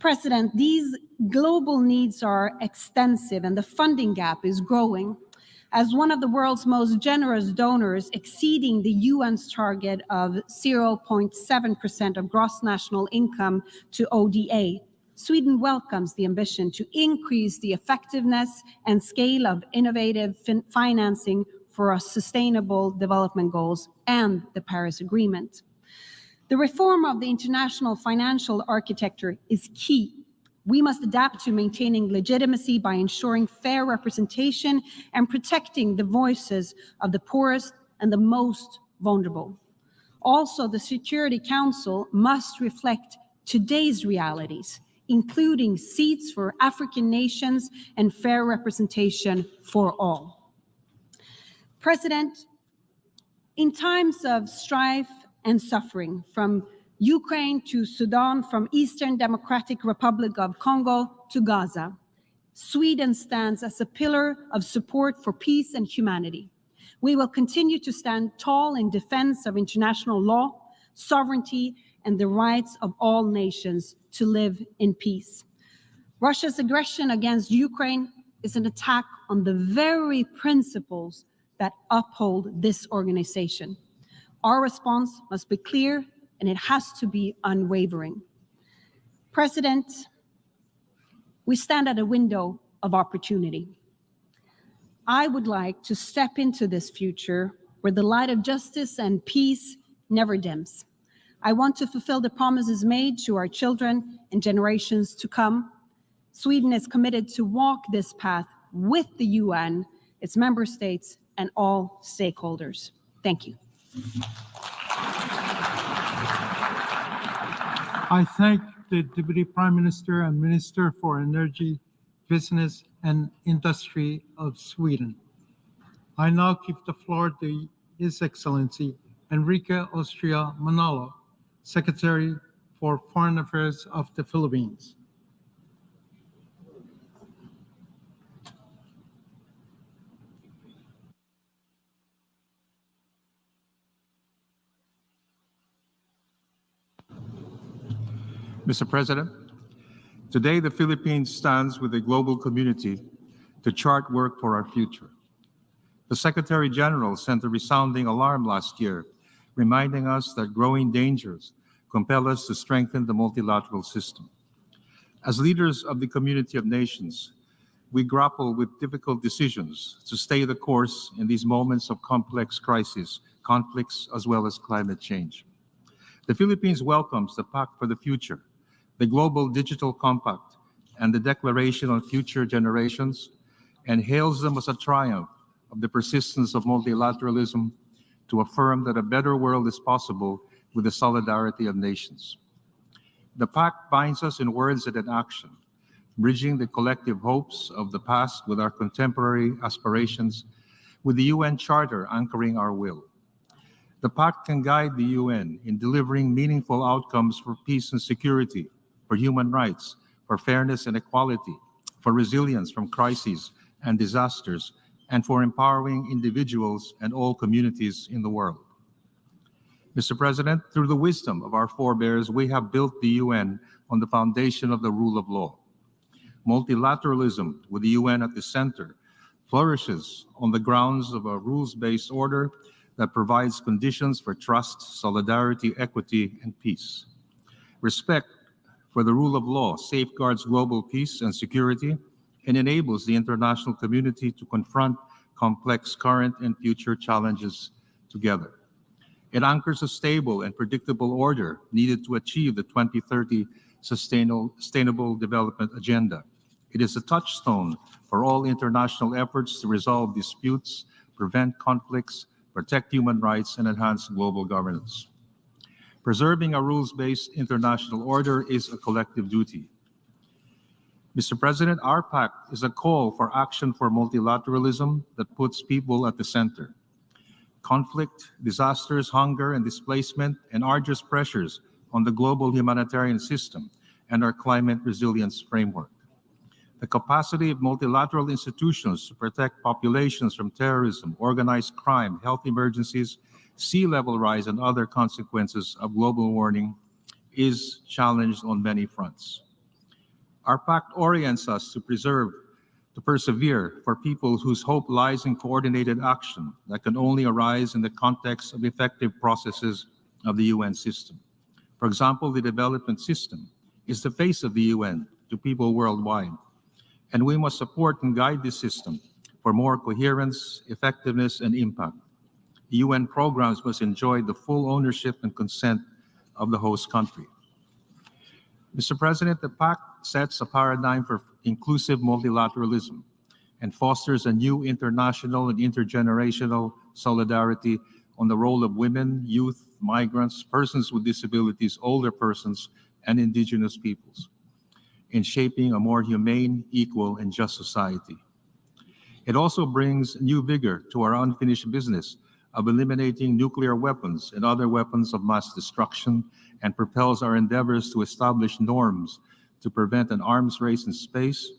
President, these global needs are extensive and the funding gap is growing. As one of the world's most generous donors, exceeding the UN's target of 0.7% of gross national income to ODA, Sweden welcomes the ambition to increase the effectiveness and scale of innovative financing for our sustainable development goals and the Paris Agreement. The reform of the international financial architecture is key. We must adapt to maintaining legitimacy by ensuring fair representation and protecting the voices of the poorest and the most vulnerable. Also, the Security Council must reflect today's realities, including seats for African nations and fair representation for all. President, in times of strife and suffering, from Ukraine to Sudan, from Eastern Democratic Republic of Congo to Gaza, Sweden stands as a pillar of support for peace and humanity. We will continue to stand tall in defense of international law, sovereignty, and the rights of all nations to live in peace. Russia's aggression against Ukraine is an attack on the very principles that uphold this organization. Our response must be clear and it has to be unwavering. President, we stand at a window of opportunity. I would like to step into this future where the light of justice and peace never dims. I want to fulfill the promises made to our children and generations to come. Sweden is committed to walk this path with the UN, its member states, and all stakeholders. Thank you. I thank the Deputy Prime Minister and Minister for Energy, Business and Industry of Sweden. I now give the floor to His Excellency Enrique Austria Manalo, Secretary for Foreign Affairs of the Philippines. Mr. President, today the Philippines stands with the global community to chart work for our future. The Secretary-General sent a resounding alarm last year, reminding us that growing dangers compel us to strengthen the multilateral system. As leaders of the community of nations, we grapple with difficult decisions to stay the course in these moments of complex crises, conflicts, as well as climate change. The Philippines welcomes the Pact for the Future, the Global Digital Compact, and the Declaration on Future Generations, and hails them as a triumph of the persistence of multilateralism to affirm that a better world is possible with the solidarity of nations. The Pact binds us in words and in action, bridging the collective hopes of the past with our contemporary aspirations, with the UN Charter anchoring our will. The Pact can guide the UN in delivering meaningful outcomes for peace and security, for human rights, for fairness and equality, for resilience from crises and disasters, and for empowering individuals and all communities in the world. Mr. President, through the wisdom of our forebears, we have built the UN on the foundation of the rule of law. Multilateralism, with the UN at the center, flourishes on the grounds of a rules-based order that provides conditions for trust, solidarity, equity, and peace. Respect for the rule of law safeguards global peace and security and enables the international community to confront complex current and future challenges together. It anchors a stable and predictable order needed to achieve the 2030 Sustainable Development Agenda. It is a touchstone for all international efforts to resolve disputes, prevent conflicts, protect human rights, and enhance global governance. Preserving a rules-based international order is a collective duty. Mr. President, our pact is a call for action for multilateralism that puts people at the center. Conflict, disasters, hunger, and displacement, and arduous pressures on the global humanitarian system and our climate resilience framework. The capacity of multilateral institutions to protect populations from terrorism, organized crime, health emergencies, sea level rise, and other consequences of global warming is challenged on many fronts. Our pact orients us to persevere for people whose hope lies in coordinated action that can only arise in the context of effective processes of the UN system. For example, the development system is the face of the UN to people worldwide, and we must support and guide this system for more coherence, effectiveness, and impact. UN programs must enjoy the full ownership and consent of the host country. Mr. President, the Pact sets a paradigm for inclusive multilateralism and fosters a new international and intergenerational solidarity on the role of women, youth, migrants, persons with disabilities, older persons, and indigenous peoples in shaping a more humane, equal, and just society. It also brings new vigor to our unfinished business of eliminating nuclear weapons and other weapons of mass destruction, and propels our endeavors to establish norms to prevent an arms race in space,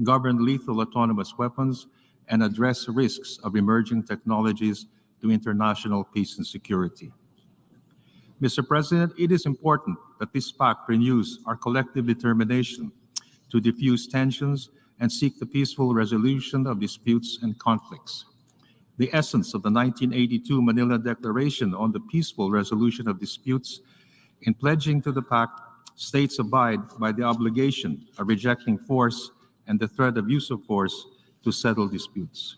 govern lethal autonomous weapons, and address risks of emerging technologies to international peace and security. Mr. President, it is important that this pact renews our collective determination to diffuse tensions and seek the peaceful resolution of disputes and conflicts. the essence of the 1982 Manila Declaration on the Peaceful Resolution of Disputes. In pledging to the Pact, states abide by the obligation of rejecting force and the threat of use of force to settle disputes.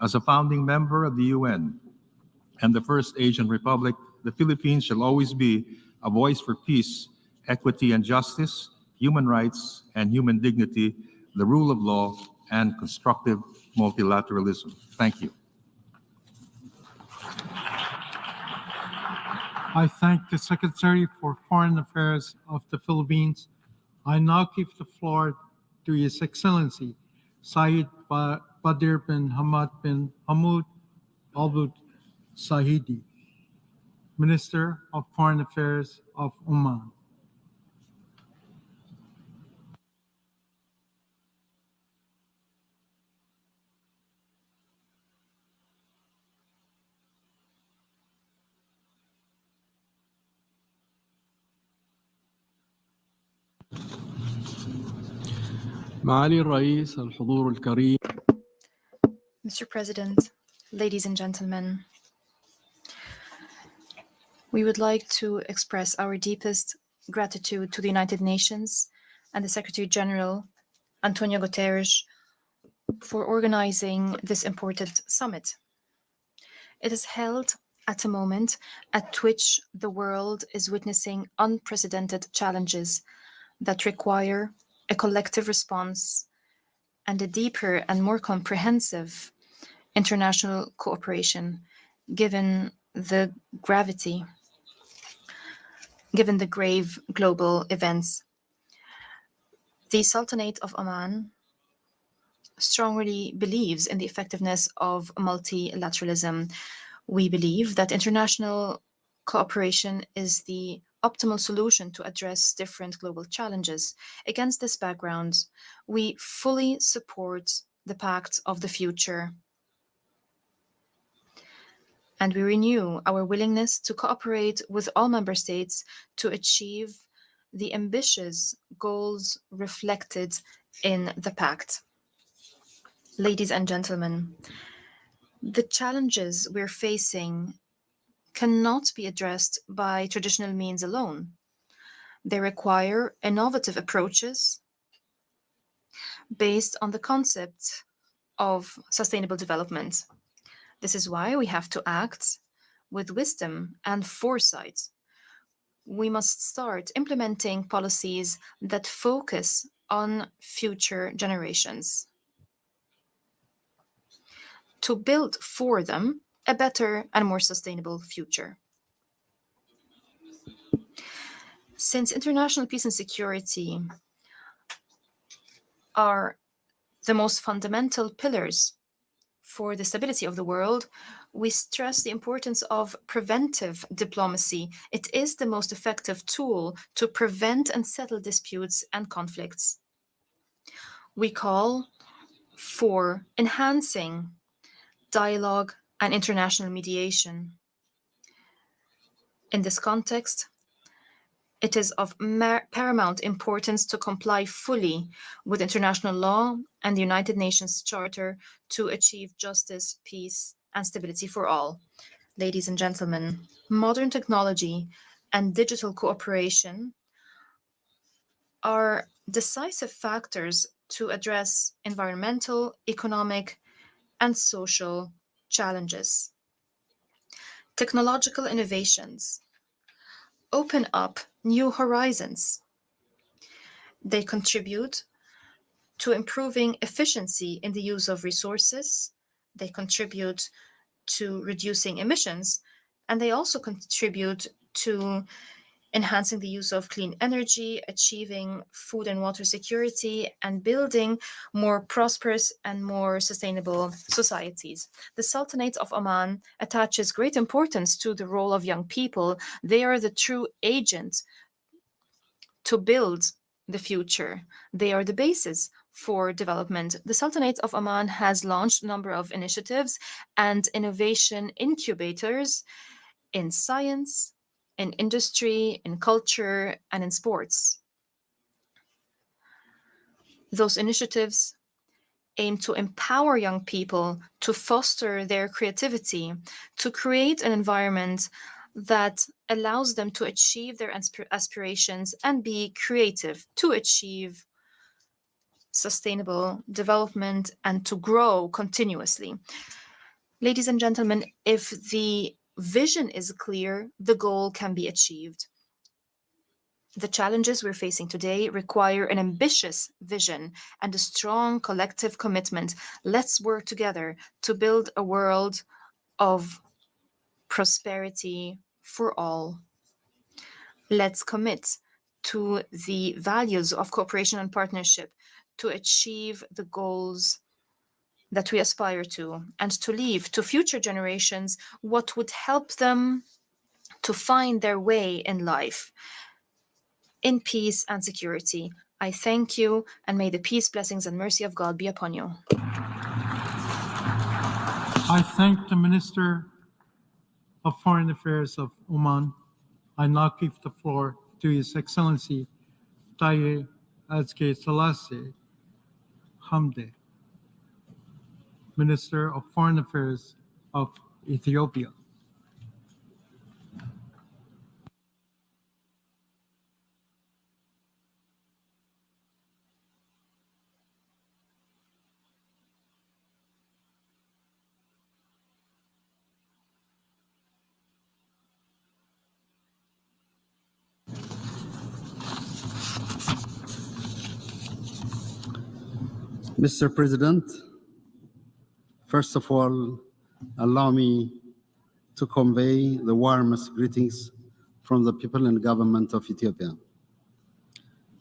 As a founding member of the UN and the first Asian republic, the Philippines shall always be a voice for peace, equity and justice, human rights and human dignity, the rule of law, and constructive multilateralism. Thank you. I thank the Secretary for Foreign Affairs of the Philippines. I now give the floor to His Excellency Said Badir bin Hamad bin Hamoud Al Sahidi, Minister of Foreign Affairs of Oman. معالي الرئيس الحضور الكريم. Mr. President, ladies and gentlemen, we would like to express our deepest gratitude to the United Nations and the Secretary-General Antonio Guterres for organizing this important summit. It is held at a moment at which the world is witnessing unprecedented challenges that require a collective response and a deeper and more comprehensive international cooperation, given the grave global events. The Sultanate of Oman strongly believes in the effectiveness of multilateralism. We believe that international cooperation is the optimal solution to address different global challenges. Against this background, we fully support the Pact of the Future, and we renew our willingness to cooperate with all member states to achieve the ambitious goals reflected in the Pact. Ladies and gentlemen, the challenges we're facing cannot be addressed by traditional means alone. They require innovative approaches based on the concept of sustainable development. This is why we have to act with wisdom and foresight. We must start implementing policies that focus on future generations to build for them a better and more sustainable future. Since international peace and security are the most fundamental pillars for the stability of the world, we stress the importance of preventive diplomacy. It is the most effective tool to prevent and settle disputes and conflicts. We call for enhancing dialogue and international mediation. In this context, it is of paramount importance to comply fully with international law and the United Nations Charter to achieve justice, peace, and stability for all. Ladies and gentlemen, modern technology and digital cooperation are decisive factors to address environmental, economic, and social challenges. Technological innovations open up new horizons. They contribute to improving efficiency in the use of resources. They contribute to reducing emissions, and they also contribute to enhancing the use of clean energy, achieving food and water security, and building more prosperous and more sustainable societies. The Sultanate of Oman attaches great importance to the role of young people. They are the true agent to build the future. They are the basis for development. The Sultanate of Oman has launched a number of initiatives and innovation incubators in science, in industry, in culture, and in sports. Those initiatives aim to empower young people to foster their creativity, to create an environment that allows them to achieve their aspirations and be creative to achieve sustainable development and to grow continuously. Ladies and gentlemen, if the vision is clear, the goal can be achieved. The challenges we're facing today require an ambitious vision and a strong collective commitment. Let's work together to build a world of prosperity for all. Let's commit to the values of cooperation and partnership to achieve the goals that we aspire to and to leave to future generations what would help them to find their way in life in peace and security. I thank you, and may the peace, blessings, and mercy of God be upon you. I thank the Minister of Foreign Affairs of Oman. I now give the floor to His Excellency Taye Azke Selassie Hamde, Minister of Foreign Affairs of Ethiopia. Mr. President, first of all, allow me to convey the warmest greetings from the people and government of Ethiopia.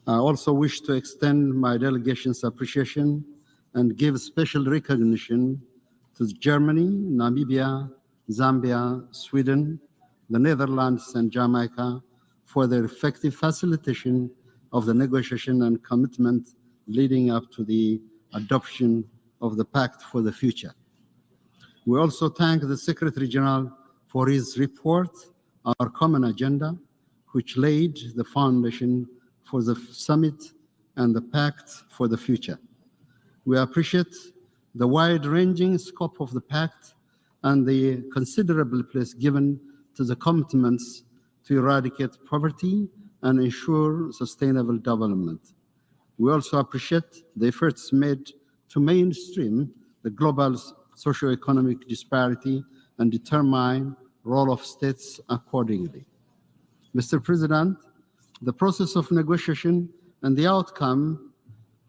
I also wish to extend my delegation's appreciation and give special recognition to Germany, Namibia, Zambia, Sweden, the Netherlands, and Jamaica for their effective facilitation of the negotiation and commitment leading up to the adoption of the Pact for the Future. We also thank the Secretary-General for his report, Our Common Agenda, which laid the foundation for the summit and the Pact for the Future. We appreciate the wide-ranging scope of the Pact and the considerable place given to the commitments to eradicate poverty and ensure sustainable development. We also appreciate the efforts made to mainstream the global socio-economic disparity and determine role of states accordingly. Mr. President, the process of negotiation and the outcome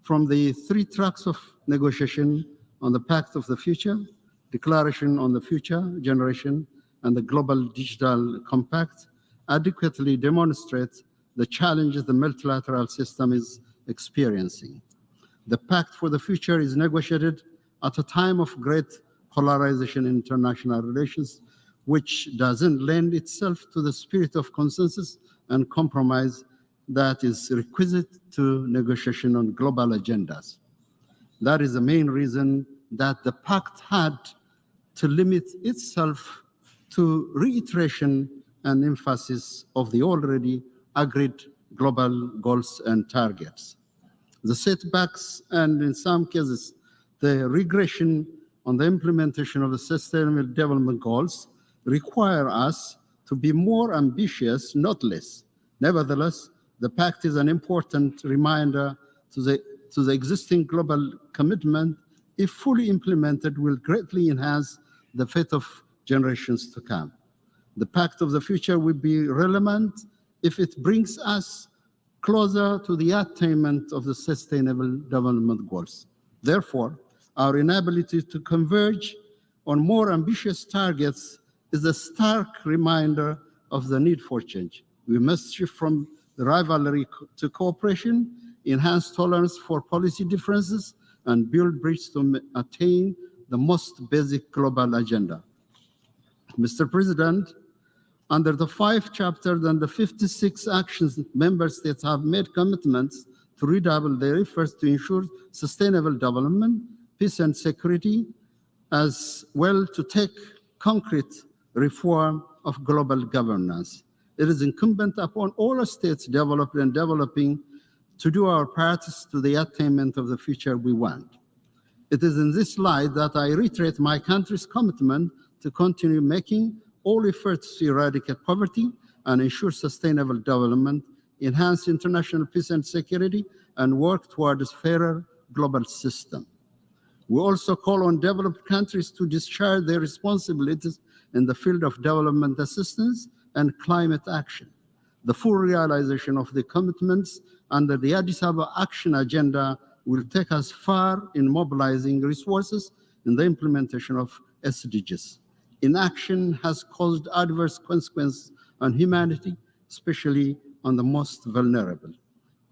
from the three tracks of negotiation on the Pact of the Future, Declaration on the Future Generation, and the Global Digital Compact adequately demonstrate the challenges the multilateral system is experiencing. The Pact for the Future is negotiated at a time of great polarization in international relations, which doesn't lend itself to the spirit of consensus and compromise that is requisite to negotiation on global agendas. That is the main reason that the Pact had to limit itself to reiteration and emphasis of the already agreed global goals and targets. The setbacks and, in some cases, the regression on the implementation of the Sustainable Development Goals require us to be more ambitious, not less. Nevertheless, the Pact is an important reminder to the existing global commitment, if fully implemented, will greatly enhance the fate of generations to come. The Pact of the Future will be relevant if it brings us closer to the attainment of the Sustainable Development Goals. Therefore, our inability to converge on more ambitious targets is a stark reminder of the need for change. We must shift from the rivalry to cooperation, enhance tolerance for policy differences, and build bridges to attain the most basic global agenda. Mr. President, under the 5 chapters and the 56 actions, member states have made commitments to redouble their efforts to ensure sustainable development, peace and security, as well to take concrete reform of global governance. It is incumbent upon all states developed and developing to do our parts to the attainment of the future we want. It is in this light that I reiterate my country's commitment to continue making all efforts to eradicate poverty and ensure sustainable development, enhance international peace and security, and work towards a fairer global system. We also call on developed countries to discharge their responsibilities in the field of development assistance and climate action. The full realization of the commitments under the Addis Ababa Action Agenda will take us far in mobilizing resources in the implementation of SDGs. Inaction has caused adverse consequences on humanity, especially on the most vulnerable.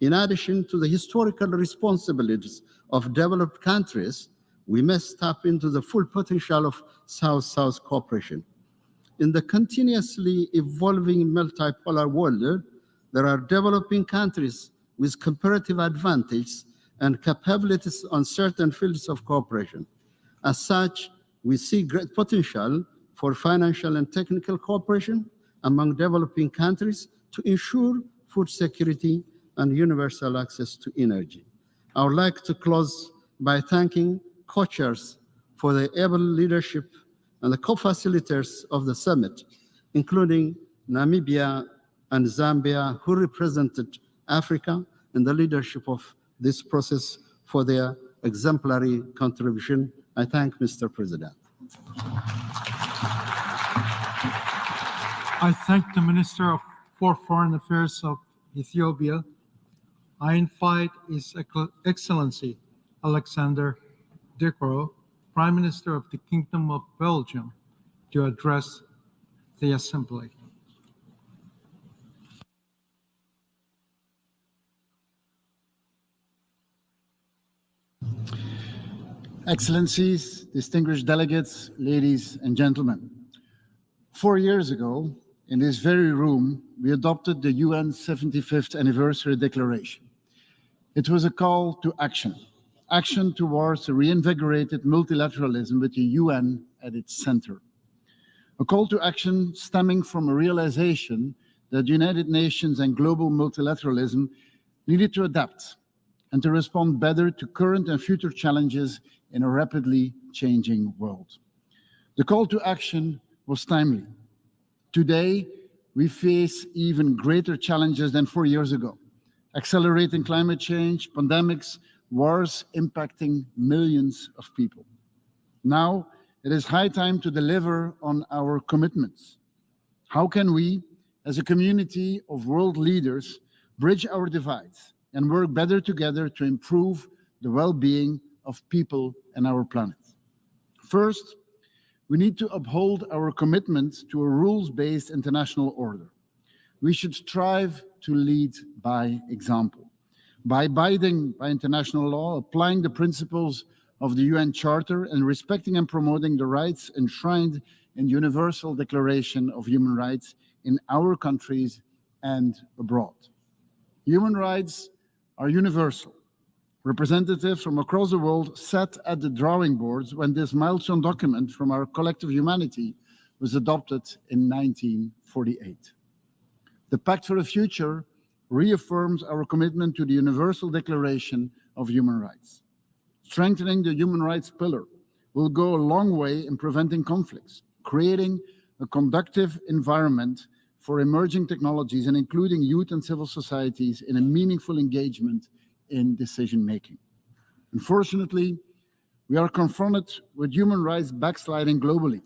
In addition to the historical responsibilities of developed countries, we must tap into the full potential of South-South cooperation. In the continuously evolving multipolar world, there are developing countries with comparative advantages and capabilities on certain fields of cooperation. As such, we see great potential for financial and technical cooperation among developing countries to ensure food security and universal access to energy. I would like to close by thanking co-chairs for the able leadership and the co-facilitators of the summit, including Namibia and Zambia, who represented Africa in the leadership of this process for their exemplary contribution. I thank Mr. President. I thank the Minister for Foreign Affairs of Ethiopia. I invite His Excellency Alexander De Croo, Prime Minister of the Kingdom of Belgium, to address the Assembly. Excellencies, distinguished delegates, ladies and gentlemen. 4 years ago, in this very room, we adopted the UN 75th Anniversary Declaration. It was a call to action, action towards a reinvigorated multilateralism with the UN at its center. A call to action stemming from a realization that the United Nations and global multilateralism needed to adapt and to respond better to current and future challenges in a rapidly changing world. The call to action was timely. Today, we face even greater challenges than 4 years ago. Accelerating climate change, pandemics, wars impacting millions of people. Now, it is high time to deliver on our commitments. How can we, as a community of world leaders, bridge our divides and work better together to improve the well-being of people and our planet? First, we need to uphold our commitment to a rules-based international order. We should strive to lead by example, by abiding by international law, applying the principles of the UN Charter, and respecting and promoting the rights enshrined in the Universal Declaration of Human Rights in our countries and abroad. Human rights are universal. Representatives from across the world sat at the drawing boards when this milestone document from our collective humanity was adopted in 1948. The Pact for the Future reaffirms our commitment to the Universal Declaration of Human Rights. Strengthening the human rights pillar will go a long way in preventing conflicts, creating a conducive environment for emerging technologies and including youth and civil societies in a meaningful engagement in decision-making. Unfortunately, we are confronted with human rights backsliding globally.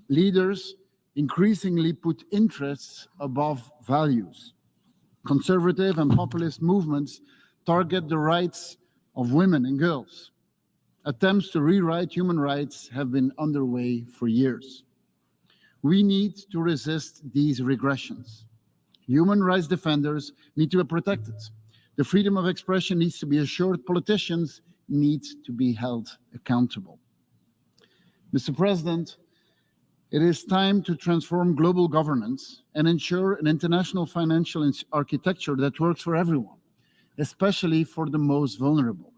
Leaders increasingly put interests above values. Conservative and populist movements target the rights of women and girls. Attempts to rewrite human rights have been underway for years. We need to resist these regressions. Human rights defenders need to be protected. The freedom of expression needs to be assured. Politicians need to be held accountable. Mr. President, it is time to transform global governance and ensure an international financial architecture that works for everyone, especially for the most vulnerable.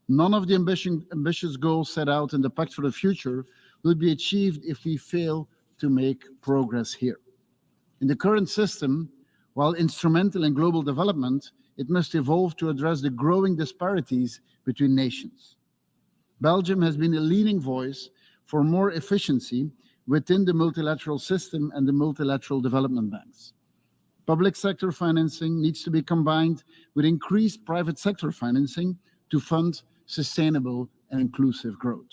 None of the ambitious goals set out in the Pact for the Future will be achieved if we fail to make progress here. In the current system, while instrumental in global development, it must evolve to address the growing disparities between nations. Belgium has been a leading voice for more efficiency within the multilateral system and the multilateral development banks. Public sector financing needs to be combined with increased private sector financing to fund sustainable and inclusive growth.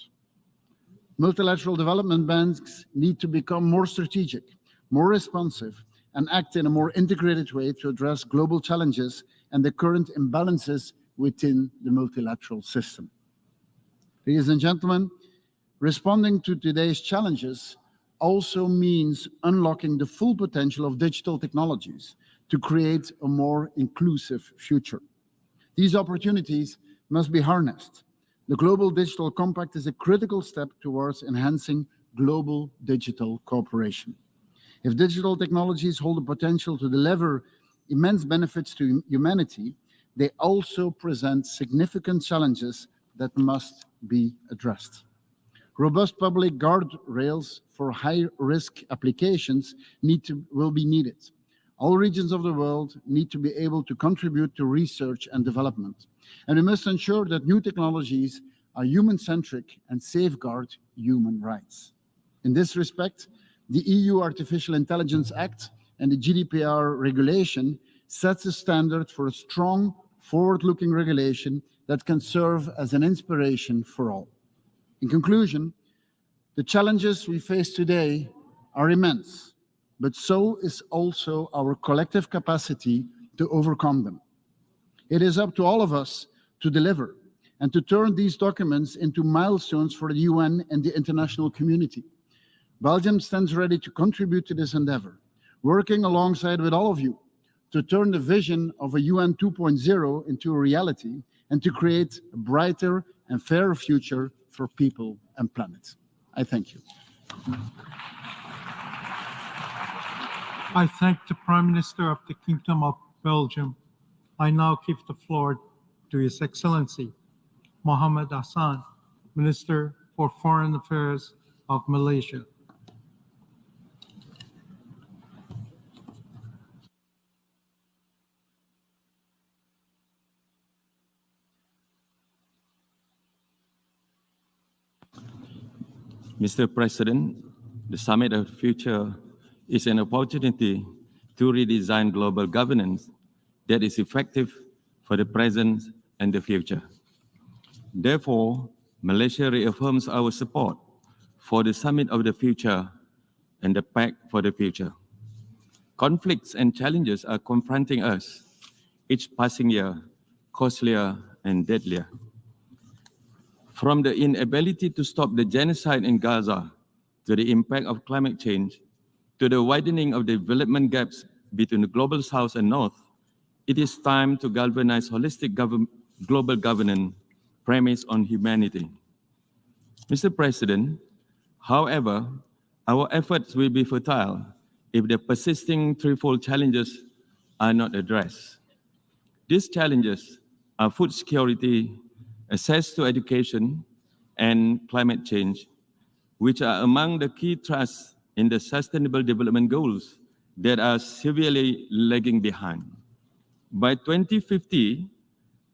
Multilateral development banks need to become more strategic, more responsive, and act in a more integrated way to address global challenges and the current imbalances within the multilateral system. Ladies and gentlemen, responding to today's challenges also means unlocking the full potential of digital technologies to create a more inclusive future. These opportunities must be harnessed. The Global Digital Compact is a critical step towards enhancing global digital cooperation. If digital technologies hold the potential to deliver immense benefits to humanity, they also present significant challenges that must be addressed. Robust public guardrails for high-risk applications will be needed. All regions of the world need to be able to contribute to research and development. And we must ensure that new technologies are human-centric and safeguard human rights. In this respect, the EU Artificial Intelligence Act and the GDPR regulation sets a standard for a strong, forward-looking regulation that can serve as an inspiration for all. In conclusion, the challenges we face today are immense, but so is also our collective capacity to overcome them. It is up to all of us to deliver and to turn these documents into milestones for the UN and the international community. Belgium stands ready to contribute to this endeavor, working alongside with all of you to turn the vision of a UN 2.0 into a reality and to create a brighter and fairer future for people and planet. I thank you. I thank the Prime Minister of the Kingdom of Belgium. I now give the floor to His Excellency Mohammed Hassan, Minister for Foreign Affairs of Malaysia. Mr. President, the Summit of the Future is an opportunity to redesign global governance that is effective for the present and the future. Therefore, Malaysia reaffirms our support for the Summit of the Future and the Pact for the Future. Conflicts and challenges are confronting us, each passing year costlier and deadlier. From the inability to stop the genocide in Gaza, to the impact of climate change, to the widening of development gaps between the global South and North, it is time to galvanize holistic global governance premised on humanity. Mr. President, however, our efforts will be futile if the persisting threefold challenges are not addressed. These challenges are food security, access to education, and climate change, which are among the key thrusts in the Sustainable Development Goals that are severely lagging behind. By 2050,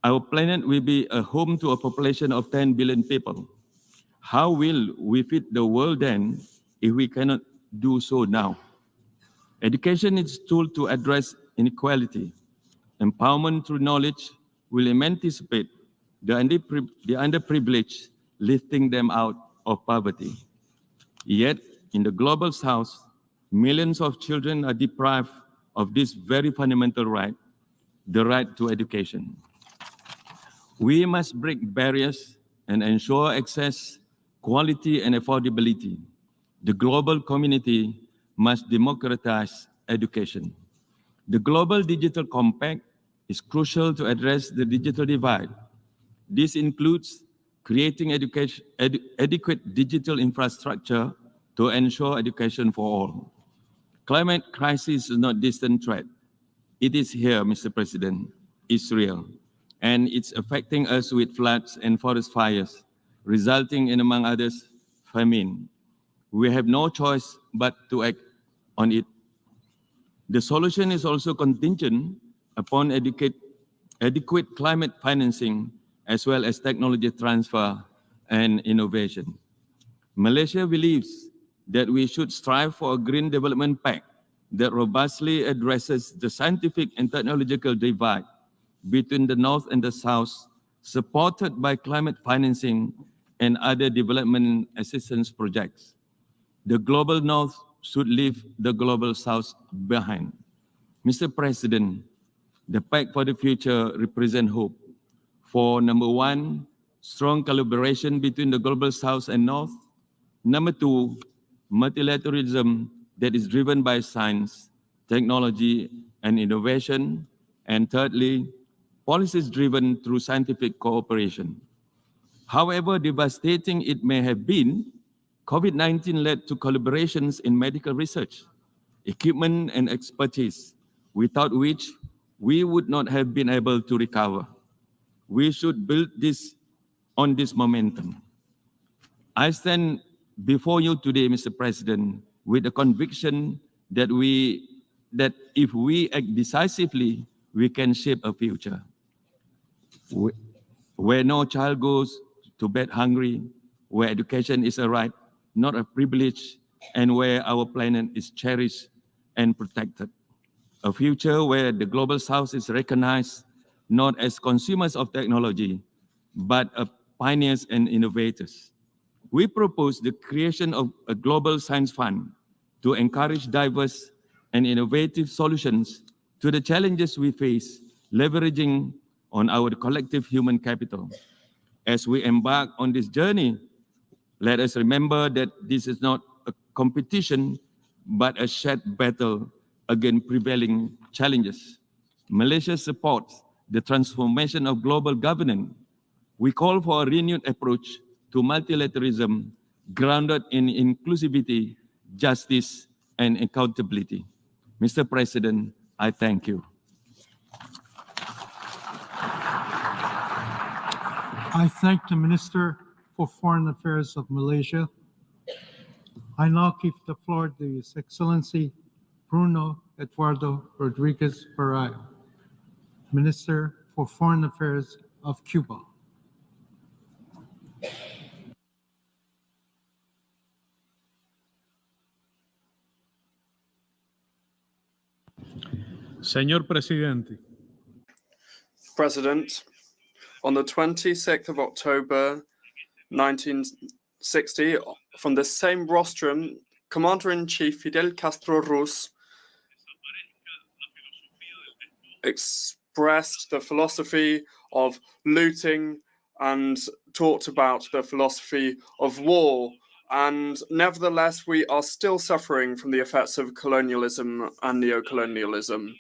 our planet will be a home to a population of 10 billion people. How will we feed the world then if we cannot do so now? Education is a tool to address inequality. Empowerment through knowledge will emancipate the underprivileged, lifting them out of poverty. Yet, in the global South, millions of children are deprived of this very fundamental right, the right to education. We must break barriers and ensure access, quality, and affordability. The global community must democratize education. The Global Digital Compact is crucial to address the digital divide. This includes creating adequate digital infrastructure to ensure education for all. Climate crisis is not a distant threat. It is here, Mr. President. It's real. And it's affecting us with floods and forest fires, resulting in, among others, famine. We have no choice but to act on it. The solution is also contingent upon adequate climate financing, as well as technology transfer and innovation. Malaysia believes that we should strive for a Green Development Pact that robustly addresses the scientific and technological divide between the North and the South, supported by climate financing and other development assistance projects. The global North should leave the global South behind. Mr. President, the Pact for the Future represents hope for, number one, strong collaboration between the global South and North. Number two, multilateralism that is driven by science, technology, and innovation. And thirdly, policies driven through scientific cooperation. However devastating it may have been, COVID-19 led to collaborations in medical research, equipment, and expertise, without which we would not have been able to recover. We should build on this momentum. I stand before you today, Mr. President, with the conviction that if we act decisively, we can shape a future where no child goes to bed hungry, where education is a right, not a privilege, and where our planet is cherished and protected. A future where the global South is recognized not as consumers of technology, but as pioneers and innovators. We propose the creation of a global science fund to encourage diverse and innovative solutions to the challenges we face, leveraging on our collective human capital. As we embark on this journey, let us remember that this is not a competition, but a shared battle against prevailing challenges. Malaysia supports the transformation of global governance. We call for a renewed approach to multilateralism grounded in inclusivity, justice, and accountability. Mr. President, I thank you. I thank the Minister for Foreign Affairs of Malaysia. I now give the floor to His Excellency Bruno Eduardo Rodriguez Perea, Minister for Foreign Affairs of Cuba. Señor Presidente. President, on the 26th of October 1960, from the same rostrum, Commander-in-Chief Fidel Castro Ruz expressed the philosophy of looting and talked about the philosophy of war. And nevertheless, we are still suffering from the effects of colonialism and neocolonialism.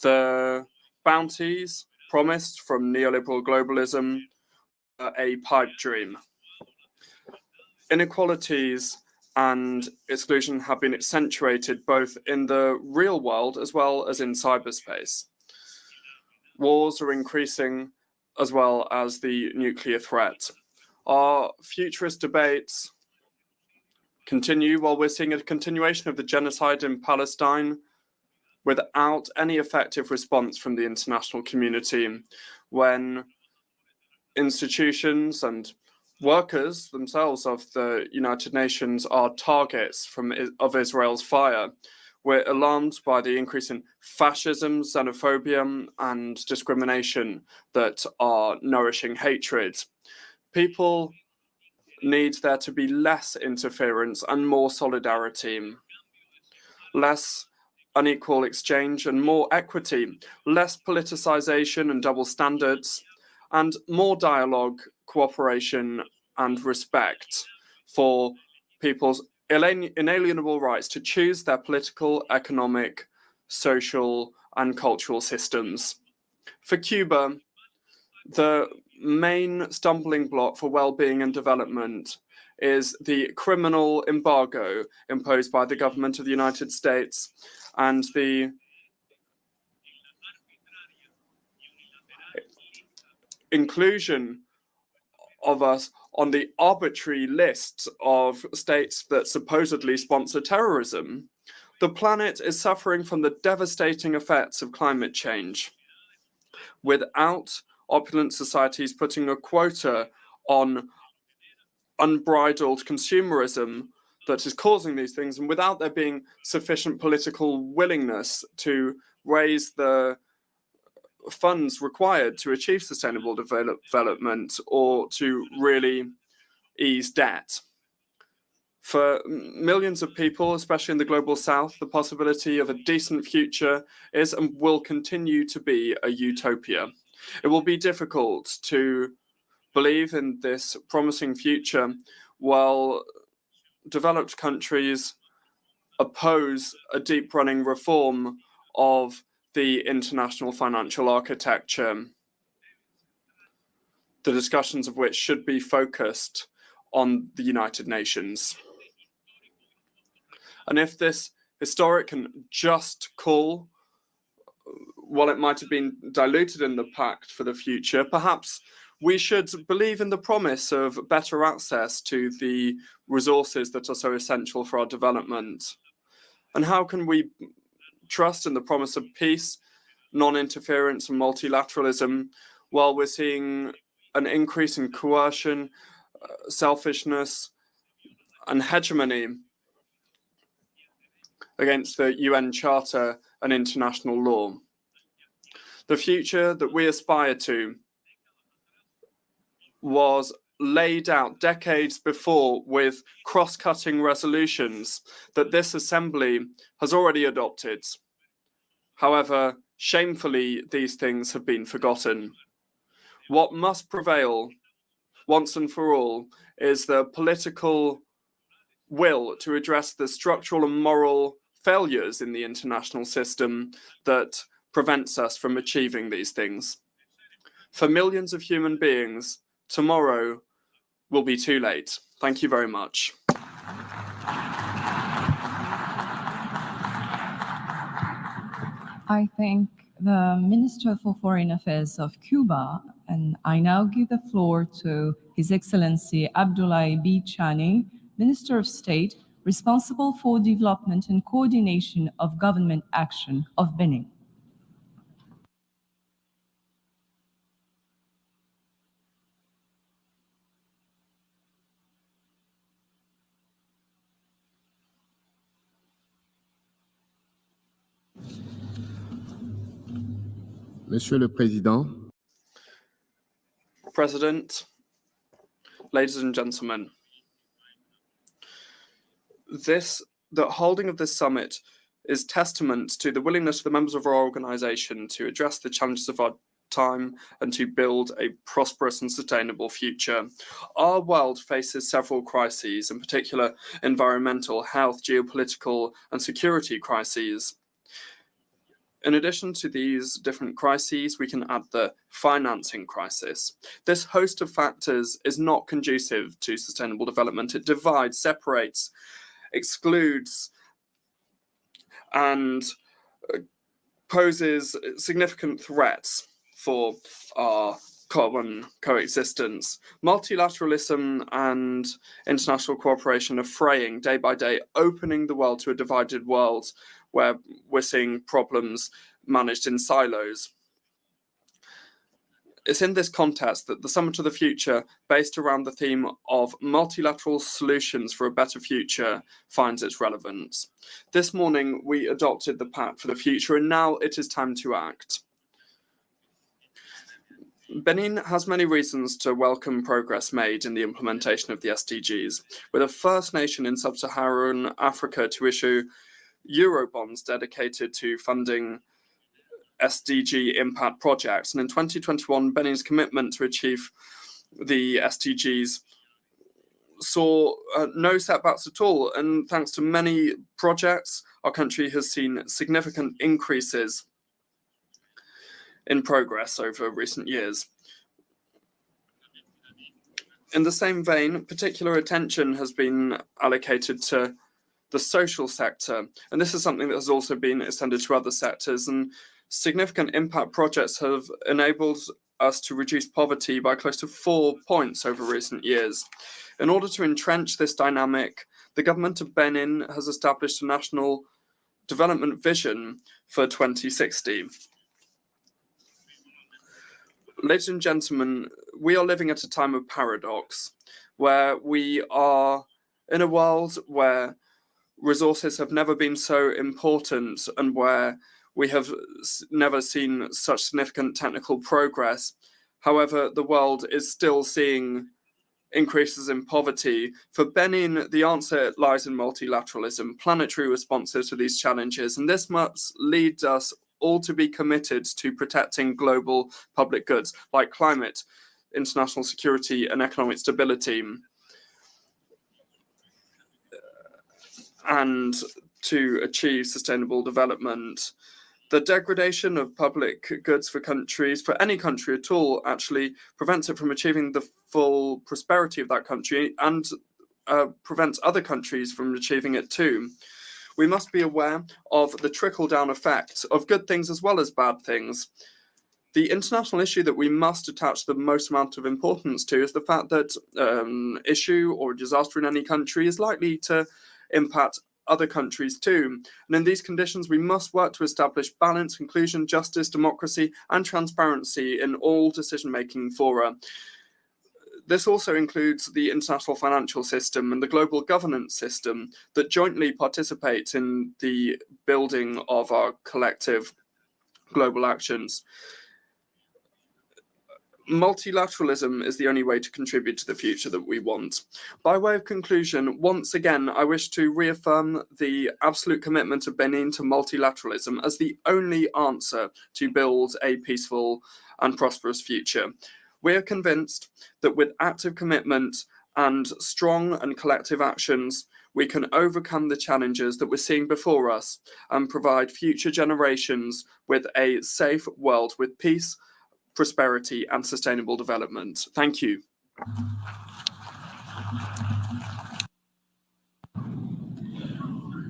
The bounties promised from neoliberal globalism are a pipe dream. Inequalities and exclusion have been accentuated both in the real world as well as in cyberspace. Wars are increasing as well as the nuclear threat. Our futurist debates continue while we're seeing a continuation of the genocide in Palestine without any effective response from the international community, when institutions and workers themselves of the United Nations are targets of Israel's fire. We're alarmed by the increase in fascism, xenophobia, and discrimination that are nourishing hatred. People need there to be less interference and more solidarity, less unequal exchange and more equity, less politicization and double standards, and more dialogue, cooperation, and respect for people's inalienable rights to choose their political, economic, social, and cultural systems. For Cuba, the main stumbling block for well-being and development is the criminal embargo imposed by the government of the United States and the inclusion of us on the arbitrary list of states that supposedly sponsor terrorism. The planet is suffering from the devastating effects of climate change. Without opulent societies putting a quota on unbridled consumerism that is causing these things, and without there being sufficient political willingness to raise the funds required to achieve sustainable development or to really ease debt. For millions of people, especially in the global south, the possibility of a decent future is and will continue to be a utopia. It will be difficult to believe in this promising future while developed countries oppose a deep-running reform of the international financial architecture, the discussions of which should be focused on the United Nations. And if this historic and just call, while it might have been diluted in the Pact for the future, perhaps we should believe in the promise of better access to the resources that are so essential for our development. And how can we trust in the promise of peace, non-interference, and multilateralism while we're seeing an increase in coercion, selfishness, and hegemony against the UN Charter and international law? The future that we aspire to was laid out decades before with cross-cutting resolutions that this Assembly has already adopted. However, shamefully, these things have been forgotten. What must prevail once and for all is the political will to address the structural and moral failures in the international system that prevents us from achieving these things. For millions of human beings, tomorrow will be too late. Thank you very much. I thank the Minister for Foreign Affairs of Cuba, and I now give the floor to His Excellency Abdoulaye B. Chani, Minister of State, responsible for development and coordination of government action of Benin. Monsieur le Président, President, ladies and gentlemen, the holding of this summit is testament to the willingness of the members of our organization to address the challenges of our time and to build a prosperous and sustainable future. Our world faces several crises, in particular environmental, health, geopolitical, and security crises. In addition to these different crises, we can add the financing crisis. This host of factors is not conducive to sustainable development. It divides, separates, excludes, and poses significant threats for our common coexistence. Multilateralism and international cooperation are fraying day by day, opening the world to a divided world where we're seeing problems managed in silos. It's in this context that the Summit of the Future, based around the theme of multilateral solutions for a better future, finds its relevance. This morning, we adopted the Pact for the Future, and now it is time to act. Benin has many reasons to welcome progress made in the implementation of the SDGs. We're the first nation in sub-Saharan Africa to issue Eurobonds dedicated to funding SDG impact projects. And in 2021, Benin's commitment to achieve the SDGs saw no setbacks at all. And thanks to many projects, our country has seen significant increases in progress over recent years. In the same vein, particular attention has been allocated to the social sector, and this is something that has also been extended to other sectors, and significant impact projects have enabled us to reduce poverty by close to 4 points over recent years. In order to entrench this dynamic, the government of Benin has established a national development vision for 2060. Ladies and gentlemen, we are living at a time of paradox. where we are in a world where resources have never been so important and where we have never seen such significant technical progress. However, the world is still seeing increases in poverty. For Benin, the answer lies in multilateralism, planetary responses to these challenges, and this must lead us all to be committed to protecting global public goods like climate, international security, and economic stability, and to achieve sustainable development. The degradation of public goods for countries, for any country at all, actually prevents it from achieving the full prosperity of that country and prevents other countries from achieving it too. We must be aware of the trickle-down effect of good things as well as bad things. The international issue that we must attach the most amount of importance to is the fact that issue or disaster in any country is likely to impact other countries too. And in these conditions, we must work to establish balance, inclusion, justice, democracy, and transparency in all decision-making fora. This also includes the international financial system and the global governance system that jointly participate in the building of our collective global actions. Multilateralism is the only way to contribute to the future that we want. By way of conclusion, once again, I wish to reaffirm the absolute commitment of Benin to multilateralism as the only answer to build a peaceful and prosperous future. We are convinced that with active commitment and strong and collective actions, we can overcome the challenges that we're seeing before us and provide future generations with a safe world with peace, prosperity, and sustainable development. Thank you.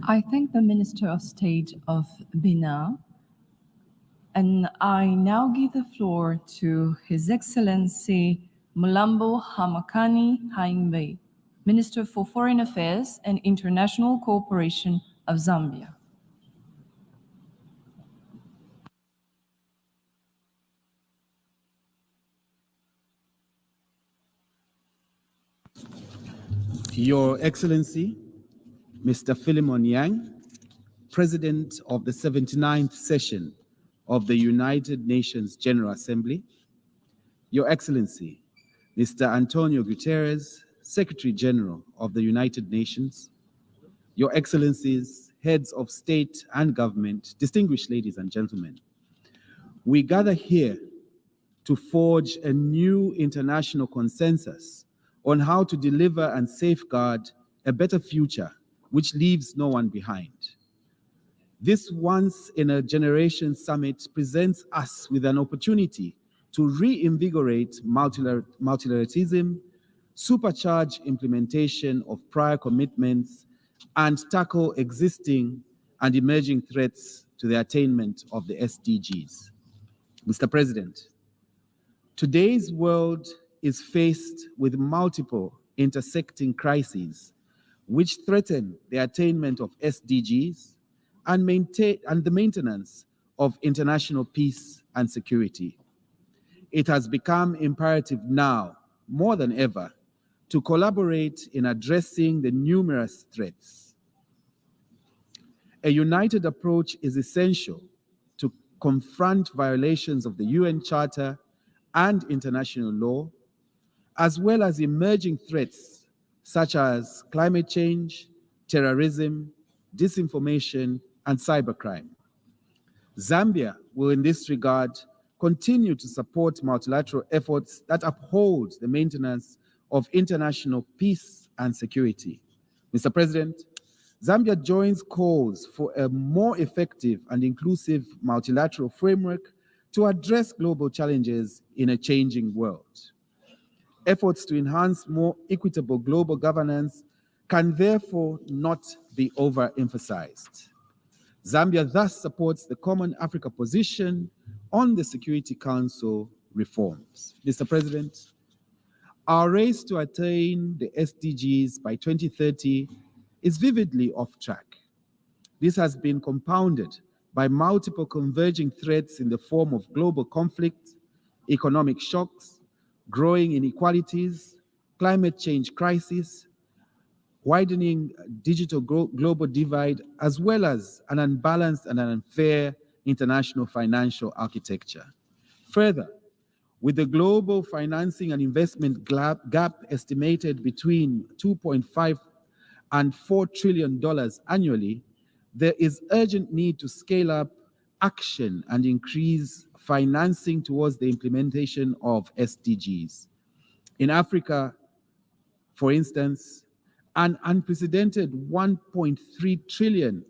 I thank the Minister of State of Benin, and I now give the floor to His Excellency Mulambo Hamakani Haimbe, Minister for Foreign Affairs and International Cooperation of Zambia. Your Excellency, Mr. Philemon Yang, President of the 79th session of the United Nations General Assembly, Your Excellency, Mr. Antonio Guterres, Secretary-General of the United Nations, Your Excellencies, Heads of State and Government, distinguished ladies and gentlemen, we gather here to forge a new international consensus on how to deliver and safeguard a better future which leaves no one behind. This once-in-a-generation summit presents us with an opportunity to reinvigorate multilateralism, supercharge implementation of prior commitments, and tackle existing and emerging threats to the attainment of the SDGs. Mr. President, today's world is faced with multiple intersecting crises which threaten the attainment of SDGs and the maintenance of international peace and security. It has become imperative now, more than ever, to collaborate in addressing the numerous threats. A united approach is essential to confront violations of the UN Charter and international law, as well as emerging threats such as climate change, terrorism, disinformation, and cybercrime. Zambia will, in this regard, continue to support multilateral efforts that uphold the maintenance of international peace and security. Mr. President, Zambia joins calls for a more effective and inclusive multilateral framework to address global challenges in a changing world. Efforts to enhance more equitable global governance can therefore not be overemphasized. Zambia thus supports the Common Africa position on the Security Council reforms. Mr. President, our race to attain the SDGs by 2030 is vividly off track. This has been compounded by multiple converging threats in the form of global conflict, economic shocks, growing inequalities, climate change crisis, widening digital global divide, as well as an unbalanced and an unfair international financial architecture. Further, with the global financing and investment gap estimated between $2.5 and $4 trillion annually, there is urgent need to scale up action and increase financing towards the implementation of SDGs. In Africa, for instance, an unprecedented $1.3 trillion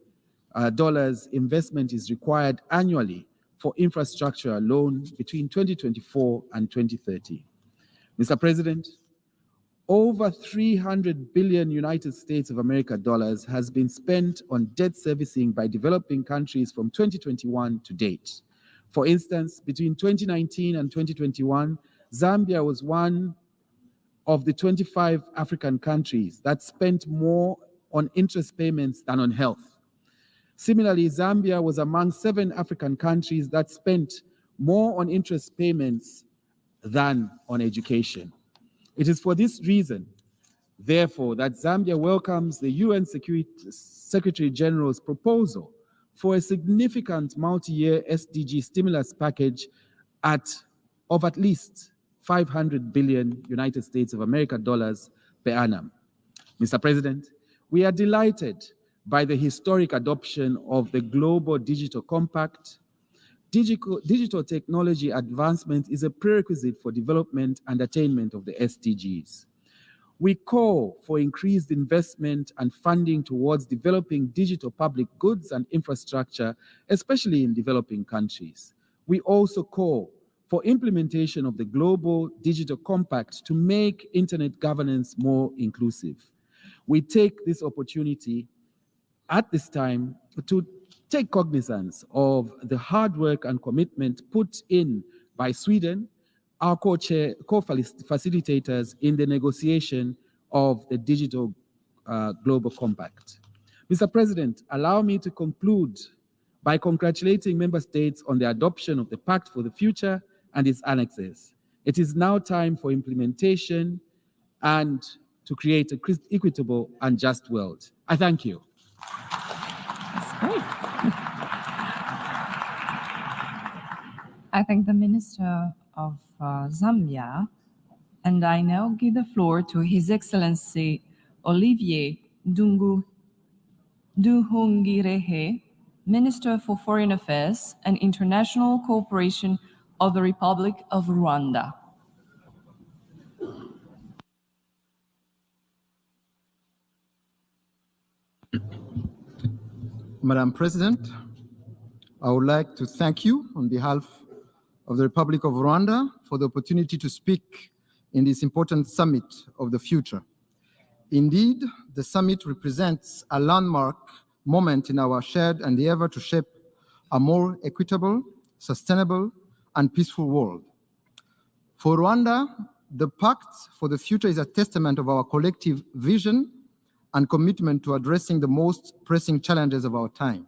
investment is required annually for infrastructure alone between 2024 and 2030. Mr. President, over 300 billion United States of America dollars has been spent on debt servicing by developing countries from 2021 to date. For instance, between 2019 and 2021, Zambia was one of the 25 African countries that spent more on interest payments than on health. Similarly, Zambia was among 7 African countries that spent more on interest payments than on education. It is for this reason, therefore, that Zambia welcomes the UN Secretary-General's proposal for a significant multi-year SDG stimulus package of at least 500 billion United States of America dollars per annum. Mr. President, we are delighted by the historic adoption of the Global Digital Compact. Digital technology advancement is a prerequisite for development and attainment of the SDGs. We call for increased investment and funding towards developing digital public goods and infrastructure, especially in developing countries. We also call for implementation of the Global Digital Compact to make internet governance more inclusive. We take this opportunity at this time to take cognizance of the hard work and commitment put in by Sweden, our co-facilitators in the negotiation of the Digital Global Compact. Mr. President, allow me to conclude by congratulating member states on the adoption of the Pact for the Future and its annexes. It is now time for implementation and to create an equitable and just world. I thank you. That's great. I thank the Minister of Zambia, and I now give the floor to His Excellency Olivier Nduhungirehe, Minister for Foreign Affairs and International Cooperation of the Republic of Rwanda. Madam President, I would like to thank you on behalf of the Republic of Rwanda for the opportunity to speak in this important summit of the future. Indeed, the summit represents a landmark moment in our shared endeavor to shape a more equitable, sustainable, and peaceful world. For Rwanda, the Pact for the Future is a testament of our collective vision and commitment to addressing the most pressing challenges of our time.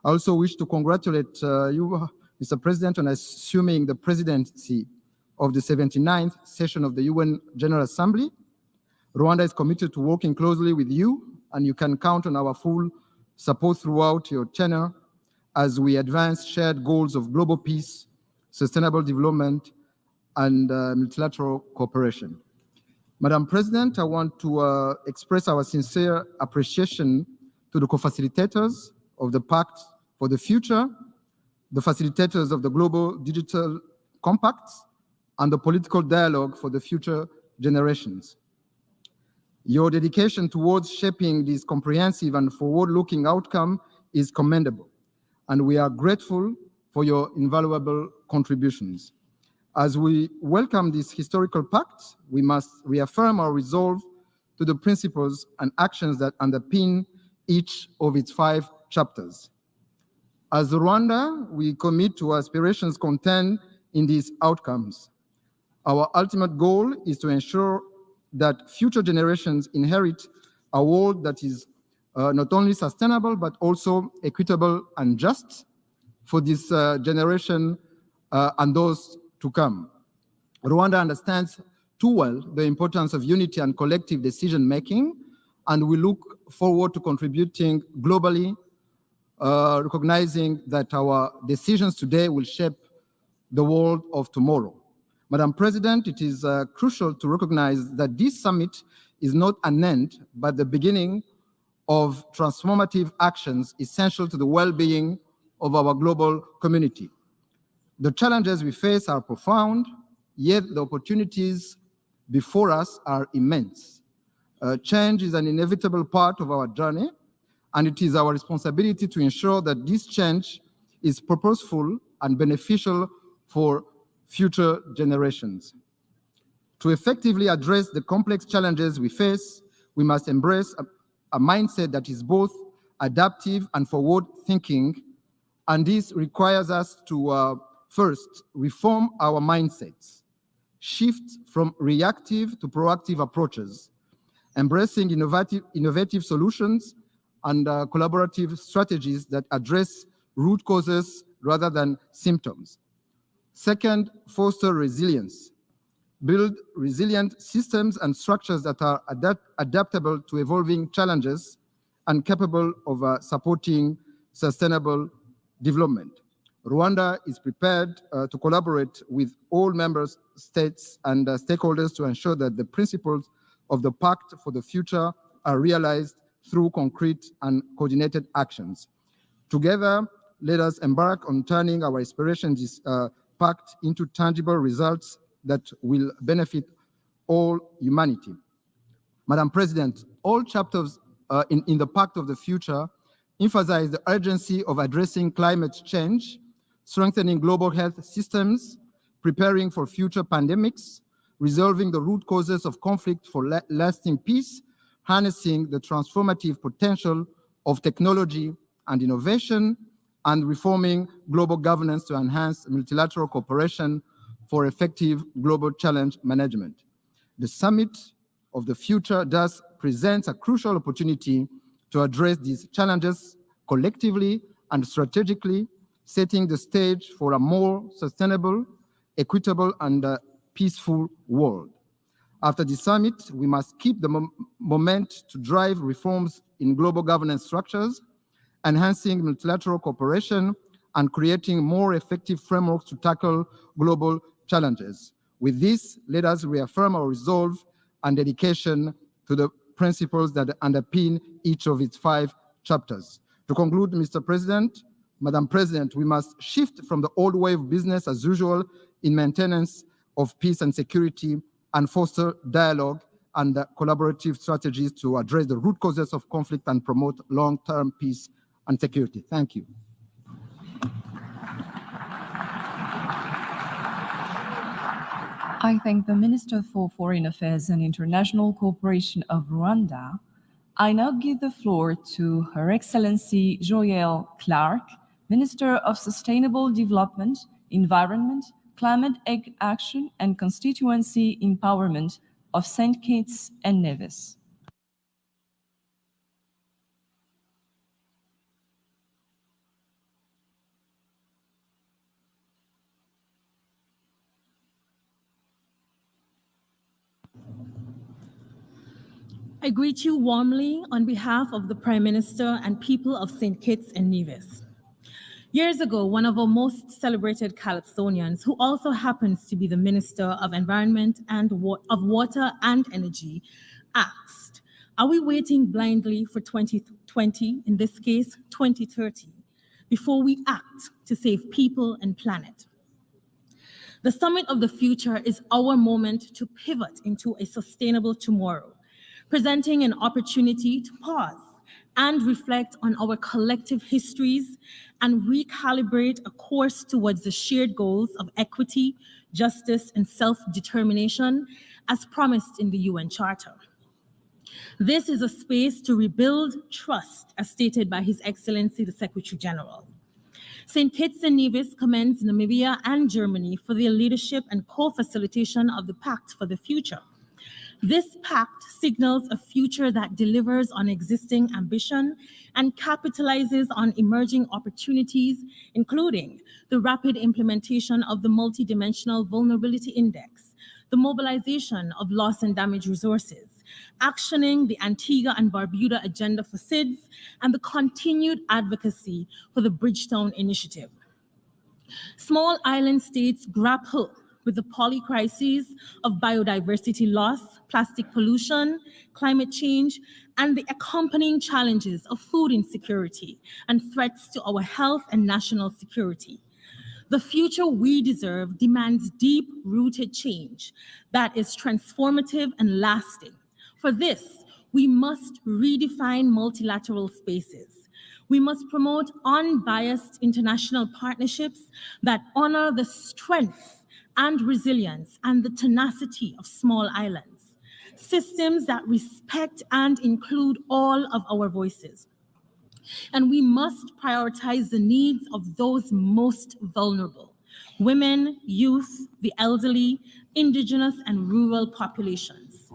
I also wish to congratulate you, Mr. President, on assuming the presidency of the 79th session of the UN General Assembly. Rwanda is committed to working closely with you, and you can count on our full support throughout your tenure as we advance shared goals of global peace, sustainable development, and multilateral cooperation. Madam President, I want to express our sincere appreciation to the co-facilitators of the Pact for the Future, the facilitators of the Global Digital Compact, and the political dialogue for the future generations. Your dedication towards shaping this comprehensive and forward-looking outcome is commendable, and we are grateful for your invaluable contributions. As we welcome this historical pact, we must reaffirm our resolve to the principles and actions that underpin each of its 5 chapters. As Rwanda, we commit to aspirations contained in these outcomes. Our ultimate goal is to ensure that future generations inherit a world that is not only sustainable, but also equitable and just for this generation and those to come. Rwanda understands too well the importance of unity and collective decision-making, and we look forward to contributing globally, recognizing that our decisions today will shape the world of tomorrow. Madam President, it is crucial to recognize that this summit is not an end, but the beginning of transformative actions essential to the well-being of our global community. The challenges we face are profound, yet the opportunities before us are immense. Change is an inevitable part of our journey, and it is our responsibility to ensure that this change is purposeful and beneficial for future generations. To effectively address the complex challenges we face, we must embrace a mindset that is both adaptive and forward-thinking, and this requires us to first reform our mindsets, shift from reactive to proactive approaches, embracing innovative solutions and collaborative strategies that address root causes rather than symptoms. Second, foster resilience. Build resilient systems and structures that are adaptable to evolving challenges and capable of supporting sustainable development. Rwanda is prepared to collaborate with all member states and stakeholders to ensure that the principles of the Pact for the Future are realized through concrete and coordinated actions. Together, let us embark on turning our aspirations Pact into tangible results that will benefit all humanity. Madam President, all chapters in the Pact of the Future emphasize the urgency of addressing climate change, strengthening global health systems, preparing for future pandemics, resolving the root causes of conflict for lasting peace, harnessing the transformative potential of technology and innovation, and reforming global governance to enhance multilateral cooperation for effective global challenge management. The Summit of the Future thus presents a crucial opportunity to address these challenges collectively and strategically, setting the stage for a more sustainable, equitable, and peaceful world. After the summit, we must keep the moment to drive reforms in global governance structures, enhancing multilateral cooperation, and creating more effective frameworks to tackle global challenges. With this, let us reaffirm our resolve and dedication to the principles that underpin each of its 5 chapters. To conclude, Mr. President, Madam President, we must shift from the old way of business as usual in maintenance of peace and security and foster dialogue and collaborative strategies to address the root causes of conflict and promote long-term peace and security. Thank you. I thank the Minister for Foreign Affairs and International Cooperation of Rwanda. I now give the floor to Her Excellency Joëlle Clark, Minister of Sustainable Development, Environment, Climate Action, and Constituency Empowerment of St. Kitts and Nevis. I greet you warmly on behalf of the Prime Minister and people of St. Kitts and Nevis. Years ago, one of our most celebrated Calypsonians, who also happens to be the Minister of Environment and of Water and Energy, asked, are we waiting blindly for 2020, in this case 2030, before we act to save people and planet? The Summit of the Future is our moment to pivot into a sustainable tomorrow, presenting an opportunity to pause and reflect on our collective histories and recalibrate a course towards the shared goals of equity, justice, and self-determination as promised in the UN Charter. This is a space to rebuild trust, as stated by His Excellency the Secretary-General. St. Kitts and Nevis commends Namibia and Germany for their leadership and co-facilitation of the Pact for the Future. This pact signals a future that delivers on existing ambition and capitalizes on emerging opportunities, including the rapid implementation of the Multidimensional Vulnerability Index, the mobilization of loss and damaged resources, actioning the Antigua and Barbuda agenda for SIDS, and the continued advocacy for the Bridgetown Initiative. Small island states grapple with the polycrises of biodiversity loss, plastic pollution, climate change, and the accompanying challenges of food insecurity and threats to our health and national security. The future we deserve demands deep-rooted change that is transformative and lasting. For this, we must redefine multilateral spaces. We must promote unbiased international partnerships that honor the strength and resilience and the tenacity of small islands, systems that respect and include all of our voices. And we must prioritize the needs of those most vulnerable: women, youth, the elderly, indigenous and rural populations.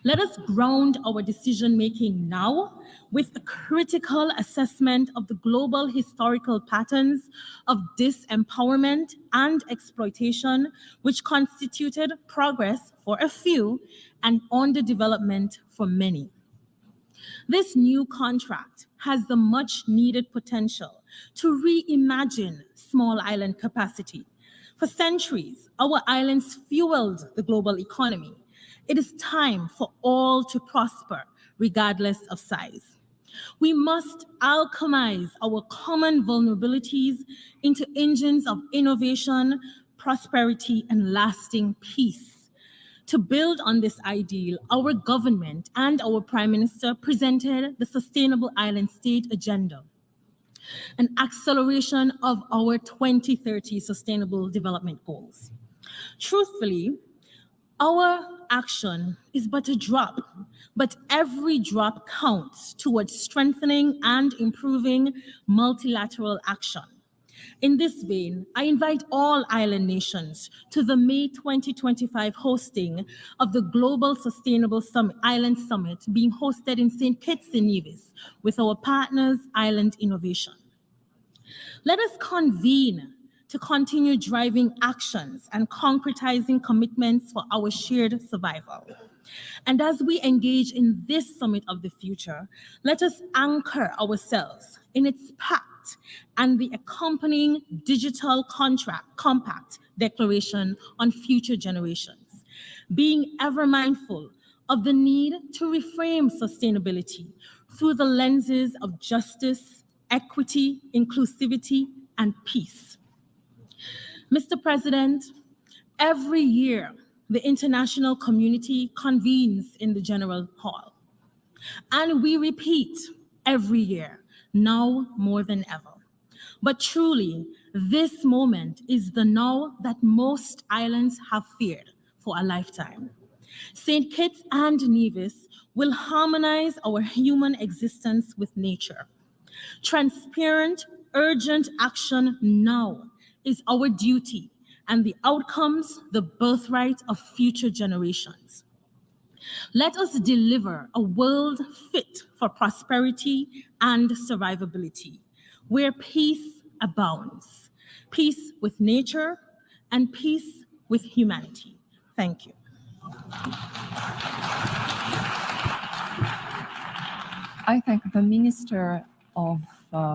Let us ground our decision-making now with a critical assessment of the global historical patterns of disempowerment and exploitation, which constituted progress for a few and underdevelopment for many. This new contract has the much-needed potential to reimagine small island capacity. For centuries, our islands fueled the global economy. It is time for all to prosper, regardless of size. We must alchemize our common vulnerabilities into engines of innovation, prosperity, and lasting peace. To build on this ideal, our government and our Prime Minister presented the Sustainable Island State Agenda, an acceleration of our 2030 Sustainable Development Goals. Truthfully, our action is but a drop, but every drop counts towards strengthening and improving multilateral action. In this vein, I invite all island nations to the May 2025 hosting of the Global Sustainable Island Summit being hosted in St. Kitts and Nevis with our partners, Island Innovation. Let us convene to continue driving actions and concretizing commitments for our shared survival. And as we engage in this summit of the future, let us anchor ourselves in its pact and the accompanying digital compact declaration on future generations, being ever mindful of the need to reframe sustainability through the lenses of justice, equity, inclusivity, and peace. Mr. President, every year, the international community convenes in the General Hall. And we repeat every year, now more than ever. But truly, this moment is the now that most islands have feared for a lifetime. St. Kitts and Nevis will harmonize our human existence with nature. Transparent, urgent action now is our duty, and the outcomes, the birthright of future generations. Let us deliver a world fit for prosperity and survivability, where peace abounds, peace with nature and peace with humanity. Thank you. I thank the Minister of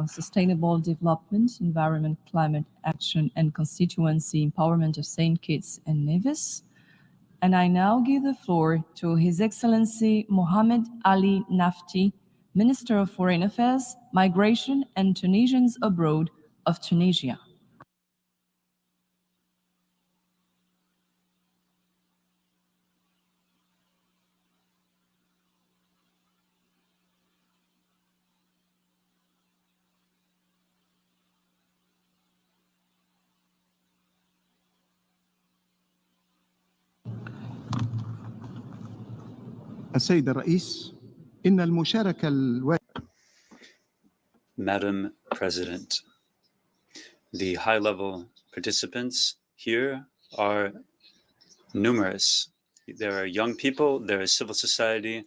Sustainable Development, Environment, Climate Action and Constituency Empowerment of St. Kitts and Nevis. And I now give the floor to His Excellency Mohamed Ali Nafti, Minister of Foreign Affairs, Migration and Tunisians Abroad of Tunisia. السيد الرئيس إن المشاركة Madam President, the high-level participants here are numerous. There are young people, there are civil society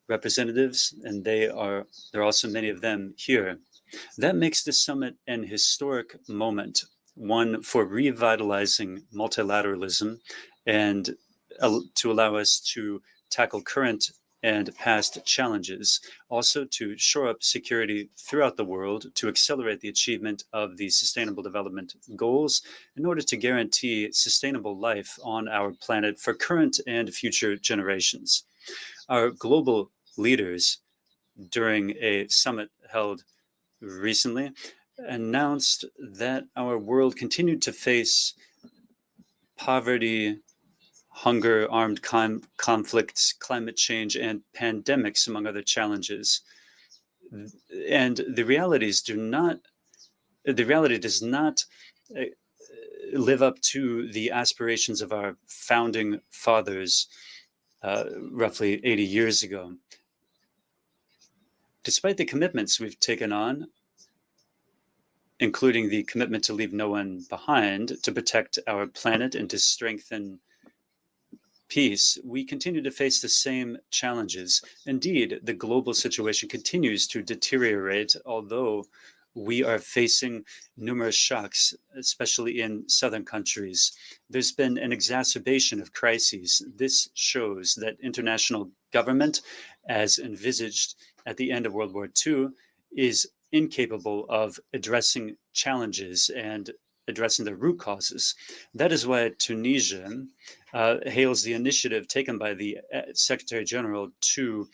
representatives, and there are also many of them here. That makes this summit an historic moment, one for revitalizing multilateralism and to allow us to tackle current and past challenges, also to shore up security throughout the world, to accelerate the achievement of the Sustainable Development Goals in order to guarantee sustainable life on our planet for current and future generations. Our global leaders, during a summit held recently, announced that our world continued to face poverty, hunger, armed conflicts, climate change, and pandemics, among other challenges. And the reality does not live up to the aspirations of our founding fathers roughly 80 years ago. Despite the commitments we've taken on, including the commitment to leave no one behind, to protect our planet and to strengthen peace, we continue to face the same challenges. Indeed, the global situation continues to deteriorate, although we are facing numerous shocks, especially in southern countries. There's been an exacerbation of crises. This shows that international government, as envisaged at the end of World War II, is incapable of addressing challenges and addressing the root causes. That is why Tunisia hails the initiative taken by the Secretary General to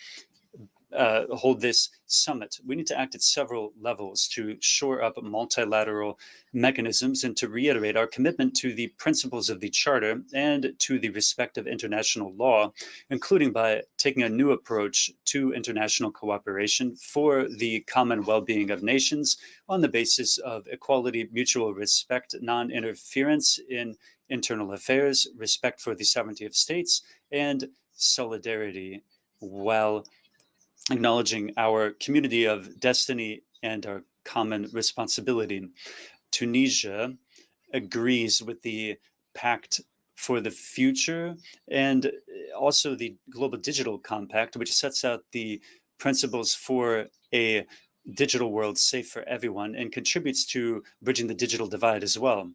hold this summit. We need to act at several levels to shore up multilateral mechanisms and to reiterate our commitment to the principles of the Charter and to the respect of international law, including by taking a new approach to international cooperation for the common well-being of nations on the basis of equality, mutual respect, non-interference in internal affairs, respect for the sovereignty of states, and solidarity, while acknowledging our community of destiny and our common responsibility. Tunisia agrees with the Pact for the Future and also the Global Digital Compact, which sets out the principles for a digital world safe for everyone and contributes to bridging the digital divide as well.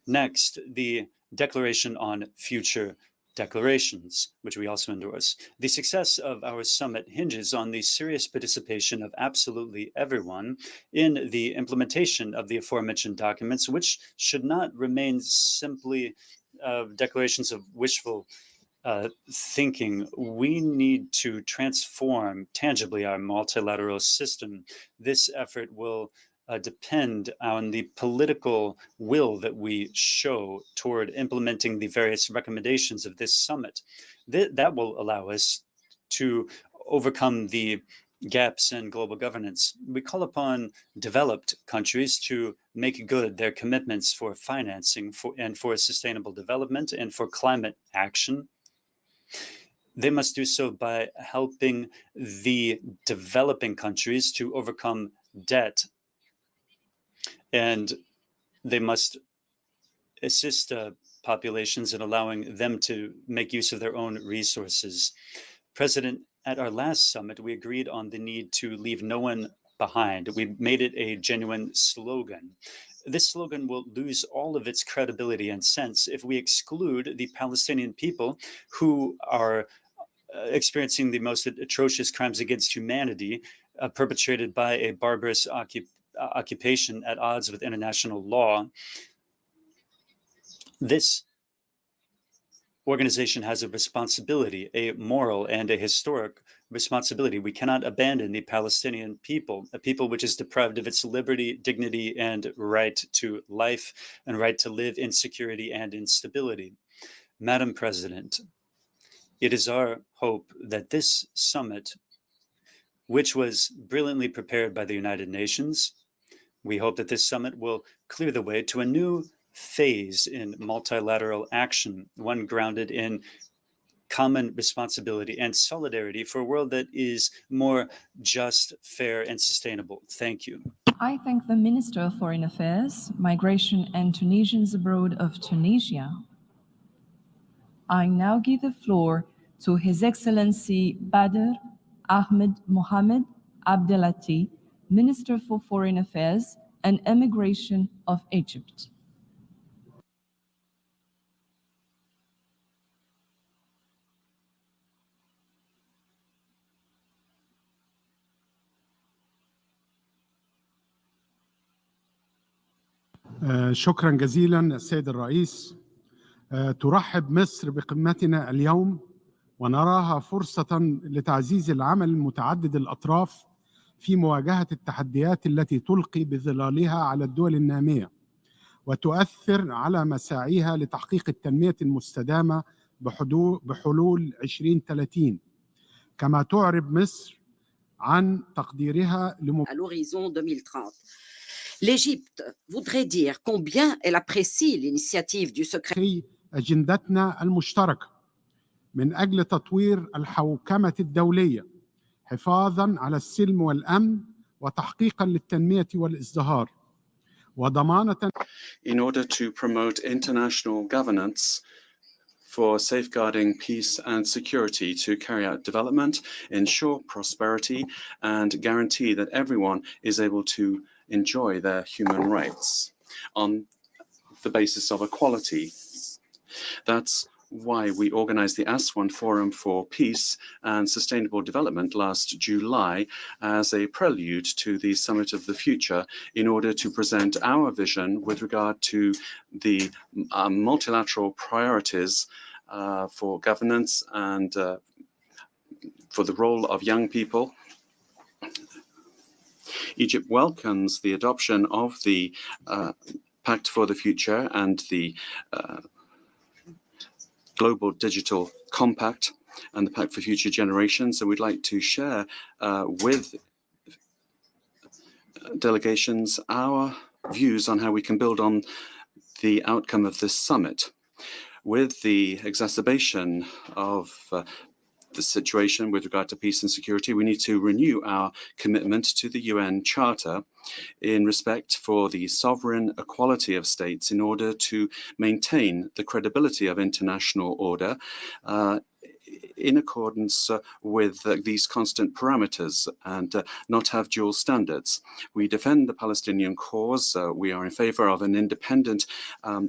Next, the Declaration on Future Declarations, which we also endorse. The success of our summit hinges on the serious participation of absolutely everyone in the implementation of the aforementioned documents, which should not remain simply declarations of wishful thinking. We need to transform tangibly our multilateral system. This effort will depend on the political will that we show toward implementing the various recommendations of this summit. That will allow us to overcome the gaps in global governance. We call upon developed countries to make good their commitments for financing for sustainable development and for climate action. They must do so by helping the developing countries to overcome debt, and they must assist populations in allowing them to make use of their own resources. President, at our last summit, we agreed on the need to leave no one behind. We made it a genuine slogan. This slogan will lose all of its credibility and sense if we exclude the Palestinian people who are experiencing the most atrocious crimes against humanity perpetrated by a barbarous occupation at odds with international law. This organization has a responsibility, a moral and a historic responsibility. We cannot abandon the Palestinian people, a people which is deprived of its liberty, dignity, and right to life, and right to live in security and in stability. Madam President, it is our hope that this summit, which was brilliantly prepared by the United Nations, we hope that this summit will clear the way to a new phase in multilateral action, one grounded in common responsibility and solidarity for a world that is more just, fair, and sustainable. Thank you. I thank the Minister of Foreign Affairs, Migration and Tunisians Abroad of Tunisia. I now give the floor to His Excellency Badr Ahmed Mohamed Abdelati, Minister for Foreign Affairs and Immigration of Egypt. شكرا جزيلا السيد الرئيس. ترحب مصر بقمتنا اليوم ونراها فرصة لتعزيز العمل المتعدد الأطراف في مواجهة التحديات التي تلقي بظلالها على الدول النامية وتؤثر على مساعيها لتحقيق التنمية المستدامة بحلول 2030. كما تعرب مصر عن تقديرها à l'horizon 2030. L'Égypte voudrait dire combien elle apprécie l'initiative du secrétaire. أجندتنا المشتركة من أجل تطوير الحوكمة الدولية حفاظاً على السلم والأمن وتحقيقاً للتنمية والازدهار وضمانة. In order to promote international governance for safeguarding peace and security, to carry out development, ensure prosperity, and guarantee that everyone is able to enjoy their human rights on the basis of equality. That's why we organized the Aswan Forum for Peace and Sustainable Development last July as a prelude to the Summit of the Future in order to present our vision with regard to the multilateral priorities for governance and for the role of young people. Egypt welcomes the adoption of the Pact for the Future and the Global Digital Compact and the Pact for Future Generations. So we'd like to share with delegations our views on how we can build on the outcome of this summit. With the exacerbation of the situation with regard to peace and security, we need to renew our commitment to the UN Charter in respect for the sovereign equality of states in order to maintain the credibility of international order in accordance with these constant parameters and not have dual standards. We defend the Palestinian cause. We are in favor of an independent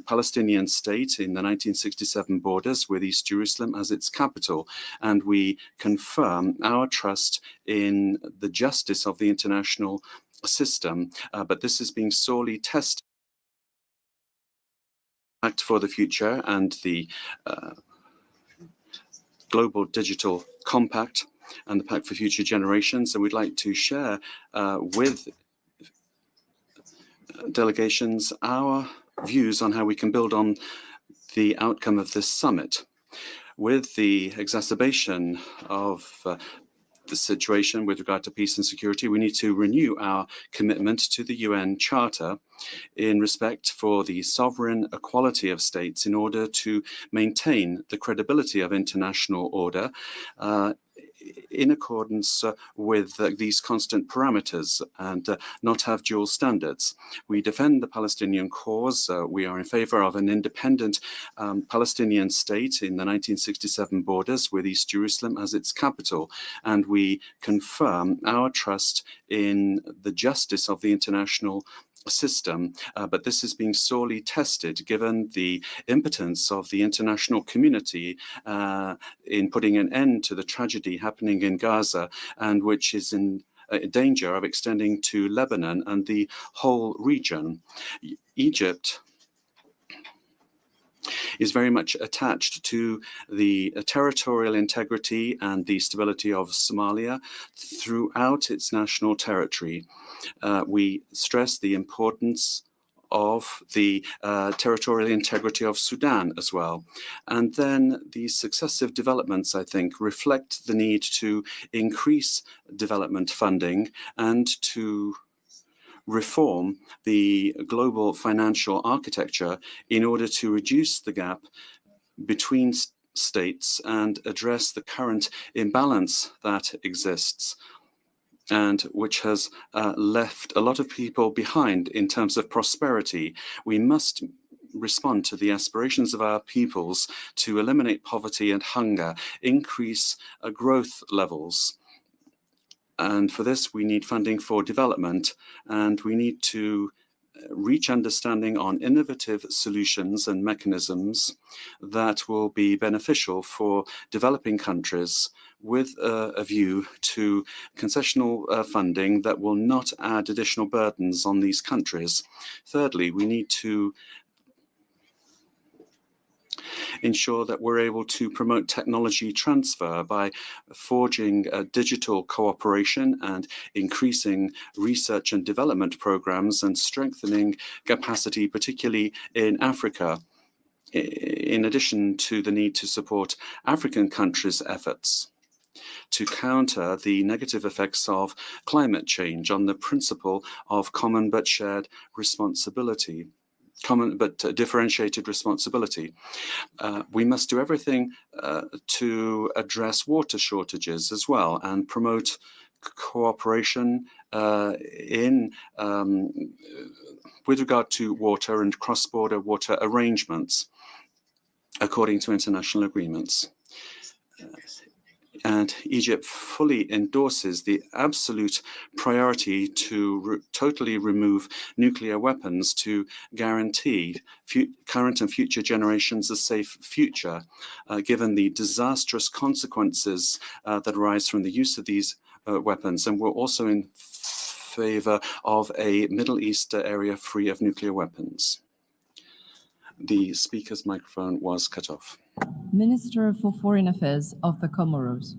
Palestinian state in the 1967 borders with East Jerusalem as its capital. And we confirm our trust in the justice of the international system. But this is being sorely tested. Pact for the Future and the Global Digital Compact and the Pact for Future Generations. So we'd like to share with delegations our views on how we can build on the outcome of this summit. With the exacerbation of the situation with regard to peace and security, we need to renew our commitment to the UN Charter in respect for the sovereign equality of states in order to maintain the credibility of international order in accordance with these constant parameters and not have dual standards. We defend the Palestinian cause. We are in favor of an independent Palestinian state in the 1967 borders with East Jerusalem as its capital. And we confirm our trust in the justice of the international system, but this is being sorely tested given the impotence of the international community in putting an end to the tragedy happening in Gaza, and which is in danger of extending to Lebanon and the whole region. Egypt is very much attached to the territorial integrity and the stability of Somalia throughout its national territory. We stress the importance of the territorial integrity of Sudan as well. And then the successive developments, I think, reflect the need to increase development funding and to reform the global financial architecture in order to reduce the gap between states and address the current imbalance that exists and which has left a lot of people behind in terms of prosperity. We must respond to the aspirations of our peoples to eliminate poverty and hunger, increase growth levels. And for this, we need funding for development, and we need to reach understanding on innovative solutions and mechanisms that will be beneficial for developing countries with a view to concessional funding that will not add additional burdens on these countries. Thirdly, we need to ensure that we're able to promote technology transfer by forging digital cooperation and increasing research and development programs and strengthening capacity, particularly in Africa, in addition to the need to support African countries' efforts to counter the negative effects of climate change on the principle of common but shared responsibility. Common but differentiated responsibility. We must do everything to address water shortages as well and promote cooperation with regard to water and cross-border water arrangements according to international agreements. And Egypt fully endorses the absolute priority to totally remove nuclear weapons to guarantee current and future generations a safe future, given the disastrous consequences that arise from the use of these weapons. And we're also in favor of a Middle East area free of nuclear weapons. The speaker's microphone was cut off. Minister for Foreign Affairs of the Comoros.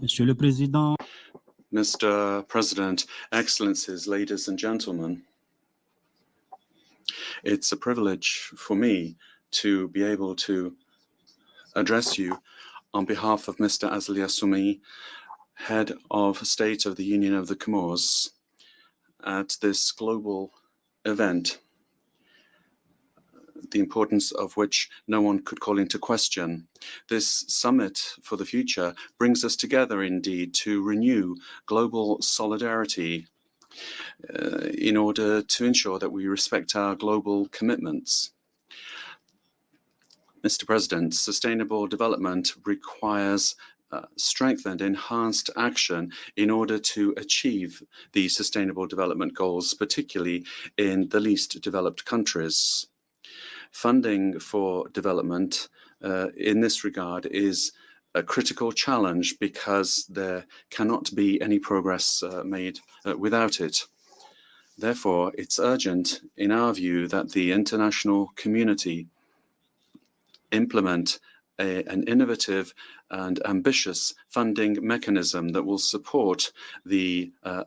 Monsieur le Président. Mr. President, Excellencies, ladies and gentlemen, it's a privilege for me to be able to address you on behalf of Mr. Azali Assoumi, Head of State of the Union of the Comores, at this global event, the importance of which no one could call into question. This summit for the future brings us together indeed to renew global solidarity in order to ensure that we respect our global commitments. Mr. President, sustainable development requires strengthened, enhanced action in order to achieve the sustainable development goals, particularly in the least developed countries. Funding for development in this regard is a critical challenge because there cannot be any progress made without it. Therefore, it's urgent, in our view, that the international community implement an innovative and ambitious funding mechanism that will support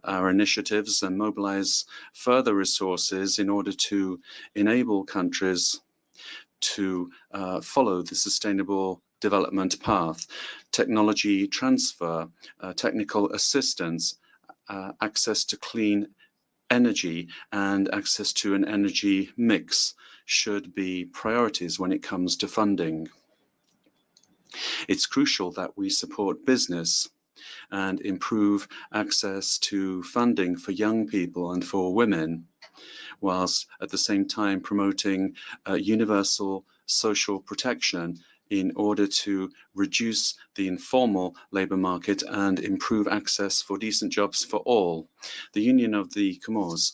our initiatives and mobilize further resources in order to enable countries to follow the sustainable development path. Technology transfer, technical assistance, access to clean energy, and access to an energy mix should be priorities when it comes to funding. It's crucial that we support business and improve access to funding for young people and for women, whilst at the same time promoting universal social protection in order to reduce the informal labour market and improve access for decent jobs for all. The Union of the Comores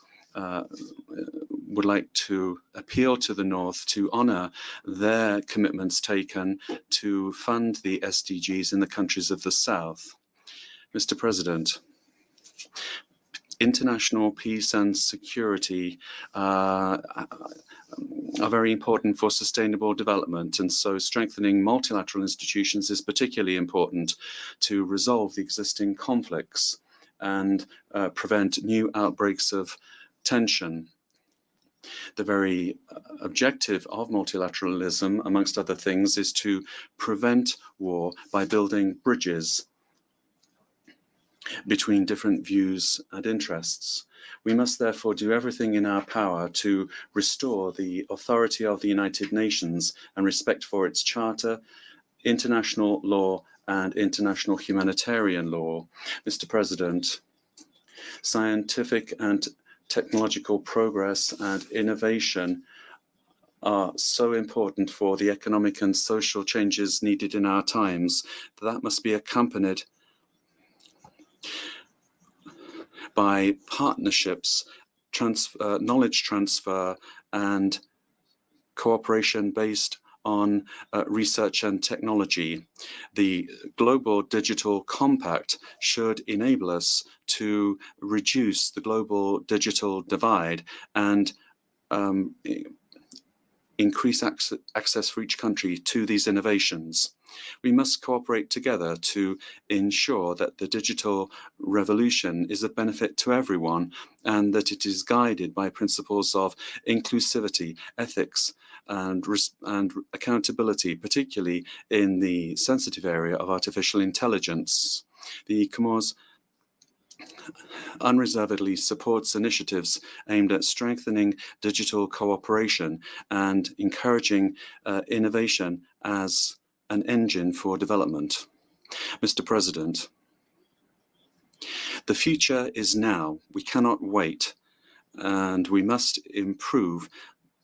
would like to appeal to the North to honor their commitments taken to fund the SDGs in the countries of the South. Mr. President, international peace and security are very important for sustainable development, and so strengthening multilateral institutions is particularly important to resolve the existing conflicts and prevent new outbreaks of tension. The very objective of multilateralism, amongst other things, is to prevent war by building bridges between different views and interests. We must therefore do everything in our power to restore the authority of the United Nations and respect for its charter, international law, and international humanitarian law. Mr. President, scientific and technological progress and innovation are so important for the economic and social changes needed in our times. That must be accompanied by partnerships, knowledge transfer, and cooperation based on research and technology. The Global Digital Compact should enable us to reduce the global digital divide and increase access for each country to these innovations. We must cooperate together to ensure that the digital revolution is of benefit to everyone and that it is guided by principles of inclusivity, ethics, and accountability, particularly in the sensitive area of artificial intelligence. The Comores unreservedly supports initiatives aimed at strengthening digital cooperation and encouraging innovation as an engine for development. Mr. President, the future is now. We cannot wait, and we must improve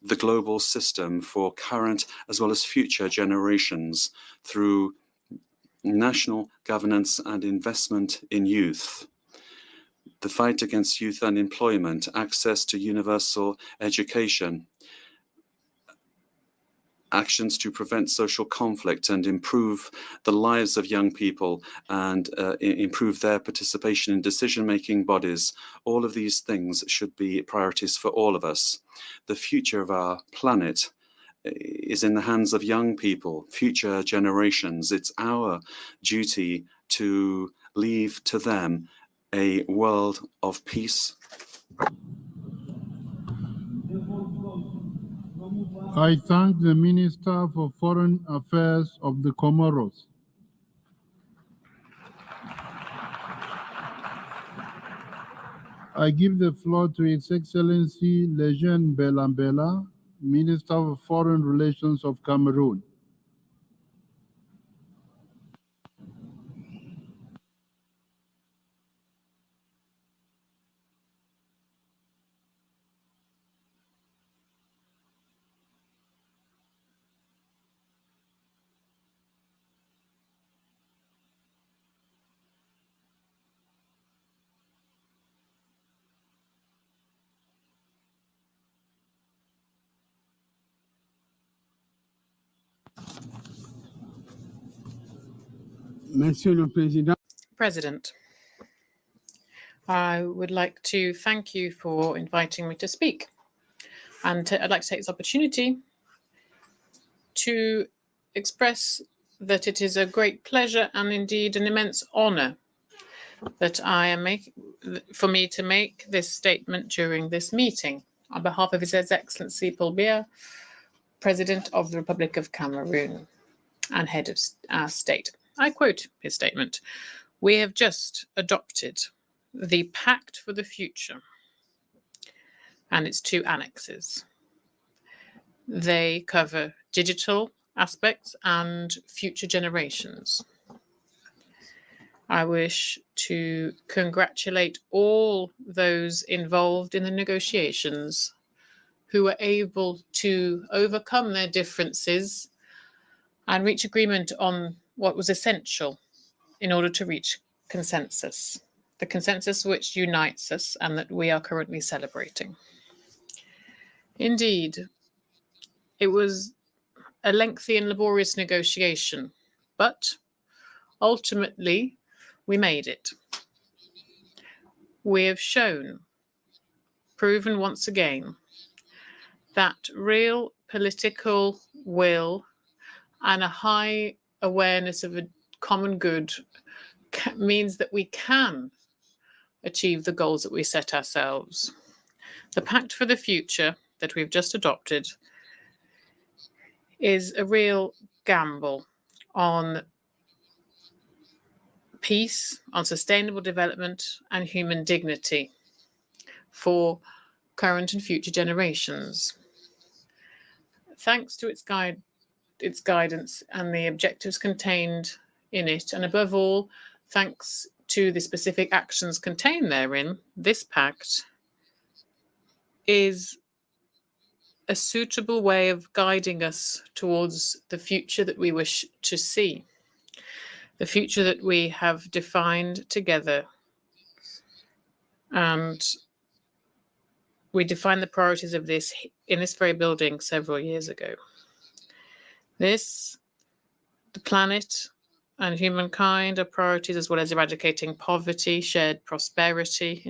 the global system for current as well as future generations through national governance and investment in youth. The fight against youth unemployment, access to universal education, actions to prevent social conflict and improve the lives of young people and improve their participation in decision-making bodies. All of these things should be priorities for all of us. The future of our planet is in the hands of young people, future generations. It's our duty to leave to them a world of peace. I thank the Minister for Foreign Affairs of the Comoros. I give the floor to His Excellency Lejeune Belambela, Minister of Foreign Relations of Cameroon. Monsieur le Président. President, I would like to thank you for inviting me to speak. And I'd like to take this opportunity to express that it is a great pleasure and indeed an immense honor that for me to make this statement during this meeting on behalf of His Excellency Paul Biya, President of the Republic of Cameroon and head of our state. I quote his statement: "We have just adopted the Pact for the Future and its 2 annexes. They cover digital aspects and future generations. I wish to congratulate all those involved in the negotiations who were able to overcome their differences and reach agreement on what was essential in order to reach consensus, the consensus which unites us and that we are currently celebrating. Indeed, it was a lengthy and laborious negotiation, but ultimately we made it. We have proven once again, that real political will and a high awareness of a common good means that we can achieve the goals that we set ourselves. The Pact for the Future that we've just adopted is a real gamble on peace, on sustainable development and human dignity for current and future generations. Thanks to its guidance and the objectives contained in it, and above all, thanks to the specific actions contained therein, this pact is a suitable way of guiding us towards the future that we wish to see, the future that we have defined together. And we defined the priorities of this in this very building several years ago. The planet and humankind are priorities, as well as eradicating poverty, shared prosperity,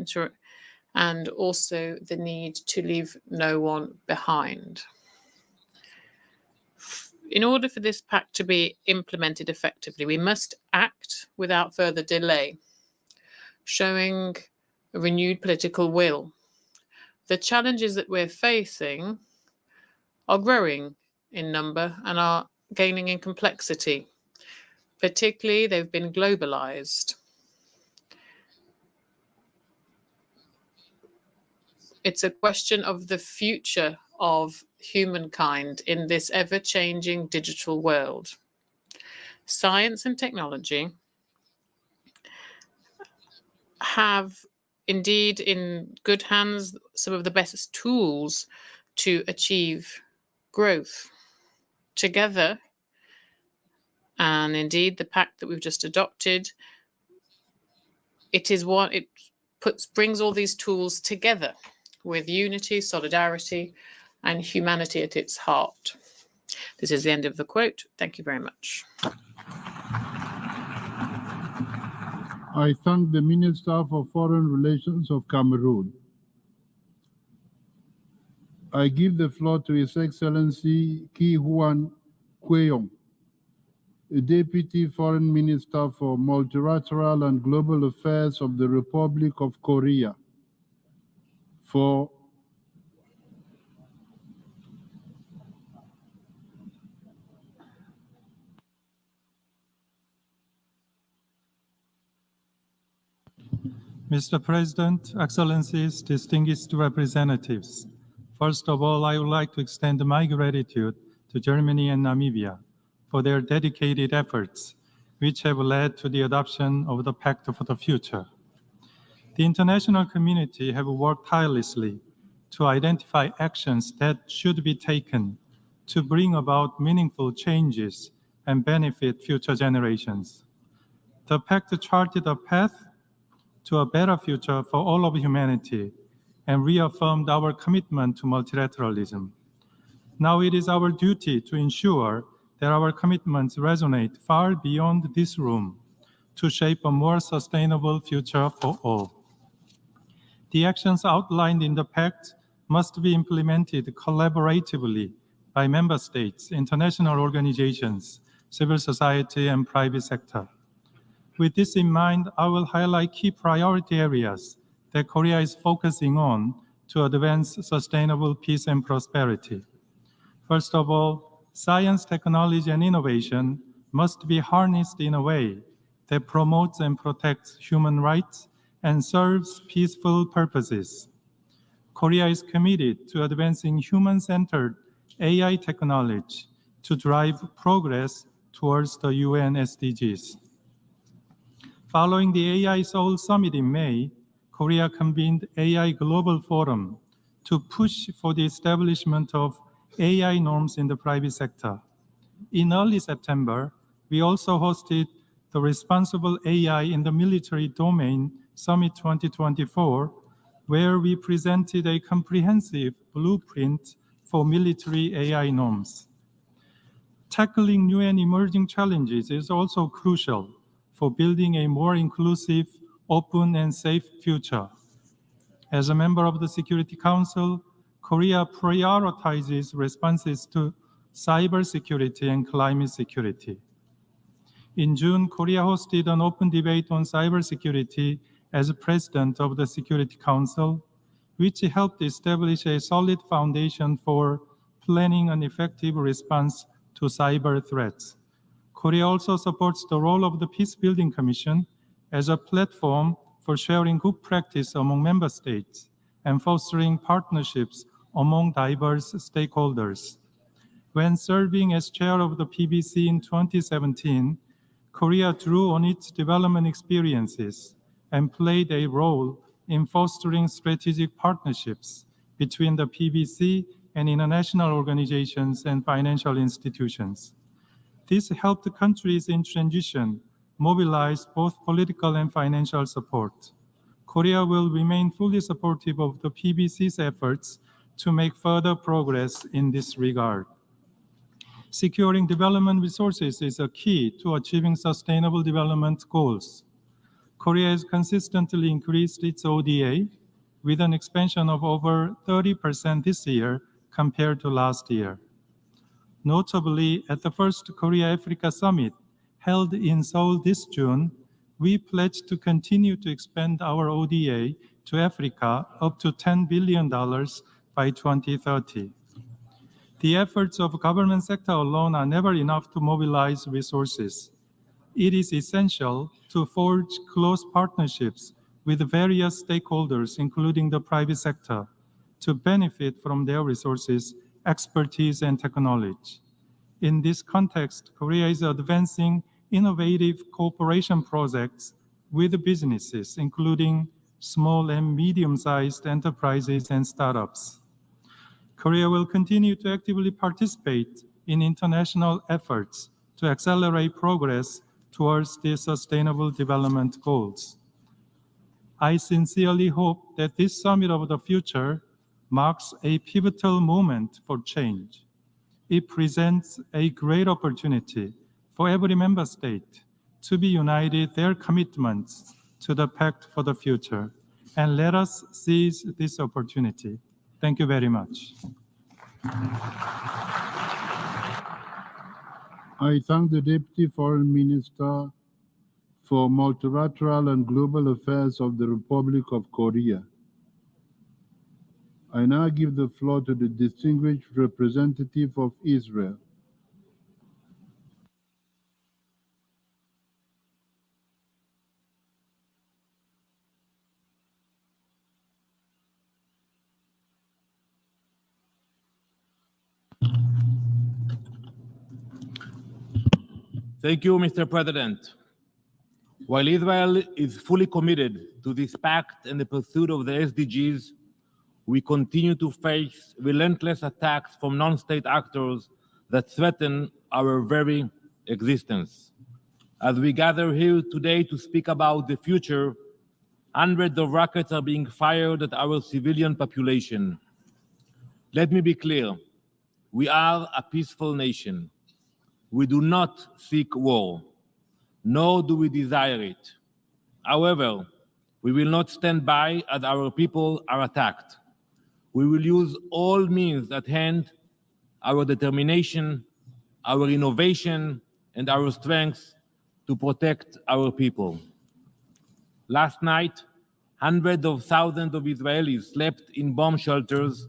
and also the need to leave no one behind. In order for this pact to be implemented effectively, we must act without further delay, showing a renewed political will. The challenges that we're facing are growing in number and are gaining in complexity. Particularly, they've been globalized. It's a question of the future of humankind in this ever-changing digital world. Science and technology have indeed in good hands some of the best tools to achieve growth. Together, and indeed the pact that we've just adopted, brings all these tools together with unity, solidarity, and humanity at its heart. This is the end of the quote. Thank you very much. I thank the Minister for Foreign Relations of Cameroon. I give the floor to His Excellency Ki Huan Kweyong, Deputy Foreign Minister for Multilateral and Global Affairs of the Republic of Korea, for Mr. President, Excellencies, distinguished representatives, first of all, I would like to extend my gratitude to Germany and Namibia for their dedicated efforts, which have led to the adoption of the Pact for the Future. The international community have worked tirelessly to identify actions that should be taken to bring about meaningful changes and benefit future generations. The Pact charted a path to a better future for all of humanity and reaffirmed our commitment to multilateralism. Now it is our duty to ensure that our commitments resonate far beyond this room to shape a more sustainable future for all. The actions outlined in the Pact must be implemented collaboratively by member states, international organizations, civil society, and private sector. With this in mind, I will highlight key priority areas that Korea is focusing on to advance sustainable peace and prosperity. First of all, science, technology, and innovation must be harnessed in a way that promotes and protects human rights and serves peaceful purposes. Korea is committed to advancing human-centered AI technology to drive progress towards the UN SDGs. Following the AI Seoul Summit in May, Korea convened AI Global Forum to push for the establishment of AI norms in the private sector. In early September, we also hosted the Responsible AI in the Military Domain Summit 2024, where we presented a comprehensive blueprint for military AI norms. Tackling new and emerging challenges is also crucial for building a more inclusive, open, and safe future. As a member of the Security Council, Korea prioritizes responses to cybersecurity and climate security. In June, Korea hosted an open debate on cybersecurity as president of the Security Council, which helped establish a solid foundation for planning an effective response to cyber threats. Korea also supports the role of the Peacebuilding Commission as a platform for sharing good practice among member states and fostering partnerships among diverse stakeholders. When serving as chair of the PBC in 2017, Korea drew on its development experiences and played a role in fostering strategic partnerships between the PBC and international organizations and financial institutions. This helped countries in transition mobilize both political and financial support. Korea will remain fully supportive of the PBC's efforts to make further progress in this regard. Securing development resources is a key to achieving sustainable development goals. Korea has consistently increased its ODA with an expansion of over 30% this year compared to last year. Notably, at the first Korea-Africa Summit held in Seoul this June, we pledged to continue to expand our ODA to Africa up to $10 billion by 2030. The efforts of government sector alone are never enough to mobilize resources. It is essential to forge close partnerships with various stakeholders, including the private sector, to benefit from their resources, expertise, and technology. In this context, Korea is advancing innovative cooperation projects with businesses, including small and medium-sized enterprises and startups. Korea will continue to actively participate in international efforts to accelerate progress towards the Sustainable Development Goals. I sincerely hope that this Summit of the Future marks a pivotal moment for change. It presents a great opportunity for every member state to be united their commitments to the Pact for the Future, and let us seize this opportunity. Thank you very much. I thank the Deputy Foreign Minister for Multilateral and Global Affairs of the Republic of Korea. I now give the floor to the distinguished representative of Israel. Thank you, Mr. President. While Israel is fully committed to this pact and the pursuit of the SDGs, we continue to face relentless attacks from non-state actors that threaten our very existence. As we gather here today to speak about the future, hundreds of rockets are being fired at our civilian population. Let me be clear, we are a peaceful nation. We do not seek war, nor do we desire it. However, we will not stand by as our people are attacked. We will use all means at hand, our determination, our innovation, and our strength to protect our people. Last night, hundreds of thousands of Israelis slept in bomb shelters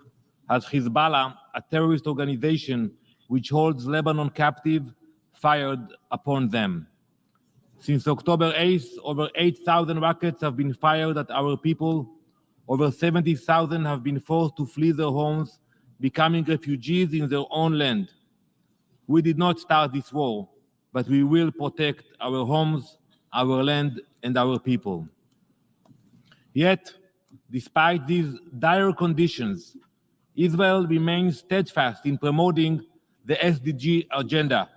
as Hezbollah, a terrorist organization which holds Lebanon captive, fired upon them. Since October 8th, over 8,000 rockets have been fired at our people. Over 70,000 have been forced to flee their homes, becoming refugees in their own land. We did not start this war, but we will protect our homes, our land, and our people. Yet, despite these dire conditions, Israel remains steadfast in promoting the SDG agenda.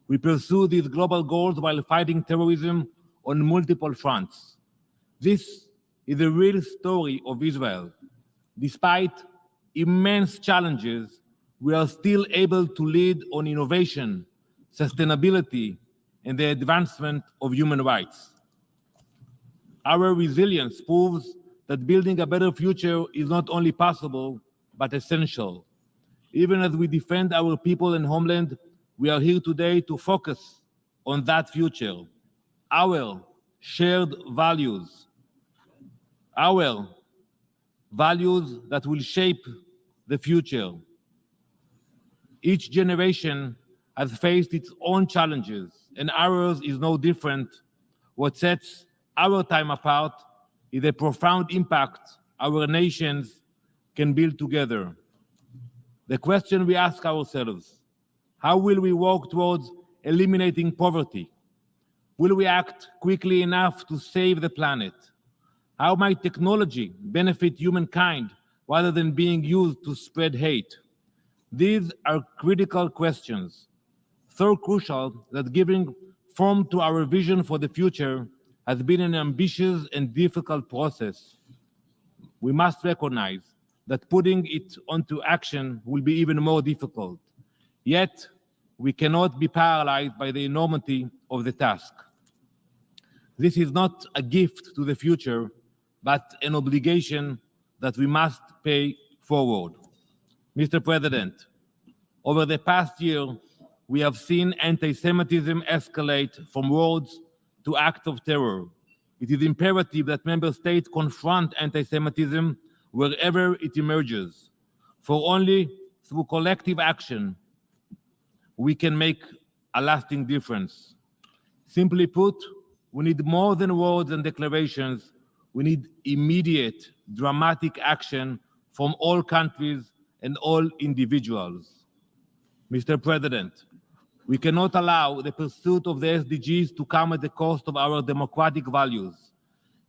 We pursue these global goals while fighting terrorism on multiple fronts. This is the real story of Israel. Despite immense challenges, we are still able to lead on innovation, sustainability, and the advancement of human rights. Our resilience proves that building a better future is not only possible, but essential. Even as we defend our people and homeland, we are here today to focus on that future, our shared values, our values that will shape the future. Each generation has faced its own challenges, and ours is no different. What sets our time apart is the profound impact our nations can build together. The question we ask ourselves, how will we work towards eliminating poverty? Will we act quickly enough to save the planet? How might technology benefit humankind rather than being used to spread hate? These are critical questions, so crucial that giving form to our vision for the future has been an ambitious and difficult process. We must recognize that putting it onto action will be even more difficult. Yet, we cannot be paralyzed by the enormity of the task. This is not a gift to the future, but an obligation that we must pay forward. Mr. President, over the past year, we have seen anti-Semitism escalate from words to acts of terror. It is imperative that member states confront anti-Semitism wherever it emerges, for only through collective action we can make a lasting difference. Simply put, we need more than words and declarations. We need immediate, dramatic action from all countries and all individuals. Mr. President, we cannot allow the pursuit of the SDGs to come at the cost of our democratic values.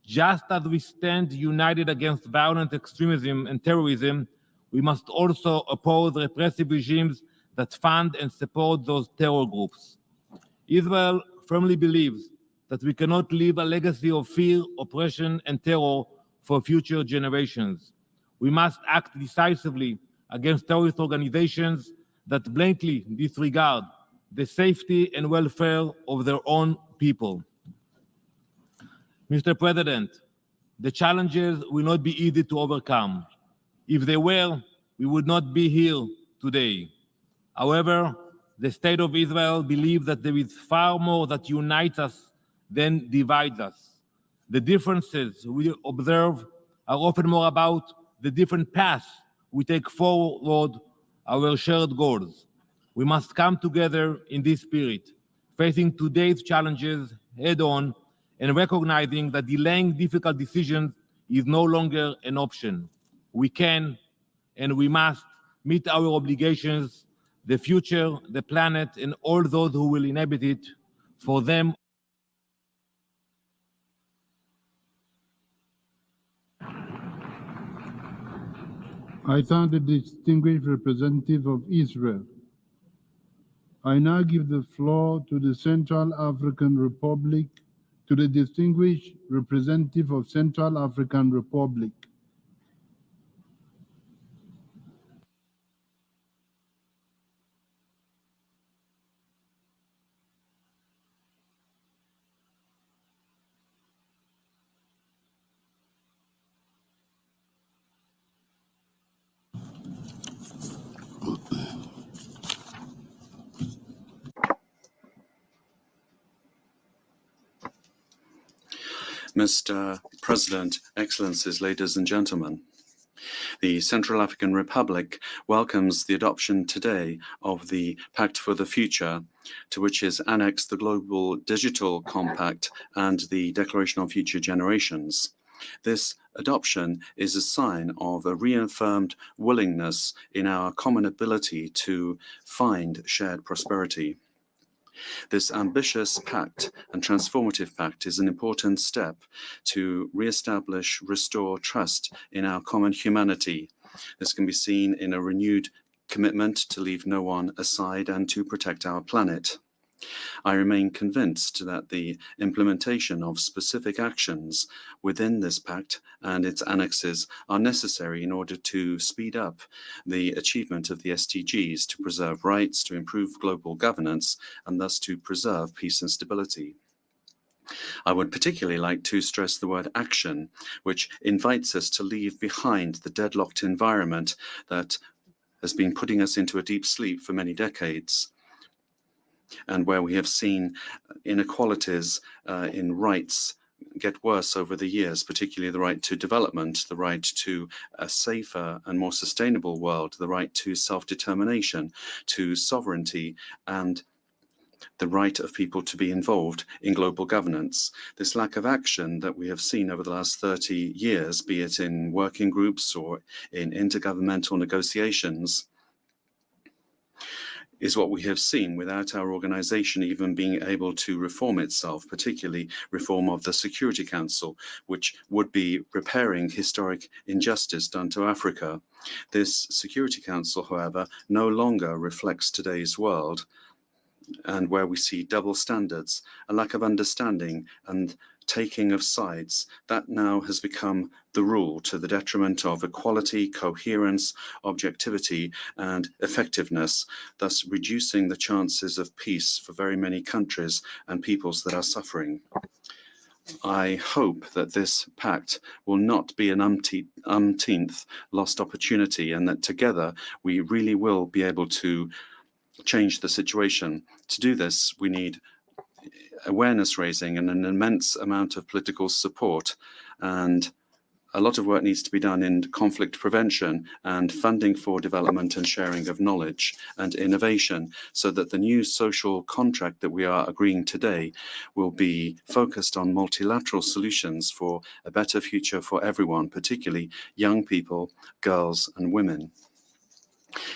Just as we stand united against violent extremism and terrorism, we must also oppose repressive regimes that fund and support those terror groups. Israel firmly believes that we cannot leave a legacy of fear, oppression, and terror for future generations. We must act decisively against terrorist organizations that blatantly disregard the safety and welfare of their own people. Mr. President, the challenges will not be easy to overcome. If they were, we would not be here today. However, the State of Israel believes that there is far more that unites us than divides us. The differences we observe are often more about the different paths we take forward our shared goals. We must come together in this spirit, facing today's challenges head-on and recognizing that delaying difficult decisions is no longer an option. We can and we must meet our obligations, the future, the planet, and all those who will inhabit it. For them, I thank the distinguished representative of Israel. I now give the floor to the Central African Republic, to the distinguished representative of Central African Republic. Mr. President, Excellencies, ladies and gentlemen, the Central African Republic welcomes the adoption today of the Pact for the Future, to which is annexed the Global Digital Compact and the Declaration on Future Generations. This adoption is a sign of a reaffirmed willingness in our common ability to find shared prosperity. This ambitious pact and transformative pact is an important step to re-establish, restore trust in our common humanity. This can be seen in a renewed commitment to leave no one aside and to protect our planet. I remain convinced that the implementation of specific actions within this pact and its annexes are necessary in order to speed up the achievement of the SDGs, to preserve rights, to improve global governance, and thus to preserve peace and stability. I would particularly like to stress the word action, which invites us to leave behind the deadlocked environment that has been putting us into a deep sleep for many decades, and where we have seen inequalities in rights get worse over the years, particularly the right to development, the right to a safer and more sustainable world, the right to self-determination, to sovereignty, and the right of people to be involved in global governance. This lack of action that we have seen over the last 30 years, be it in working groups or in intergovernmental negotiations, is what we have seen without our organization even being able to reform itself, particularly reform of the Security Council, which would be repairing historic injustice done to Africa. This Security Council, however, no longer reflects today's world, and where we see double standards, a lack of understanding, and taking of sides. That now has become the rule, to the detriment of equality, coherence, objectivity, and effectiveness, thus reducing the chances of peace for very many countries and peoples that are suffering. I hope that this pact will not be an umpteenth lost opportunity, and that together we really will be able to change the situation. To do this, we need awareness raising and an immense amount of political support, and a lot of work needs to be done in conflict prevention and funding for development and sharing of knowledge and innovation, so that the new social contract that we are agreeing today will be focused on multilateral solutions for a better future for everyone, particularly young people, girls, and women.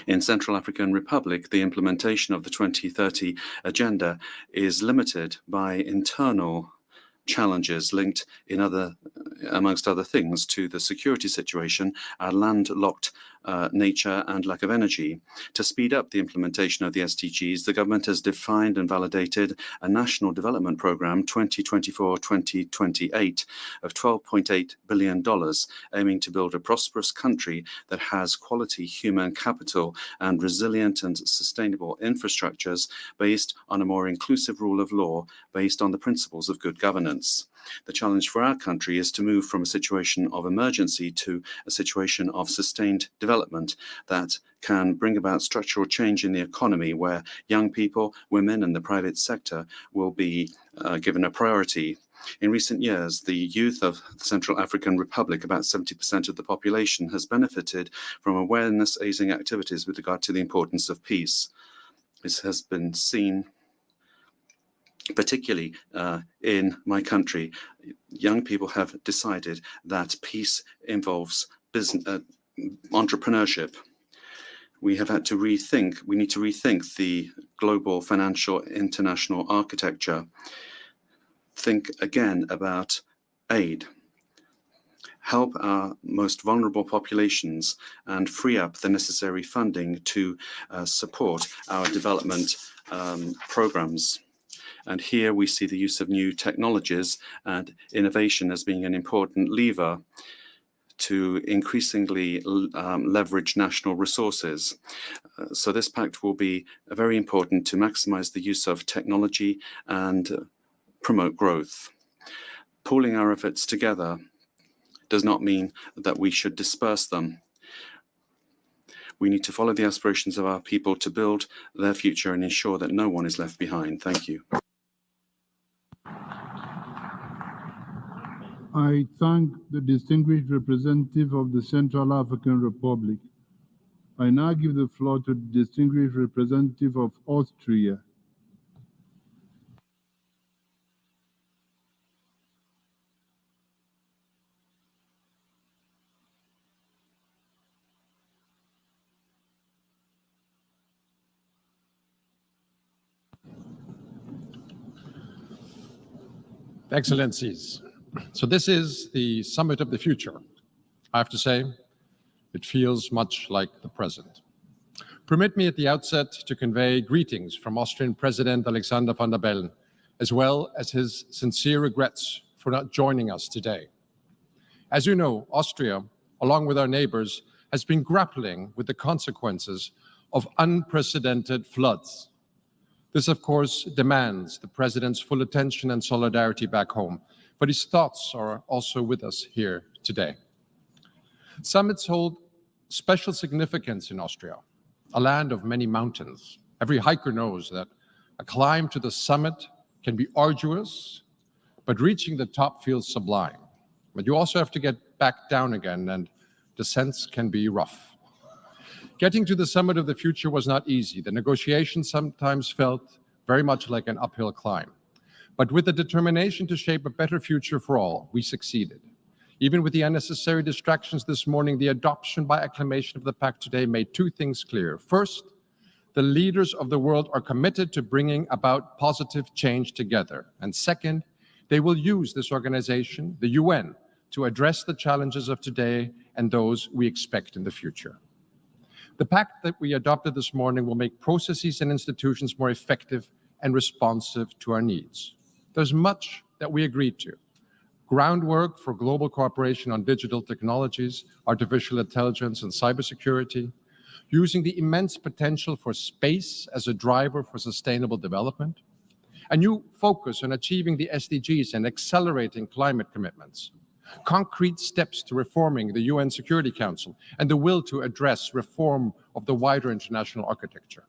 In Central African Republic, the implementation of the 2030 agenda is limited by internal challenges linked, amongst other things, to the security situation, our landlocked nature, and lack of energy. To speed up the implementation of the SDGs, the government has defined and validated a national development program 2024-2028 of $12.8 billion, aiming to build a prosperous country that has quality human capital and resilient and sustainable infrastructures based on a more inclusive rule of law, based on the principles of good governance. The challenge for our country is to move from a situation of emergency to a situation of sustained development that can bring about structural change in the economy, where young people, women, and the private sector will be given a priority. In recent years, the youth of the Central African Republic, about 70% of the population, has benefited from awareness-raising activities with regard to the importance of peace. This has been seen particularly in my country. Young people have decided that peace involves business, entrepreneurship. We have had to we need to rethink the global financial international architecture. Think again about aid. Help our most vulnerable populations and free up the necessary funding to support our development programs. And here we see the use of new technologies and innovation as being an important lever to increasingly leverage national resources. So this pact will be very important to maximize the use of technology and promote growth. Pooling our efforts together does not mean that we should disperse them. We need to follow the aspirations of our people to build their future and ensure that no one is left behind. Thank you. I thank the distinguished representative of the Central African Republic. I now give the floor to the distinguished representative of Austria. Excellencies, so this is the summit of the future. I have to say, it feels much like the present. Permit me at the outset to convey greetings from Austrian President Alexander van der Bellen, as well as his sincere regrets for not joining us today. As you know, Austria, along with our neighbors, has been grappling with the consequences of unprecedented floods. This, of course, demands the President's full attention and solidarity back home, but his thoughts are also with us here today. Summits hold special significance in Austria, a land of many mountains. Every hiker knows that a climb to the summit can be arduous, but reaching the top feels sublime. But you also have to get back down again, and descents can be rough. Getting to the summit of the future was not easy. The negotiations sometimes felt very much like an uphill climb. But with the determination to shape a better future for all, we succeeded. Even with the unnecessary distractions this morning, the adoption by acclamation of the Pact today made two things clear. First, the leaders of the world are committed to bringing about positive change together. And second, they will use this organization, the UN, to address the challenges of today and those we expect in the future. The Pact that we adopted this morning will make processes and institutions more effective and responsive to our needs. There's much that we agreed to. Groundwork for global cooperation on digital technologies, artificial intelligence, and cybersecurity, using the immense potential for space as a driver for sustainable development, a new focus on achieving the SDGs and accelerating climate commitments, concrete steps to reforming the UN Security Council, and the will to address reform of the wider international architecture.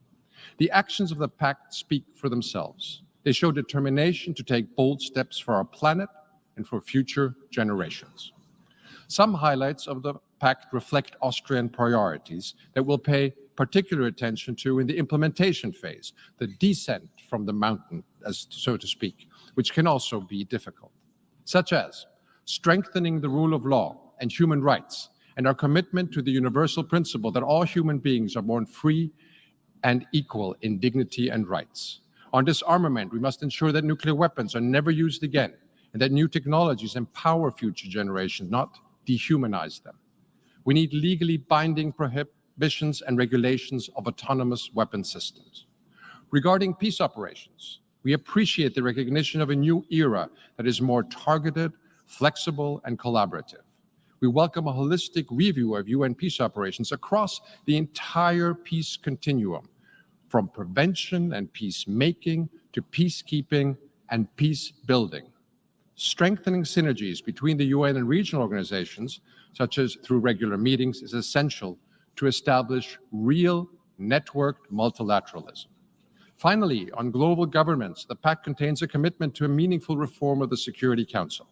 The actions of the Pact speak for themselves. They show determination to take bold steps for our planet and for future generations. Some highlights of the Pact reflect Austrian priorities that we'll pay particular attention to in the implementation phase, the descent from the mountain, as so to speak, which can also be difficult, such as strengthening the rule of law and human rights, and our commitment to the universal principle that all human beings are born free and equal in dignity and rights. On disarmament, we must ensure that nuclear weapons are never used again, and that new technologies empower future generations, not dehumanize them. We need legally binding prohibitions and regulations of autonomous weapon systems. Regarding peace operations, we appreciate the recognition of a new era that is more targeted, flexible, and collaborative. We welcome a holistic review of UN peace operations across the entire peace continuum, from prevention and peacemaking to peacekeeping and peace building. Strengthening synergies between the UN and regional organizations, such as through regular meetings, is essential to establish real networked multilateralism. Finally, on global governments, the Pact contains a commitment to a meaningful reform of the Security Council.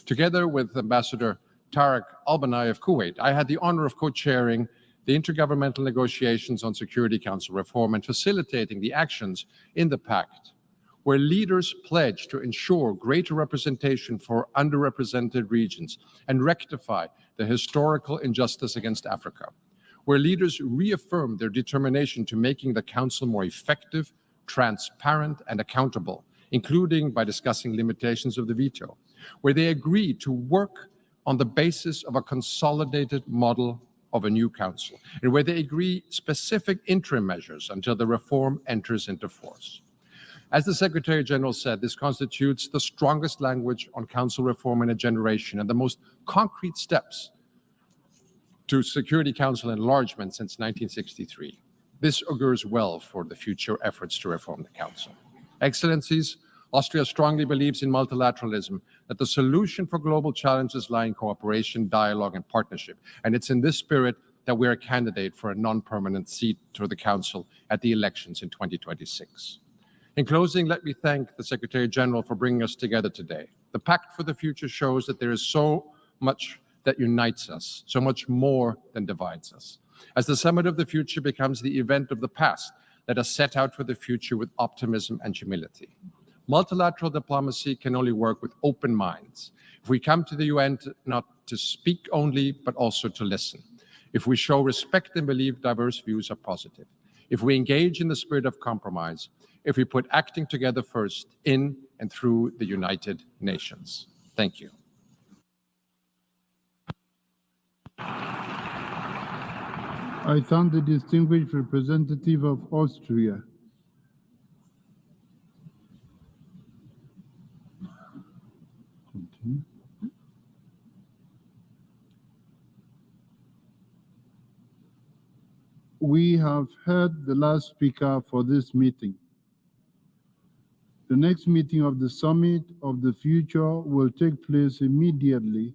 Together with Ambassador Tariq Al-Banai of Kuwait, I had the honor of co-chairing the intergovernmental negotiations on Security Council reform and facilitating the actions in the Pact, where leaders pledged to ensure greater representation for underrepresented regions and rectify the historical injustice against Africa, where leaders reaffirmed their determination to making the Council more effective, transparent, and accountable, including by discussing limitations of the veto, where they agreed to work on the basis of a consolidated model of a new council, and where they agree specific interim measures until the reform enters into force. As the Secretary-General said, this constitutes the strongest language on council reform in a generation and the most concrete steps to Security Council enlargement since 1963. This augurs well for the future efforts to reform the Council. Excellencies, Austria strongly believes in multilateralism, that the solution for global challenges lie in cooperation, dialogue, and partnership. And it's in this spirit that we're a candidate for a non-permanent seat to the Council at the elections in 2026. In closing, let me thank the Secretary-General for bringing us together today. The Pact for the Future shows that there is so much that unites us, so much more than divides us. As the Summit of the Future becomes the event of the past, let us set out for the future with optimism and humility. Multilateral diplomacy can only work with open minds. If we come to the UN not to speak only, but also to listen. If we show respect and believe diverse views are positive. If we engage in the spirit of compromise. If we put acting together first in and through the United Nations. Thank you. I thank the distinguished representative of Austria. Continue. We have heard the last speaker for this meeting. The next meeting of the Summit of the Future will take place immediately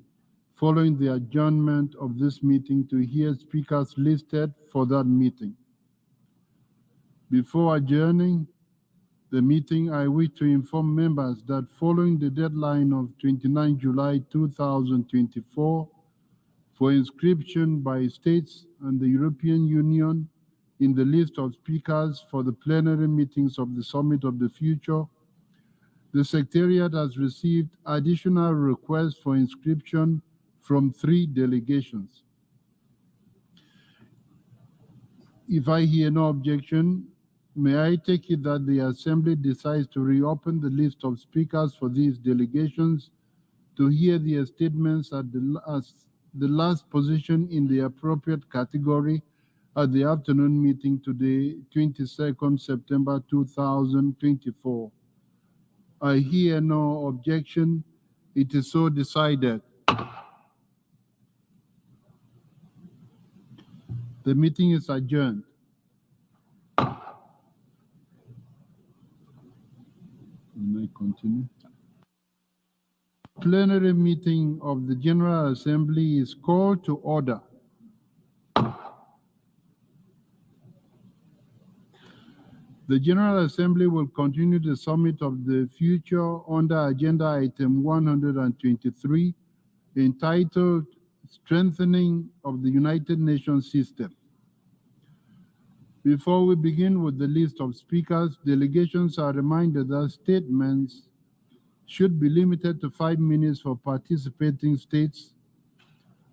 following the adjournment of this meeting to hear speakers listed for that meeting. Before adjourning the meeting, I wish to inform members that following the deadline of 29 July 2024 for inscription by states and the European Union in the list of speakers for the plenary meetings of the Summit of the Future, the Secretariat has received additional requests for inscription from 3 delegations. If I hear no objection, may I take it that the Assembly decides to reopen the list of speakers for these delegations to hear their statements at the last position in the appropriate category at the afternoon meeting today, 22nd September 2024. I hear no objection. It is so decided. The meeting is adjourned. May I continue? Plenary meeting of the General Assembly is called to order. The General Assembly will continue the Summit of the Future under Agenda Item 123, entitled Strengthening of the United Nations System. Before we begin with the list of speakers, delegations are reminded that statements should be limited to 5 minutes for participating states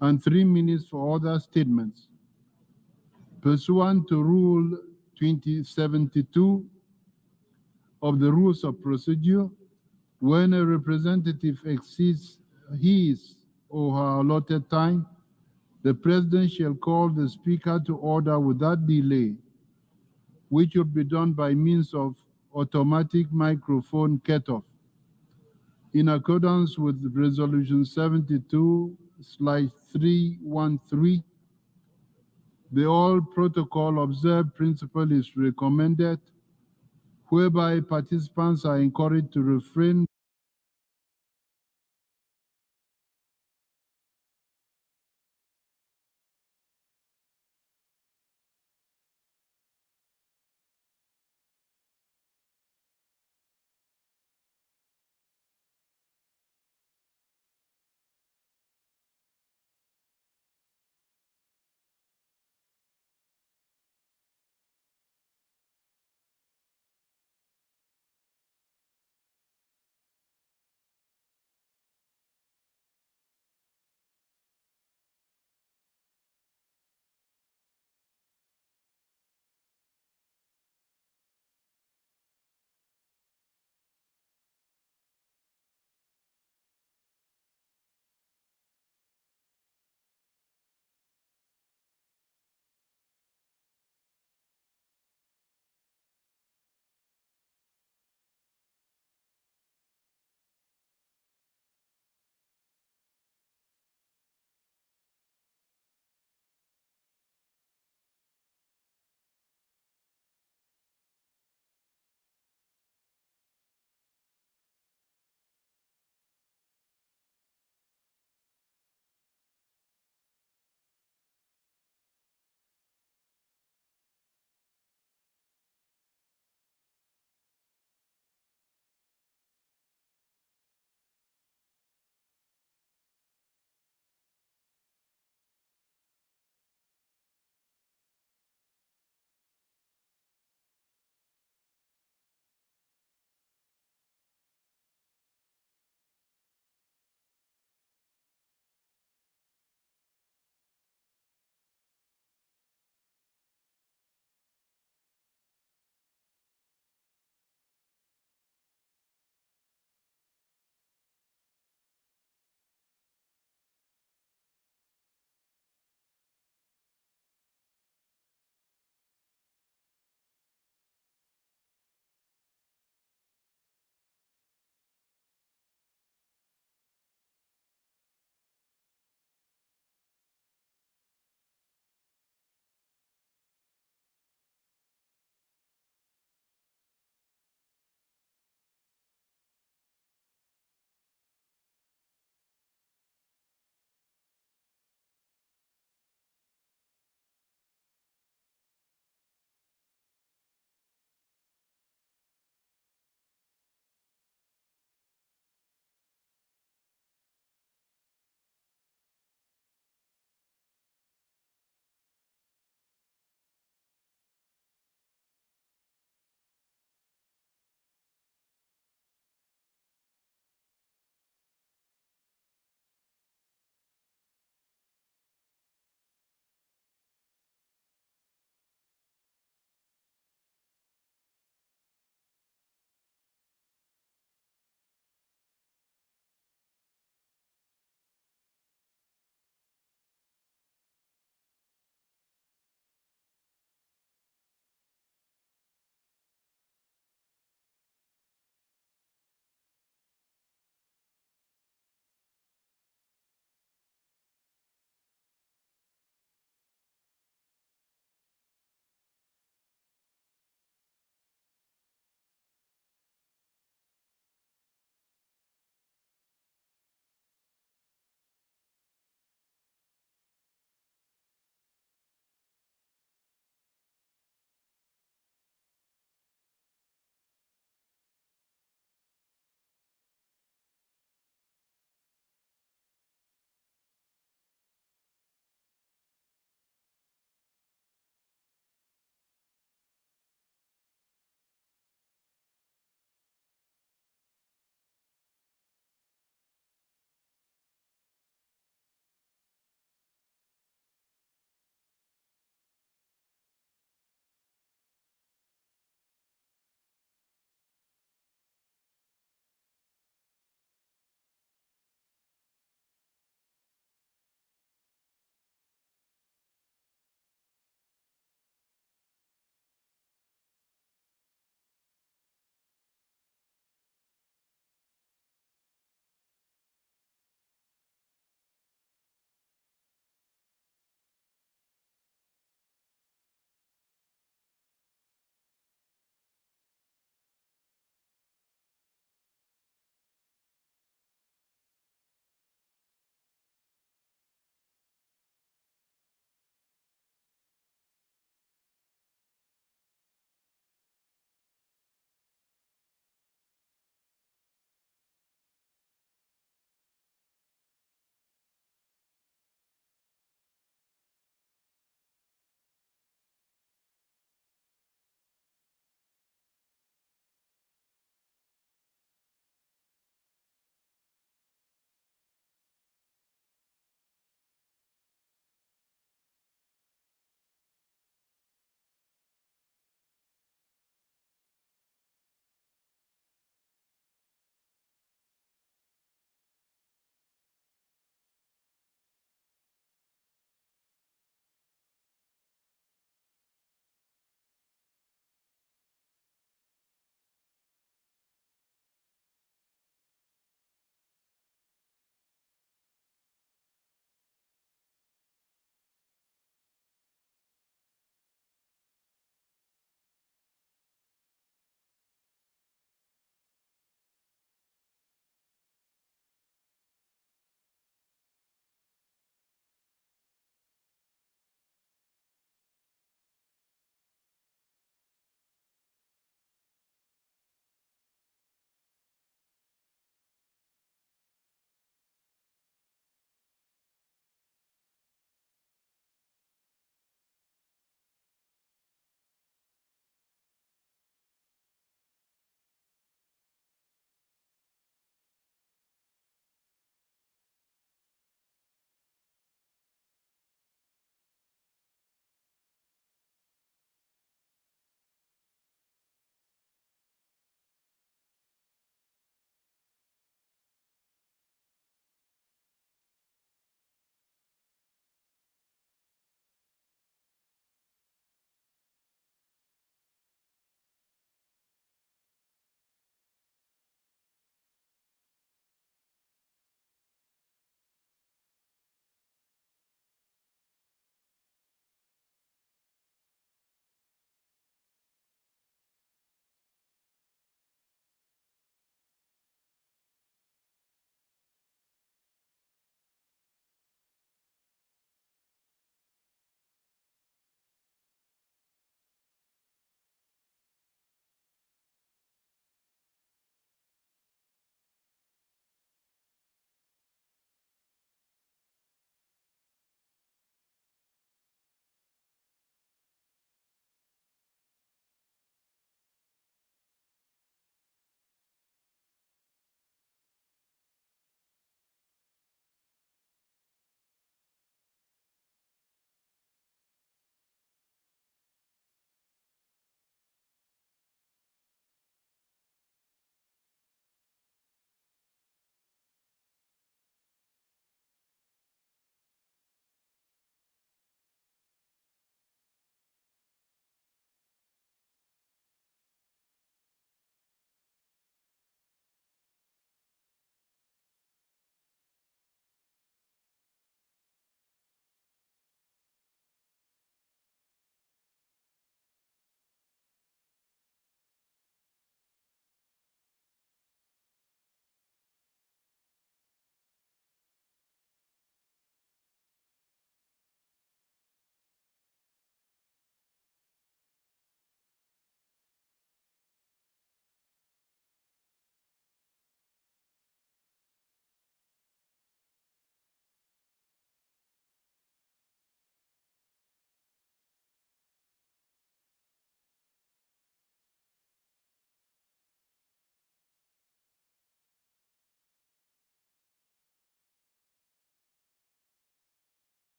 and 3 minutes for other statements. Pursuant to Rule 2072 of the Rules of Procedure, when a representative exceeds his or her allotted time, the President shall call the speaker to order without delay, which will be done by means of automatic microphone cutoff. In accordance with Resolution 72/313, the All Protocol Observed principle is recommended, whereby participants are encouraged to refrain